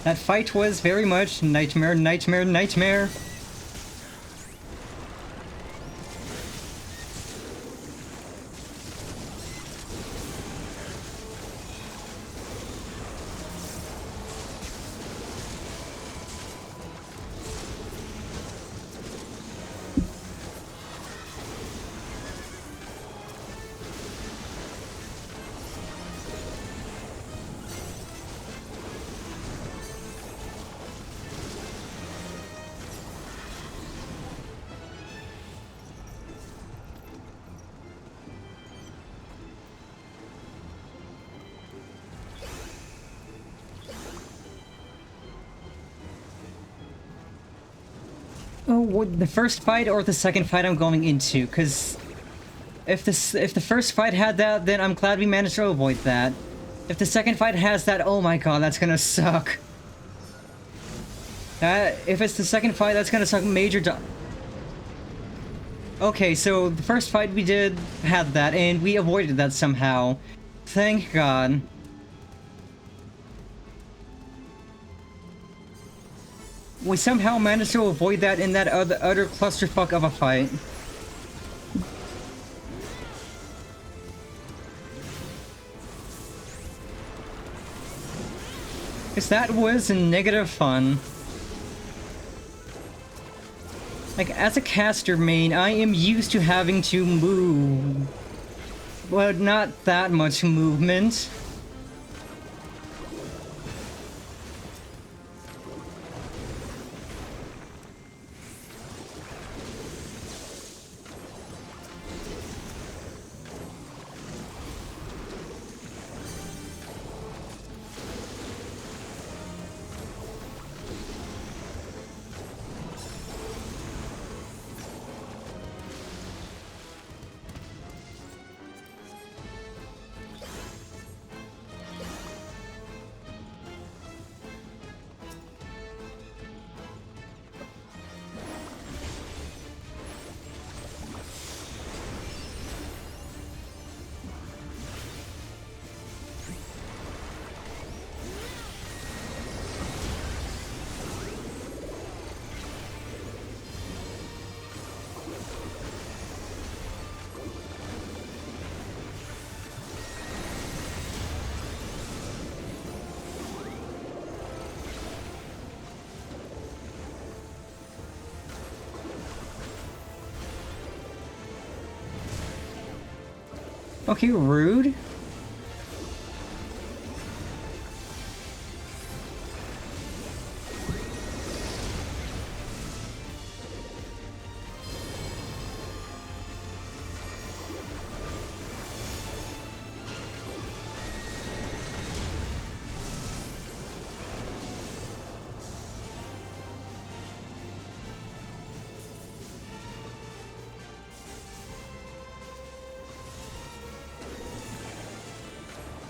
That fight was very much nightmare, nightmare, nightmare. Oh, the first fight or the second fight I'm going into? Because if the first fight had that, then I'm glad we managed to avoid that. If the second fight has that, oh my god, that's gonna suck. If it's the second fight, that's gonna suck major. Okay, so the first fight we did had that, and we avoided that somehow. Thank God. We somehow managed to avoid that in that utter clusterfuck of a fight. Because that was negative fun. Like, as a caster main, I am used to having to move but not that much movement. Okay, rude.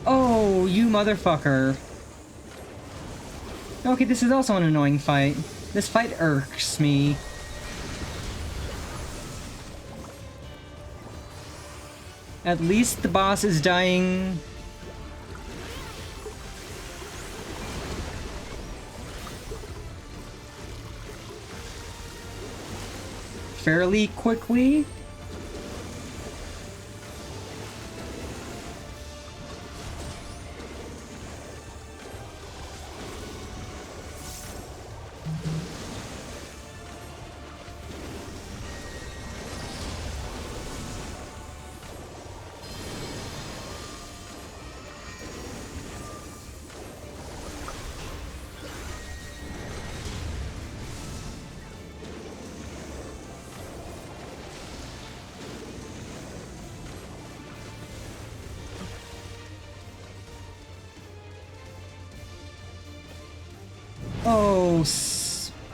Oh, you motherfucker. Okay, this is also an annoying fight. This fight irks me. At least the boss is dying fairly quickly.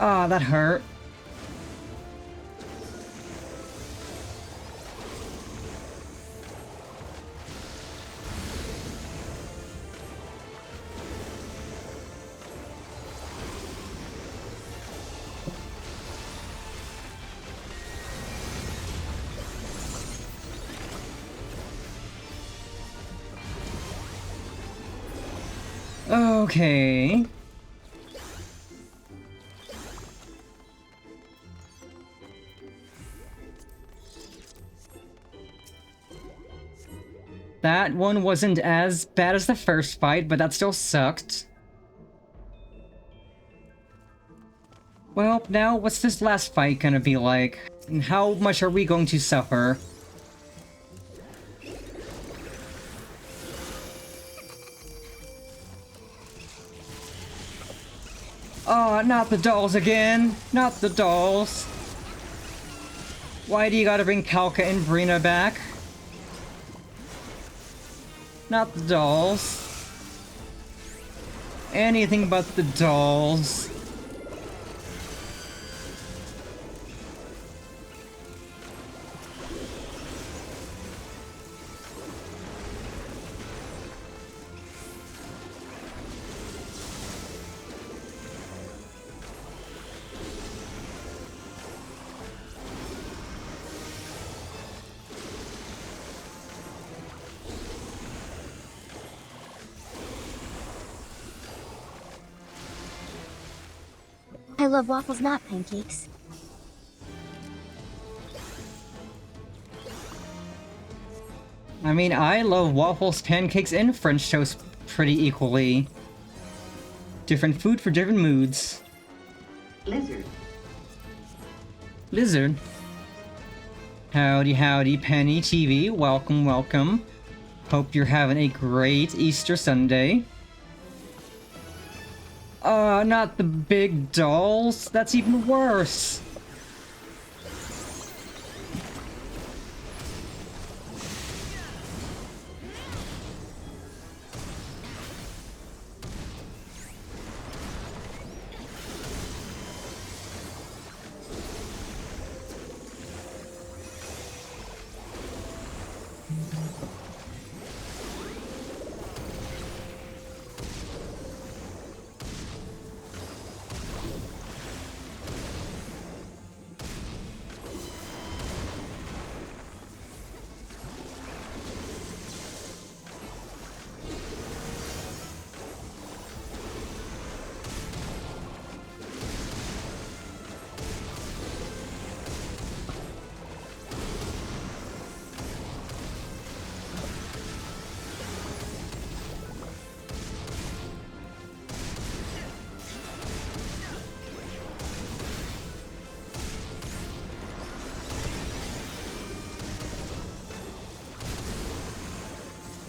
Oh, that hurt. Okay. That one wasn't as bad as the first fight, but that still sucked. Well, now what's this last fight gonna be like? And how much are we going to suffer? Oh, not the dolls again! Not the dolls! Why do you gotta bring Kalka and Brina back? Not the dolls. Anything but the dolls. I love waffles, not pancakes. I mean, I love waffles, pancakes, and French toast pretty equally. Different food for different moods. Lizard. Lizard. Howdy, howdy, Penny TV. Welcome, welcome. Hope you're having a great Easter Sunday. Not the big dolls. That's even worse.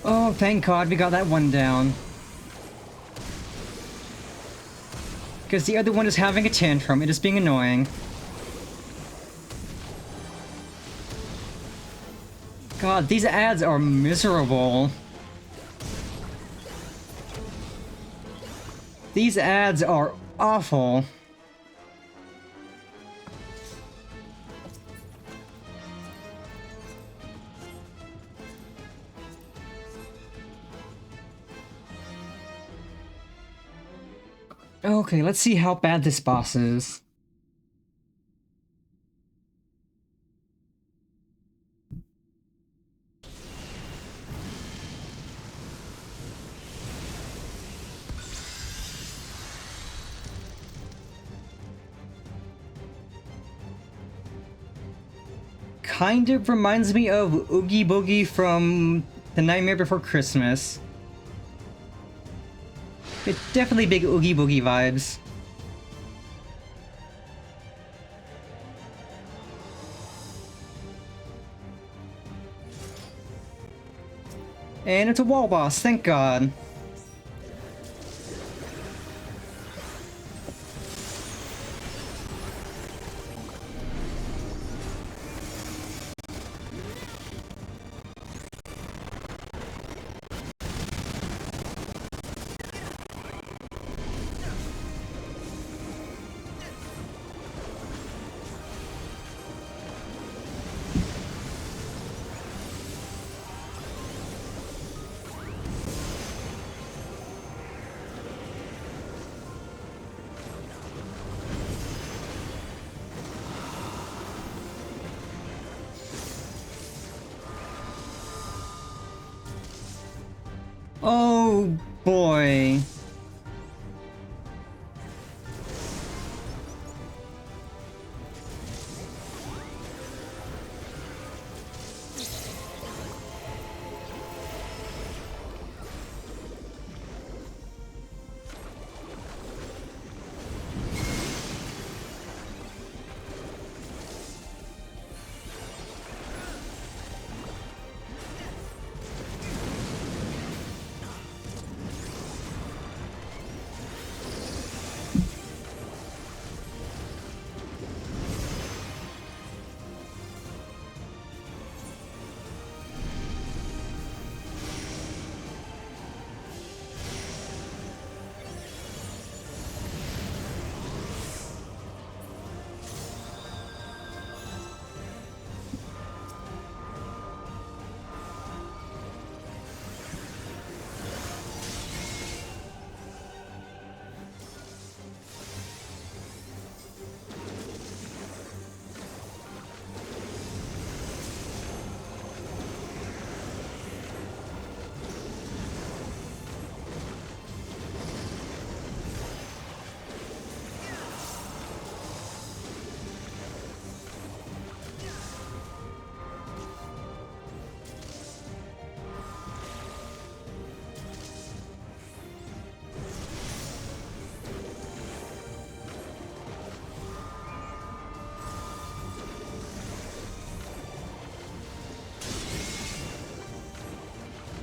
Oh, thank God we got that one down. Because the other one is having a tantrum. It is being annoying. God, these ads are miserable. These ads are awful. Okay, let's see how bad this boss is. Kind of reminds me of Oogie Boogie from The Nightmare Before Christmas. It's definitely big Oogie Boogie vibes. And it's a wall boss, thank God. Oh boy.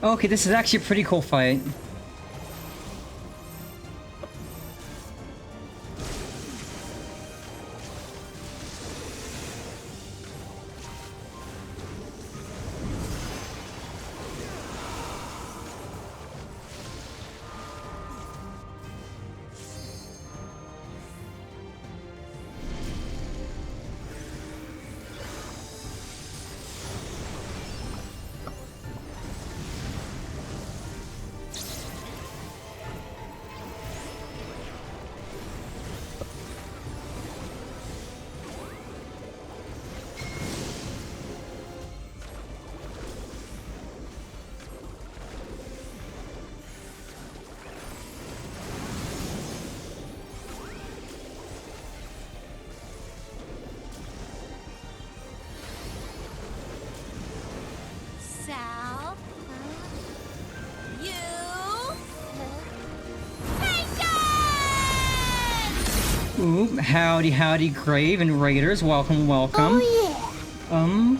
Okay, this is actually a pretty cool fight. Sal, you, Ooh, howdy, Grave and Raiders. Welcome. Oh yeah.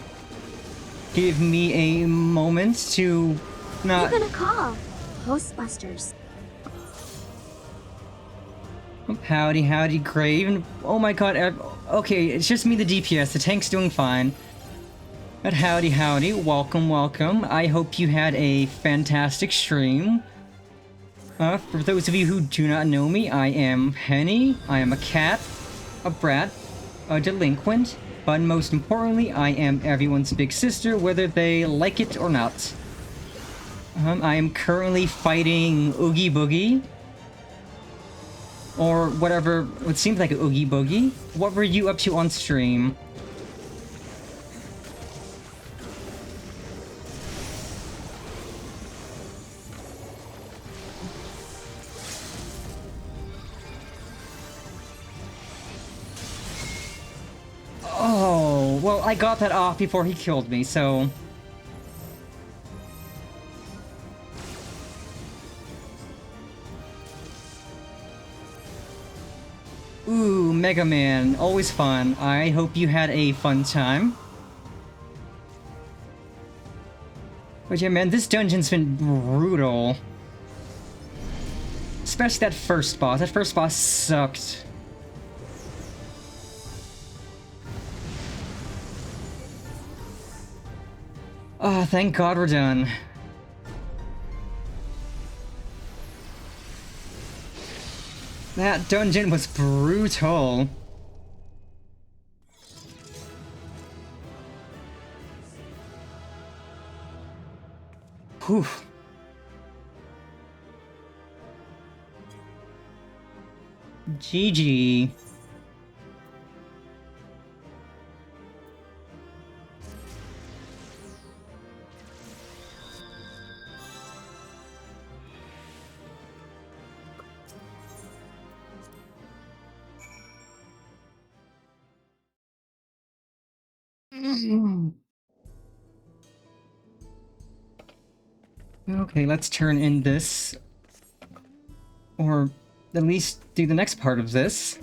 Give me a moment to not... You're gonna call Ghostbusters. Howdy, Grave, and oh my god, okay, it's just me, the DPS, the tank's doing fine. But howdy, welcome. I hope you had a fantastic stream. For those of you who do not know me, I am Henny. I am a cat, a brat, a delinquent, but most importantly, I am everyone's big sister, whether they like it or not. I am currently fighting Oogie Boogie. Or whatever, it seems like Oogie Boogie. What were you up to on stream? Oh, well, I got that off before he killed me, so... Ooh, Mega Man, always fun. I hope you had a fun time. But yeah, man, this dungeon's been brutal. Especially that first boss. That first boss sucked. Oh, thank God we're done. That dungeon was brutal. Whew. GG. Okay, let's turn in this. Or at least do the next part of this.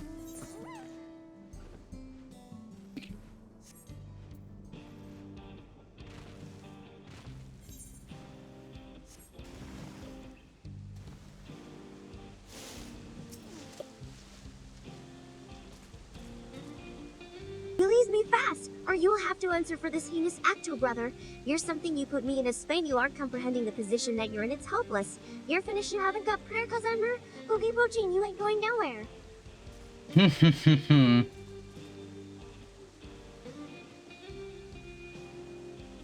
Release me fast, or you'll have to answer for this heinous acto, brother. You're something you put me in a Spain. You aren't comprehending the position that you're in. It's hopeless. You're finished. You haven't got prayer, cause I'm her. Boogie Boogie, and you ain't going nowhere.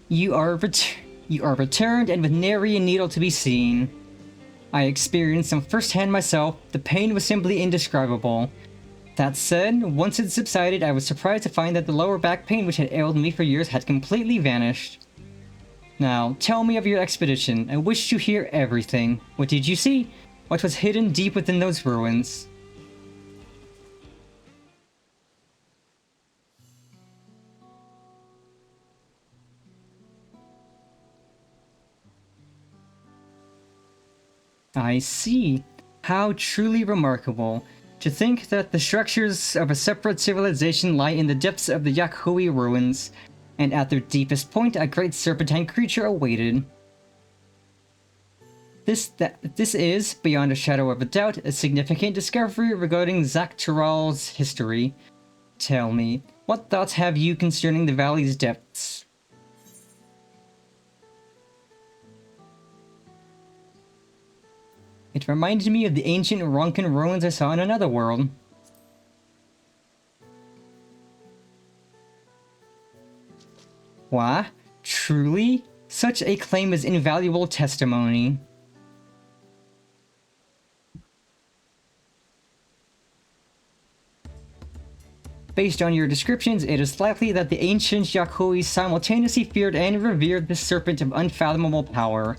You are returned, and with nary a needle to be seen. I experienced some firsthand myself. The pain was simply indescribable. That said, once it subsided, I was surprised to find that the lower back pain which had ailed me for years had completely vanished. Now, tell me of your expedition. I wish to hear everything. What did you see? What was hidden deep within those ruins? I see. How truly remarkable. To think that the structures of a separate civilization lie in the depths of the Ahoy ruins, and at their deepest point a great serpentine creature awaited. This is, beyond a shadow of a doubt, a significant discovery regarding Dawntrail's history. Tell me, what thoughts have you concerning the valley's depths? It reminded me of the ancient Ronkan ruins I saw in another world. Why? Truly? Such a claim is invaluable testimony. Based on your descriptions, it is likely that the ancient Ahoy simultaneously feared and revered the serpent of unfathomable power,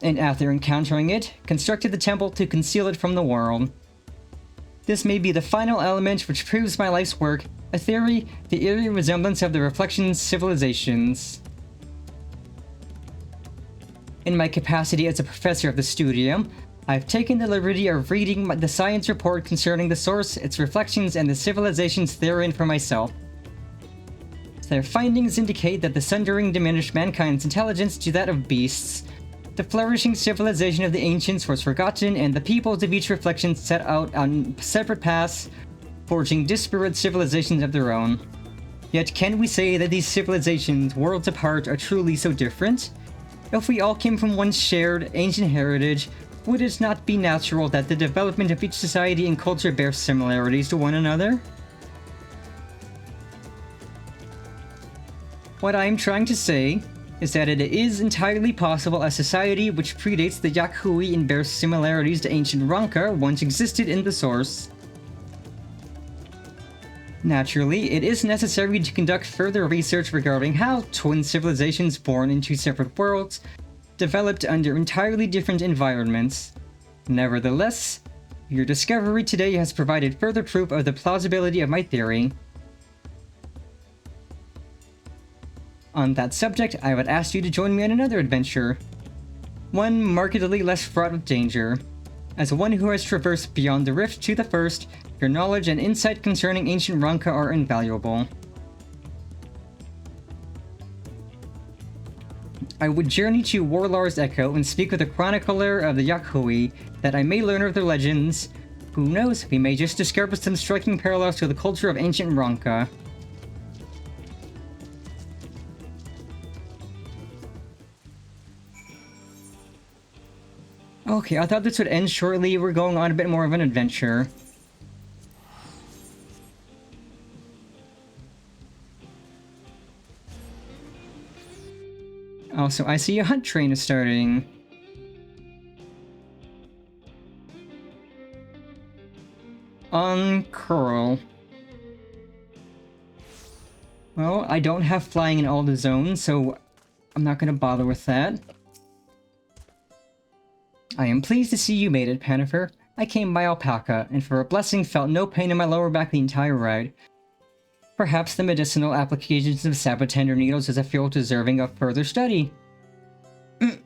and after encountering it, constructed the temple to conceal it from the world. This may be the final element which proves my life's work, a theory, the eerie resemblance of the reflection civilizations. In my capacity as a professor of the studium, I've taken the liberty of reading the science report concerning the source, its reflections, and the civilizations therein for myself. Their findings indicate that the sundering diminished mankind's intelligence to that of beasts. The flourishing civilization of the ancients was forgotten, and the peoples of each reflection set out on separate paths, forging disparate civilizations of their own. Yet can we say that these civilizations, worlds apart, are truly so different? If we all came from one shared, ancient heritage, would it not be natural that the development of each society and culture bears similarities to one another? What I am trying to say is that it is entirely possible a society which predates the Yakuy and bears similarities to ancient Ronka once existed in the source. Naturally, it is necessary to conduct further research regarding how twin civilizations born in two separate worlds developed under entirely different environments. Nevertheless, your discovery today has provided further proof of the plausibility of my theory. On that subject, I would ask you to join me on another adventure. One markedly less fraught with danger. As one who has traversed beyond the rift to the first, your knowledge and insight concerning ancient Ronka are invaluable. I would journey to Warlar's Echo and speak with the chronicler of the Yakuy, that I may learn of their legends. Who knows, we may just discover some striking parallels to the culture of ancient Ronka. Okay, I thought this would end shortly. We're going on a bit more of an adventure. Also, I see a hunt train is starting. On Curl. Well, I don't have flying in all the zones, so I'm not gonna bother with that. I am pleased to see you made it, Panifer. I came by alpaca, and for a blessing felt no pain in my lower back the entire ride. Perhaps the medicinal applications of sabotender needles is a field deserving of further study.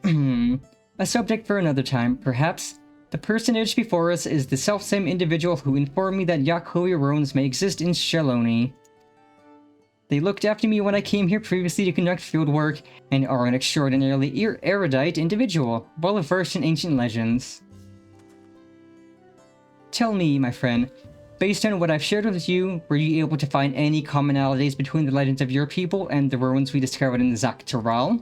A subject for another time, perhaps. The personage before us is the selfsame individual who informed me that Yakuy ruins may exist in Sheloni. They looked after me when I came here previously to conduct field work, and are an extraordinarily erudite individual, well versed in ancient legends. Tell me, my friend, based on what I've shared with you, were you able to find any commonalities between the legends of your people and the ruins we discovered in Dawntrail?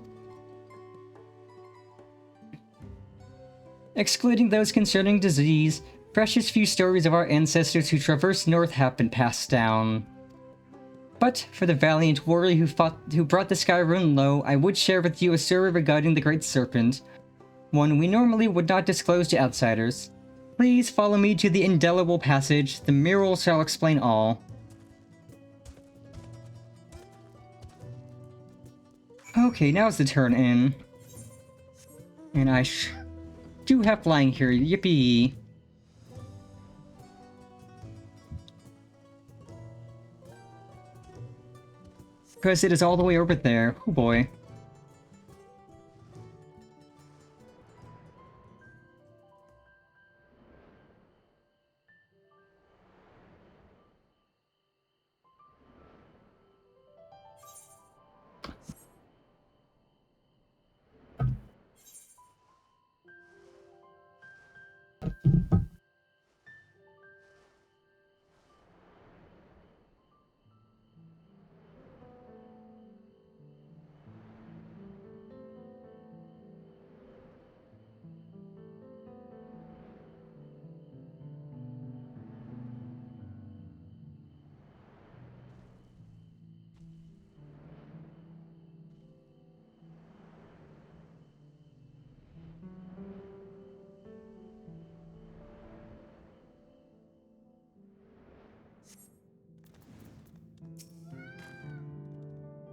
Excluding those concerning disease, precious few stories of our ancestors who traversed north have been passed down. But for the valiant warrior who brought the Sky Rune low, I would share with you a story regarding the Great Serpent, one we normally would not disclose to outsiders. Please follow me to the indelible passage. The mural shall explain all. Okay, now's the turn in. And I do have flying here, yippee! Because it is all the way over there. Oh boy.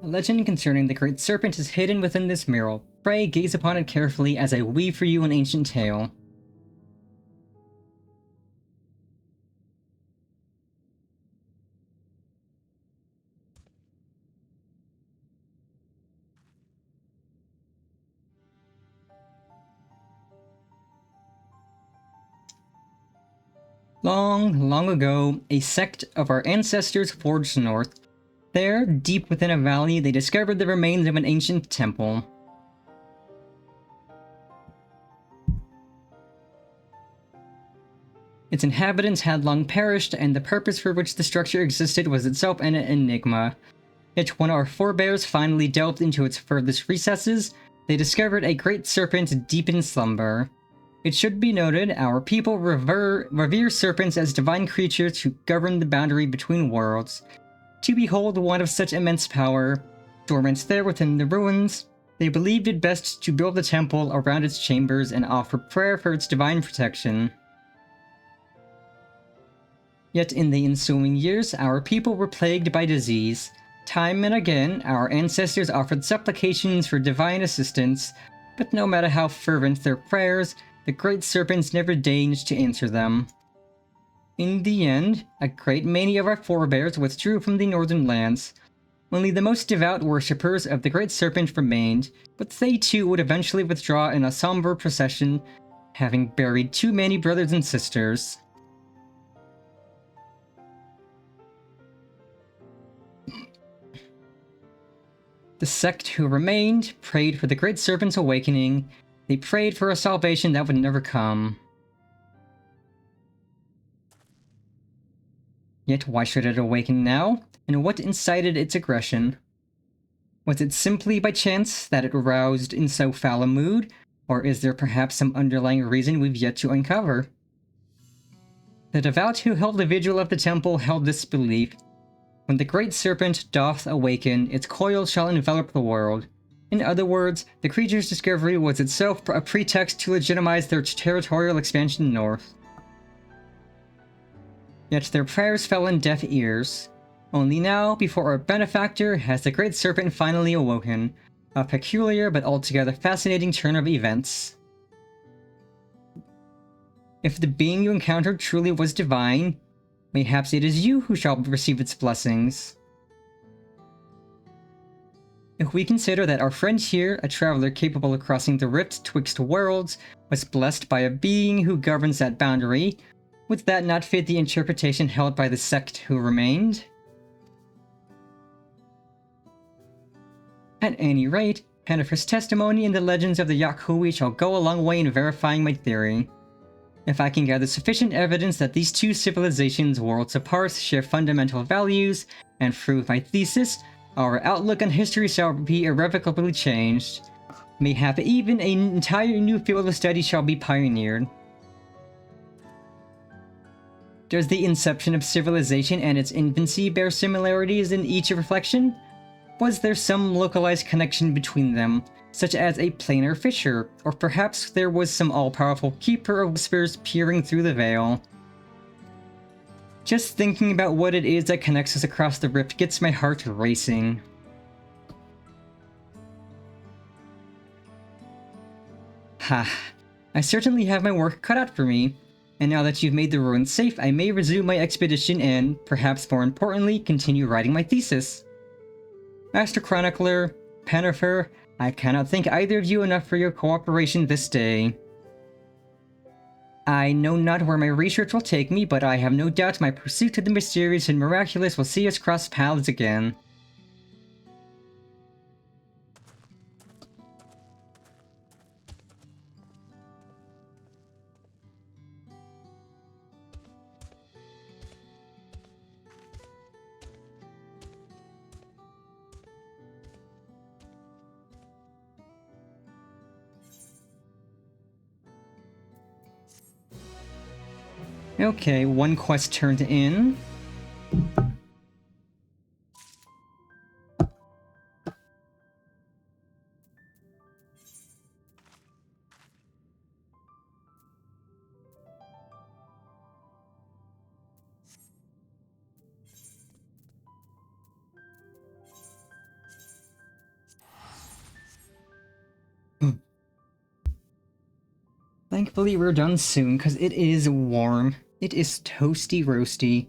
A legend concerning the Great Serpent is hidden within this mural. Pray, gaze upon it carefully as I weave for you an ancient tale. Long, long ago, a sect of our ancestors forged north. There, deep within a valley, they discovered the remains of an ancient temple. Its inhabitants had long perished, and the purpose for which the structure existed was itself an enigma. Yet when our forebears finally delved into its furthest recesses, they discovered a great serpent deep in slumber. It should be noted, our people revere serpents as divine creatures who govern the boundary between worlds. To behold one of such immense power, dormant there within the ruins, they believed it best to build a temple around its chambers and offer prayer for its divine protection. Yet in the ensuing years, our people were plagued by disease. Time and again, our ancestors offered supplications for divine assistance, but no matter how fervent their prayers, the great serpents never deigned to answer them. In the end, a great many of our forebears withdrew from the northern lands. Only the most devout worshippers of the great serpent remained, but they too would eventually withdraw in a somber procession, having buried too many brothers and sisters. The sect who remained prayed for the great serpent's awakening. They prayed for a salvation that would never come. Yet why should it awaken now? And what incited its aggression? Was it simply by chance that it aroused in so foul a mood? Or is there perhaps some underlying reason we've yet to uncover? The devout who held the vigil of the temple held this belief. When the great serpent doth awaken, its coils shall envelop the world. In other words, the creature's discovery was itself a pretext to legitimize their territorial expansion north. Yet their prayers fell on deaf ears. Only now, before our benefactor, has the great serpent finally awoken. A peculiar but altogether fascinating turn of events. If the being you encountered truly was divine, mayhaps it is you who shall receive its blessings. If we consider that our friend here, a traveler capable of crossing the rift twixt worlds, was blessed by a being who governs that boundary, would that not fit the interpretation held by the sect who remained? At any rate, Hennifer's testimony and the legends of the Yakuwi shall go a long way in verifying my theory. If I can gather sufficient evidence that these two civilizations worlds apart share fundamental values, and prove my thesis, our outlook on history shall be irrevocably changed. Mayhap even an entire new field of study shall be pioneered. Does the inception of civilization and its infancy bear similarities in each reflection? Was there some localized connection between them, such as a planar fissure, or perhaps there was some all-powerful keeper of whispers peering through the veil? Just thinking about what it is that connects us across the rift gets my heart racing. Ha, I certainly have my work cut out for me, and now that you've made the ruins safe, I may resume my expedition and, perhaps more importantly, continue writing my thesis. Master Chronicler, Pennifer, I cannot thank either of you enough for your cooperation this day. I know not where my research will take me, but I have no doubt my pursuit of the mysterious and miraculous will see us cross paths again. Okay, one quest turned in. Thankfully we're done soon, because it is warm. It is toasty roasty.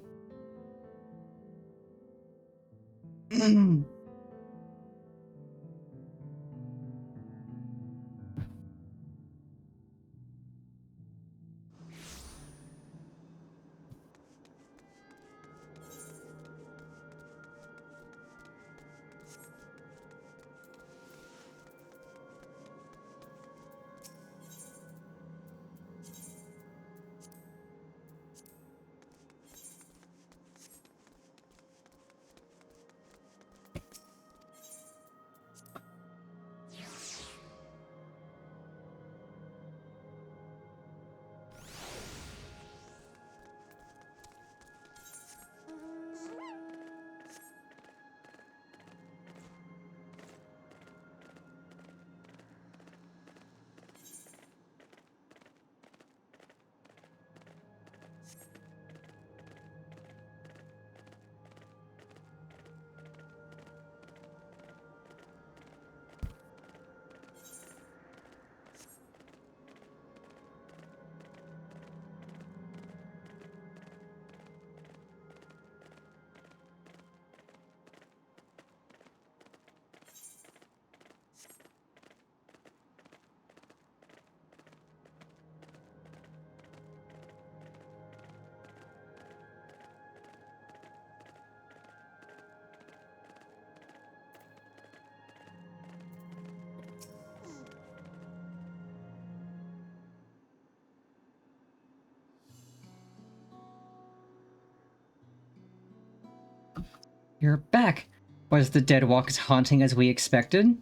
You're back. Was the dead walk as haunting as we expected?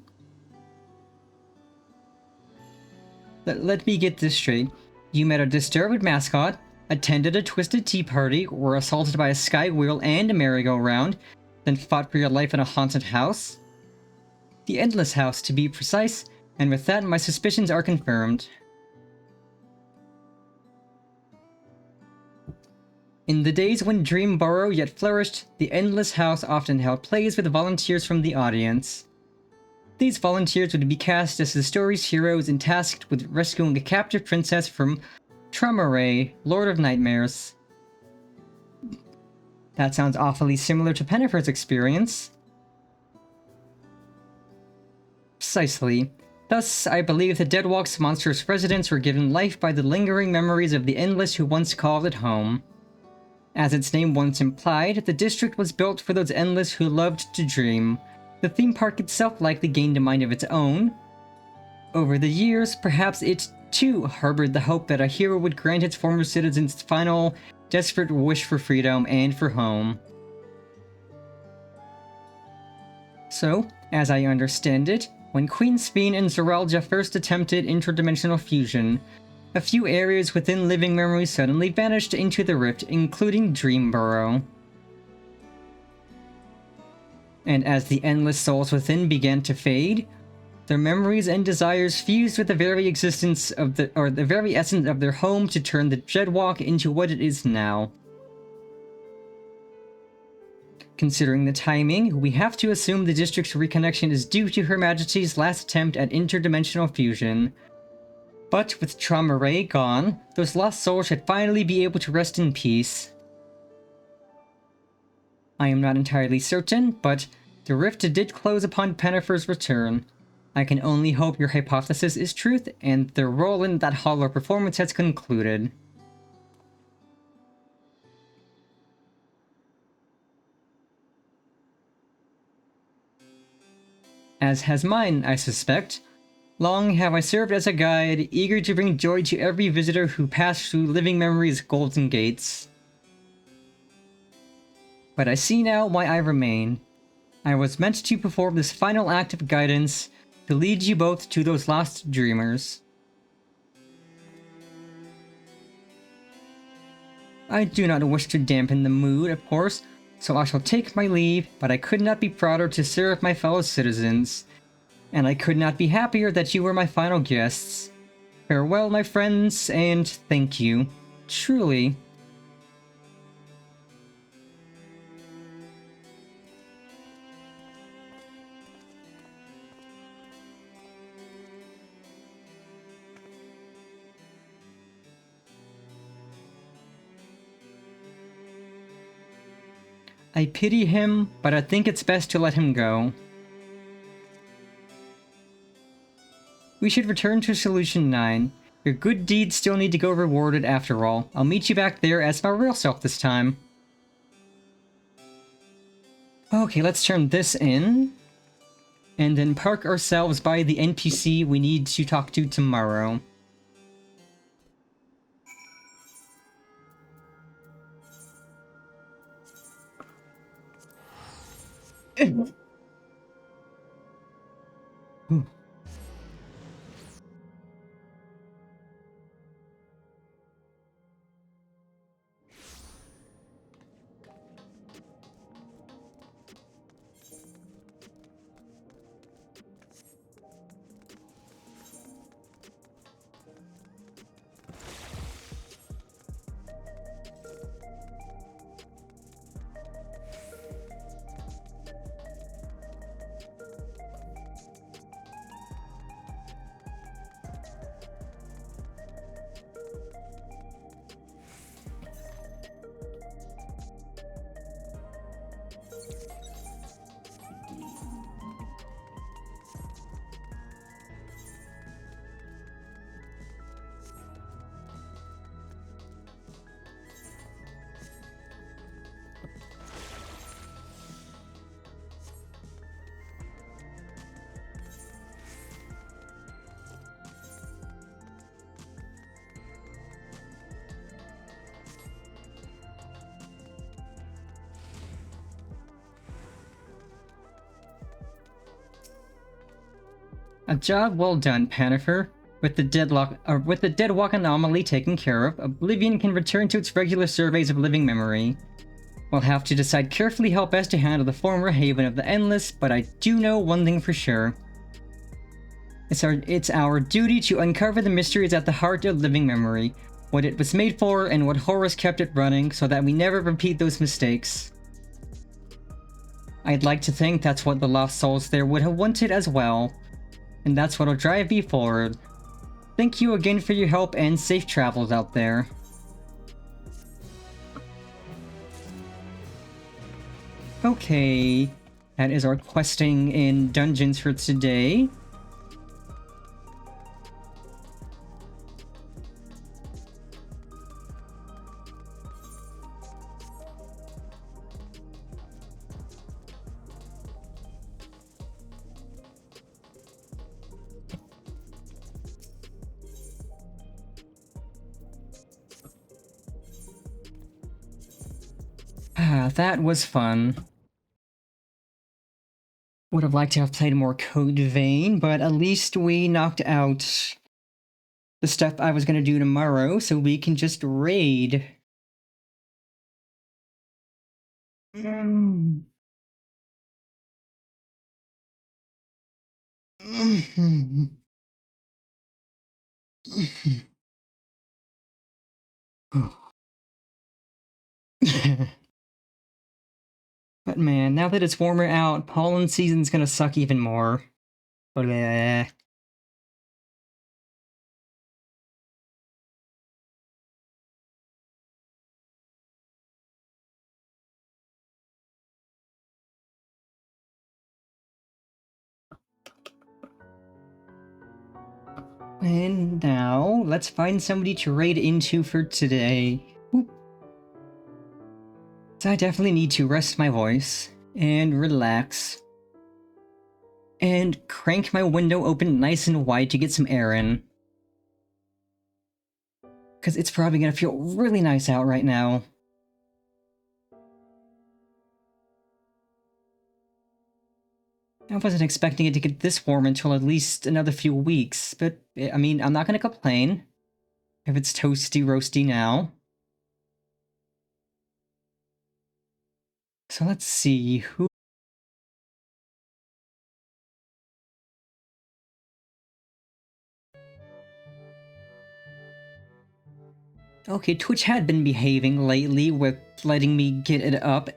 Let me get this straight. You met a disturbed mascot, attended a twisted tea party, were assaulted by a sky wheel and a merry-go-round, then fought for your life in a haunted house? The Endless House, to be precise, and with that my suspicions are confirmed. In the days when Dreamborough yet flourished, the Endless House often held plays with volunteers from the audience. These volunteers would be cast as the story's heroes and tasked with rescuing a captive princess from Traumaray, Lord of Nightmares. That sounds awfully similar to Pennifer's experience. Precisely. Thus, I believe the Deadwalk's monstrous residents were given life by the lingering memories of the Endless who once called it home. As its name once implied, the district was built for those Endless who loved to dream. The theme park itself likely gained a mind of its own. Over the years, perhaps it too harbored the hope that a hero would grant its former citizens' final, desperate wish for freedom and for home. So, as I understand it, when Queen Speen and Zoralja first attempted interdimensional fusion, a few areas within living memory suddenly vanished into the rift, including Dreamborough. And as the endless souls within began to fade, their memories and desires fused with the very existence of the very essence of their home to turn the Dreadwalk into what it is now. Considering the timing, we have to assume the district's reconnection is due to Her Majesty's last attempt at interdimensional fusion. But with Traumaray gone, those lost souls should finally be able to rest in peace. I am not entirely certain, but the rift did close upon Pennifer's return. I can only hope your hypothesis is truth, and their role in that hollow performance has concluded. As has mine, I suspect. Long have I served as a guide, eager to bring joy to every visitor who passed through living memory's golden gates. But I see now why I remain. I was meant to perform this final act of guidance, to lead you both to those lost dreamers. I do not wish to dampen the mood, of course, so I shall take my leave, but I could not be prouder to serve my fellow citizens. And I could not be happier that you were my final guests. Farewell, my friends, and thank you. Truly. I pity him, but I think it's best to let him go. We should return to Solution 9. Your good deeds still need to go rewarded after all. I'll meet you back there as my real self this time. Okay, let's turn this in. And then park ourselves by the NPC we need to talk to tomorrow. A job well done, Panifer. With the deadwalk anomaly taken care of, Oblivion can return to its regular surveys of living memory. We'll have to decide carefully how best to handle the former haven of the Endless, but I do know one thing for sure. It's our duty to uncover the mysteries at the heart of living memory, what it was made for, and what horrors kept it running, so that we never repeat those mistakes. I'd like to think that's what the lost souls there would have wanted as well. And that's what'll drive me forward. Thank you again for your help and safe travels out there. Okay, that is our questing in dungeons for today. That was fun. Would have liked to have played more Code Vein, but at least we knocked out the stuff I was gonna do tomorrow, so we can just raid. But man, now that it's warmer out, pollen season's gonna suck even more. Bleh. And now, let's find somebody to raid into for today. Oop. So I definitely need to rest my voice, and relax, and crank my window open nice and wide to get some air in. Because it's probably gonna feel really nice out right now. I wasn't expecting it to get this warm until at least another few weeks, but I mean, I'm not gonna complain if it's toasty roasty now. So let's see who. Okay, Twitch had been behaving lately with letting me get it up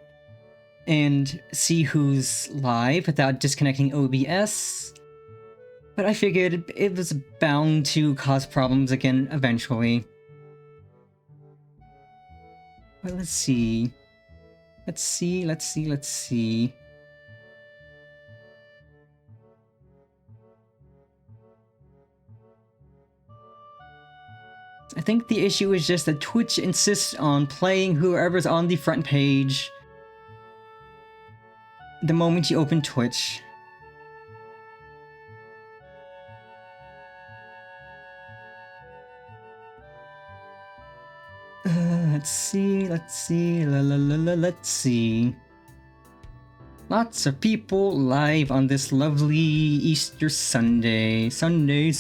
and see who's live without disconnecting OBS. But I figured it was bound to cause problems again eventually. But let's see. Let's see. I think the issue is just that Twitch insists on playing whoever's on the front page the moment you open Twitch. Let's see, let's see. Lots of people live on this lovely Easter Sunday. Sunday.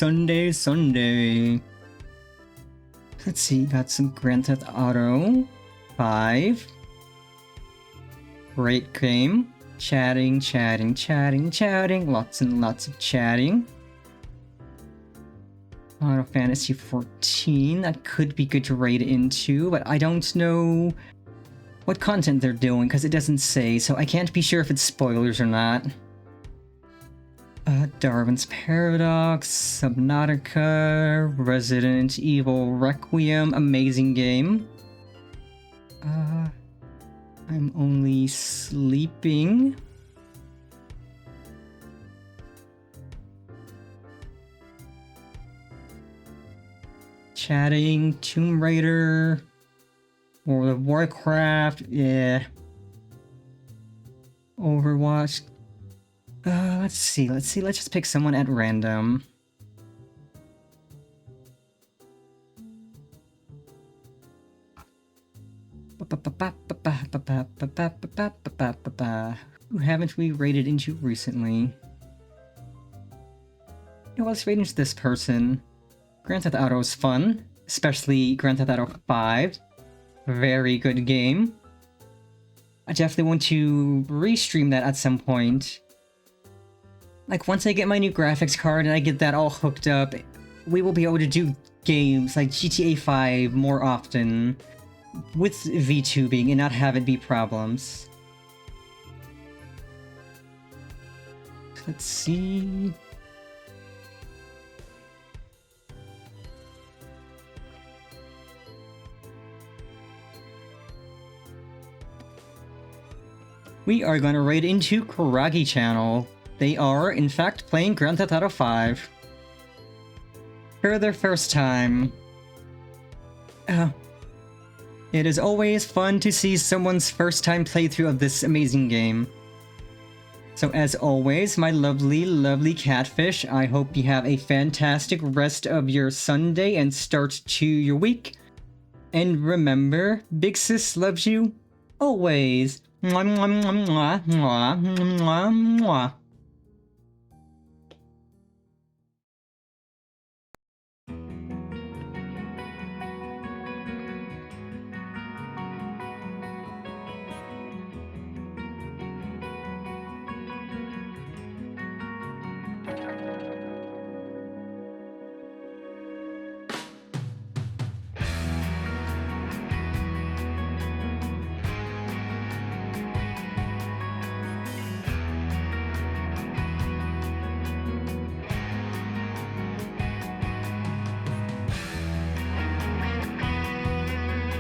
Let's see, got some Grand Theft Auto 5. Great game. Chatting. Lots and lots of chatting. Final Fantasy 14, that could be good to raid into, but I don't know what content they're doing because it doesn't say, so I can't be sure if it's spoilers or not. Darwin's Paradox, Subnautica, Resident Evil Requiem, amazing game. I'm only sleeping. Chatting, Tomb Raider, World of Warcraft, yeah. Overwatch. Let's see, let's just pick someone at random. Who haven't we raided into recently? Let's raid into this person. Grand Theft Auto is fun, especially Grand Theft Auto 5. Very good game. I definitely want to restream that at some point. Like, once I get my new graphics card and I get that all hooked up, we will be able to do games like GTA 5 more often with VTubing and not have it be problems. Let's see... We are gonna raid into Karagi Channel. They are, in fact, playing Grand Theft Auto 5. For their first time. It is always fun to see someone's first time playthrough of this amazing game. So as always, my lovely, lovely catfish, I hope you have a fantastic rest of your Sunday and start to your week. And remember, Big Sis loves you always. Mwah, mwah, mwah, mwah, mwah, mwah.